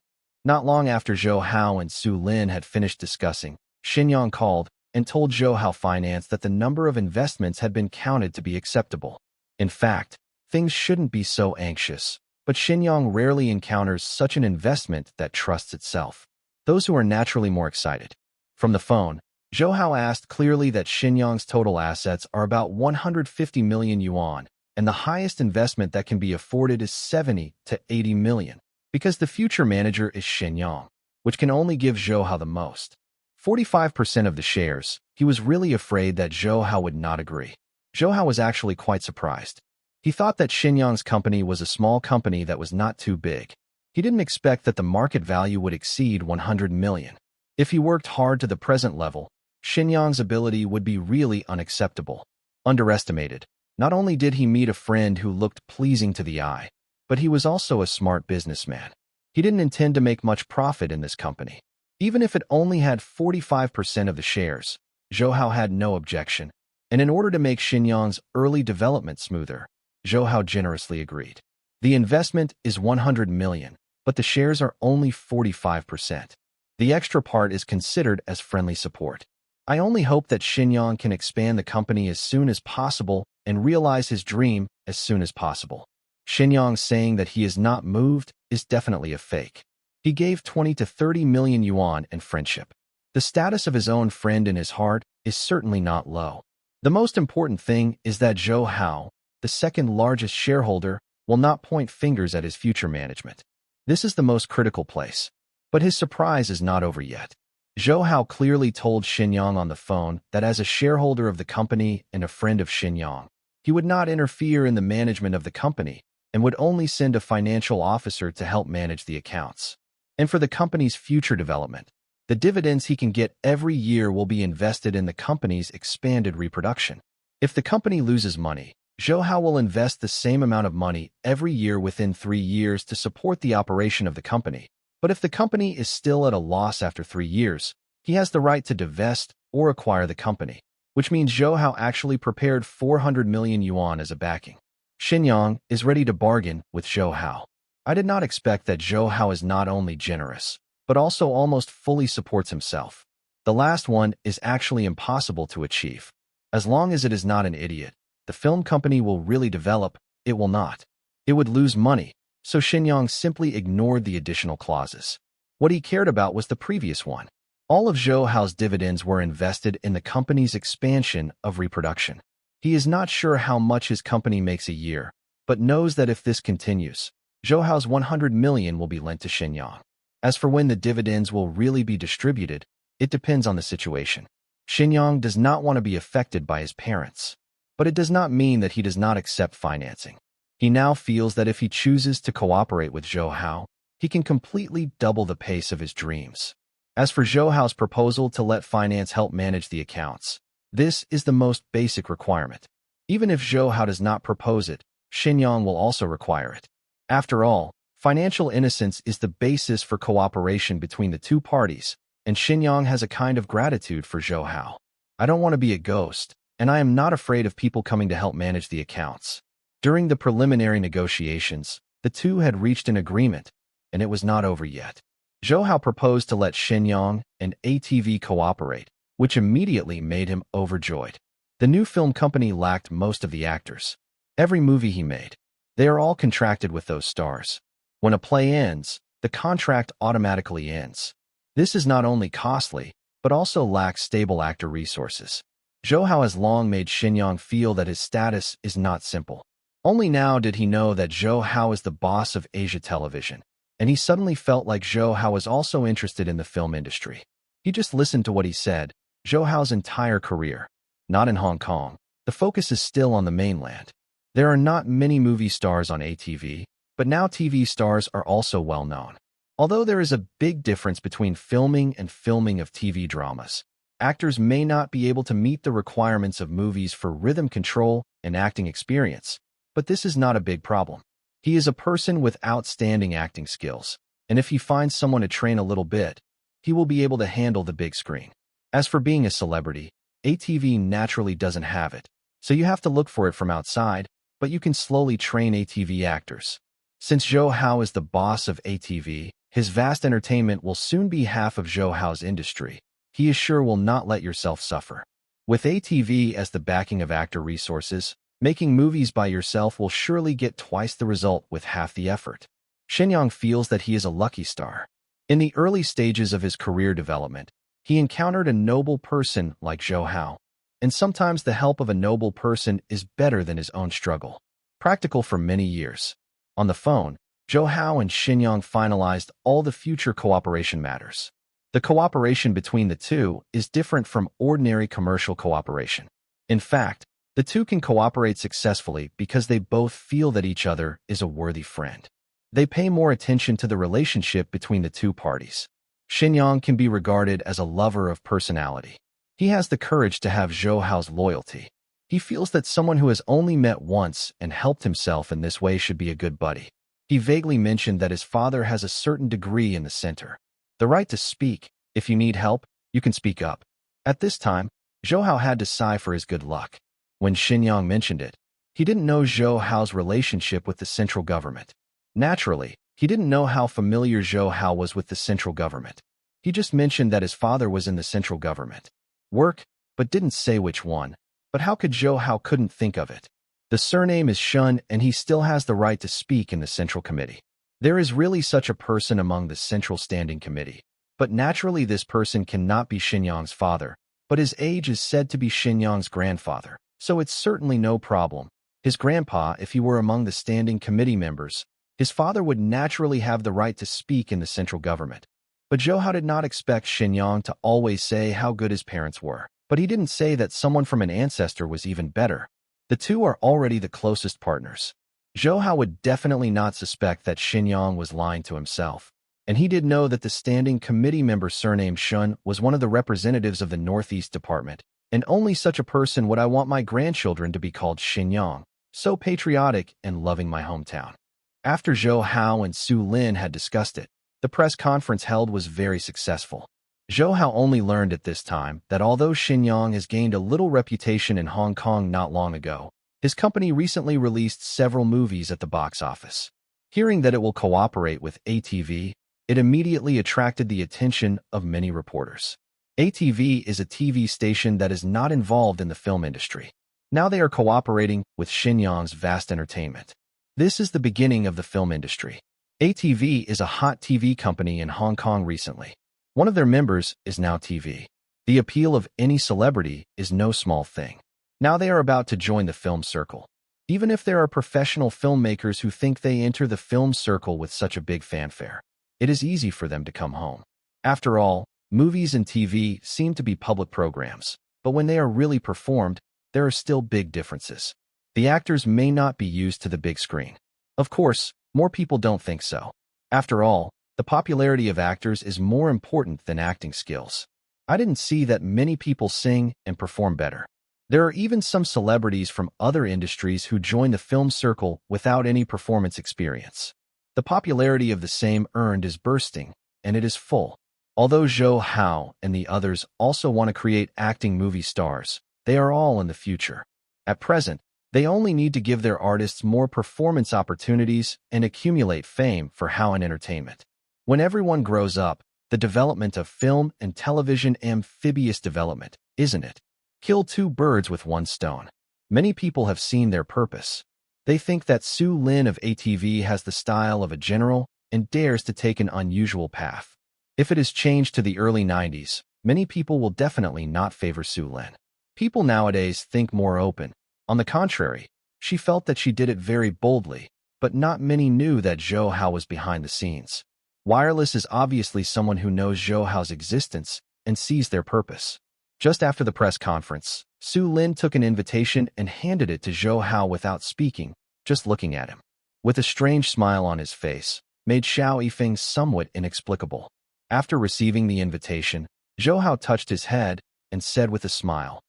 Not long after Zhou Hao and Su Lin had finished discussing, Xinyang called and told Zhou Hao Finance that the number of investments had been counted to be acceptable. In fact, things shouldn't be so anxious, but Xinyang rarely encounters such an investment that trusts itself. Those who are naturally more excited. From the phone, Zhou Hao asked clearly that Xinyang's total assets are about 150 million yuan, and the highest investment that can be afforded is 70 to 80 million, because the future manager is Xinyang, which can only give Zhou Hao the most. 45% of the shares. He was really afraid that Zhou Hao would not agree. Zhou Hao was actually quite surprised. He thought that Xinyang's company was a small company that was not too big. He didn't expect that the market value would exceed 100 million. If he worked hard to the present level, Xinyang's ability would be really unacceptable. Underestimated. Not only did he meet a friend who looked pleasing to the eye, but he was also a smart businessman. He didn't intend to make much profit in this company. Even if it only had 45% of the shares, Zhou Hao had no objection, and in order to make Xinyang's early development smoother, Zhou Hao generously agreed. The investment is 100 million, but the shares are only 45%. The extra part is considered as friendly support. I only hope that Xinyang can expand the company as soon as possible and realize his dream as soon as possible. Xinyang saying that he is not moved is definitely a fake. He gave 20 to 30 million yuan in friendship. The status of his own friend in his heart is certainly not low. The most important thing is that Zhou Hao, the second largest shareholder, will not point fingers at his future management. This is the most critical place. But his surprise is not over yet. Zhou Hao clearly told Xinyang on the phone that as a shareholder of the company and a friend of Xinyang, he would not interfere in the management of the company and would only send a financial officer to help manage the accounts. And for the company's future development, the dividends he can get every year will be invested in the company's expanded reproduction. If the company loses money, Zhou Hao will invest the same amount of money every year within 3 years to support the operation of the company. But if the company is still at a loss after 3 years, he has the right to divest or acquire the company, which means Zhou Hao actually prepared 400 million yuan as a backing. Xinyang is ready to bargain with Zhou Hao. I did not expect that Zhou Hao is not only generous, but also almost fully supports himself. The last one is actually impossible to achieve. As long as it is not an idiot, the film company will really develop. It will not. It would lose money. So Xinyang simply ignored the additional clauses. What he cared about was the previous one. All of Zhou Hao's dividends were invested in the company's expansion of reproduction. He is not sure how much his company makes a year, but knows that if this continues, Zhou Hao's 100 million will be lent to Xinyang. As for when the dividends will really be distributed, it depends on the situation. Xinyang does not want to be affected by his parents, but it does not mean that he does not accept financing. He now feels that if he chooses to cooperate with Zhou Hao, he can completely double the pace of his dreams. As for Zhou Hao's proposal to let finance help manage the accounts, this is the most basic requirement. Even if Zhou Hao does not propose it, Xinyang will also require it. After all, financial innocence is the basis for cooperation between the two parties, and Xinyang has a kind of gratitude for Zhou Hao. I don't want to be a ghost, and I am not afraid of people coming to help manage the accounts. During the preliminary negotiations, the two had reached an agreement, and it was not over yet. Zhou Hao proposed to let Shenyang and ATV cooperate, which immediately made him overjoyed. The new film company lacked most of the actors. Every movie he made, they are all contracted with those stars. When a play ends, the contract automatically ends. This is not only costly, but also lacks stable actor resources. Zhou Hao has long made Shenyang feel that his status is not simple. Only now did he know that Zhou Hao is the boss of Asia television, and he suddenly felt like Zhou Hao was also interested in the film industry. He just listened to what he said. Zhou Hao's entire career, not in Hong Kong. The focus is still on the mainland. There are not many movie stars on ATV, but now TV stars are also well known. Although there is a big difference between filming and filming of TV dramas, actors may not be able to meet the requirements of movies for rhythm control and acting experience, but this is not a big problem. He is a person with outstanding acting skills, and if he finds someone to train a little bit, he will be able to handle the big screen. As for being a celebrity, ATV naturally doesn't have it, so you have to look for it from outside, but you can slowly train ATV actors. Since Zhou Hao is the boss of ATV, his vast entertainment will soon be half of Zhou Hao's industry. He is sure will not let yourself suffer. With ATV as the backing of actor resources, making movies by yourself will surely get twice the result with half the effort. Shenyang feels that he is a lucky star. In the early stages of his career development, he encountered a noble person like Zhou Hao, and sometimes the help of a noble person is better than his own struggle. Practical for many years. On the phone, Zhou Hao and Shenyang finalized all the future cooperation matters. The cooperation between the two is different from ordinary commercial cooperation. In fact, the two can cooperate successfully because they both feel that each other is a worthy friend. They pay more attention to the relationship between the two parties. Shenyang can be regarded as a lover of personality. He has the courage to have Zhou Hao's loyalty. He feels that someone who has only met once and helped himself in this way should be a good buddy. He vaguely mentioned that his father has a certain degree in the center. The right to speak. If you need help, you can speak up. At this time, Zhou Hao had to sigh for his good luck. When Shenyang mentioned it, he didn't know Zhou Hao's relationship with the central government. Naturally, he didn't know how familiar Zhou Hao was with the central government. He just mentioned that his father was in the central government. Work, but didn't say which one. But how could Zhou Hao couldn't think of it? The surname is Shun, and he still has the right to speak in the Central Committee. There is really such a person among the Central Standing Committee. But naturally this person cannot be Shenyang's father, but his age is said to be Shenyang's grandfather, so it's certainly no problem. His grandpa, if he were among the Standing Committee members, his father would naturally have the right to speak in the central government. But Zhou Hao did not expect Shenyang to always say how good his parents were. But he didn't say that someone from an ancestor was even better. The two are already the closest partners. Zhou Hao would definitely not suspect that Shenyang was lying to himself. And he did know that the Standing Committee member surnamed Shun was one of the representatives of the Northeast Department. And only such a person would I want my grandchildren to be called Shenyang, so patriotic and loving my hometown. After Zhou Hao and Su Lin had discussed it, the press conference held was very successful. Zhou Hao only learned at this time that although Shenyang has gained a little reputation in Hong Kong not long ago, his company recently released several movies at the box office. Hearing that it will cooperate with ATV, it immediately attracted the attention of many reporters. ATV is a TV station that is not involved in the film industry. Now they are cooperating with Shenyang's vast entertainment. This is the beginning of the film industry. ATV is a hot TV company in Hong Kong recently. One of their members is Now TV. The appeal of any celebrity is no small thing. Now they are about to join the film circle. Even if there are professional filmmakers who think they enter the film circle with such a big fanfare, it is easy for them to come home. After all, movies and TV seem to be public programs, but when they are really performed, there are still big differences. The actors may not be used to the big screen. Of course, more people don't think so. After all, the popularity of actors is more important than acting skills. I didn't see that many people sing and perform better. There are even some celebrities from other industries who join the film circle without any performance experience. The popularity of the same earned is bursting, and it is full. Although Zhou Hao and the others also want to create acting movie stars, they are all in the future. At present, They only need to give their artists more performance opportunities and accumulate fame for how and entertainment. When everyone grows up, the development of film and television amphibious development, isn't it? Kill two birds with one stone. Many people have seen their purpose. They think that Su Lin of ATV has the style of a general and dares to take an unusual path. If it is changed to the early 90s, many people will definitely not favor Su Lin. People nowadays think more open. On the contrary, she felt that she did it very boldly, but not many knew that Zhou Hao was behind the scenes. Wireless is obviously someone who knows Zhou Hao's existence and sees their purpose. Just after the press conference, Su Lin took an invitation and handed it to Zhou Hao without speaking, just looking at him. With a strange smile on his face, made Xiao Yifeng somewhat inexplicable. After receiving the invitation, Zhou Hao touched his head and said with a smile,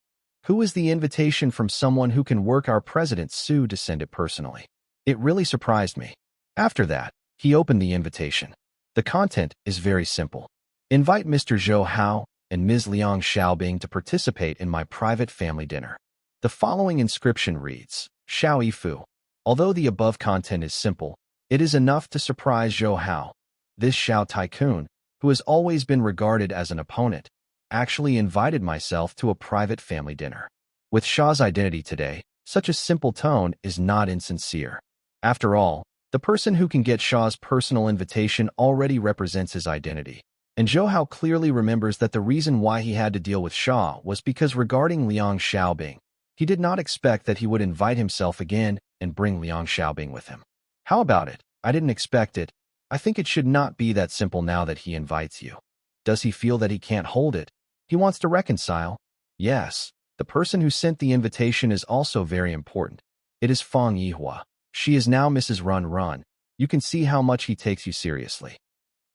"Who is the invitation from someone who can work our president Su to send it personally?" It really surprised me. After that, he opened the invitation. The content is very simple. Invite Mr. Zhou Hao and Ms. Liang Xiaobing to participate in my private family dinner. The following inscription reads, Xiao Yifu. Although the above content is simple, it is enough to surprise Zhou Hao. This Xiao tycoon, who has always been regarded as an opponent, actually invited myself to a private family dinner. With Xiao's identity today, such a simple tone is not insincere. After all, the person who can get Xiao's personal invitation already represents his identity. And Zhou Hao clearly remembers that the reason why he had to deal with Xia was because regarding Liang Xiaobing, he did not expect that he would invite himself again and bring Liang Xiaobing with him. How about it? I didn't expect it. I think it should not be that simple now that he invites you. Does he feel that he can't hold it? He wants to reconcile? Yes, the person who sent the invitation is also very important. It is Fang Yihua. She is now Mrs. Run Run. You can see how much he takes you seriously.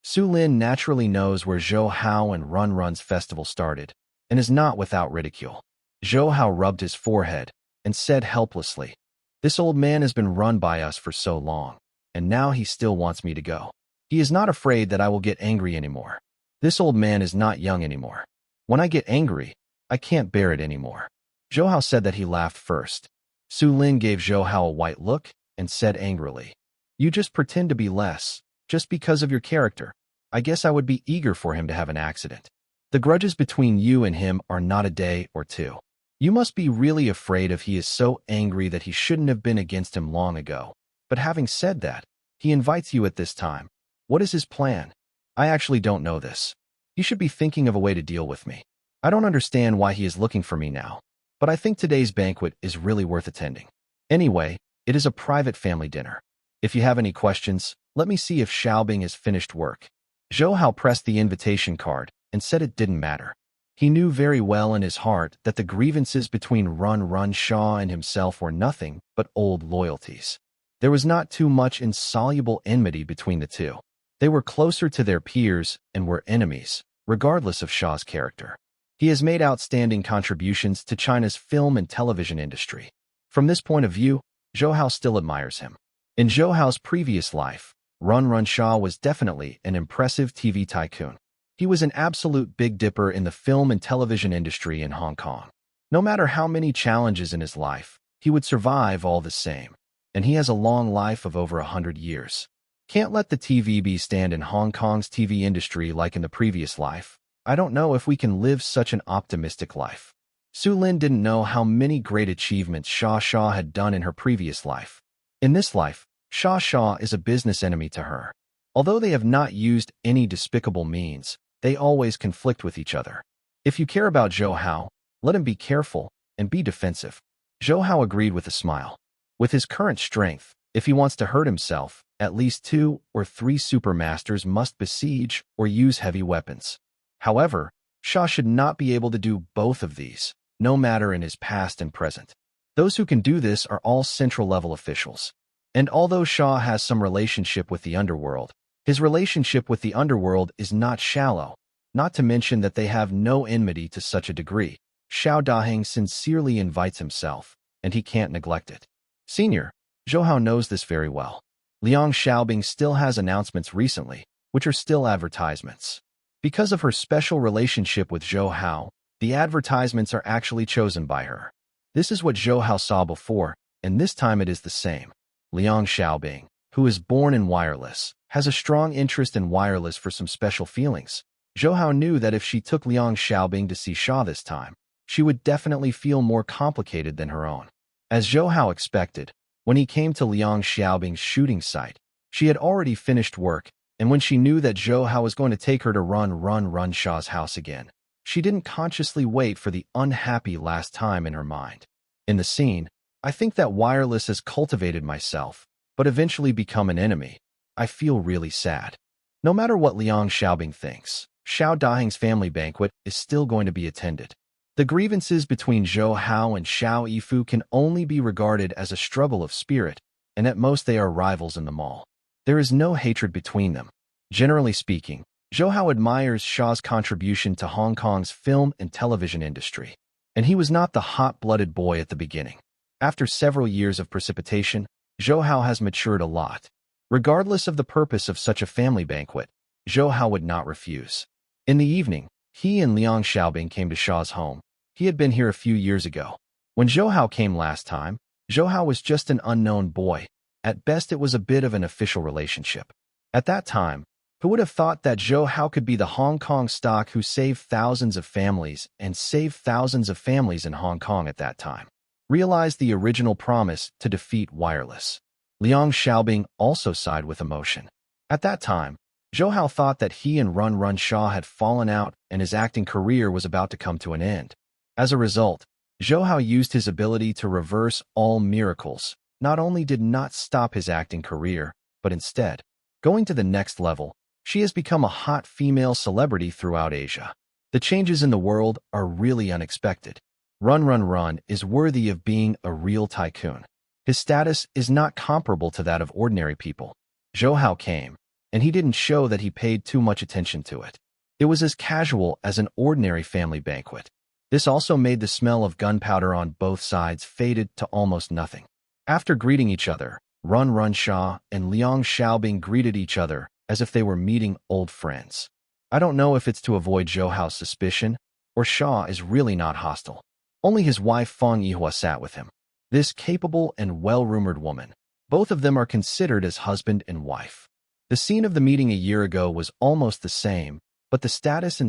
Su Lin naturally knows where Zhou Hao and Run Run's festival started, and is not without ridicule. Zhou Hao rubbed his forehead and said helplessly, "This old man has been run by us for so long, and now he still wants me to go. He is not afraid that I will get angry anymore. This old man is not young anymore. When I get angry, I can't bear it anymore." Zhou Hao said that he laughed first. Su Lin gave Zhou Hao a white look and said angrily, "You just pretend to be less, just because of your character. I guess I would be eager for him to have an accident. The grudges between you and him are not a day or two. You must be really afraid if he is so angry that he shouldn't have been against him long ago. But having said that, he invites you at this time. What is his plan? I actually don't know this. He should be thinking of a way to deal with me. I don't understand why he is looking for me now, but I think today's banquet is really worth attending. Anyway, it is a private family dinner. If you have any questions, let me see if Xiaobing has finished work." Zhou Hao pressed the invitation card and said it didn't matter. He knew very well in his heart that the grievances between Run Run Shaw and himself were nothing but old loyalties. There was not too much insoluble enmity between the two. They were closer to their peers and were enemies, regardless of Shaw's character. He has made outstanding contributions to China's film and television industry. From this point of view, Zhou Hao still admires him. In Zhou Hao's previous life, Run Run Shaw was definitely an impressive TV tycoon. He was an absolute big dipper in the film and television industry in Hong Kong. No matter how many challenges in his life, he would survive all the same. And he has a long life of over 100 years. Can't let the TVB stand in Hong Kong's TV industry like in the previous life. I don't know if we can live such an optimistic life. Su Lin didn't know how many great achievements Shaw had done in her previous life. In this life, Shaw is a business enemy to her. Although they have not used any despicable means, they always conflict with each other. If you care about Zhou Hao, let him be careful and be defensive. Zhou Hao agreed with a smile. With his current strength, if he wants to hurt himself, at least 2 or 3 supermasters must besiege or use heavy weapons. However, Shaw should not be able to do both of these, no matter in his past and present. Those who can do this are all central-level officials. And although Shaw has some relationship with the underworld, his relationship with the underworld is not shallow, not to mention that they have no enmity to such a degree. Xiao Daheng sincerely invites himself, and he can't neglect it. Senior, Zhou Hao knows this very well. Liang Xiaobing still has announcements recently, which are still advertisements. Because of her special relationship with Zhou Hao, the advertisements are actually chosen by her. This is what Zhou Hao saw before, and this time it is the same. Liang Xiaobing, who is born in wireless, has a strong interest in wireless for some special feelings. Zhou Hao knew that if she took Liang Xiaobing to see Sha this time, she would definitely feel more complicated than her own. As Zhou Hao expected, when he came to Liang Xiaobing's shooting site, she had already finished work, and when she knew that Zhou Hao was going to take her to run Sha's house again, she didn't consciously wait for the unhappy last time in her mind. In the scene, I think that wireless has cultivated myself, but eventually become an enemy. I feel really sad. No matter what Liang Xiaobing thinks, Xiao Dahing's family banquet is still going to be attended. The grievances between Zhou Hao and Xiao Yifu can only be regarded as a struggle of spirit, and at most they are rivals in the mall. There is no hatred between them. Generally speaking, Zhou Hao admires Sha's contribution to Hong Kong's film and television industry, and he was not the hot-blooded boy at the beginning. After several years of precipitation, Zhou Hao has matured a lot. Regardless of the purpose of such a family banquet, Zhou Hao would not refuse. In the evening, he and Liang Xiaobing came to Sha's home. He had been here a few years ago. When Zhou Hao came last time, Zhou Hao was just an unknown boy. At best, it was a bit of an official relationship. At that time, who would have thought that Zhou Hao could be the Hong Kong stock who saved thousands of families and saved thousands of families in Hong Kong at that time? Realized the original promise to defeat wireless. Liang Xiaobing also sighed with emotion. At that time, Zhou Hao thought that he and Run Sha had fallen out and his acting career was about to come to an end. As a result, Zhou Hao used his ability to reverse all miracles. Not only did not stop his acting career, but instead, going to the next level, she has become a hot female celebrity throughout Asia. The changes in the world are really unexpected. Run is worthy of being a real tycoon. His status is not comparable to that of ordinary people. Zhou Hao came, and he didn't show that he paid too much attention to it. It was as casual as an ordinary family banquet. This also made the smell of gunpowder on both sides faded to almost nothing. After greeting each other, Run Sha and Liang Xiaobing greeted each other as if they were meeting old friends. I don't know if it's to avoid Zhou Hao's suspicion, or Sha is really not hostile. Only his wife Fang Yihua sat with him. This capable and well-rumored woman. Both of them are considered as husband and wife. The scene of the meeting a year ago was almost the same, but the status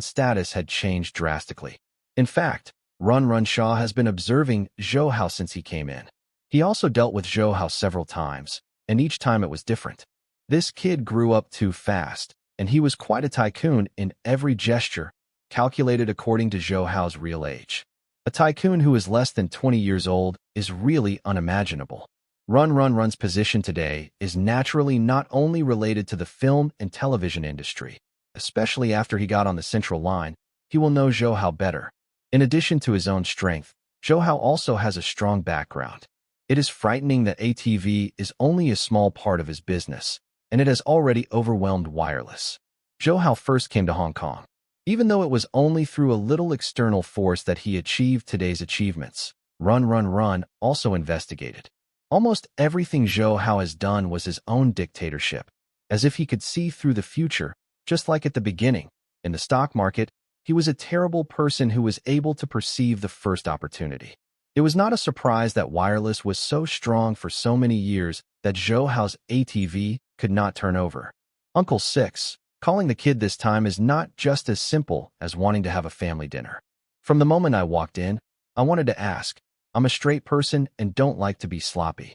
had changed drastically. In fact, Run Sha has been observing Zhou Hao since he came in. He also dealt with Zhou Hao several times, and each time it was different. This kid grew up too fast, and he was quite a tycoon in every gesture, calculated according to Zhou Hao's real age. A tycoon who is less than 20 years old is really unimaginable. Run's position today is naturally not only related to the film and television industry, especially after he got on the central line, he will know Zhou Hao better. In addition to his own strength, Zhou Hao also has a strong background. It is frightening that ATV is only a small part of his business, and it has already overwhelmed wireless. Zhou Hao first came to Hong Kong. Even though it was only through a little external force that he achieved today's achievements, Run also investigated. Almost everything Zhou Hao has done was his own dictatorship, as if he could see through the future, just like at the beginning. In the stock market, he was a terrible person who was able to perceive the first opportunity. It was not a surprise that wireless was so strong for so many years that Zhou Hao's ATV could not turn over. Uncle Six, calling the kid this time is not just as simple as wanting to have a family dinner. From the moment I walked in, I wanted to ask. I'm a straight person and don't like to be sloppy.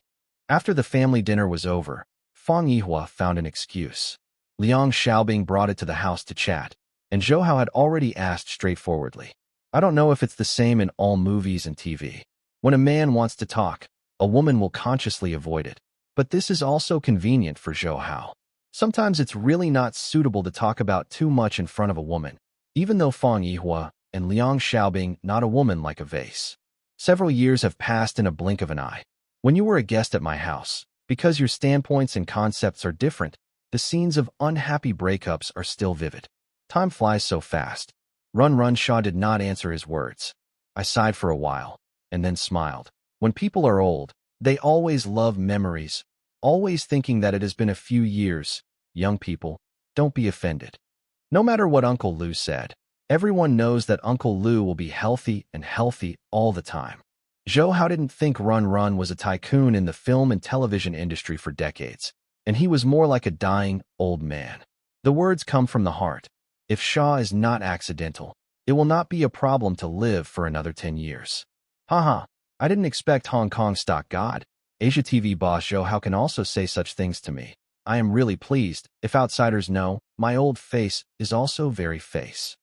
After the family dinner was over, Fang Yihua found an excuse. Liang Xiaobing brought it to the house to chat, and Zhou Hao had already asked straightforwardly. I don't know if it's the same in all movies and TV. When a man wants to talk, a woman will consciously avoid it. But this is also convenient for Zhou Hao. Sometimes it's really not suitable to talk about too much in front of a woman, even though Fang Yihua and Liang Xiaobing not a woman like a vase. Several years have passed in a blink of an eye. When you were a guest at my house, because your standpoints and concepts are different, the scenes of unhappy breakups are still vivid. Time flies so fast. Run Sha did not answer his words. I sighed for a while, and then smiled. When people are old, they always love memories, always thinking that it has been a few years. Young people, don't be offended. No matter what Uncle Lu said, everyone knows that Uncle Lu will be healthy and healthy all the time. Zhou Hao didn't think Run Run was a tycoon in the film and television industry for decades, and he was more like a dying, old man. The words come from the heart. If Shaw is not accidental, it will not be a problem to live for another 10 years. Haha, I didn't expect Hong Kong stock god. Asia TV boss Zhou Hao can also say such things to me. I am really pleased. If outsiders know, my old face is also very face.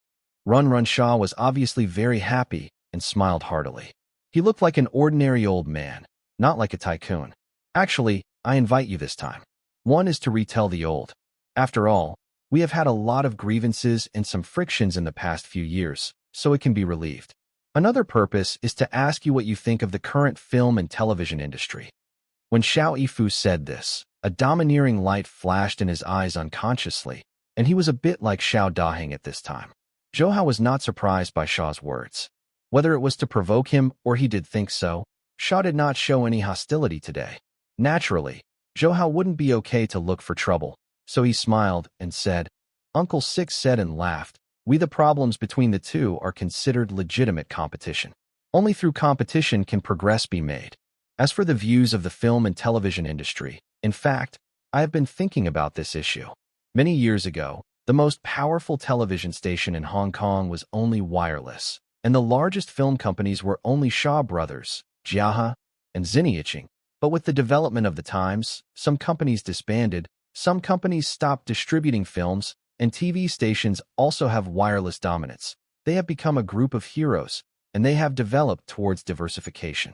Run Run Shaw was obviously very happy and smiled heartily. He looked like an ordinary old man, not like a tycoon. Actually, I invite you this time. One is to retell the old. After all, we have had a lot of grievances and some frictions in the past few years, so it can be relieved. Another purpose is to ask you what you think of the current film and television industry. When Xiao Yifu said this, a domineering light flashed in his eyes unconsciously, and he was a bit like Xiao Daheng at this time. Zhou Hao was not surprised by Shaw's words. Whether it was to provoke him or he did think so, Shaw did not show any hostility today. Naturally, Zhou Hao wouldn't be okay to look for trouble, so he smiled and said, Uncle Six said and laughed, we the problems between the two are considered legitimate competition. Only through competition can progress be made. As for the views of the film and television industry, in fact, I have been thinking about this issue. Many years ago, the most powerful television station in Hong Kong was only wireless, and the largest film companies were only Shaw Brothers, Jiaha, and Xinyiching. But with the development of the times, some companies disbanded, some companies stopped distributing films, and TV stations also have wireless dominance. They have become a group of heroes, and they have developed towards diversification.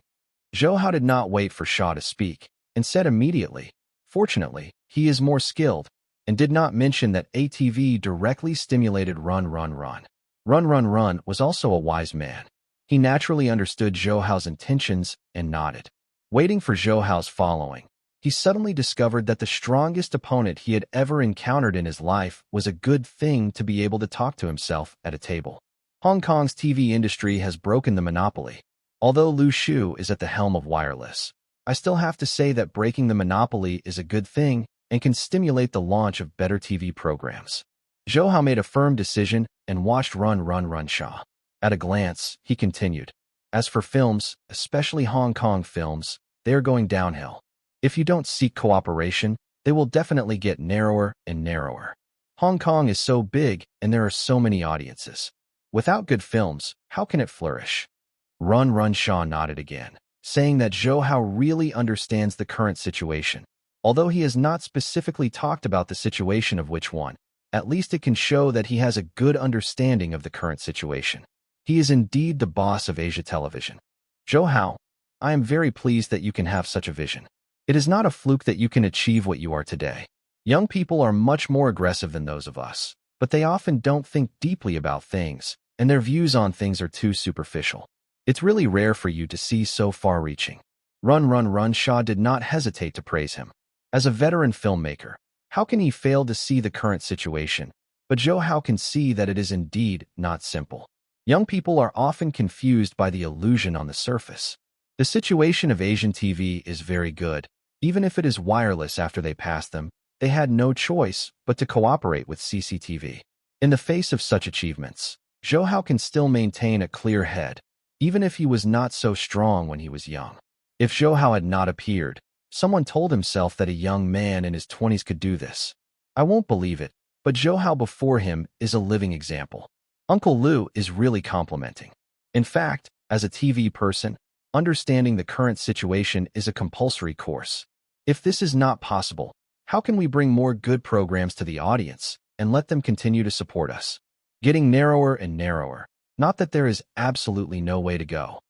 Zhou Hao did not wait for Shaw to speak, and said immediately, fortunately, he is more skilled, and did not mention that ATV directly stimulated Run Run Run. Run Run Run was also a wise man. He naturally understood Zhou Hao's intentions and nodded. Waiting for Zhou Hao's following, he suddenly discovered that the strongest opponent he had ever encountered in his life was a good thing to be able to talk to himself at a table. Hong Kong's TV industry has broken the monopoly. Although Lu Shu is at the helm of wireless, I still have to say that breaking the monopoly is a good thing and can stimulate the launch of better TV programs. Zhou Hao made a firm decision and watched Run Run Run Shaw. At a glance, he continued, as for films, especially Hong Kong films, they are going downhill. If you don't seek cooperation, they will definitely get narrower and narrower. Hong Kong is so big and there are so many audiences. Without good films, how can it flourish? Run Run Shaw nodded again, saying that Zhou Hao really understands the current situation. Although he has not specifically talked about the situation of which one, at least it can show that he has a good understanding of the current situation. He is indeed the boss of Asia Television. Zhou Hao, I am very pleased that you can have such a vision. It is not a fluke that you can achieve what you are today. Young people are much more aggressive than those of us, but they often don't think deeply about things, and their views on things are too superficial. It's really rare for you to see so far-reaching. Run Run Run Shaw did not hesitate to praise him. As a veteran filmmaker, how can he fail to see the current situation? But Zhou Hao can see that it is indeed not simple. Young people are often confused by the illusion on the surface. The situation of Asian TV is very good. Even if it is wireless after they passed them, they had no choice but to cooperate with CCTV. In the face of such achievements, Zhou Hao can still maintain a clear head, even if he was not so strong when he was young. If Zhou Hao had not appeared, someone told himself that a young man in his 20s could do this. I won't believe it, but Zhou Hao before him is a living example. Uncle Lu is really complimenting. In fact, as a TV person, understanding the current situation is a compulsory course. If this is not possible, how can we bring more good programs to the audience and let them continue to support us? Getting narrower and narrower. Not that there is absolutely no way to go.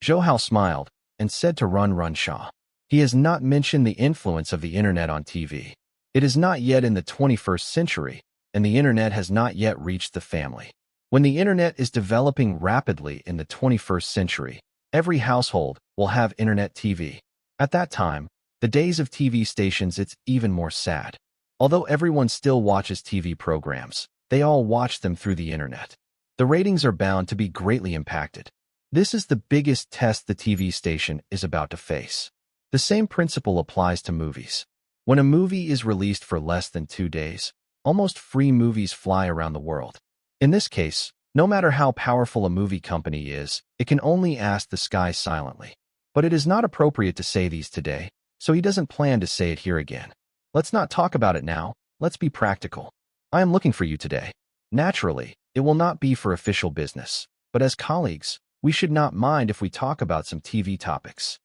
Zhou Hao smiled and said to Run Run Shaw, he has not mentioned the influence of the internet on TV. It is not yet in the 21st century, and the internet has not yet reached the family. When the internet is developing rapidly in the 21st century, every household will have internet TV. At that time, the days of TV stations, it's even more sad. Although everyone still watches TV programs, they all watch them through the internet. The ratings are bound to be greatly impacted. This is the biggest test the TV station is about to face. The same principle applies to movies. When a movie is released for less than 2 days, almost free movies fly around the world. In this case, no matter how powerful a movie company is, it can only ask the sky silently. But it is not appropriate to say these today, so he doesn't plan to say it here again. Let's not talk about it now, let's be practical. I am looking for you today. Naturally, it will not be for official business, but as colleagues, we should not mind if we talk about some TV topics.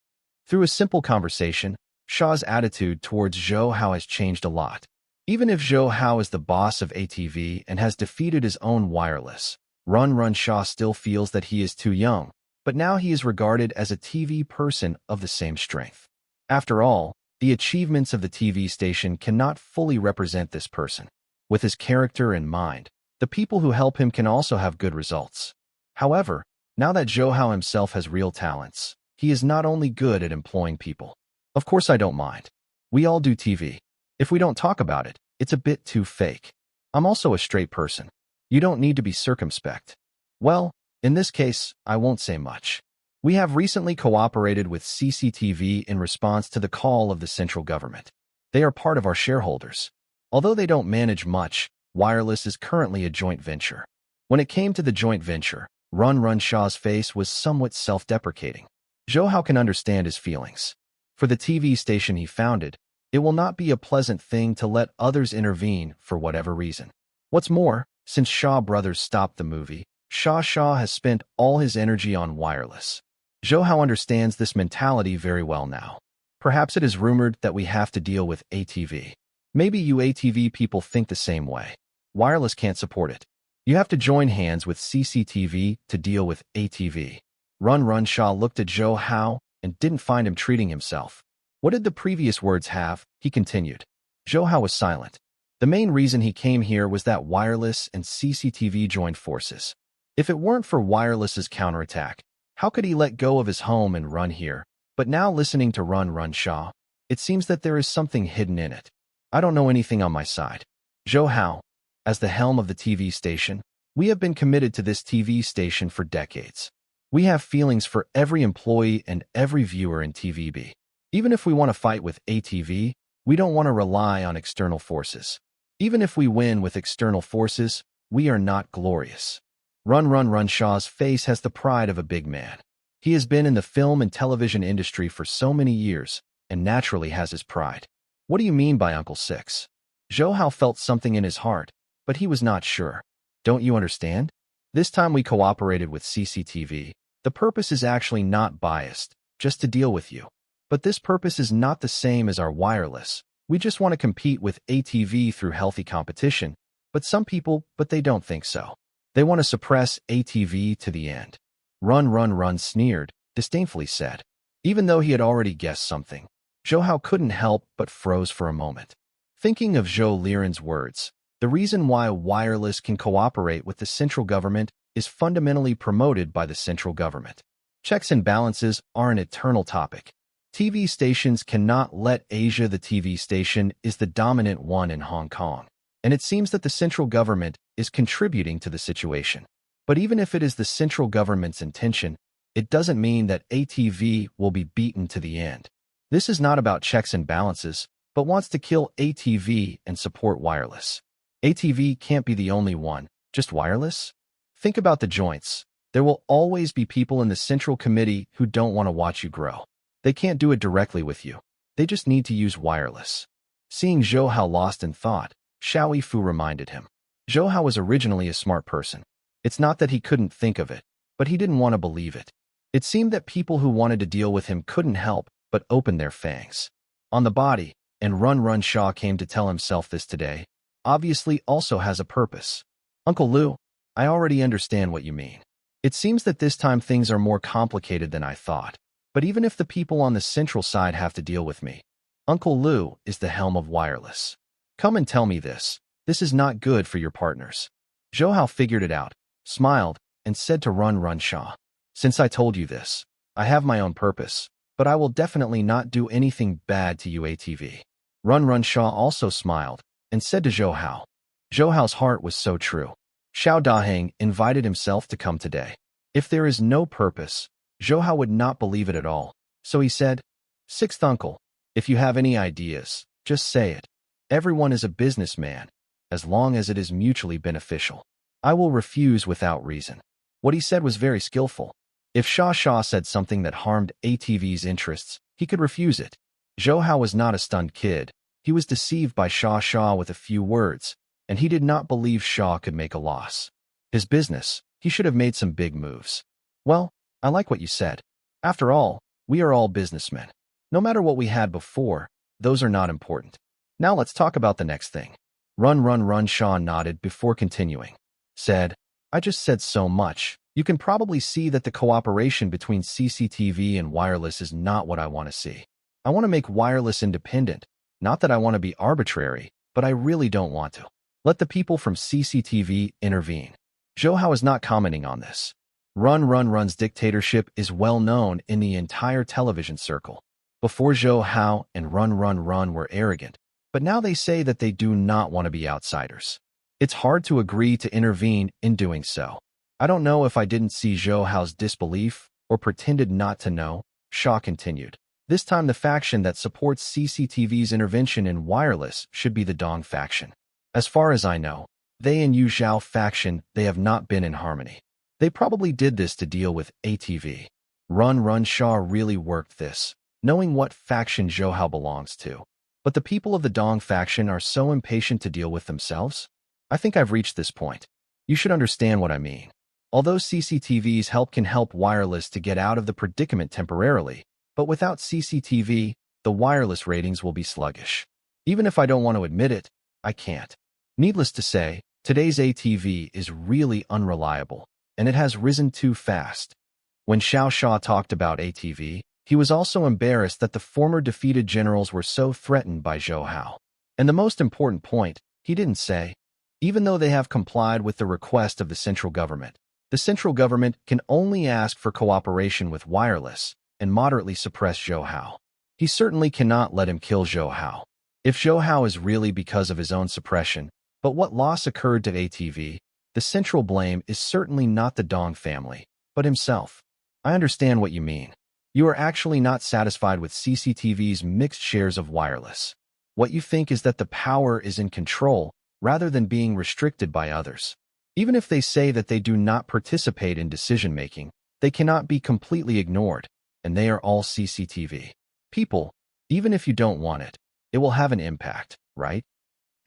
Through a simple conversation, Shaw's attitude towards Zhou Hao has changed a lot. Even if Zhou Hao is the boss of ATV and has defeated his own wireless, Run Shaw still feels that he is too young, but now he is regarded as a TV person of the same strength. After all, the achievements of the TV station cannot fully represent this person. With his character in mind, the people who help him can also have good results. However, now that Zhou Hao himself has real talents, he is not only good at employing people. Of course I don't mind. We all do TV. If we don't talk about it, it's a bit too fake. I'm also a straight person. You don't need to be circumspect. Well, in this case, I won't say much. We have recently cooperated with CCTV in response to the call of the central government. They are part of our shareholders. Although they don't manage much, wireless is currently a joint venture. When it came to the joint venture, Run Shaw's face was somewhat self-deprecating. Zhou Hao can understand his feelings. For the TV station he founded, it will not be a pleasant thing to let others intervene for whatever reason. What's more, since Shaw Brothers stopped the movie, Shaw has spent all his energy on wireless. Zhou Hao understands this mentality very well now. Perhaps it is rumored that we have to deal with ATV. Maybe you ATV people think the same way. Wireless can't support it. You have to join hands with CCTV to deal with ATV. Run Shaw looked at Zhou Hao and didn't find him treating himself. What did the previous words have? He continued. Zhou Hao was silent. The main reason he came here was that wireless and CCTV joined forces. If it weren't for wireless's counterattack, how could he let go of his home and run here? But now listening to Run Shaw, it seems that there is something hidden in it. I don't know anything on my side. Zhou Hao, as the helm of the TV station, we have been committed to this TV station for decades. We have feelings for every employee and every viewer in TVB. Even if we want to fight with ATV, we don't want to rely on external forces. Even if we win with external forces, we are not glorious. Run Shaw's face has the pride of a big man. He has been in the film and television industry for so many years, and naturally has his pride. What do you mean by Uncle Six? Zhou Hao felt something in his heart, but he was not sure. Don't you understand? This time we cooperated with CCTV. The purpose is actually not biased, just to deal with you. But this purpose is not the same as our wireless. We just want to compete with ATV through healthy competition, but some people, they don't think so. They want to suppress ATV to the end. Run sneered, disdainfully said. Even though he had already guessed something, Zhou Hao couldn't help but froze for a moment. Thinking of Zhou Liren's words, the reason why wireless can cooperate with the central government is fundamentally promoted by the central government. Checks and balances are an eternal topic. TV stations cannot let Asia. The TV station is the dominant one in Hong Kong, and it seems that the central government is contributing to the situation. But even if it is the central government's intention, it doesn't mean that ATV will be beaten to the end. This is not about checks and balances, but wants to kill ATV and support wireless. ATV can't be the only one, just wireless? Think about the joints. There will always be people in the central committee who don't want to watch you grow. They can't do it directly with you. They just need to use wireless. Seeing Zhou Hao lost in thought, Xiao Yifu reminded him. Zhou Hao was originally a smart person. It's not that he couldn't think of it, but he didn't want to believe it. It seemed that people who wanted to deal with him couldn't help but open their fangs. On the body, and Run Shaw came to tell himself this today, obviously also has a purpose. Uncle Lu, I already understand what you mean. It seems that this time things are more complicated than I thought. But even if the people on the central side have to deal with me, Uncle Lu is the helm of wireless. Come and tell me this. This is not good for your partners. Zhou Hao figured it out, smiled, and said to Run Shaw, since I told you this, I have my own purpose, but I will definitely not do anything bad to you ATV. Run Shaw also smiled and said to Zhou Hao. Zhou Hao's heart was so true. Xiao Daheng invited himself to come today. If there is no purpose, Zhou Hao would not believe it at all, so he said, Sixth uncle, if you have any ideas, just say it. Everyone is a businessman, as long as it is mutually beneficial. I will refuse without reason. What he said was very skillful. If Shah said something that harmed ATV's interests, he could refuse it. Zhou Hao was not a stunned kid. He was deceived by Shah with a few words, and he did not believe Shah could make a loss. His business, he should have made some big moves. Well, I like what you said. After all, we are all businessmen. No matter what we had before, those are not important. Now let's talk about the next thing. Run, Shah nodded before continuing. Said, I just said so much. You can probably see that the cooperation between CCTV and wireless is not what I want to see. I want to make wireless independent. Not that I want to be arbitrary, but I really don't want to. Let the people from CCTV intervene. Zhou Hao is not commenting on this. Run's dictatorship is well known in the entire television circle. Before Zhou Hao and Run were arrogant, but now they say that they do not want to be outsiders. It's hard to agree to intervene in doing so. I don't know if I didn't see Zhou Hao's disbelief or pretended not to know, Shah continued. This time the faction that supports CCTV's intervention in wireless should be the Dong faction. As far as I know, they and Yu Zhao faction, they have not been in harmony. They probably did this to deal with ATV. Run Shah really worked this, knowing what faction Zhou Hao belongs to. But the people of the Dong faction are so impatient to deal with themselves? I think I've reached this point. You should understand what I mean. Although CCTV's help can help wireless to get out of the predicament temporarily, but without CCTV, the wireless ratings will be sluggish. Even if I don't want to admit it, I can't. Needless to say, today's ATV is really unreliable, and it has risen too fast. When Shah talked about ATV, he was also embarrassed that the former defeated generals were so threatened by Zhou Hao. And the most important point, he didn't say, even though they have complied with the request of the central government can only ask for cooperation with wireless and moderately suppress Zhou Hao. He certainly cannot let him kill Zhou Hao. If Zhou Hao is really because of his own suppression, but what loss occurred to ATV, the central blame is certainly not the Dong family, but himself. I understand what you mean. You are actually not satisfied with CCTV's mixed shares of wireless. What you think is that the power is in control rather than being restricted by others. Even if they say that they do not participate in decision-making, they cannot be completely ignored, and they are all CCTV. People, even if you don't want it, it will have an impact, right?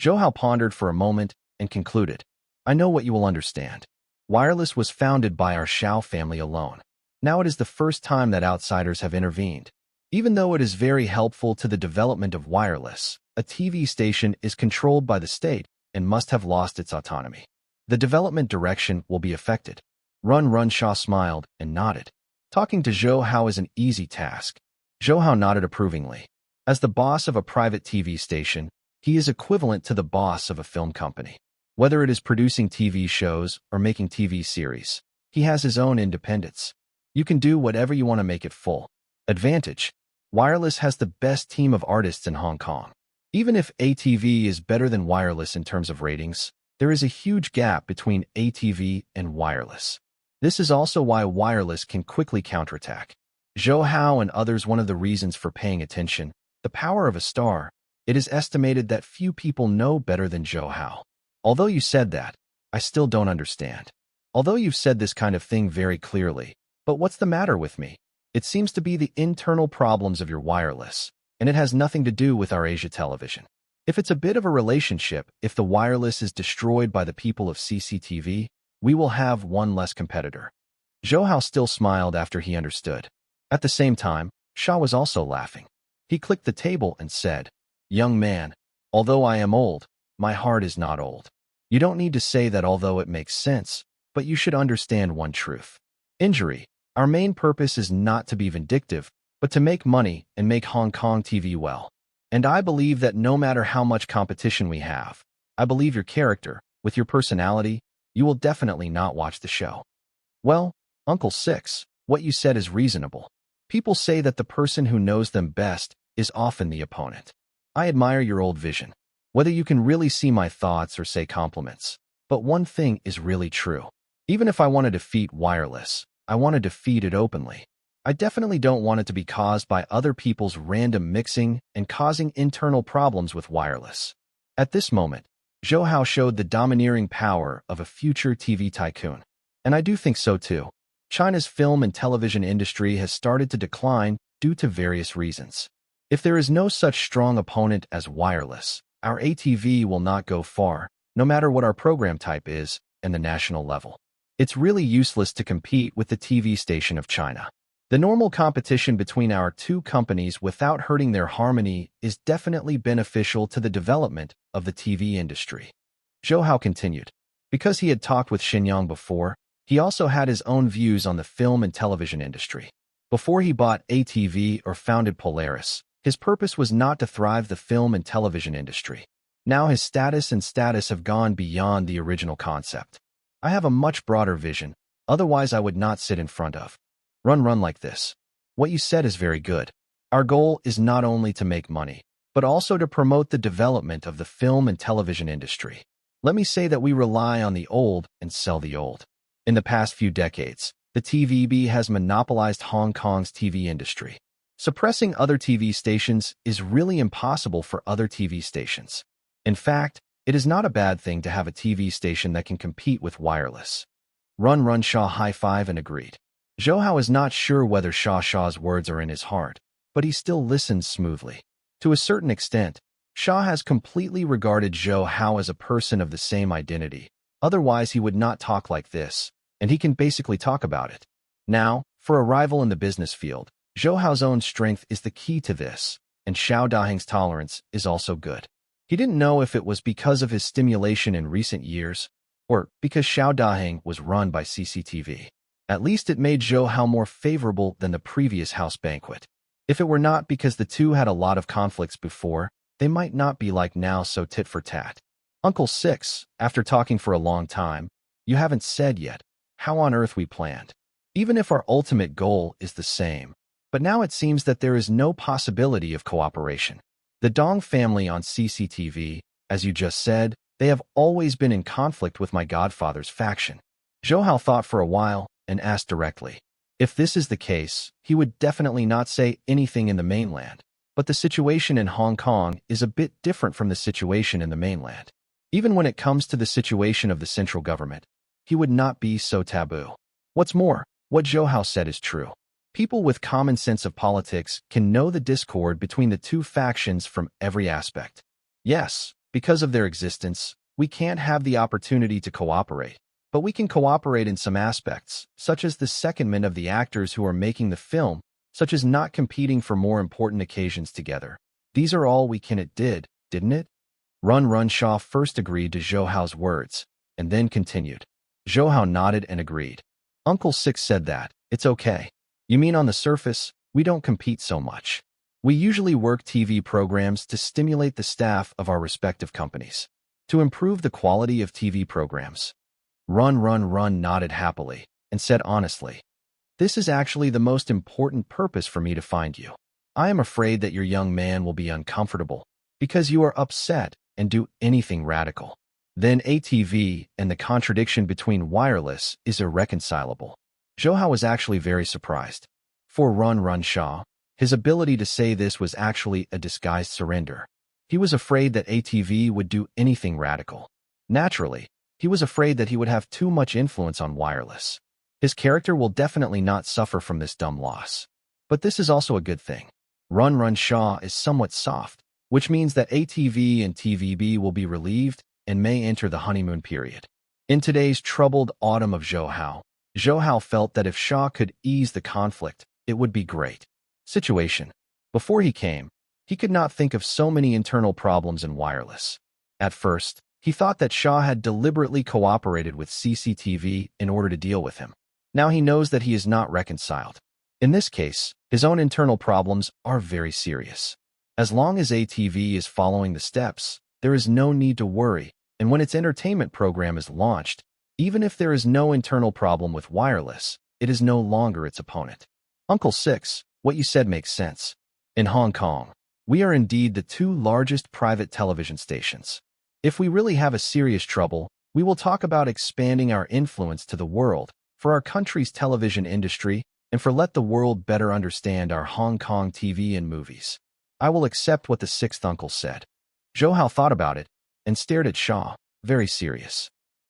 Zhou Hao pondered for a moment and concluded, I know what you will understand. Wireless was founded by our Shao family alone. Now it is the first time that outsiders have intervened. Even though it is very helpful to the development of wireless, a TV station is controlled by the state and must have lost its autonomy. The development direction will be affected. Run Shah smiled and nodded. Talking to Zhou Hao is an easy task. Zhou Hao nodded approvingly. As the boss of a private TV station, he is equivalent to the boss of a film company. Whether it is producing TV shows or making TV series, he has his own independence. You can do whatever you want to make it full. Advantage. Wireless has the best team of artists in Hong Kong. Even if ATV is better than wireless in terms of ratings, there is a huge gap between ATV and wireless. This is also why wireless can quickly counterattack. Zhou Hao and others, one of the reasons for paying attention, the power of a star. It is estimated that few people know better than Zhou Hao. Although you said that, I still don't understand. Although you've said this kind of thing very clearly, but what's the matter with me? It seems to be the internal problems of your wireless, and it has nothing to do with our Asia television. If it's a bit of a relationship, if the wireless is destroyed by the people of CCTV, we will have one less competitor. Zhou Hao still smiled after he understood. At the same time, Shah was also laughing. He clicked the table and said, Young man, although I am old, my heart is not old. You don't need to say that although it makes sense, but you should understand one truth. Injury. Our main purpose is not to be vindictive, but to make money and make Hong Kong TV well. And I believe that no matter how much competition we have, I believe your character, with your personality, you will definitely not watch the show. Well, Uncle Six, what you said is reasonable. People say that the person who knows them best is often the opponent. I admire your old vision. Whether you can really see my thoughts or say compliments. But one thing is really true. Even if I want to defeat wireless, I want to defeat it openly. I definitely don't want it to be caused by other people's random mixing and causing internal problems with wireless. At this moment, Zhou Hao showed the domineering power of a future TV tycoon. And I do think so too. China's film and television industry has started to decline due to various reasons. If there is no such strong opponent as wireless, our ATV will not go far, no matter what our program type is, and the national level. It's really useless to compete with the TV station of China. The normal competition between our two companies without hurting their harmony is definitely beneficial to the development of the TV industry. Zhou Hao continued. Because he had talked with Shenyang before, he also had his own views on the film and television industry. Before he bought ATV or founded Polaris, his purpose was not to thrive the film and television industry. Now his status have gone beyond the original concept. I have a much broader vision, otherwise I would not sit in front of. Run like this. What you said is very good. Our goal is not only to make money, but also to promote the development of the film and television industry. Let me say that we rely on the old and sell the old. In the past few decades, the TVB has monopolized Hong Kong's TV industry. Suppressing other TV stations is really impossible for other TV stations. In fact, it is not a bad thing to have a TV station that can compete with wireless. Run Shaw high-five and agreed. Zhou Hao is not sure whether Shaw's words are in his heart, but he still listens smoothly. To a certain extent, Shaw has completely regarded Zhou Hao as a person of the same identity. Otherwise, he would not talk like this, and he can basically talk about it. Now, for a rival in the business field, Zhou Hao's own strength is the key to this, and Xiao Daheng's tolerance is also good. He didn't know if it was because of his stimulation in recent years, or because Xiao Daheng was run by CCTV. At least it made Zhou Hao more favorable than the previous house banquet. If it were not because the two had a lot of conflicts before, they might not be like now so tit for tat. Uncle Six, after talking for a long time, you haven't said yet how on earth we planned. Even if our ultimate goal is the same, but now it seems that there is no possibility of cooperation. The Dong family on CCTV, as you just said, they have always been in conflict with my godfather's faction. Zhou Hao thought for a while and asked directly. If this is the case, he would definitely not say anything in the mainland. But the situation in Hong Kong is a bit different from the situation in the mainland. Even when it comes to the situation of the central government, he would not be so taboo. What's more, what Zhou Hao said is true. People with common sense of politics can know the discord between the two factions from every aspect. Yes, because of their existence, we can't have the opportunity to cooperate. But we can cooperate in some aspects, such as the secondment of the actors who are making the film, such as not competing for more important occasions together. These are all we can. It did, didn't it? Run Shaw first agreed to Zhou Hao's words, and then continued. Zhou Hao nodded and agreed. Uncle Six said that, it's okay. You mean on the surface, we don't compete so much. We usually work TV programs to stimulate the staff of our respective companies, to improve the quality of TV programs. Run nodded happily, and said honestly, this is actually the most important purpose for me to find you. I am afraid that your young man will be uncomfortable, because you are upset and do anything radical. Then ATV and the contradiction between wireless is irreconcilable. Zhou Hao was actually very surprised. For Run Shaw, his ability to say this was actually a disguised surrender. He was afraid that ATV would do anything radical. Naturally, he was afraid that he would have too much influence on wireless. His character will definitely not suffer from this dumb loss. But this is also a good thing. Run Shaw is somewhat soft, which means that ATV and TVB will be relieved and may enter the honeymoon period. In today's troubled autumn of Zhou Hao felt that if Shaw could ease the conflict, it would be great. Situation. Before he came, he could not think of so many internal problems in wireless. At first, he thought that Shaw had deliberately cooperated with CCTV in order to deal with him. Now he knows that he is not reconciled. In this case, his own internal problems are very serious. As long as ATV is following the steps, there is no need to worry, and when its entertainment program is launched, even if there is no internal problem with wireless, it is no longer its opponent. Uncle Six, what you said makes sense. In Hong Kong, we are indeed the two largest private television stations. If we really have a serious trouble, we will talk about expanding our influence to the world, for our country's television industry, and for let the world better understand our Hong Kong TV and movies. I will accept what the sixth uncle said. Zhou Hao thought about it, and stared at Shaw, very serious.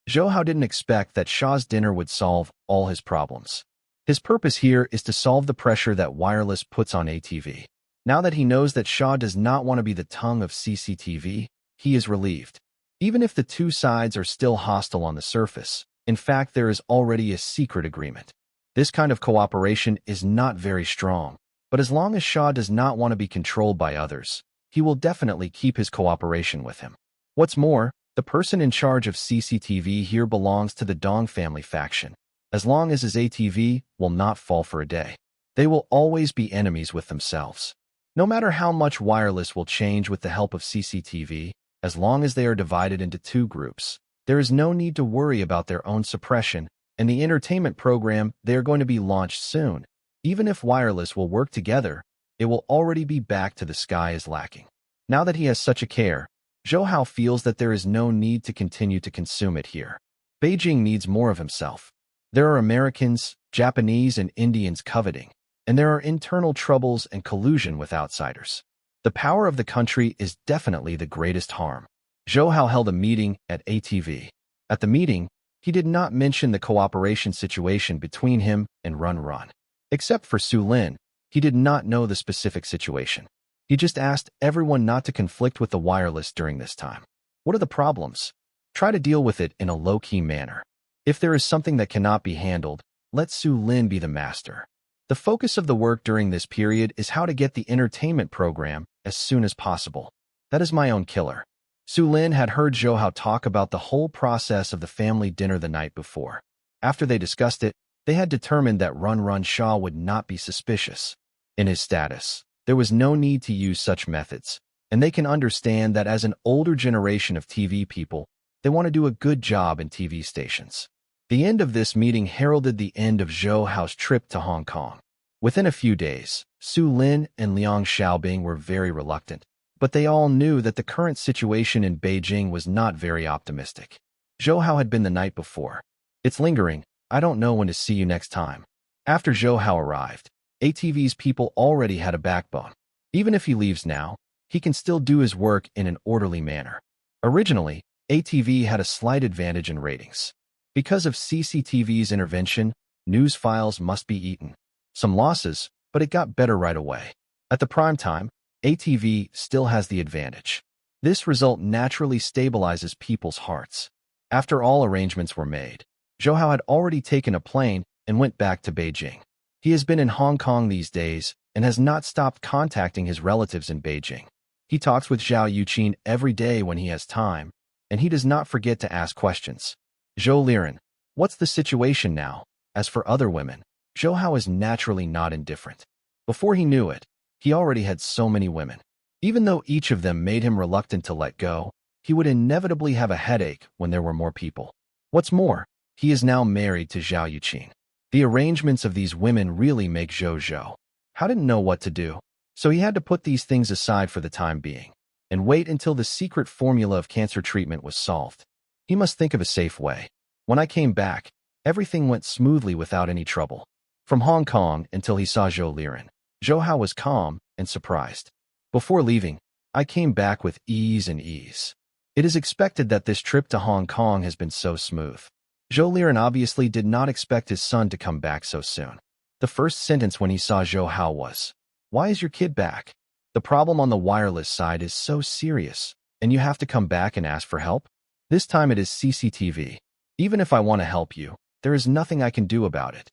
Zhou Hao didn't expect that Shaw's dinner would solve all his problems. His purpose here is to solve the pressure that wireless puts on ATV. Now that he knows that Shaw does not want to be the tongue of CCTV, he is relieved. Even if the two sides are still hostile on the surface, in fact, there is already a secret agreement. This kind of cooperation is not very strong, but as long as Shaw does not want to be controlled by others, he will definitely keep his cooperation with him. What's more, the person in charge of CCTV here belongs to the Dong family faction. As long as his ATV will not fall for a day, they will always be enemies with themselves. No matter how much wireless will change with the help of CCTV, as long as they are divided into two groups, there is no need to worry about their own suppression, and the entertainment program they are going to be launched soon. Even if wireless will work together, it will already be back to the sky is lacking. Now that he has such a care, Zhou Hao feels that there is no need to continue to consume it here. Beijing needs more of himself. There are Americans, Japanese, and Indians coveting, and there are internal troubles and collusion with outsiders. The power of the country is definitely the greatest harm. Zhou Hao held a meeting at ATV. At the meeting, he did not mention the cooperation situation between him and Run Run. Except for Su Lin, he did not know the specific situation. He just asked everyone not to conflict with the wireless during this time. What are the problems? Try to deal with it in a low-key manner. If there is something that cannot be handled, let Su Lin be the master. The focus of the work during this period is how to get the entertainment program as soon as possible. That is my own killer. Su Lin had heard Zhou Hao talk about the whole process of the family dinner the night before. After they discussed it, they had determined that Run Run Shaw would not be suspicious. In his status, there was no need to use such methods, and they can understand that as an older generation of TV people, they want to do a good job in TV stations. The end of this meeting heralded the end of Zhou Hao's trip to Hong Kong. Within a few days, Su Lin and Liang Xiaobing were very reluctant, but they all knew that the current situation in Beijing was not very optimistic. Zhou Hao had been the night before. It's lingering. I don't know when to see you next time. After Zhou Hao arrived, ATV's people already had a backbone. Even if he leaves now, he can still do his work in an orderly manner. Originally, ATV had a slight advantage in ratings. Because of CCTV's intervention, news files must be eaten. Some losses, but it got better right away. At the prime time, ATV still has the advantage. This result naturally stabilizes people's hearts. After all arrangements were made, Zhou Hao had already taken a plane and went back to Beijing. He has been in Hong Kong these days and has not stopped contacting his relatives in Beijing. He talks with Zhao Yuqin every day when he has time, and he does not forget to ask questions. Zhou Liren, what's the situation now? As for other women, Zhou Hao is naturally not indifferent. Before he knew it, he already had so many women. Even though each of them made him reluctant to let go, he would inevitably have a headache when there were more people. What's more, he is now married to Zhao Yuqin. The arrangements of these women really make Zhou Hao didn't know what to do, so he had to put these things aside for the time being and wait until the secret formula of cancer treatment was solved. He must think of a safe way. When I came back, everything went smoothly without any trouble. From Hong Kong until he saw Zhou Liren, Zhou Hao was calm and surprised. Before leaving, I came back with ease and ease. It is expected that this trip to Hong Kong has been so smooth. Zhou Liren obviously did not expect his son to come back so soon. The first sentence when he saw Zhou Hao was, "Why is your kid back? The problem on the wireless side is so serious, and you have to come back and ask for help? This time it is CCTV. Even if I want to help you, there is nothing I can do about it."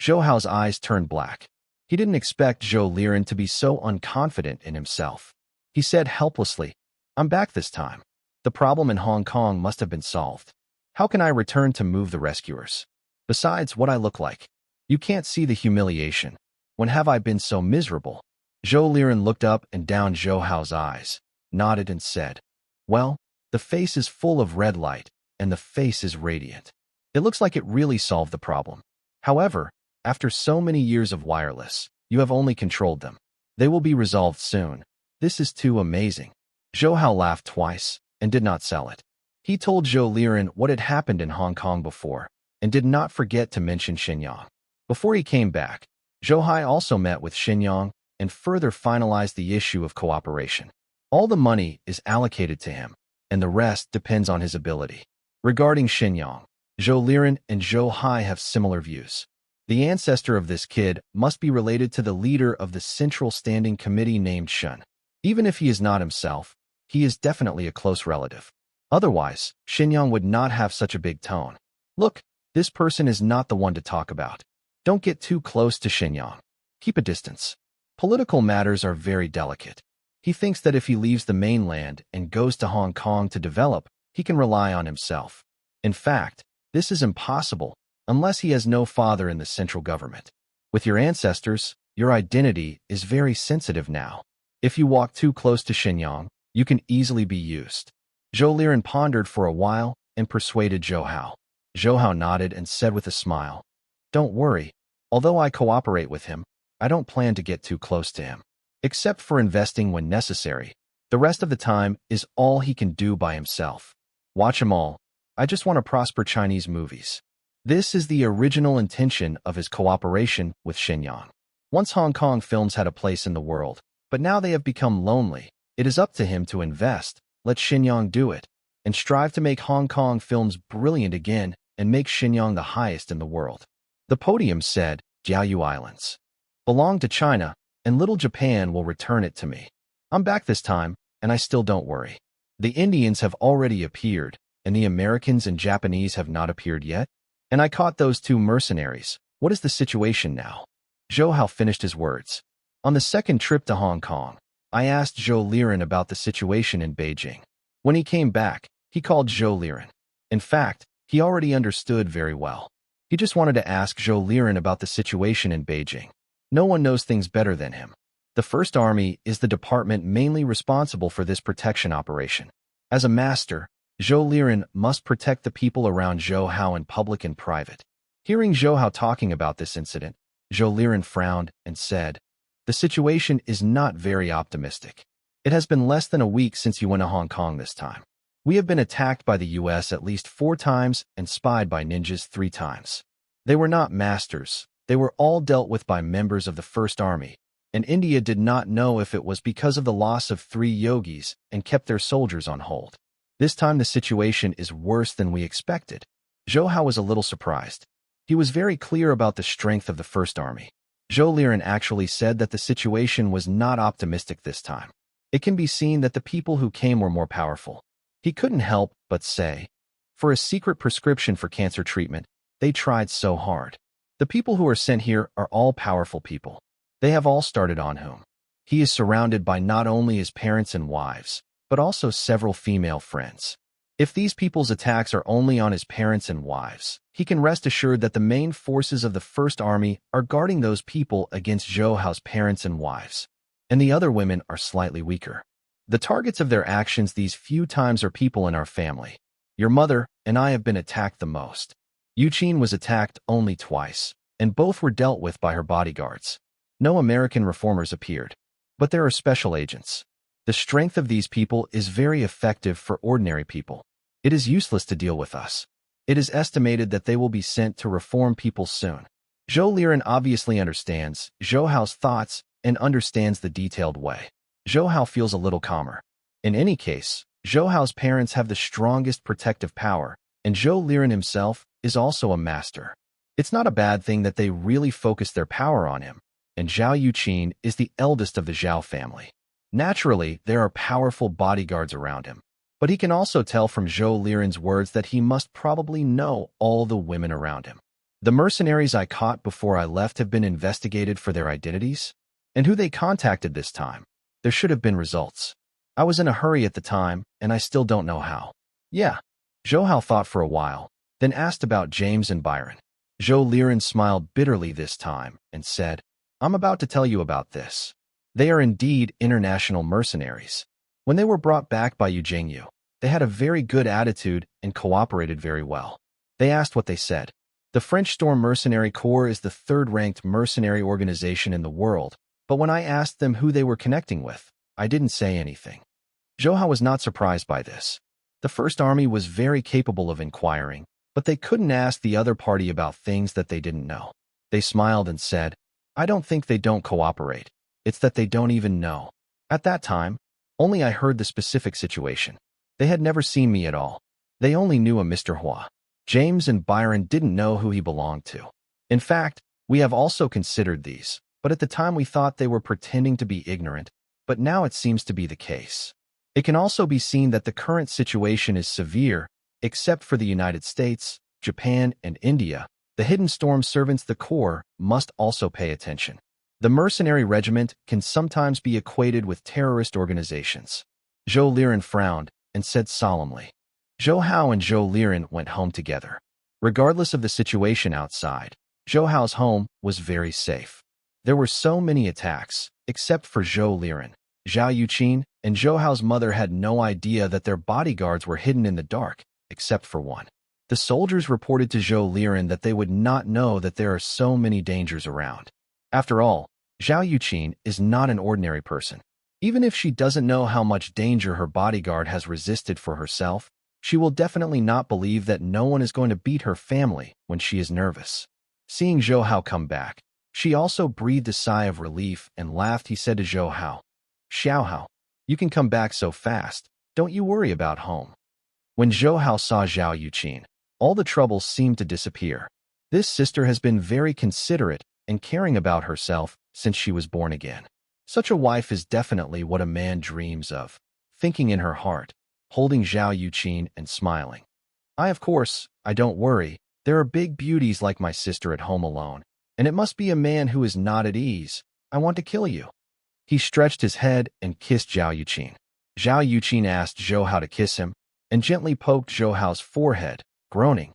Zhou Hao's eyes turned black. He didn't expect Zhou Liren to be so unconfident in himself. He said helplessly, "I'm back this time. The problem in Hong Kong must have been solved. How can I return to move the rescuers? Besides, what I look like. You can't see the humiliation. When have I been so miserable?" Zhou Liren looked up and down Zhou Hao's eyes, nodded and said, "Well, the face is full of red light, and the face is radiant. It looks like it really solved the problem. However, after so many years of wireless, you have only controlled them. They will be resolved soon. This is too amazing." Zhou Hao laughed twice and did not sell it. He told Zhou Liren what had happened in Hong Kong before and did not forget to mention Shenyang. Before he came back, Zhou Hai also met with Shenyang and further finalized the issue of cooperation. All the money is allocated to him, and the rest depends on his ability. Regarding Shenyang, Zhou Liren and Zhou Hai have similar views. The ancestor of this kid must be related to the leader of the Central Standing Committee named Shun. Even if he is not himself, he is definitely a close relative. Otherwise, Xinyang would not have such a big tone. Look, this person is not the one to talk about. Don't get too close to Xinyang. Keep a distance. Political matters are very delicate. He thinks that if he leaves the mainland and goes to Hong Kong to develop, he can rely on himself. In fact, this is impossible unless he has no father in the central government. With your ancestors, your identity is very sensitive now. If you walk too close to Xinyang, you can easily be used. Zhou Liren pondered for a while and persuaded Zhou Hao. Zhou Hao nodded and said with a smile, "Don't worry. Although I cooperate with him, I don't plan to get too close to him. Except for investing when necessary. The rest of the time is all he can do by himself. Watch him all. I just want to prosper Chinese movies." This is the original intention of his cooperation with Xinyang. Once Hong Kong films had a place in the world, but now they have become lonely. It is up to him to invest, let Xinyang do it, and strive to make Hong Kong films brilliant again and make Xinyang the highest in the world. The podium said, "Jiaoyu Islands belong to China, and little Japan will return it to me. I'm back this time, and I still don't worry. The Indians have already appeared, and the Americans and Japanese have not appeared yet. And I caught those two mercenaries. What is the situation now?" Zhou Hao finished his words. On the second trip to Hong Kong, I asked Zhou Liren about the situation in Beijing. When he came back, he called Zhou Liren. In fact, he already understood very well. He just wanted to ask Zhou Liren about the situation in Beijing. No one knows things better than him. The First Army is the department mainly responsible for this protection operation. As a master, Zhou Liren must protect the people around Zhou Hao in public and private. Hearing Zhou Hao talking about this incident, Zhou Liren frowned and said, "The situation is not very optimistic. It has been less than a week since you went to Hong Kong this time. We have been attacked by the US at least 4 times and spied by ninjas 3 times. They were not masters. They were all dealt with by members of the First Army, and India did not know if it was because of the loss of 3 yogis and kept their soldiers on hold. This time the situation is worse than we expected." Zhou Hao was a little surprised. He was very clear about the strength of the First Army. Zhou Liren actually said that the situation was not optimistic this time. It can be seen that the people who came were more powerful. He couldn't help but say, for a secret prescription for cancer treatment, they tried so hard. The people who are sent here are all powerful people. They have all started on whom. He is surrounded by not only his parents and wives, but also several female friends. If these people's attacks are only on his parents and wives, he can rest assured that the main forces of the First Army are guarding those people against Zhou Hao's parents and wives, and the other women are slightly weaker. The targets of their actions these few times are people in our family. Your mother and I have been attacked the most. Yuqin was attacked only twice, and both were dealt with by her bodyguards. No American reformers appeared, but there are special agents. The strength of these people is very effective for ordinary people. It is useless to deal with us. It is estimated that they will be sent to reform people soon. Zhou Liren obviously understands Zhou Hao's thoughts and understands the detailed way. Zhou Hao feels a little calmer. In any case, Zhou Hao's parents have the strongest protective power, and Zhou Liren himself is also a master. It's not a bad thing that they really focus their power on him, and Zhao Yuqin is the eldest of the Zhao family. Naturally, there are powerful bodyguards around him, but he can also tell from Zhou Liren's words that he must probably know all the women around him. The mercenaries I caught before I left have been investigated for their identities, and who they contacted this time. There should have been results. I was in a hurry at the time, and I still don't know how. Yeah. Zhou Hao thought for a while, then asked about James and Byron. Zhou Liren smiled bitterly this time and said, "I'm about to tell you about this. They are indeed international mercenaries. When they were brought back by Yu Jingyu, they had a very good attitude and cooperated very well. They asked what they said. The French Storm Mercenary Corps is the 3rd-ranked mercenary organization in the world, but when I asked them who they were connecting with, I didn't say anything." Zhou Hao was not surprised by this. The First Army was very capable of inquiring, but they couldn't ask the other party about things that they didn't know. They smiled and said, "I don't think they don't cooperate. It's that they don't even know. At that time, only I heard the specific situation. They had never seen me at all. They only knew a Mr. Hua. James and Byron didn't know who he belonged to. In fact, We have also considered these, but at the time we thought they were pretending to be ignorant, but now it seems to be the case. It can also be seen that the current situation is severe, except for the United States, Japan, and India. The hidden storm servants, the Corps, must also pay attention. The mercenary regiment can sometimes be equated with terrorist organizations. Zhou Liren frowned and said solemnly. Zhou Hao and Zhou Liren went home together. Regardless of the situation outside, Zhou Hao's home was very safe. There were so many attacks, except for Zhou Liren. Zhao Yuqin and Zhou Hao's mother had no idea that their bodyguards were hidden in the dark, except for one. The soldiers reported to Zhou Liren that they would not know that there are so many dangers around. After all, Zhao Yuqin is not an ordinary person. Even if she doesn't know how much danger her bodyguard has resisted for herself, she will definitely not believe that no one is going to beat her family when she is nervous. Seeing Zhou Hao come back, she also breathed a sigh of relief and laughed. He said to Zhou Hao, "Xiao Hao, you can come back so fast. Don't you worry about home." When Zhou Hao saw Zhao Yuqin, all the troubles seemed to disappear. This sister has been very considerate and caring about herself since she was born again. Such a wife is definitely what a man dreams of, thinking in her heart, holding Zhao Yuqin and smiling. I don't worry. There are big beauties like my sister at home alone, and it must be a man who is not at ease. I want to kill you." He stretched his head and kissed Zhao Yuqin. Zhao Yuqin asked Zhou Hao to kiss him and gently poked Zhou Hao's forehead, groaning,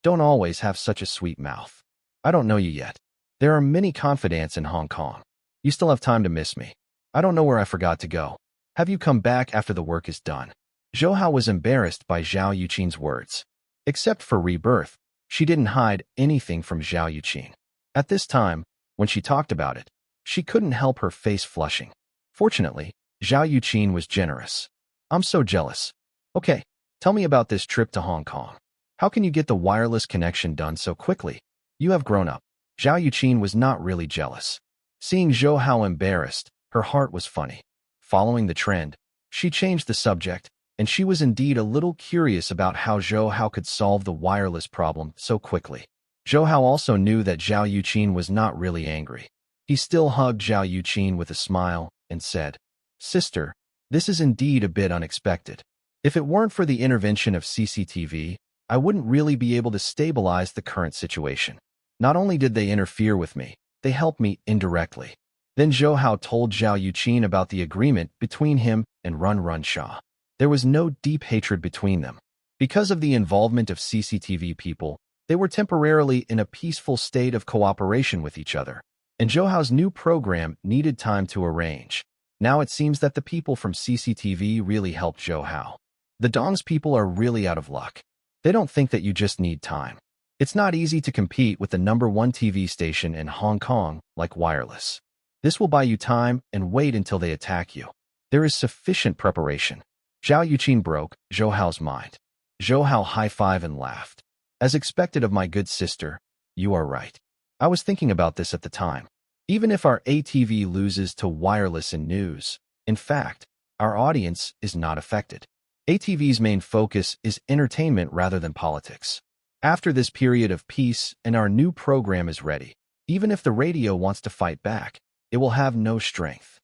"Don't always have such a sweet mouth. I don't know you yet. There are many confidants in Hong Kong. You still have time to miss me. I don't know where I forgot to go. Have you come back after the work is done?" Zhou Hao was embarrassed by Zhao Yuqin's words. Except for rebirth, she didn't hide anything from Zhao Yuqin. At this time, when she talked about it, she couldn't help her face flushing. Fortunately, Zhao Yuqin was generous. "I'm so jealous. Okay, tell me about this trip to Hong Kong. How can you get the wireless connection done so quickly? You have grown up." Zhao Yuqin was not really jealous. Seeing Zhou Hao embarrassed, her heart was funny. Following the trend, she changed the subject, and she was indeed a little curious about how Zhou Hao could solve the wireless problem so quickly. Zhou Hao also knew that Zhao Yuqin was not really angry. He still hugged Zhao Yuqin with a smile and said, "Sister, this is indeed a bit unexpected. If it weren't for the intervention of CCTV, I wouldn't really be able to stabilize the current situation. Not only did they interfere with me, they helped me indirectly." Then Zhou Hao told Zhao Yuqin about the agreement between him and Run Run Shah. There was no deep hatred between them. Because of the involvement of CCTV people, they were temporarily in a peaceful state of cooperation with each other. And Zhou Hao's new program needed time to arrange. Now it seems that the people from CCTV really helped Zhou Hao. The Dong's people are really out of luck. They don't think that you just need time. It's not easy to compete with the #1 TV station in Hong Kong like wireless. This will buy you time and wait until they attack you. There is sufficient preparation. Zhao Yuqin broke Zhou Hao's mind. Zhou Hao high-fived and laughed. "As expected of my good sister, you are right. I was thinking about this at the time. Even if our ATV loses to wireless and news, in fact, our audience is not affected. ATV's main focus is entertainment rather than politics. After this period of peace and our new program is ready, even if the radio wants to fight back, it will have no strength."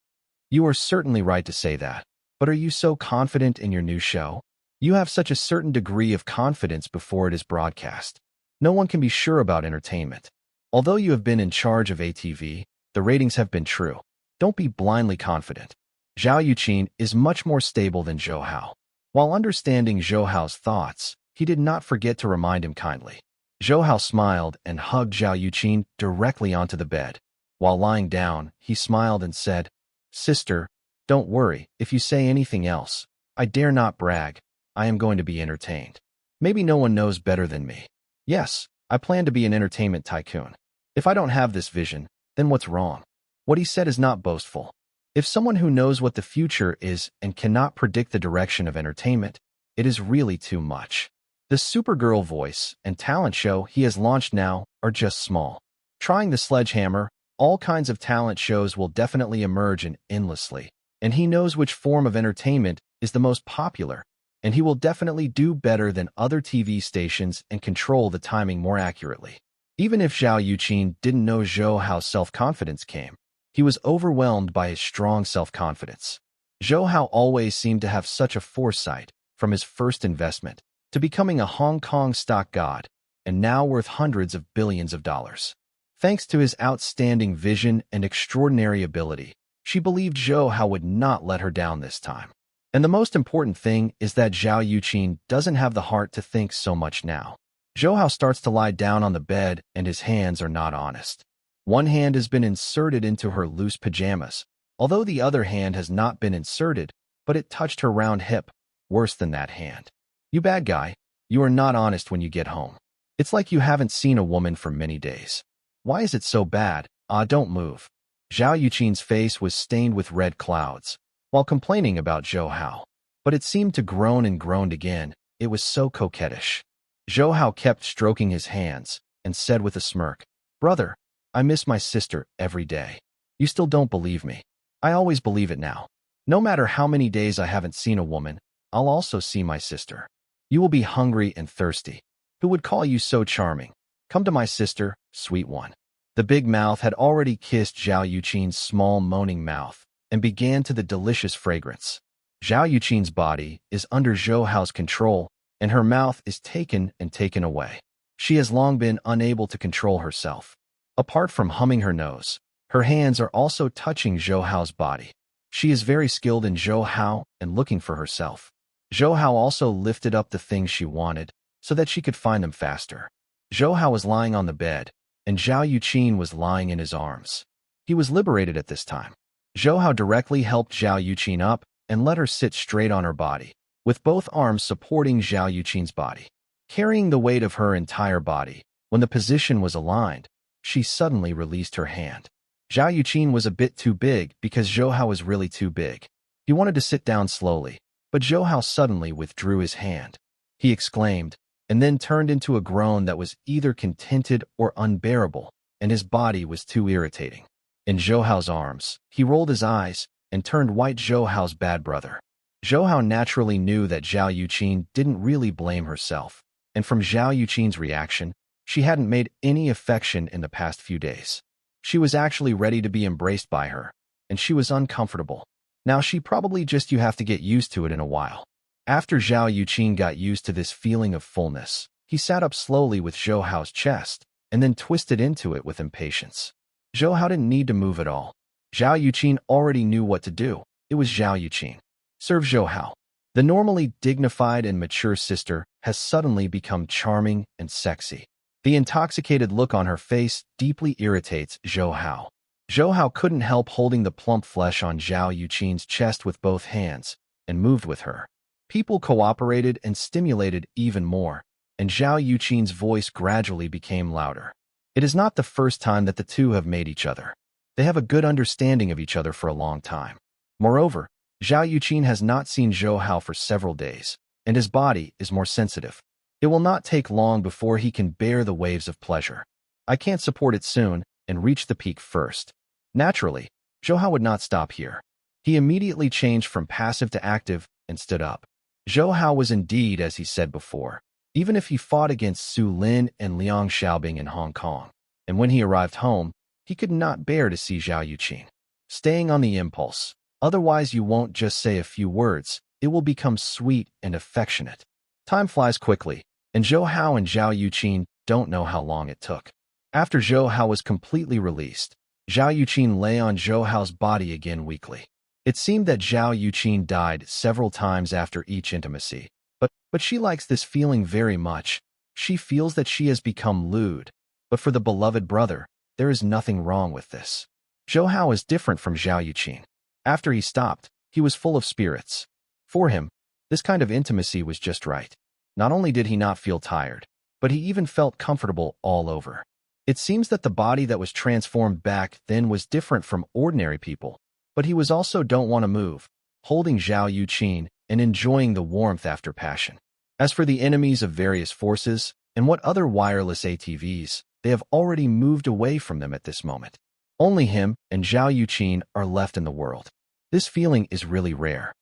"You are certainly right to say that. But are you so confident in your new show? You have such a certain degree of confidence before it is broadcast. No one can be sure about entertainment. Although you have been in charge of ATV, the ratings have been true. Don't be blindly confident." Zhao Yuqin is much more stable than Zhou Hao. While understanding Zhou Hao's thoughts, he did not forget to remind him kindly. Zhou Hao smiled and hugged Zhao Yuqin directly onto the bed. While lying down, he smiled and said, "Sister, don't worry if you say anything else. I dare not brag. I am going to be entertained. Maybe no one knows better than me. Yes, I plan to be an entertainment tycoon. If I don't have this vision, then what's wrong?" What he said is not boastful. If someone who knows what the future is and cannot predict the direction of entertainment, it is really too much. The Supergirl voice and talent show he has launched now are just small. Trying the sledgehammer, all kinds of talent shows will definitely emerge and endlessly. And he knows which form of entertainment is the most popular, and he will definitely do better than other TV stations and control the timing more accurately. Even if Zhao Yuqin didn't know Zhou how self-confidence came, he was overwhelmed by his strong self-confidence. Zhou Hao always seemed to have such a foresight, from his first investment to becoming a Hong Kong stock god, and now worth hundreds of billions of dollars. Thanks to his outstanding vision and extraordinary ability, she believed Zhou Hao would not let her down this time. And the most important thing is that Zhao Yuqin doesn't have the heart to think so much now. Zhou Hao starts to lie down on the bed and his hands are not honest. One hand has been inserted into her loose pajamas, although the other hand has not been inserted, but it touched her round hip. Worse than that hand. You bad guy, you are not honest when you get home. It's like you haven't seen a woman for many days. Why is it so bad? Don't move. Zhao Yuqin's face was stained with red clouds, while complaining about Zhou Hao. But it seemed to groan and groaned again. It was so coquettish. Zhou Hao kept stroking his hands, and said with a smirk, "Brother, I miss my sister every day. You still don't believe me. I always believe it now. No matter how many days I haven't seen a woman, I'll also see my sister. You will be hungry and thirsty. Who would call you so charming? Come to my sister, sweet one." The big mouth had already kissed Zhao Yuqin's small moaning mouth and began to the delicious fragrance. Zhao Yuqin's body is under Zhou Hao's control, and her mouth is taken and taken away. She has long been unable to control herself. Apart from humming her nose, her hands are also touching Zhou Hao's body. She is very skilled in Zhou Hao and looking for herself. Zhou Hao also lifted up the things she wanted so that she could find them faster. Zhou Hao was lying on the bed, and Zhao Yuqin was lying in his arms. He was liberated at this time. Zhou Hao directly helped Zhao Yuqin up and let her sit straight on her body, with both arms supporting Zhao Yuqin's body. Carrying the weight of her entire body, when the position was aligned, she suddenly released her hand. Zhao Yuqin was a bit too big because Zhou Hao was really too big. He wanted to sit down slowly, but Zhou Hao suddenly withdrew his hand. He exclaimed, and then turned into a groan that was either contented or unbearable, and his body was too irritating. In Zhou Hao's arms, he rolled his eyes and turned white. Zhou Hao's bad brother. Zhou Hao naturally knew that Zhao Yuqin didn't really blame herself, and from Zhao Yuqin's reaction, she hadn't made any affection in the past few days. She was actually ready to be embraced by her, and she was uncomfortable. Now she probably just you have to get used to it in a while. After Zhao Yuqin got used to this feeling of fullness, he sat up slowly with Zhou Hao's chest, and then twisted into it with impatience. Zhou Hao didn't need to move at all. Zhao Yuqin already knew what to do. It was Zhao Yuqin. Serve Zhou Hao. The normally dignified and mature sister has suddenly become charming and sexy. The intoxicated look on her face deeply irritates Zhou Hao. Zhou Hao couldn't help holding the plump flesh on Zhao Yuqin's chest with both hands, and moved with her. People cooperated and stimulated even more, and Zhao Yuqin's voice gradually became louder. It is not the first time that the two have made each other. They have a good understanding of each other for a long time. Moreover, Zhao Yuqin has not seen Zhou Hao for several days, and his body is more sensitive. It will not take long before he can bear the waves of pleasure. I can't support it soon, and reach the peak first. Naturally, Zhou Hao would not stop here. He immediately changed from passive to active and stood up. Zhou Hao was indeed, as he said before, even if he fought against Su Lin and Liang Xiaobing in Hong Kong, and when he arrived home, he could not bear to see Zhao Yuqin. Staying on the impulse, otherwise you won't just say a few words, it will become sweet and affectionate. Time flies quickly, and Zhou Hao and Zhao Yuqin don't know how long it took. After Zhou Hao was completely released, Zhao Yuqin lay on Zhou Hao's body again weakly. It seemed that Zhao Yuqin died several times after each intimacy, but she likes this feeling very much. She feels that she has become lewd, but for the beloved brother, there is nothing wrong with this. Zhou Hao is different from Zhao Yuqin. After he stopped, he was full of spirits. For him, this kind of intimacy was just right. Not only did he not feel tired, but he even felt comfortable all over. It seems that the body that was transformed back then was different from ordinary people, but he was also don't want to move, holding Zhao Yuqin and enjoying the warmth after passion. As for the enemies of various forces and what other wireless ATVs, they have already moved away from them at this moment. Only him and Zhao Yuqin are left in the world. This feeling is really rare.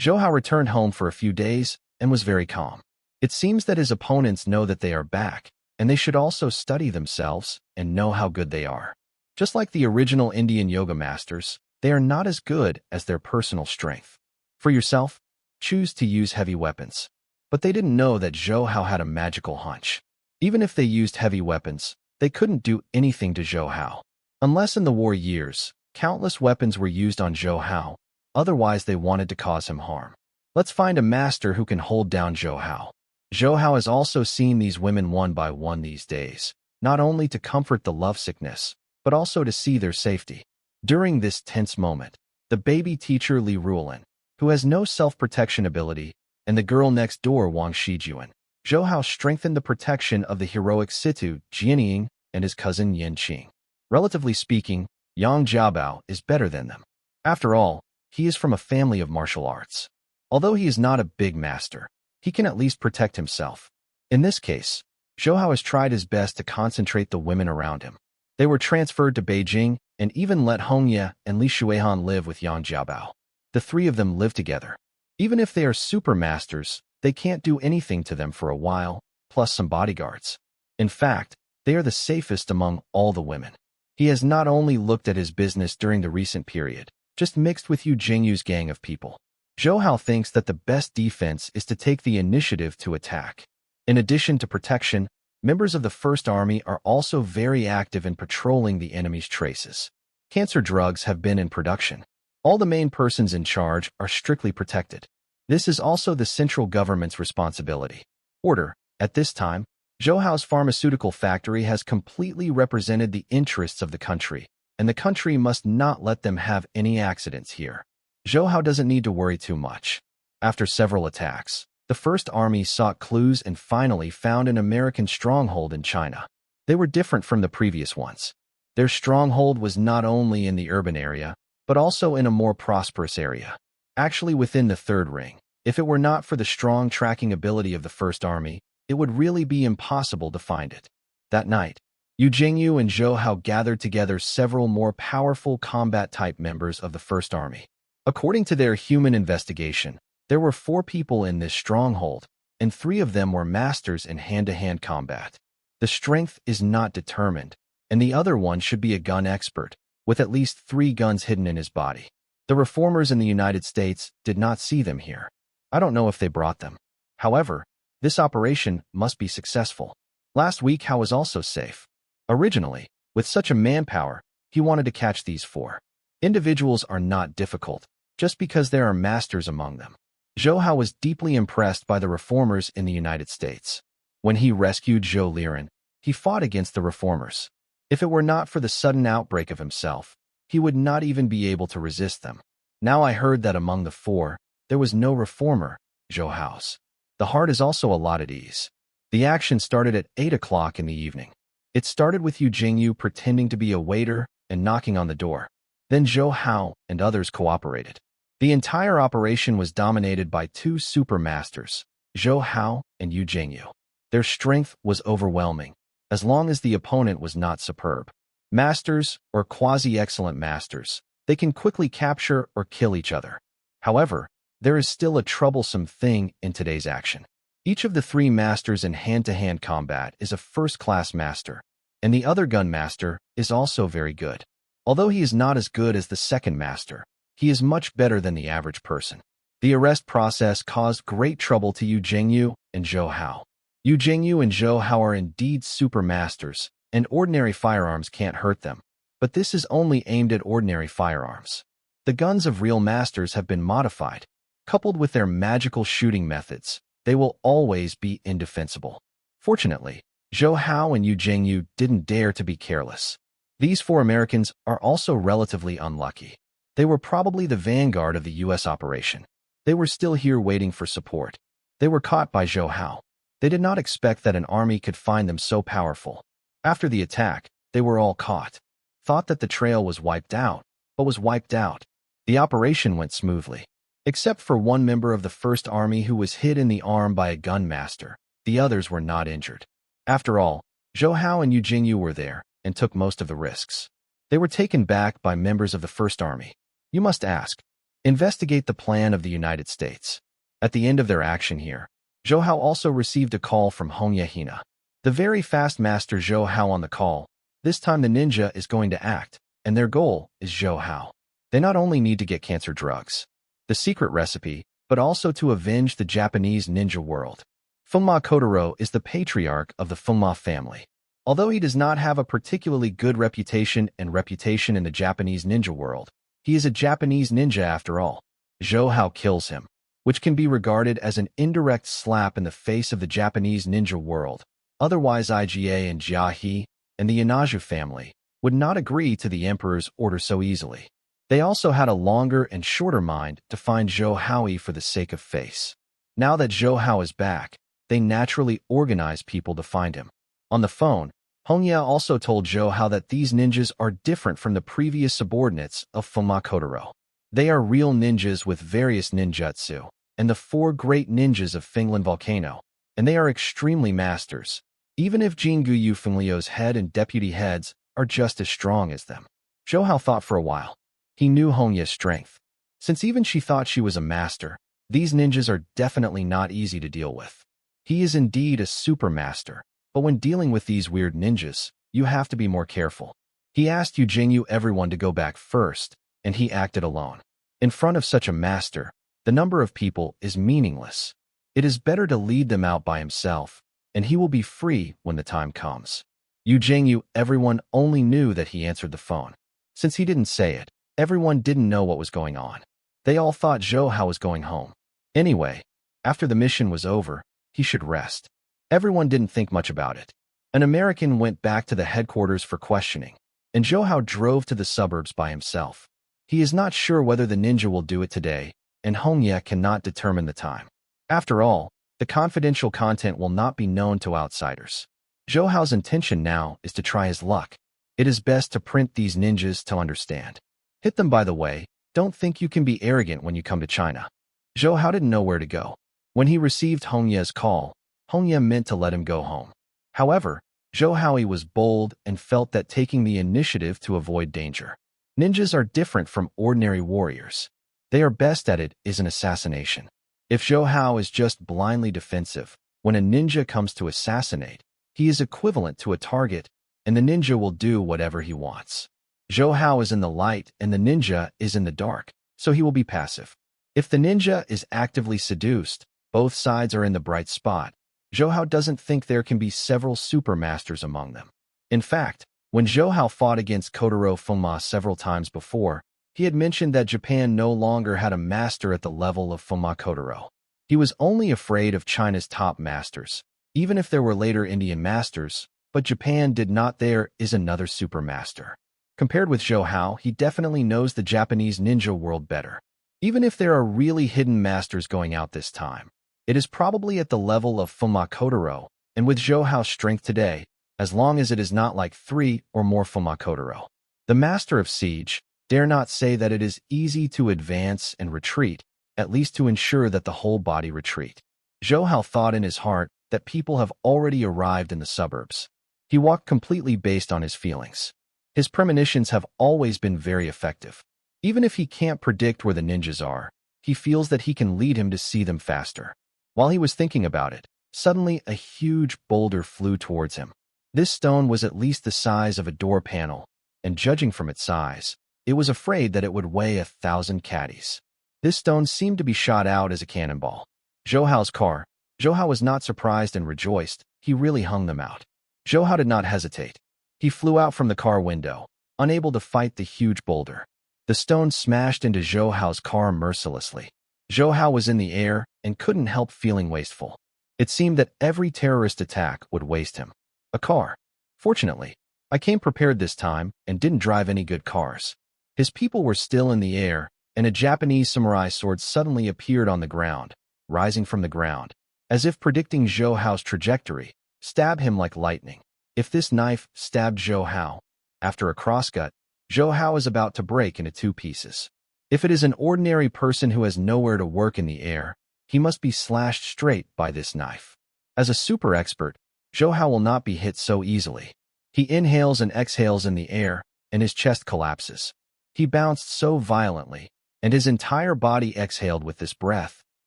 Zhou Hao returned home for a few days and was very calm. It seems that his opponents know that they are back, and they should also study themselves and know how good they are. Just like the original Indian yoga masters, they are not as good as their personal strength. For yourself, choose to use heavy weapons. But they didn't know that Zhou Hao had a magical hunch. Even if they used heavy weapons, they couldn't do anything to Zhou Hao. Unless in the war years, countless weapons were used on Zhou Hao, otherwise they wanted to cause him harm. Let's find a master who can hold down Zhou Hao. Zhou Hao has also seen these women one by one these days, not only to comfort the lovesickness, but also to see their safety. During this tense moment, the baby teacher Li Ruolin, who has no self-protection ability, and the girl next door Wang Shijuan, Zhou Hao strengthened the protection of the heroic Situ Jianying and his cousin Yin Qing. Relatively speaking, Yang Jiabao is better than them. After all, he is from a family of martial arts. Although he is not a big master, he can at least protect himself. In this case, Zhou Hao has tried his best to concentrate the women around him. They were transferred to Beijing and even let Hongye and Li Shuihan live with Yang Jiabao. The three of them live together. Even if they are super masters, they can't do anything to them for a while, plus some bodyguards. In fact, they are the safest among all the women. He has not only looked at his business during the recent period, just mixed with Yu Jingyu's gang of people. Zhou Hao thinks that the best defense is to take the initiative to attack. In addition to protection, members of the First Army are also very active in patrolling the enemy's traces. Cancer drugs have been in production. All the main persons in charge are strictly protected. This is also the central government's responsibility. Order. At this time, Zhou Hao's pharmaceutical factory has completely represented the interests of the country, and the country must not let them have any accidents here. Zhou Hao doesn't need to worry too much. After several attacks, the First Army sought clues and finally found an American stronghold in China. They were different from the previous ones. Their stronghold was not only in the urban area, but also in a more prosperous area. Actually within the Third Ring. If it were not for the strong tracking ability of the First Army, it would really be impossible to find it. That night, Yu Jingyu and Zhou Hao gathered together several more powerful combat-type members of the First Army. According to their human investigation, there were 4 people in this stronghold, and 3 of them were masters in hand-to-hand combat. The strength is not determined, and the other one should be a gun expert, with at least 3 guns hidden in his body. The reformers in the United States did not see them here. I don't know if they brought them. However, this operation must be successful. Last week, Hao was also safe. Originally, with such a manpower, he wanted to catch these 4. Individuals are not difficult, just because there are masters among them. Zhou Hao was deeply impressed by the reformers in the United States. When he rescued Zhou Liren, he fought against the reformers. If it were not for the sudden outbreak of himself, he would not even be able to resist them. Now I heard that among the 4, there was no reformer, Zhou Hao's. The heart is also a lot at ease. The action started at 8 o'clock in the evening. It started with Yu Jingyu pretending to be a waiter and knocking on the door. Then Zhou Hao and others cooperated. The entire operation was dominated by 2 super masters, Zhou Hao and Yu Jingyu. Their strength was overwhelming, as long as the opponent was not superb. Masters, or quasi-excellent masters, they can quickly capture or kill each other. However, there is still a troublesome thing in today's action. Each of the 3 masters in hand-to-hand combat is a first-class master, and the other gun master is also very good. Although he is not as good as the second master, he is much better than the average person. The arrest process caused great trouble to Yu Jingyu and Zhou Hao. Yu Jingyu and Zhou Hao are indeed super masters, and ordinary firearms can't hurt them. But this is only aimed at ordinary firearms. The guns of real masters have been modified. Coupled with their magical shooting methods, they will always be indefensible. Fortunately, Zhou Hao and Yu Jingyu didn't dare to be careless. These 4 Americans are also relatively unlucky. They were probably the vanguard of the U.S. operation. They were still here waiting for support. They were caught by Zhou Hao. They did not expect that an army could find them so powerful. After the attack, they were all caught. Thought that the trail was wiped out, but was wiped out. The operation went smoothly. Except for 1 member of the First Army who was hit in the arm by a gun master, the others were not injured. After all, Zhou Hao and Yu Jingyu were there and took most of the risks. They were taken back by members of the First Army. You must ask. Investigate the plan of the United States. At the end of their action here, Zhou Hao also received a call from Hongye Hina. The very fast master Zhou Hao on the call. This time the ninja is going to act, and their goal is Zhou Hao. They not only need to get cancer drugs, the secret recipe, but also to avenge the Japanese ninja world. Funma Kotaro is the patriarch of the Funma family. Although he does not have a particularly good reputation in the Japanese ninja world, he is a Japanese ninja after all. Zhou Hao kills him, which can be regarded as an indirect slap in the face of the Japanese ninja world. Otherwise, Iga and Jia He and the Yanaju family would not agree to the emperor's order so easily. They also had a longer and shorter mind to find Zhou Hao for the sake of face. Now that Zhou Hao is back, they naturally organize people to find him. On the phone, Hongya also told Zhou Hao that these ninjas are different from the previous subordinates of Funma Kotaro. They are real ninjas with various ninjutsu, and the 4 great ninjas of Finland Volcano, and they are extremely masters, even if Jingu Yufenglio's head and deputy heads are just as strong as them. Zhou Hao thought for a while. He knew Hongya's strength. Since even she thought she was a master, these ninjas are definitely not easy to deal with. He is indeed a super master, but when dealing with these weird ninjas, you have to be more careful. He asked Yu Jingyu everyone to go back first, and he acted alone. In front of such a master, the number of people is meaningless. It is better to lead them out by himself, and he will be free when the time comes. Yu Jingyu everyone only knew that he answered the phone. Since he didn't say it, everyone didn't know what was going on. They all thought Zhou Hao was going home. Anyway, after the mission was over, he should rest. Everyone didn't think much about it. An American went back to the headquarters for questioning, and Zhou Hao drove to the suburbs by himself. He is not sure whether the ninja will do it today, and Hongya cannot determine the time. After all, the confidential content will not be known to outsiders. Zhou Hao's intention now is to try his luck. It is best to print these ninjas to understand. Hit them, by the way. Don't think you can be arrogant when you come to China. Zhou Hao didn't know where to go. When he received Hongya's call, Hongya meant to let him go home. However, Zhou Hao was bold and felt that taking the initiative to avoid danger. Ninjas are different from ordinary warriors. They are best at it is an assassination. If Zhou Hao is just blindly defensive, when a ninja comes to assassinate, he is equivalent to a target, and the ninja will do whatever he wants. Zhou Hao is in the light and the ninja is in the dark, so he will be passive. If the ninja is actively seduced, both sides are in the bright spot. Zhou Hao doesn't think there can be several super masters among them. In fact, when Zhou Hao fought against Kotaro Funma several times before, he had mentioned that Japan no longer had a master at the level of Funma Kotaro. He was only afraid of China's top masters, even if there were later Indian masters, but Japan did not. There is another super master. Compared with Zhou Hao, he definitely knows the Japanese ninja world better. Even if there are really hidden masters going out this time, it is probably at the level of Funma Kotaro, and with Zhou Hao's strength today, as long as it is not like 3 or more Funma Kotaro. The master of siege dare not say that it is easy to advance and retreat, at least to ensure that the whole body retreat. Zhou Hao thought in his heart that people have already arrived in the suburbs. He walked completely based on his feelings. His premonitions have always been very effective. Even if he can't predict where the ninjas are, he feels that he can lead him to see them faster. While he was thinking about it, suddenly a huge boulder flew towards him. This stone was at least the size of a door panel, and judging from its size, it was afraid that it would weigh 1,000 caddies. This stone seemed to be shot out as a cannonball. Zhou Hao's car. Zhou Hao was not surprised and rejoiced. He really hung them out. Zhou Hao did not hesitate. He flew out from the car window, unable to fight the huge boulder. The stone smashed into Zhou Hao's car mercilessly. Zhou Hao was in the air and couldn't help feeling wasteful. It seemed that every terrorist attack would waste him. A car. Fortunately, I came prepared this time and didn't drive any good cars. His people were still in the air, and a Japanese samurai sword suddenly appeared on the ground, rising from the ground. As if predicting Zhou Hao's trajectory, stab him like lightning. If this knife stabbed Zhou Hao, after a crosscut, Zhou Hao is about to break into 2 pieces. If it is an ordinary person who has nowhere to work in the air, he must be slashed straight by this knife. As a super expert, Zhou Hao will not be hit so easily. He inhales and exhales in the air, and his chest collapses. He bounced so violently, and his entire body exhaled with this breath,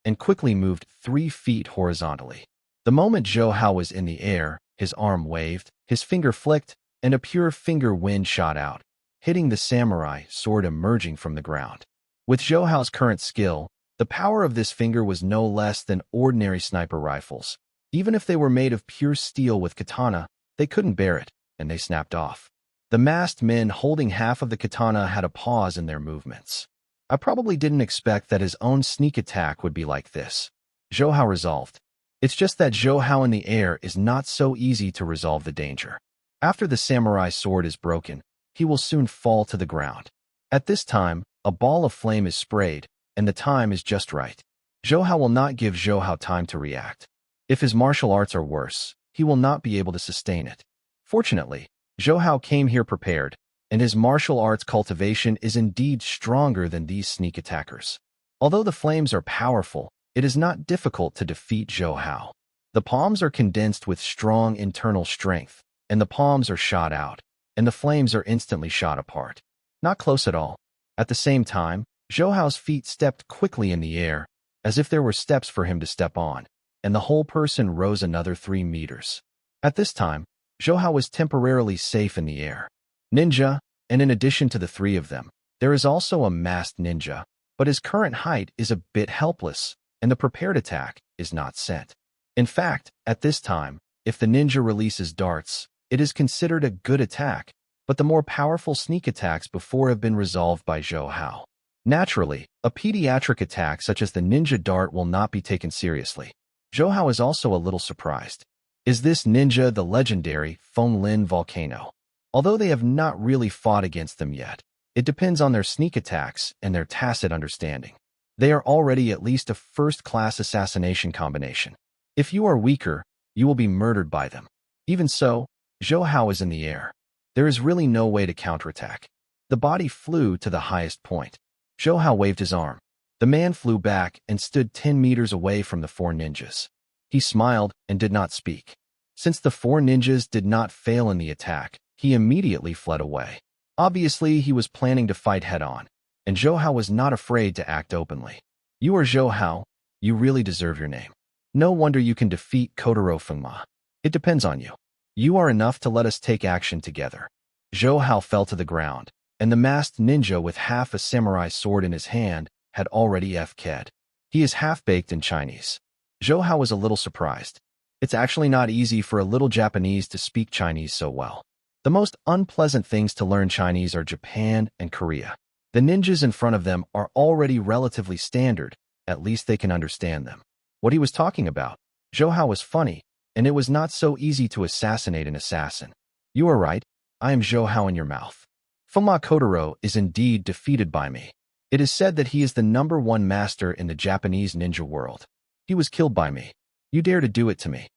and quickly moved 3 feet horizontally. The moment Zhou Hao was in the air, His arm waved, his finger flicked, and a pure finger wind shot out, hitting the samurai sword emerging from the ground. With Zhou Hao's current skill, the power of this finger was no less than ordinary sniper rifles. Even if they were made of pure steel with katana, they couldn't bear it, and they snapped off. The masked men holding half of the katana had a pause in their movements. I probably didn't expect that his own sneak attack would be like this, Zhou Hao resolved. It's just that Zhou Hao in the air is not so easy to resolve the danger. After the samurai sword is broken, he will soon fall to the ground. At this time, a ball of flame is sprayed, and the time is just right. Zhou Hao will not give Zhou Hao time to react. If his martial arts are worse, he will not be able to sustain it. Fortunately, Zhou Hao came here prepared, and his martial arts cultivation is indeed stronger than these sneak attackers. Although the flames are powerful, it is not difficult to defeat Zhou Hao. The palms are condensed with strong internal strength, and the palms are shot out, and the flames are instantly shot apart. Not close at all. At the same time, Zhou Hao's feet stepped quickly in the air, as if there were steps for him to step on, and the whole person rose another 3 meters. At this time, Zhou Hao was temporarily safe in the air. Ninja, and in addition to the 3 of them, there is also a masked ninja, but his current height is a bit helpless, and the prepared attack is not set. In fact, at this time, if the ninja releases darts, it is considered a good attack, but the more powerful sneak attacks before have been resolved by Zhou Hao. Naturally, a pediatric attack such as the ninja dart will not be taken seriously. Zhou Hao is also a little surprised. Is this ninja the legendary Fenglin volcano? Although they have not really fought against them yet, it depends on their sneak attacks and their tacit understanding. They are already at least a first-class assassination combination. If you are weaker, you will be murdered by them. Even so, Zhou Hao is in the air. There is really no way to counterattack. The body flew to the highest point. Zhou Hao waved his arm. The man flew back and stood 10 meters away from the 4 ninjas. He smiled and did not speak. Since the 4 ninjas did not fail in the attack, he immediately fled away. Obviously, he was planning to fight head-on, and Zhou Hao was not afraid to act openly. You are Zhou Hao. You really deserve your name. No wonder you can defeat Kotaro Fengma. It depends on you. You are enough to let us take action together. Zhou Hao fell to the ground, and the masked ninja with half a samurai sword in his hand had already FK'd. He is half-baked in Chinese. Zhou Hao was a little surprised. It's actually not easy for a little Japanese to speak Chinese so well. The most unpleasant things to learn Chinese are Japan and Korea. The ninjas in front of them are already relatively standard, at least they can understand them. What he was talking about, Zhou Hao was funny, and it was not so easy to assassinate an assassin. You are right, I am Zhou Hao in your mouth. Fengma Kotaro is indeed defeated by me. It is said that he is the #1 master in the Japanese ninja world. He was killed by me. You dare to do it to me.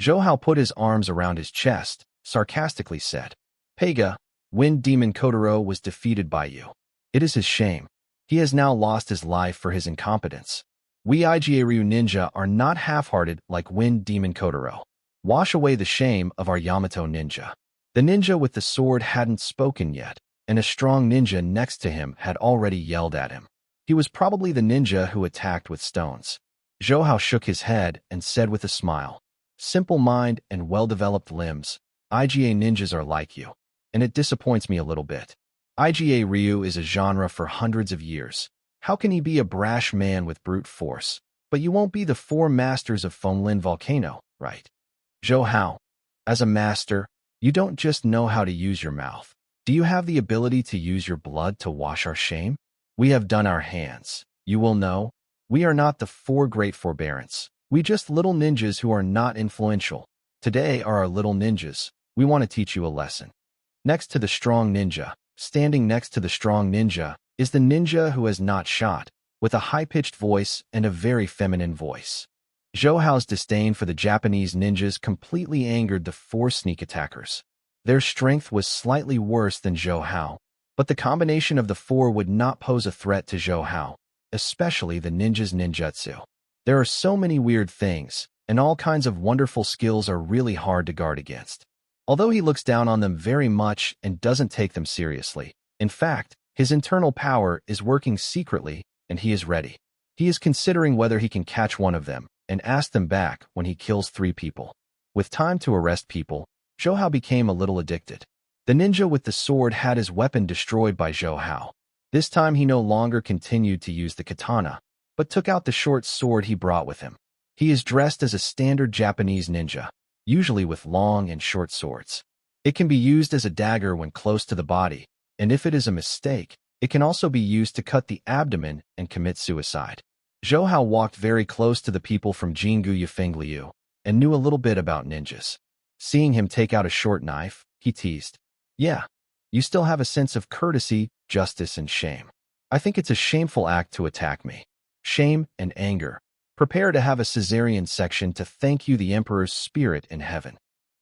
Zhou Hao put his arms around his chest, sarcastically said, Pega, Wind Demon Kotaro was defeated by you. It is his shame. He has now lost his life for his incompetence. We Igaru ninja are not half-hearted like Wind Demon Kotaro. Wash away the shame of our Yamato ninja. The ninja with the sword hadn't spoken yet, and a strong ninja next to him had already yelled at him. He was probably the ninja who attacked with stones. Zhou Hao shook his head and said with a smile, Simple mind and well-developed limbs, IGA ninjas are like you, and it disappoints me a little bit. IGA Ryu is a genre for hundreds of years. How can he be a brash man with brute force? But you won't be the 4 masters of Fenglin Volcano, right? Zhou Hao, as a master, you don't just know how to use your mouth. Do you have the ability to use your blood to wash our shame? We have done our hands. You will know. We are not the 4 great forbearance. We just little ninjas who are not influential. Today are our little ninjas. We want to teach you a lesson. Next to the strong ninja, standing next to the strong ninja, is the ninja who has not shot, with a high-pitched voice and a very feminine voice. Zhou Hao's disdain for the Japanese ninjas completely angered the 4 sneak attackers. Their strength was slightly worse than Zhou Hao, but the combination of the 4 would not pose a threat to Zhou Hao, especially the ninja's ninjutsu. There are so many weird things, and all kinds of wonderful skills are really hard to guard against. Although he looks down on them very much and doesn't take them seriously, in fact, his internal power is working secretly, and he is ready. He is considering whether he can catch one of them and ask them back when he kills 3 people. With time to arrest people, Zhou Hao became a little addicted. The ninja with the sword had his weapon destroyed by Zhou Hao. This time he no longer continued to use the katana, but took out the short sword he brought with him. He is dressed as a standard Japanese ninja, usually with long and short swords. It can be used as a dagger when close to the body, and if it is a mistake, it can also be used to cut the abdomen and commit suicide. Zhou Hao walked very close to the people from Jingu Yifengliu and knew a little bit about ninjas. Seeing him take out a short knife, he teased, "Yeah, you still have a sense of courtesy, justice, and shame. I think it's a shameful act to attack me. Shame and anger. Prepare to have a cesarean section to thank you, the Emperor's spirit in heaven."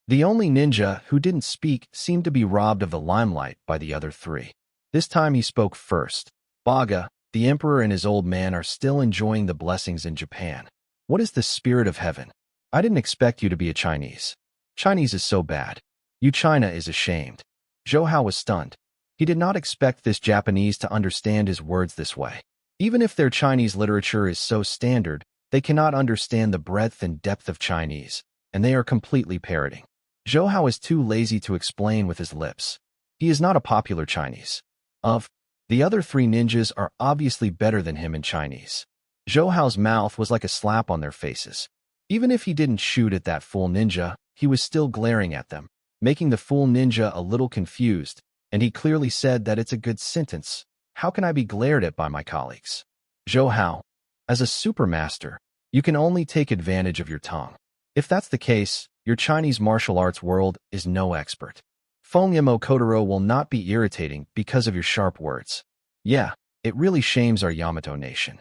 The only ninja who didn't speak seemed to be robbed of the limelight by the other three. This time he spoke first. "Baga, the Emperor and his old man are still enjoying the blessings in Japan. What is the spirit of heaven? I didn't expect you to be a Chinese. Chinese is so bad. You China is ashamed." Zhou Hao was stunned. He did not expect this Japanese to understand his words this way. Even if their Chinese literature is so standard, they cannot understand the breadth and depth of Chinese, and they are completely parroting. Zhou Hao is too lazy to explain with his lips. He is not a popular Chinese. The other three ninjas are obviously better than him in Chinese. Zhou Hao's mouth was like a slap on their faces. Even if he didn't shoot at that fool ninja, he was still glaring at them, making the fool ninja a little confused, and he clearly said that it's a good sentence. How can I be glared at by my colleagues? Zhou Hao, as a supermaster, you can only take advantage of your tongue. If that's the case, your Chinese martial arts world is no expert. Fengyamo Kotaro will not be irritating because of your sharp words. Yeah, it really shames our Yamato nation.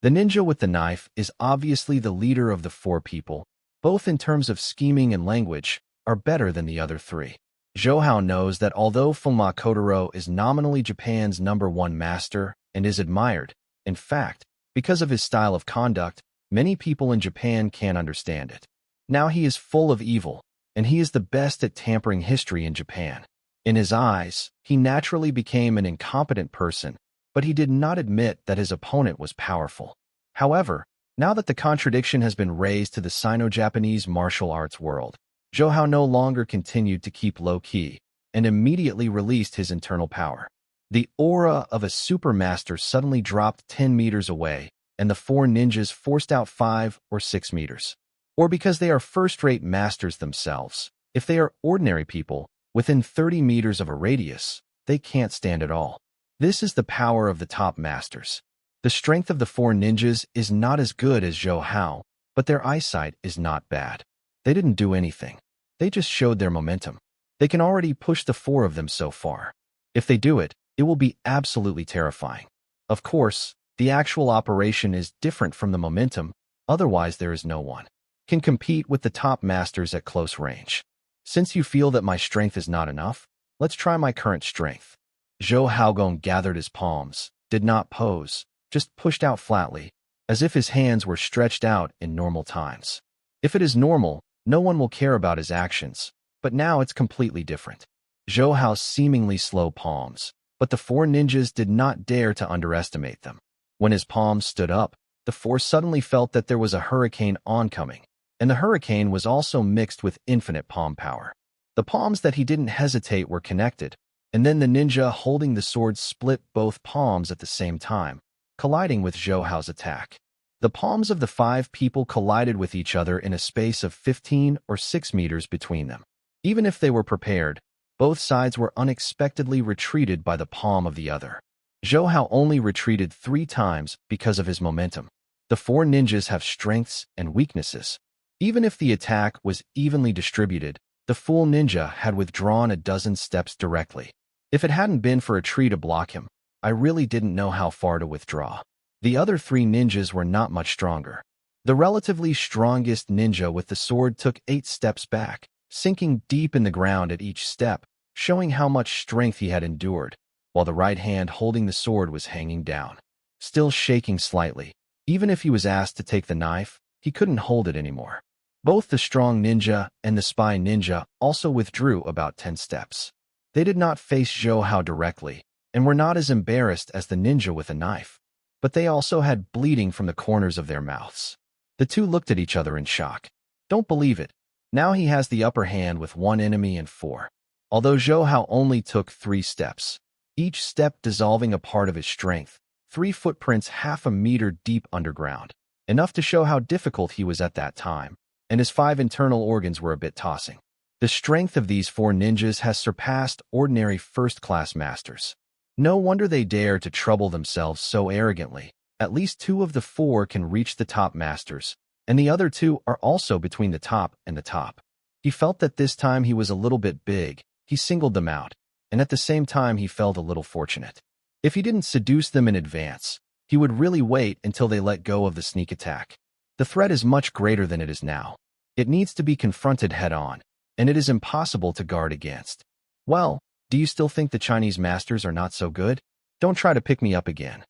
The ninja with the knife is obviously the leader of the four people, both in terms of scheming and language, are better than the other three. Zhou Hao knows that although Fengyamo Kotaro is nominally Japan's #1 master and is admired, in fact, because of his style of conduct, many people in Japan can't understand it. Now he is full of evil, and he is the best at tampering history in Japan. In his eyes, he naturally became an incompetent person, but he did not admit that his opponent was powerful. However, now that the contradiction has been raised to the Sino-Japanese martial arts world, Zhou Hao no longer continued to keep low-key and immediately released his internal power. The aura of a supermaster suddenly dropped 10 meters away, and the four ninjas forced out 5 or 6 meters. Or because they are first-rate masters themselves, if they are ordinary people, within 30 meters of a radius, they can't stand at all. This is the power of the top masters. The strength of the four ninjas is not as good as Zhou Hao, but their eyesight is not bad. They didn't do anything. They just showed their momentum. They can already push the four of them so far. If they do it, it will be absolutely terrifying. Of course, the actual operation is different from the momentum, otherwise there is no one can compete with the top masters at close range. Since you feel that my strength is not enough, let's try my current strength. Zhou Haogong gathered his palms, did not pose, just pushed out flatly, as if his hands were stretched out in normal times. If it is normal, no one will care about his actions, but now it's completely different. Zhou Hao's seemingly slow palms, but the four ninjas did not dare to underestimate them. When his palms stood up, the four suddenly felt that there was a hurricane oncoming, and the hurricane was also mixed with infinite palm power. The palms that he didn't hesitate were connected, and then the ninja holding the sword split both palms at the same time, colliding with Zhou Hao's attack. The palms of the 5 people collided with each other in a space of 15 or 6 meters between them. Even if they were prepared, both sides were unexpectedly retreated by the palm of the other. Zhou Hao only retreated 3 times because of his momentum. The 4 ninjas have strengths and weaknesses. Even if the attack was evenly distributed, the fool ninja had withdrawn a dozen steps directly. If it hadn't been for a tree to block him, I really didn't know how far to withdraw. The other 3 ninjas were not much stronger. The relatively strongest ninja with the sword took 8 steps back, sinking deep in the ground at each step, showing how much strength he had endured, while the right hand holding the sword was hanging down, still shaking slightly. Even if he was asked to take the knife, he couldn't hold it anymore. Both the strong ninja and the spy ninja also withdrew about 10 steps. They did not face Zhou Hao directly, and were not as embarrassed as the ninja with a knife, but they also had bleeding from the corners of their mouths. The two looked at each other in shock. Don't believe it. Now he has the upper hand with one enemy and four. Although Zhou Hao only took 3 steps, each step dissolving a part of his strength, 3 footprints half a meter deep underground, enough to show how difficult he was at that time, and his 5 internal organs were a bit tossing. The strength of these 4 ninjas has surpassed ordinary first-class masters. No wonder they dare to trouble themselves so arrogantly. At least 2 of the 4 can reach the top masters, and the other 2 are also between the top and the top. He felt that this time he was a little bit big. He singled them out, and at the same time he felt a little fortunate. If he didn't seduce them in advance, he would really wait until they let go of the sneak attack. The threat is much greater than it is now. It needs to be confronted head-on, and it is impossible to guard against. Well, do you still think the Chinese masters are not so good? Don't try to pick me up again.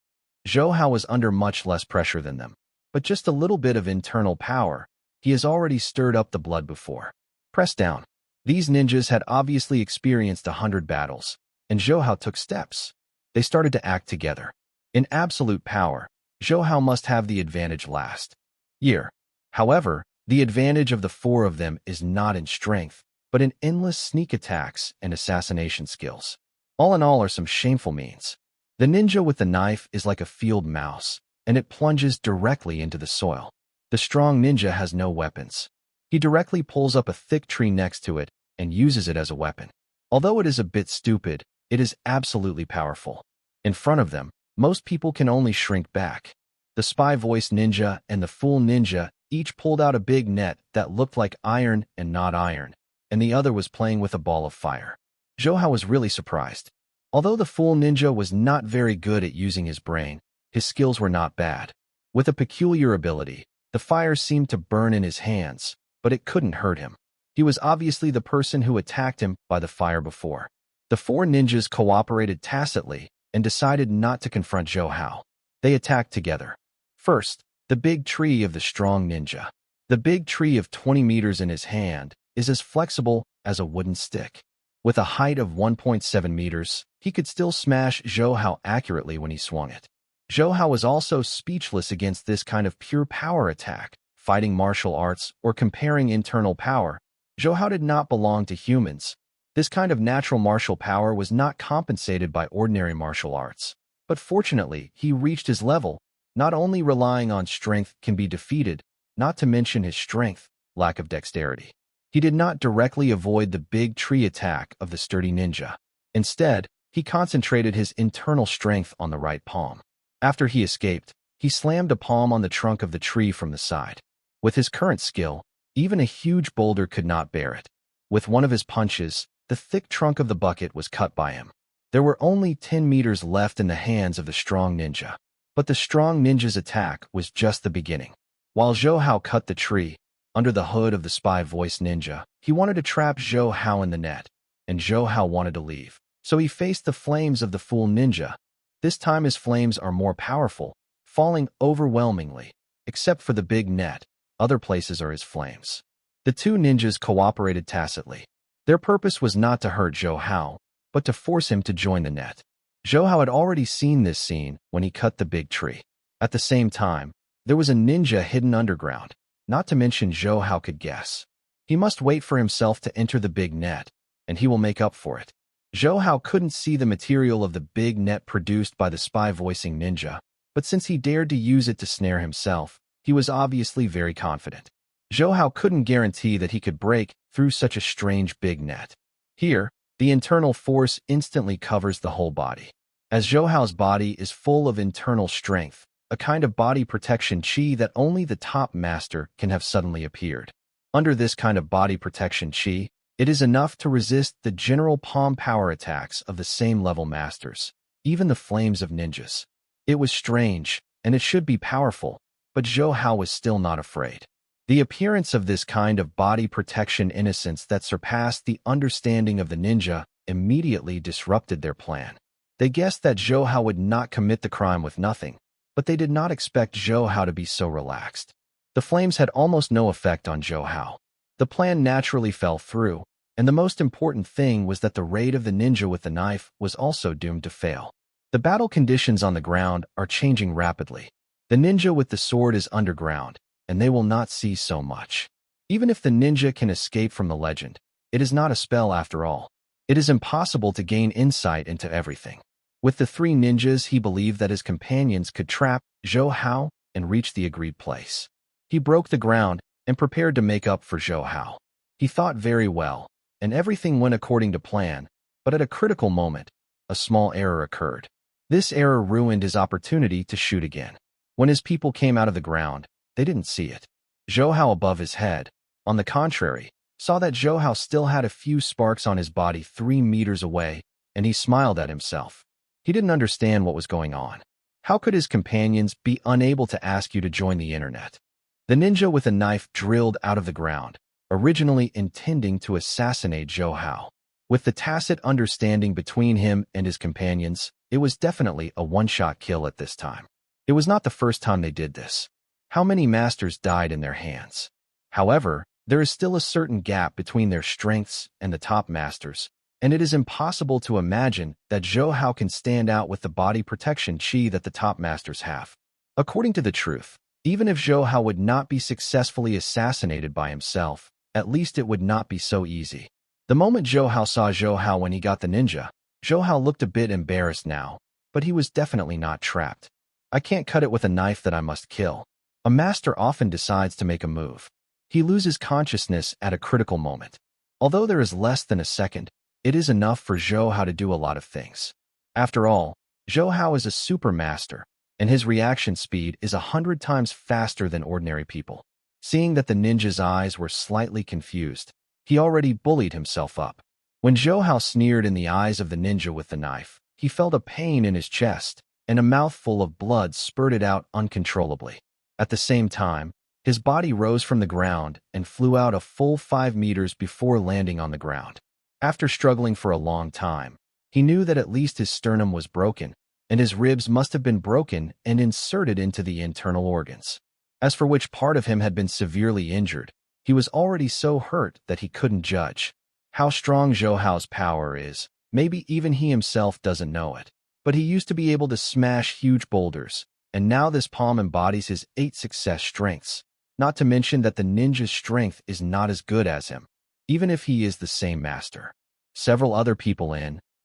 Zhou Hao was under much less pressure than them, but just a little bit of internal power. He has already stirred up the blood before. Press down. These ninjas had obviously experienced 100 battles, and Zhou Hao took steps. They started to act together. In absolute power, Zhou Hao must have the advantage last year. However, the advantage of the 4 of them is not in strength, but in endless sneak attacks and assassination skills. All in all are some shameful means. The ninja with the knife is like a field mouse, and it plunges directly into the soil. The strong ninja has no weapons. He directly pulls up a thick tree next to it and uses it as a weapon. Although it is a bit stupid, it is absolutely powerful. In front of them, most people can only shrink back. The spy voice ninja and the fool ninja each pulled out a big net that looked like iron and not iron, and the other was playing with a ball of fire. Zhou Hao was really surprised. Although the fool ninja was not very good at using his brain, his skills were not bad. With a peculiar ability, the fire seemed to burn in his hands, but it couldn't hurt him. He was obviously the person who attacked him by the fire before. The 4 ninjas cooperated tacitly and decided not to confront Zhou Hao. They attacked together. First, the big tree of the strong ninja. The big tree of 20 meters in his hand is as flexible as a wooden stick. With a height of 1.7 meters, he could still smash Zhou Hao accurately when he swung it. Zhou Hao was also speechless against this kind of pure power attack. Fighting martial arts or comparing internal power, Zhou Hao did not belong to humans. This kind of natural martial power was not compensated by ordinary martial arts. But fortunately, he reached his level. Not only relying on strength can be defeated, not to mention his strength, lack of dexterity. He did not directly avoid the big tree attack of the sturdy ninja. Instead, he concentrated his internal strength on the right palm. After he escaped, he slammed a palm on the trunk of the tree from the side. With his current skill, even a huge boulder could not bear it. With one of his punches, the thick trunk of the bucket was cut by him. There were only 10 meters left in the hands of the strong ninja. But the strong ninja's attack was just the beginning. While Zhou Hao cut the tree, under the hood of the spy voice ninja, he wanted to trap Zhou Hao in the net, and Zhou Hao wanted to leave. So he faced the flames of the fool ninja. This time his flames are more powerful, falling overwhelmingly. Except for the big net, other places are his flames. The 2 ninjas cooperated tacitly. Their purpose was not to hurt Zhou Hao, but to force him to join the net. Zhou Hao had already seen this scene when he cut the big tree. At the same time, there was a ninja hidden underground, not to mention Zhou Hao could guess. He must wait for himself to enter the big net, and he will make up for it. Zhou Hao couldn't see the material of the big net produced by the spy voicing ninja, but since he dared to use it to snare himself, he was obviously very confident. Zhou Hao couldn't guarantee that he could break through such a strange big net. Here, the internal force instantly covers the whole body. As Zhou Hao's body is full of internal strength, a kind of body protection chi that only the top master can have suddenly appeared. Under this kind of body protection chi, it is enough to resist the general palm power attacks of the same level masters, even the flames of ninjas. It was strange, and it should be powerful, but Zhou Hao was still not afraid. The appearance of this kind of body protection innocence that surpassed the understanding of the ninja immediately disrupted their plan. They guessed that Zhou Hao would not commit the crime with nothing, but they did not expect Zhou Hao to be so relaxed. The flames had almost no effect on Zhou Hao. The plan naturally fell through, and the most important thing was that the raid of the ninja with the knife was also doomed to fail. The battle conditions on the ground are changing rapidly. The ninja with the sword is underground, and they will not see so much. Even if the ninja can escape from the legend, it is not a spell after all. It is impossible to gain insight into everything. With the three ninjas, he believed that his companions could trap Zhou Hao and reach the agreed place. He broke the ground and prepared to make up for Zhou Hao. He thought very well, and everything went according to plan, but at a critical moment, a small error occurred. This error ruined his opportunity to shoot again. When his people came out of the ground, they didn't see it. Zhou Hao above his head, on the contrary, saw that Zhou Hao still had a few sparks on his body 3 meters away, and he smiled at himself. He didn't understand what was going on. How could his companions be unable to ask you to join the internet? The ninja with a knife drilled out of the ground, originally intending to assassinate Zhou Hao. With the tacit understanding between him and his companions, it was definitely a one-shot kill at this time. It was not the first time they did this. How many masters died in their hands? However, there is still a certain gap between their strengths and the top masters, and it is impossible to imagine that Zhou Hao can stand out with the body protection chi that the top masters have. According to the truth, even if Zhou Hao would not be successfully assassinated by himself, at least it would not be so easy. The moment Zhou Hao saw Zhou Hao when he got the ninja, Zhou Hao looked a bit embarrassed now, but he was definitely not trapped. I can't cut it with a knife that I must kill. A master often decides to make a move. He loses consciousness at a critical moment. Although there is less than a second, it is enough for Zhou Hao to do a lot of things. After all, Zhou Hao is a super master, and his reaction speed is 100 times faster than ordinary people. Seeing that the ninja's eyes were slightly confused, he already bullied himself up. When Zhou Hao sneered in the eyes of the ninja with the knife, he felt a pain in his chest, and a mouthful of blood spurted out uncontrollably. At the same time, his body rose from the ground and flew out a full 5 meters before landing on the ground. After struggling for a long time, he knew that at least his sternum was broken, and his ribs must have been broken and inserted into the internal organs. As for which part of him had been severely injured, he was already so hurt that he couldn't judge. How strong Zhou Hao's power is, maybe even he himself doesn't know it. But he used to be able to smash huge boulders, and now this palm embodies his 8 success strengths. Not to mention that the ninja's strength is not as good as him, even if he is the same master. Several other people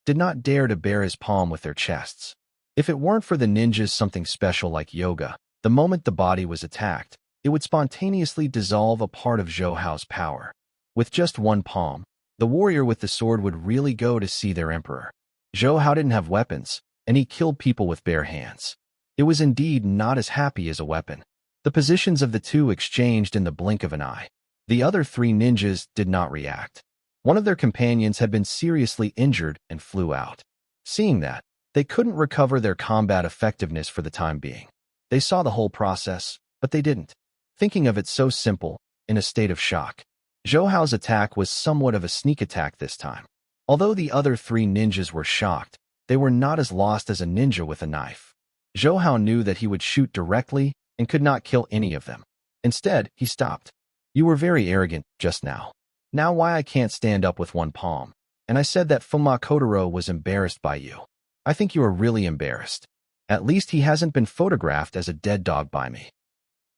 did not dare to bare his palm with their chests. If it weren't for the ninja's something special like yoga, the moment the body was attacked, it would spontaneously dissolve a part of Zhou Hao's power. With just one palm, the warrior with the sword would really go to see their emperor. Zhou Hao didn't have weapons, and he killed people with bare hands. It was indeed not as happy as a weapon. The positions of the two exchanged in the blink of an eye. The other 3 ninjas did not react. One of their companions had been seriously injured and flew out. Seeing that, they couldn't recover their combat effectiveness for the time being. They saw the whole process, but they didn't. Thinking of it so simple, in a state of shock. Zhou Hao's attack was somewhat of a sneak attack this time. Although the other 3 ninjas were shocked, they were not as lost as a ninja with a knife. Zhou Hao knew that he would shoot directly and could not kill any of them. Instead, he stopped. You were very arrogant just now. Now why I can't stand up with one palm. And I said that Fuma Kotaro was embarrassed by you. I think you are really embarrassed. At least he hasn't been photographed as a dead dog by me.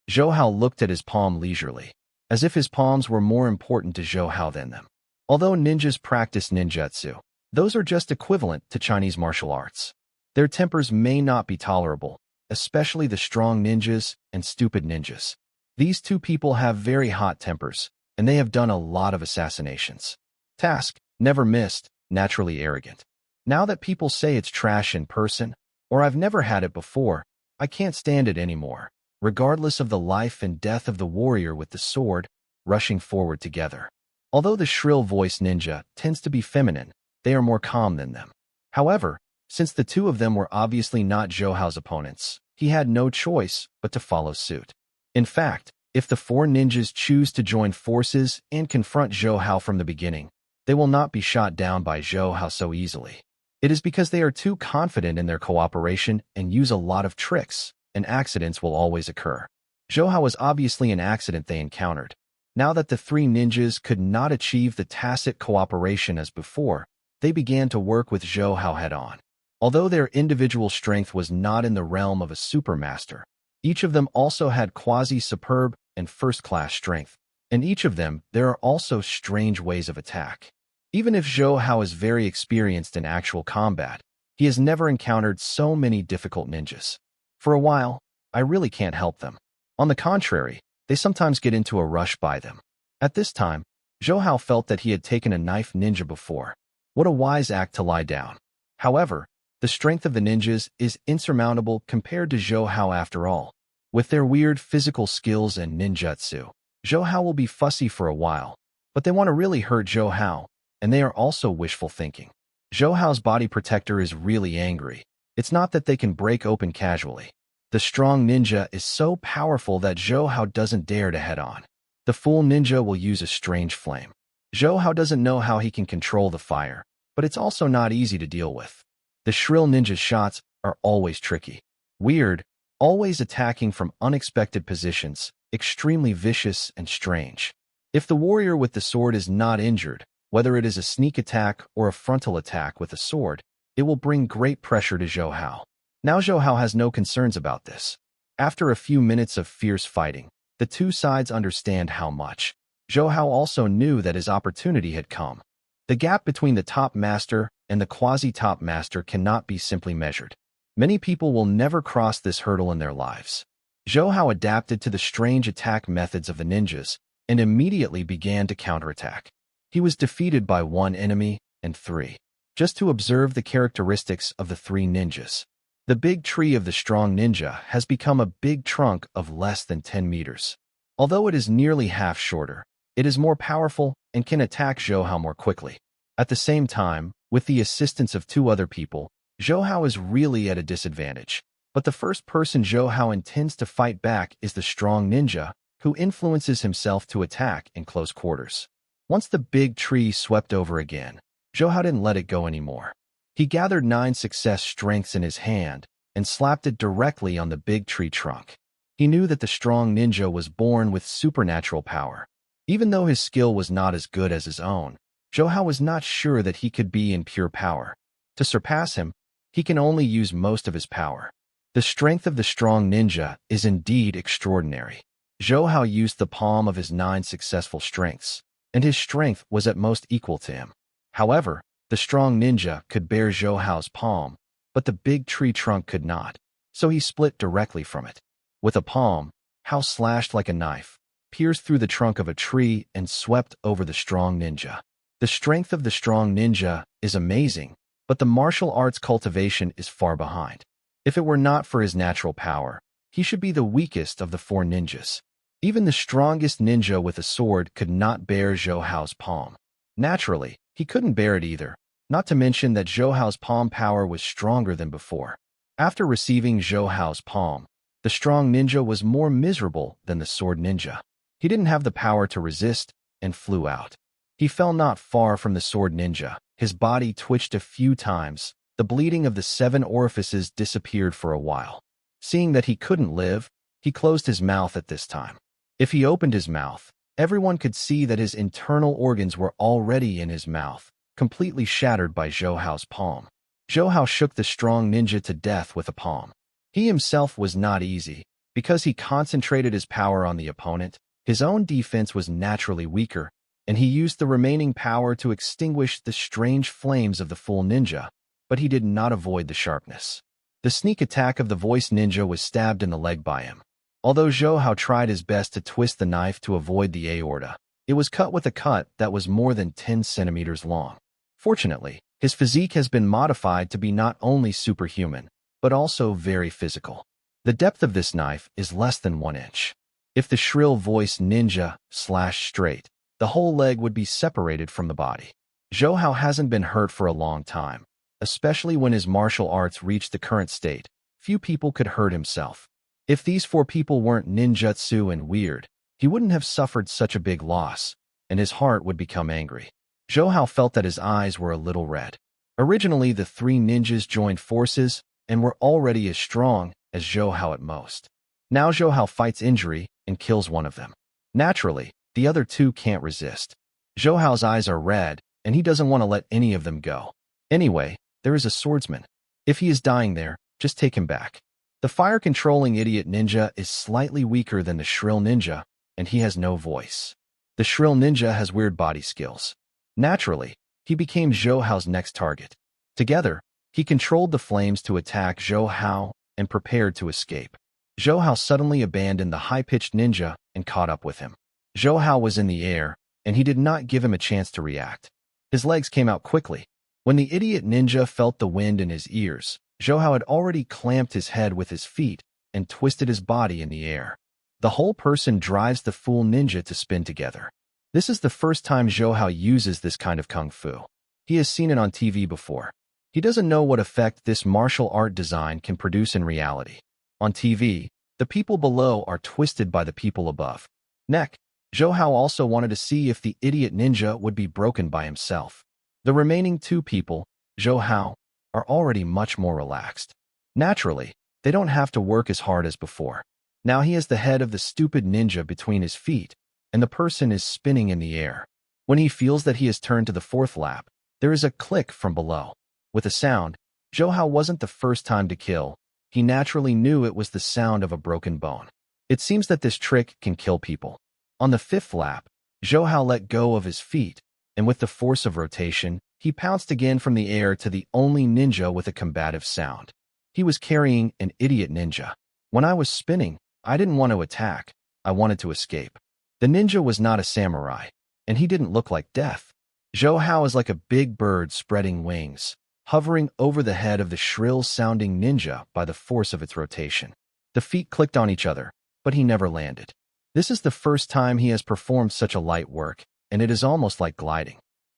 Zhou Hao looked at his palm leisurely, as if his palms were more important to Zhou Hao than them. Although ninjas practice ninjutsu, those are just equivalent to Chinese martial arts. Their tempers may not be tolerable, especially the strong ninjas and stupid ninjas. These 2 people have very hot tempers, and they have done a lot of assassinations. Task, never missed, naturally arrogant. Now that people say it's trash in person, or I've never had it before, I can't stand it anymore, regardless of the life and death of the warrior with the sword, rushing forward together. Although the shrill-voiced ninja tends to be feminine, they are more calm than them. However, since the 2 of them were obviously not Zhou Hao's opponents, he had no choice but to follow suit. In fact, if the 4 ninjas choose to join forces and confront Zhou Hao from the beginning, they will not be shot down by Zhou Hao so easily. It is because they are too confident in their cooperation and use a lot of tricks, and accidents will always occur. Zhou Hao was obviously an accident they encountered. Now that the 3 ninjas could not achieve the tacit cooperation as before, they began to work with Zhou Hao head-on. Although their individual strength was not in the realm of a supermaster, each of them also had quasi-superb and first-class strength. In each of them, there are also strange ways of attack. Even if Zhou Hao is very experienced in actual combat, he has never encountered so many difficult ninjas. For a while, I really can't help them. On the contrary, they sometimes get into a rush by them. At this time, Zhou Hao felt that he had taken a knife ninja before. What a wise act to lie down. However, the strength of the ninjas is insurmountable compared to Zhou Hao after all. With their weird physical skills and ninjutsu, Zhou Hao will be fussy for a while, but they want to really hurt Zhou Hao, and they are also wishful thinking. Zhou Hao's body protector is really angry. It's not that they can break open casually. The strong ninja is so powerful that Zhou Hao doesn't dare to head on. The fool ninja will use a strange flame. Zhou Hao doesn't know how he can control the fire, but it's also not easy to deal with. The shrill ninja's shots are always tricky. Weird, always attacking from unexpected positions, extremely vicious and strange. If the warrior with the sword is not injured, whether it is a sneak attack or a frontal attack with a sword, it will bring great pressure to Zhou Hao. Now Zhou Hao has no concerns about this. After a few minutes of fierce fighting, the two sides understand how much. Zhou Hao also knew that his opportunity had come. The gap between the top master and the quasi-top master cannot be simply measured. Many people will never cross this hurdle in their lives. Zhou Hao adapted to the strange attack methods of the ninjas and immediately began to counterattack. He was defeated by one enemy and three. Just to observe the characteristics of the three ninjas. The big tree of the strong ninja has become a big trunk of less than 10 meters. Although it is nearly half shorter, it is more powerful and can attack Zhou Hao more quickly. At the same time, with the assistance of two other people, Zhou Hao is really at a disadvantage. But the first person Zhou Hao intends to fight back is the strong ninja, who influences himself to attack in close quarters. Once the big tree swept over again, Zhou Hao didn't let it go anymore. He gathered 9 success strengths in his hand and slapped it directly on the big tree trunk. He knew that the strong ninja was born with supernatural power. Even though his skill was not as good as his own, Zhou Hao was not sure that he could be in pure power. To surpass him, he can only use most of his power. The strength of the strong ninja is indeed extraordinary. Zhou Hao used the palm of his 9 successful strengths, and his strength was at most equal to him. However, the strong ninja could bear Zhou Hao's palm, but the big tree trunk could not, so he split directly from it. With a palm, Hao slashed like a knife, pierced through the trunk of a tree and swept over the strong ninja. The strength of the strong ninja is amazing, but the martial arts cultivation is far behind. If it were not for his natural power, he should be the weakest of the 4 ninjas. Even the strongest ninja with a sword could not bear Zhou Hao's palm. Naturally, he couldn't bear it either, not to mention that Zhou Hao's palm power was stronger than before. After receiving Zhou Hao's palm, the strong ninja was more miserable than the sword ninja. He didn't have the power to resist and flew out. He fell not far from the sword ninja. His body twitched a few times. The bleeding of the 7 orifices disappeared for a while. Seeing that he couldn't live, he closed his mouth at this time. If he opened his mouth, everyone could see that his internal organs were already in his mouth, completely shattered by Zhou Hao's palm. Zhou Hao shook the strong ninja to death with a palm. He himself was not easy. Because he concentrated his power on the opponent, his own defense was naturally weaker, and he used the remaining power to extinguish the strange flames of the full ninja, but he did not avoid the sharpness. The sneak attack of the voice ninja was stabbed in the leg by him. Although Zhou Hao tried his best to twist the knife to avoid the aorta, it was cut with a cut that was more than 10 centimeters long. Fortunately, his physique has been modified to be not only superhuman, but also very physical. The depth of this knife is less than 1 inch. If the shrill voice ninja slashed straight, the whole leg would be separated from the body. Zhou Hao hasn't been hurt for a long time, especially when his martial arts reached the current state. Few people could hurt himself. If these 4 people weren't ninjutsu and weird, he wouldn't have suffered such a big loss, and his heart would become angry. Zhou Hao felt that his eyes were a little red. Originally, the 3 ninjas joined forces and were already as strong as Zhou Hao at most. Now Zhou Hao fights injury and kills one of them. Naturally, the other 2 can't resist. Zhou Hao's eyes are red, and he doesn't want to let any of them go. Anyway, there is a swordsman. If he is dying there, just take him back. The fire-controlling idiot ninja is slightly weaker than the shrill ninja, and he has no voice. The shrill ninja has weird body skills. Naturally, he became Zhou Hao's next target. Together, he controlled the flames to attack Zhou Hao and prepared to escape. Zhou Hao suddenly abandoned the high-pitched ninja and caught up with him. Zhou Hao was in the air, and he did not give him a chance to react. His legs came out quickly. When the idiot ninja felt the wind in his ears, Zhou Hao had already clamped his head with his feet and twisted his body in the air. The whole person drives the fool ninja to spin together. This is the first time Zhou Hao uses this kind of kung fu. He has seen it on TV before. He doesn't know what effect this martial art design can produce in reality. On TV, the people below are twisted by the people above. Neck, Zhou Hao also wanted to see if the idiot ninja would be broken by himself. The remaining two people, Zhou Hao, are already much more relaxed. Naturally, they don't have to work as hard as before. Now he has the head of the stupid ninja between his feet, and the person is spinning in the air. When he feels that he has turned to the fourth lap, there is a click from below. With a sound, Zhou Hao wasn't the first time to kill. He naturally knew it was the sound of a broken bone. It seems that this trick can kill people. On the fifth lap, Zhou Hao let go of his feet, and with the force of rotation, he pounced again from the air to the only ninja with a combative sound. He was carrying an idiot ninja. When I was spinning, I didn't want to attack. I wanted to escape. The ninja was not a samurai, and he didn't look like death. Zhou Hao is like a big bird spreading wings, hovering over the head of the shrill-sounding ninja by the force of its rotation. The feet clicked on each other, but he never landed. This is the first time he has performed such a light work, and it is almost like gliding.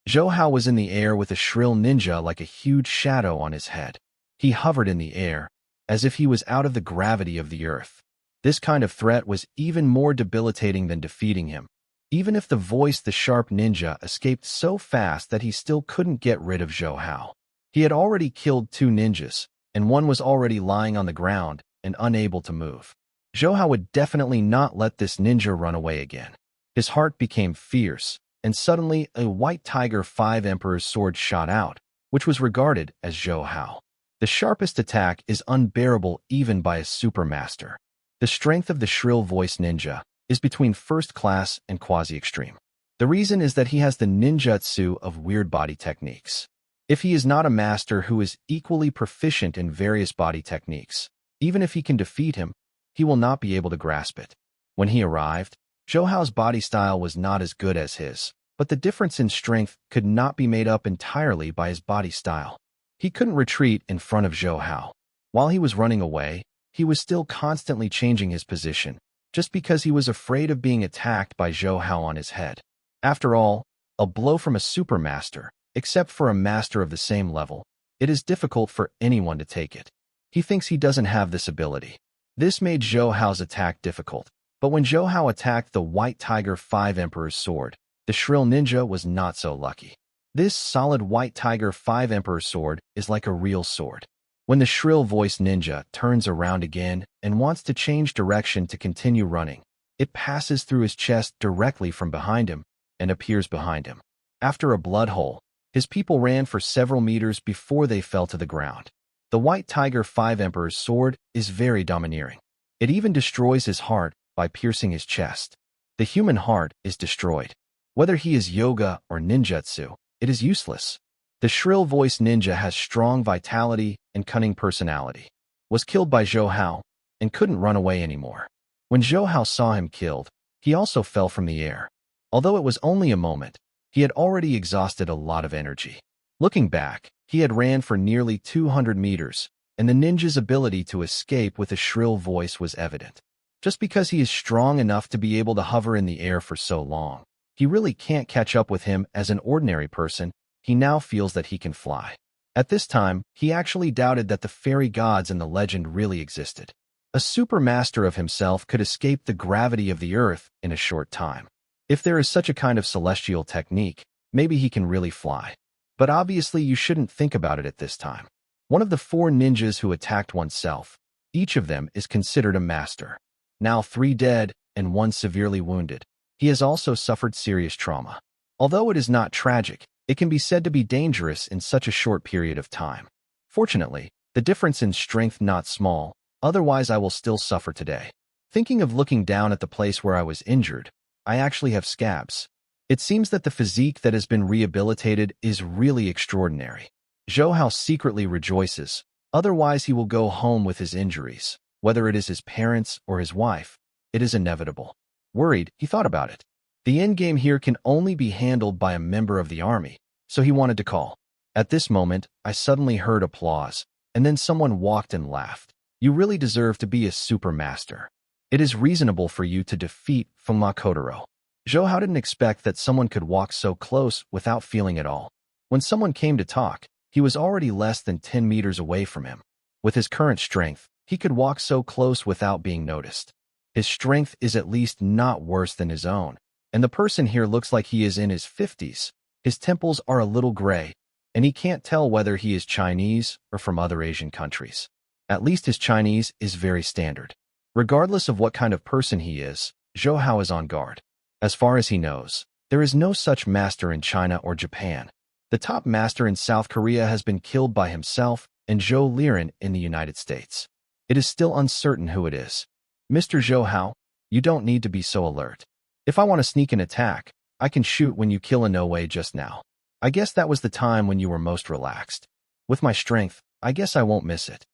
Zhou Hao was in the air with a shrill ninja like a huge shadow on his head. He hovered in the air, as if he was out of the gravity of the earth. This kind of threat was even more debilitating than defeating him. Even if the sharp ninja escaped so fast that he still couldn't get rid of Zhou Hao. He had already killed two ninjas, and one was already lying on the ground and unable to move. Zhou Hao would definitely not let this ninja run away again. His heart became fierce, and suddenly a white tiger 5 Emperor's sword shot out, which was regarded as Zhou Hao. The sharpest attack is unbearable even by a supermaster. The strength of the shrill-voiced ninja is between first class and quasi-extreme. The reason is that he has the ninjutsu of weird body techniques. If he is not a master who is equally proficient in various body techniques, even if he can defeat him, he will not be able to grasp it. When he arrived, Zhou Hao's body style was not as good as his, but the difference in strength could not be made up entirely by his body style. He couldn't retreat in front of Zhou Hao. While he was running away, he was still constantly changing his position, just because he was afraid of being attacked by Zhou Hao on his head. After all, a blow from a supermaster, except for a master of the same level, it is difficult for anyone to take it. He thinks he doesn't have this ability. This made Zhou Hao's attack difficult, but when Zhou Hao attacked the White Tiger 5 Emperor's sword, the shrill ninja was not so lucky. This solid White Tiger 5 Emperor's sword is like a real sword. When the shrill-voiced ninja turns around again and wants to change direction to continue running, it passes through his chest directly from behind him and appears behind him. After a blood hole, his people ran for several meters before they fell to the ground. The White Tiger 5 Emperor's sword is very domineering. It even destroys his heart by piercing his chest. The human heart is destroyed. Whether he is yoga or ninjutsu, it is useless. The shrill-voiced ninja has strong vitality and cunning personality, was killed by Zhou Hao, and couldn't run away anymore. When Zhou Hao saw him killed, he also fell from the air. Although it was only a moment, he had already exhausted a lot of energy. Looking back, he had ran for nearly 200 meters, and the ninja's ability to escape with a shrill voice was evident. Just because he is strong enough to be able to hover in the air for so long, he really can't catch up with him as an ordinary person. He now feels that he can fly. At this time, he actually doubted that the fairy gods in the legend really existed. A supermaster of himself could escape the gravity of the earth in a short time. If there is such a kind of celestial technique, maybe he can really fly. But obviously you shouldn't think about it at this time. One of the 4 ninjas who attacked oneself, each of them is considered a master. Now 3 dead and 1 severely wounded. He has also suffered serious trauma. Although it is not tragic, it can be said to be dangerous in such a short period of time. Fortunately, the difference in strength not small, otherwise I will still suffer today. Thinking of looking down at the place where I was injured, I actually have scabs. It seems that the physique that has been rehabilitated is really extraordinary. Zhou Hao secretly rejoices, otherwise he will go home with his injuries. Whether it is his parents or his wife, it is inevitable. Worried, he thought about it. The endgame here can only be handled by a member of the army, so he wanted to call. At this moment, I suddenly heard applause, and then someone walked and laughed. You really deserve to be a super master. It is reasonable for you to defeat Fengma Kotaro. Zhou Hao didn't expect that someone could walk so close without feeling at all. When someone came to talk, he was already less than 10 meters away from him. With his current strength, he could walk so close without being noticed. His strength is at least not worse than his own, and the person here looks like he is in his 50s. His temples are a little gray, and he can't tell whether he is Chinese or from other Asian countries. At least his Chinese is very standard. Regardless of what kind of person he is, Zhou Hao is on guard. As far as he knows, there is no such master in China or Japan. The top master in South Korea has been killed by himself and Zhou Liren in the United States. It is still uncertain who it is. Mr. Zhou Hao, you don't need to be so alert. If I want to sneak an attack, I can shoot when you kill Inoue just now. I guess that was the time when you were most relaxed. With my strength, I guess I won't miss it.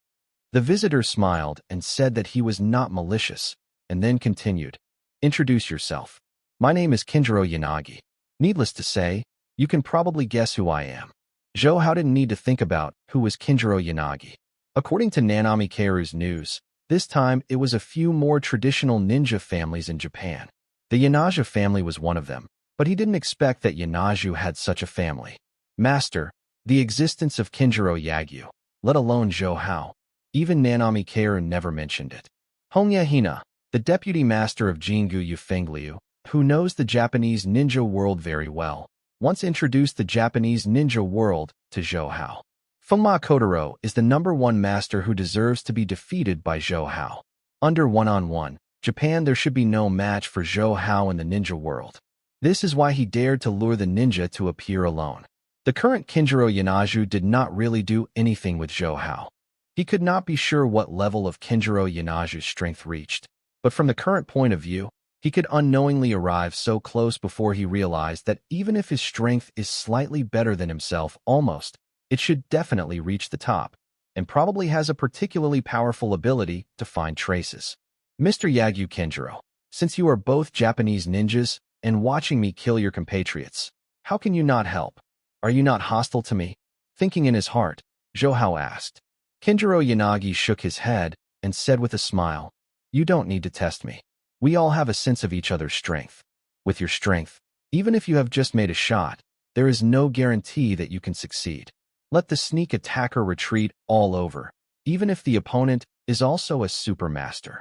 The visitor smiled and said that he was not malicious, and then continued. Introduce yourself. My name is Kinjiro Yanagi. Needless to say, you can probably guess who I am. Zhou Hao didn't need to think about who was Kinjiro Yanagi. According to Nanami Keiru's news, this time it was a few more traditional ninja families in Japan. The Yanaju family was one of them, but he didn't expect that Yanaju had such a family. Master, the existence of Kinjiro Yagyu, let alone Zhou Hao. Even Nanami Keiru never mentioned it. Hongya Hina, the deputy master of Jingu Yufengliu, who knows the Japanese ninja world very well, once introduced the Japanese ninja world to Zhou Hao. Fengma Kotaro is the #1 master who deserves to be defeated by Zhou Hao. Under one-on-one, Japan there should be no match for Zhou Hao in the ninja world. This is why he dared to lure the ninja to appear alone. The current Kinjiro Yanaju did not really do anything with Zhou Hao. He could not be sure what level of Kinjiro Yanaju's strength reached, but from the current point of view, he could unknowingly arrive so close before he realized that even if his strength is slightly better than himself, almost, it should definitely reach the top, and probably has a particularly powerful ability to find traces. Mr. Yagyu Kinjiro, since you are both Japanese ninjas and watching me kill your compatriots, how can you not help? Are you not hostile to me? Thinking in his heart, Zhou Hao asked. Kinjiro Yanagi shook his head and said with a smile, You don't need to test me. We all have a sense of each other's strength. With your strength, even if you have just made a shot, there is no guarantee that you can succeed. Let the sneak attacker retreat all over, even if the opponent is also a super master.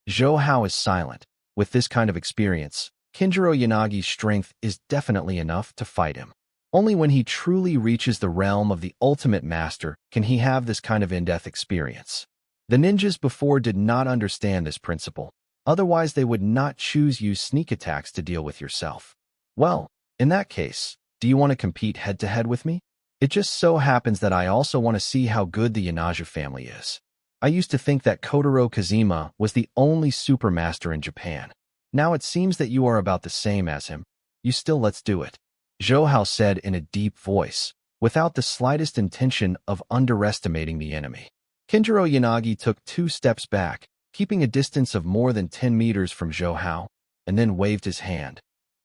Zhou Hao is silent. With this kind of experience, Kinjiro Yanagi's strength is definitely enough to fight him. Only when he truly reaches the realm of the ultimate master can he have this kind of in-depth experience. The ninjas before did not understand this principle, otherwise they would not use sneak attacks to deal with yourself. Well, in that case, do you want to compete head-to-head with me? It just so happens that I also want to see how good the Yanaju family is. I used to think that Kotaro Kazuma was the only super master in Japan. Now it seems that you are about the same as him. Let's do it. Zhou Hao said in a deep voice, without the slightest intention of underestimating the enemy. Kinjiro Yanagi took 2 steps back, keeping a distance of more than 10 meters from Zhou Hao, and then waved his hand.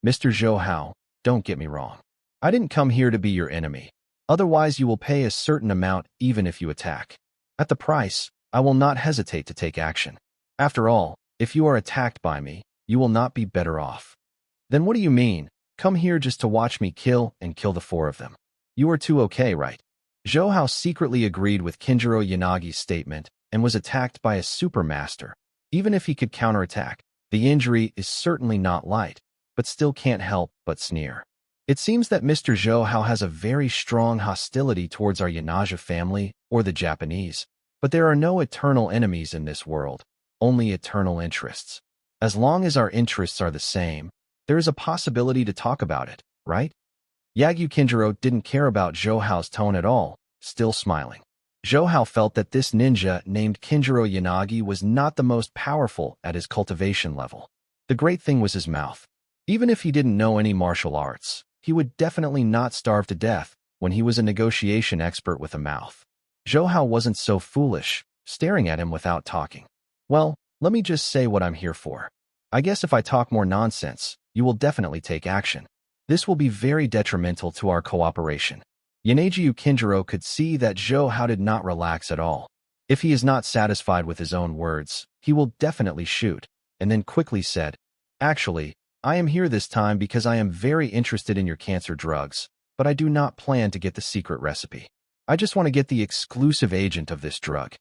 Mr. Zhou Hao, don't get me wrong. I didn't come here to be your enemy. Otherwise you will pay a certain amount even if you attack. At the price, I will not hesitate to take action. After all, if you are attacked by me, you will not be better off. Then what do you mean? Come here just to watch me kill the 4 of them. You are too okay, right? Zhou Hao secretly agreed with Kinjiro Yanagi's statement and was attacked by a super master. Even if he could counterattack, the injury is certainly not light, but still can't help but sneer. It seems that Mr. Zhou Hao has a very strong hostility towards our Yanaju family or the Japanese, but there are no eternal enemies in this world, only eternal interests. As long as our interests are the same, there is a possibility to talk about it, right? Yagyu Kinjiro didn't care about Zhou Hao's tone at all, still smiling. Zhou Hao felt that this ninja named Kinjiro Yanagi was not the most powerful at his cultivation level. The great thing was his mouth. Even if he didn't know any martial arts, he would definitely not starve to death when he was a negotiation expert with a mouth. Zhou Hao wasn't so foolish, staring at him without talking. Well, let me just say what I'm here for. I guess if I talk more nonsense, you will definitely take action. This will be very detrimental to our cooperation. Yanejiu Kinjiro could see that Zhou Hao did not relax at all. If he is not satisfied with his own words, he will definitely shoot, and then quickly said, "Actually, I am here this time because I am very interested in your cancer drugs, but I do not plan to get the secret recipe. I just want to get the exclusive agent of this drug."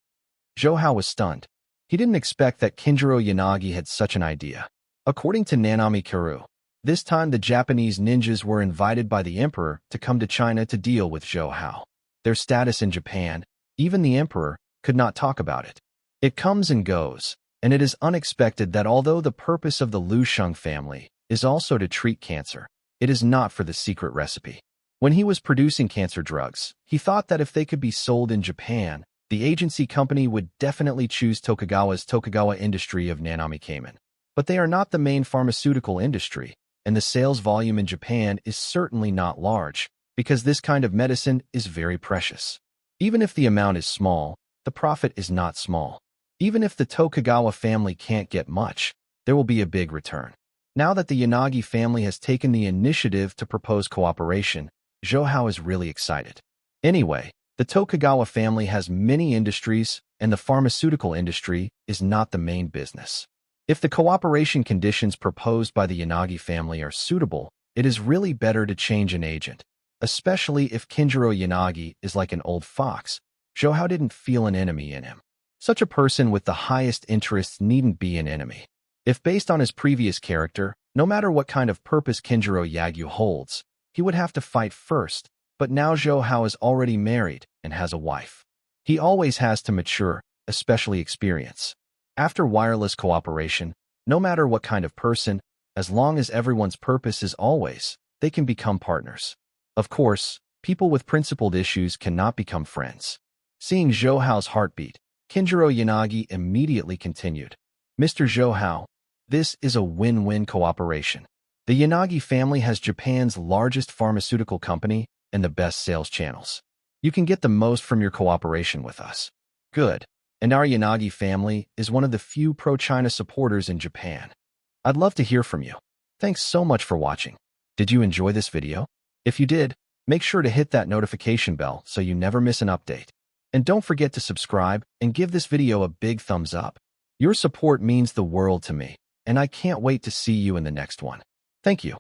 Zhou Hao was stunned. He didn't expect that Kinjiro Yanagi had such an idea. According to Nanami Karu, this time the Japanese ninjas were invited by the emperor to come to China to deal with Zhou Hao. Their status in Japan, even the emperor, could not talk about it. It comes and goes, and it is unexpected that although the purpose of the Liu Sheng family is also to treat cancer, it is not for the secret recipe. When he was producing cancer drugs, he thought that if they could be sold in Japan, the agency company would definitely choose Tokugawa Industry of Nanami Kamen. But they are not the main pharmaceutical industry, and the sales volume in Japan is certainly not large, because this kind of medicine is very precious. Even if the amount is small, the profit is not small. Even if the Tokugawa family can't get much, there will be a big return. Now that the Yanagi family has taken the initiative to propose cooperation, Zhou Hao is really excited. Anyway, the Tokugawa family has many industries, and the pharmaceutical industry is not the main business. If the cooperation conditions proposed by the Yanagi family are suitable, it is really better to change an agent, especially if Kinjiro Yanagi is like an old fox. Zhou Hao didn't feel an enemy in him. Such a person with the highest interests needn't be an enemy. If based on his previous character, no matter what kind of purpose Kinjiro Yagyu holds, he would have to fight first, but now Zhou Hao is already married and has a wife. He always has to mature, especially experience. After wireless cooperation, no matter what kind of person, as long as everyone's purpose is always, they can become partners. Of course, people with principled issues cannot become friends. Seeing Zhou Hao's heartbeat, Kinjiro Yanagi immediately continued, "Mr. Zhou Hao, this is a win-win cooperation. The Yanagi family has Japan's largest pharmaceutical company and the best sales channels. You can get the most from your cooperation with us. Good. And our Yanagi family is one of the few pro-China supporters in Japan. I'd love to hear from you. Thanks so much for watching. Did you enjoy this video? If you did, make sure to hit that notification bell so you never miss an update. And don't forget to subscribe and give this video a big thumbs up. Your support means the world to me, and I can't wait to see you in the next one. Thank you.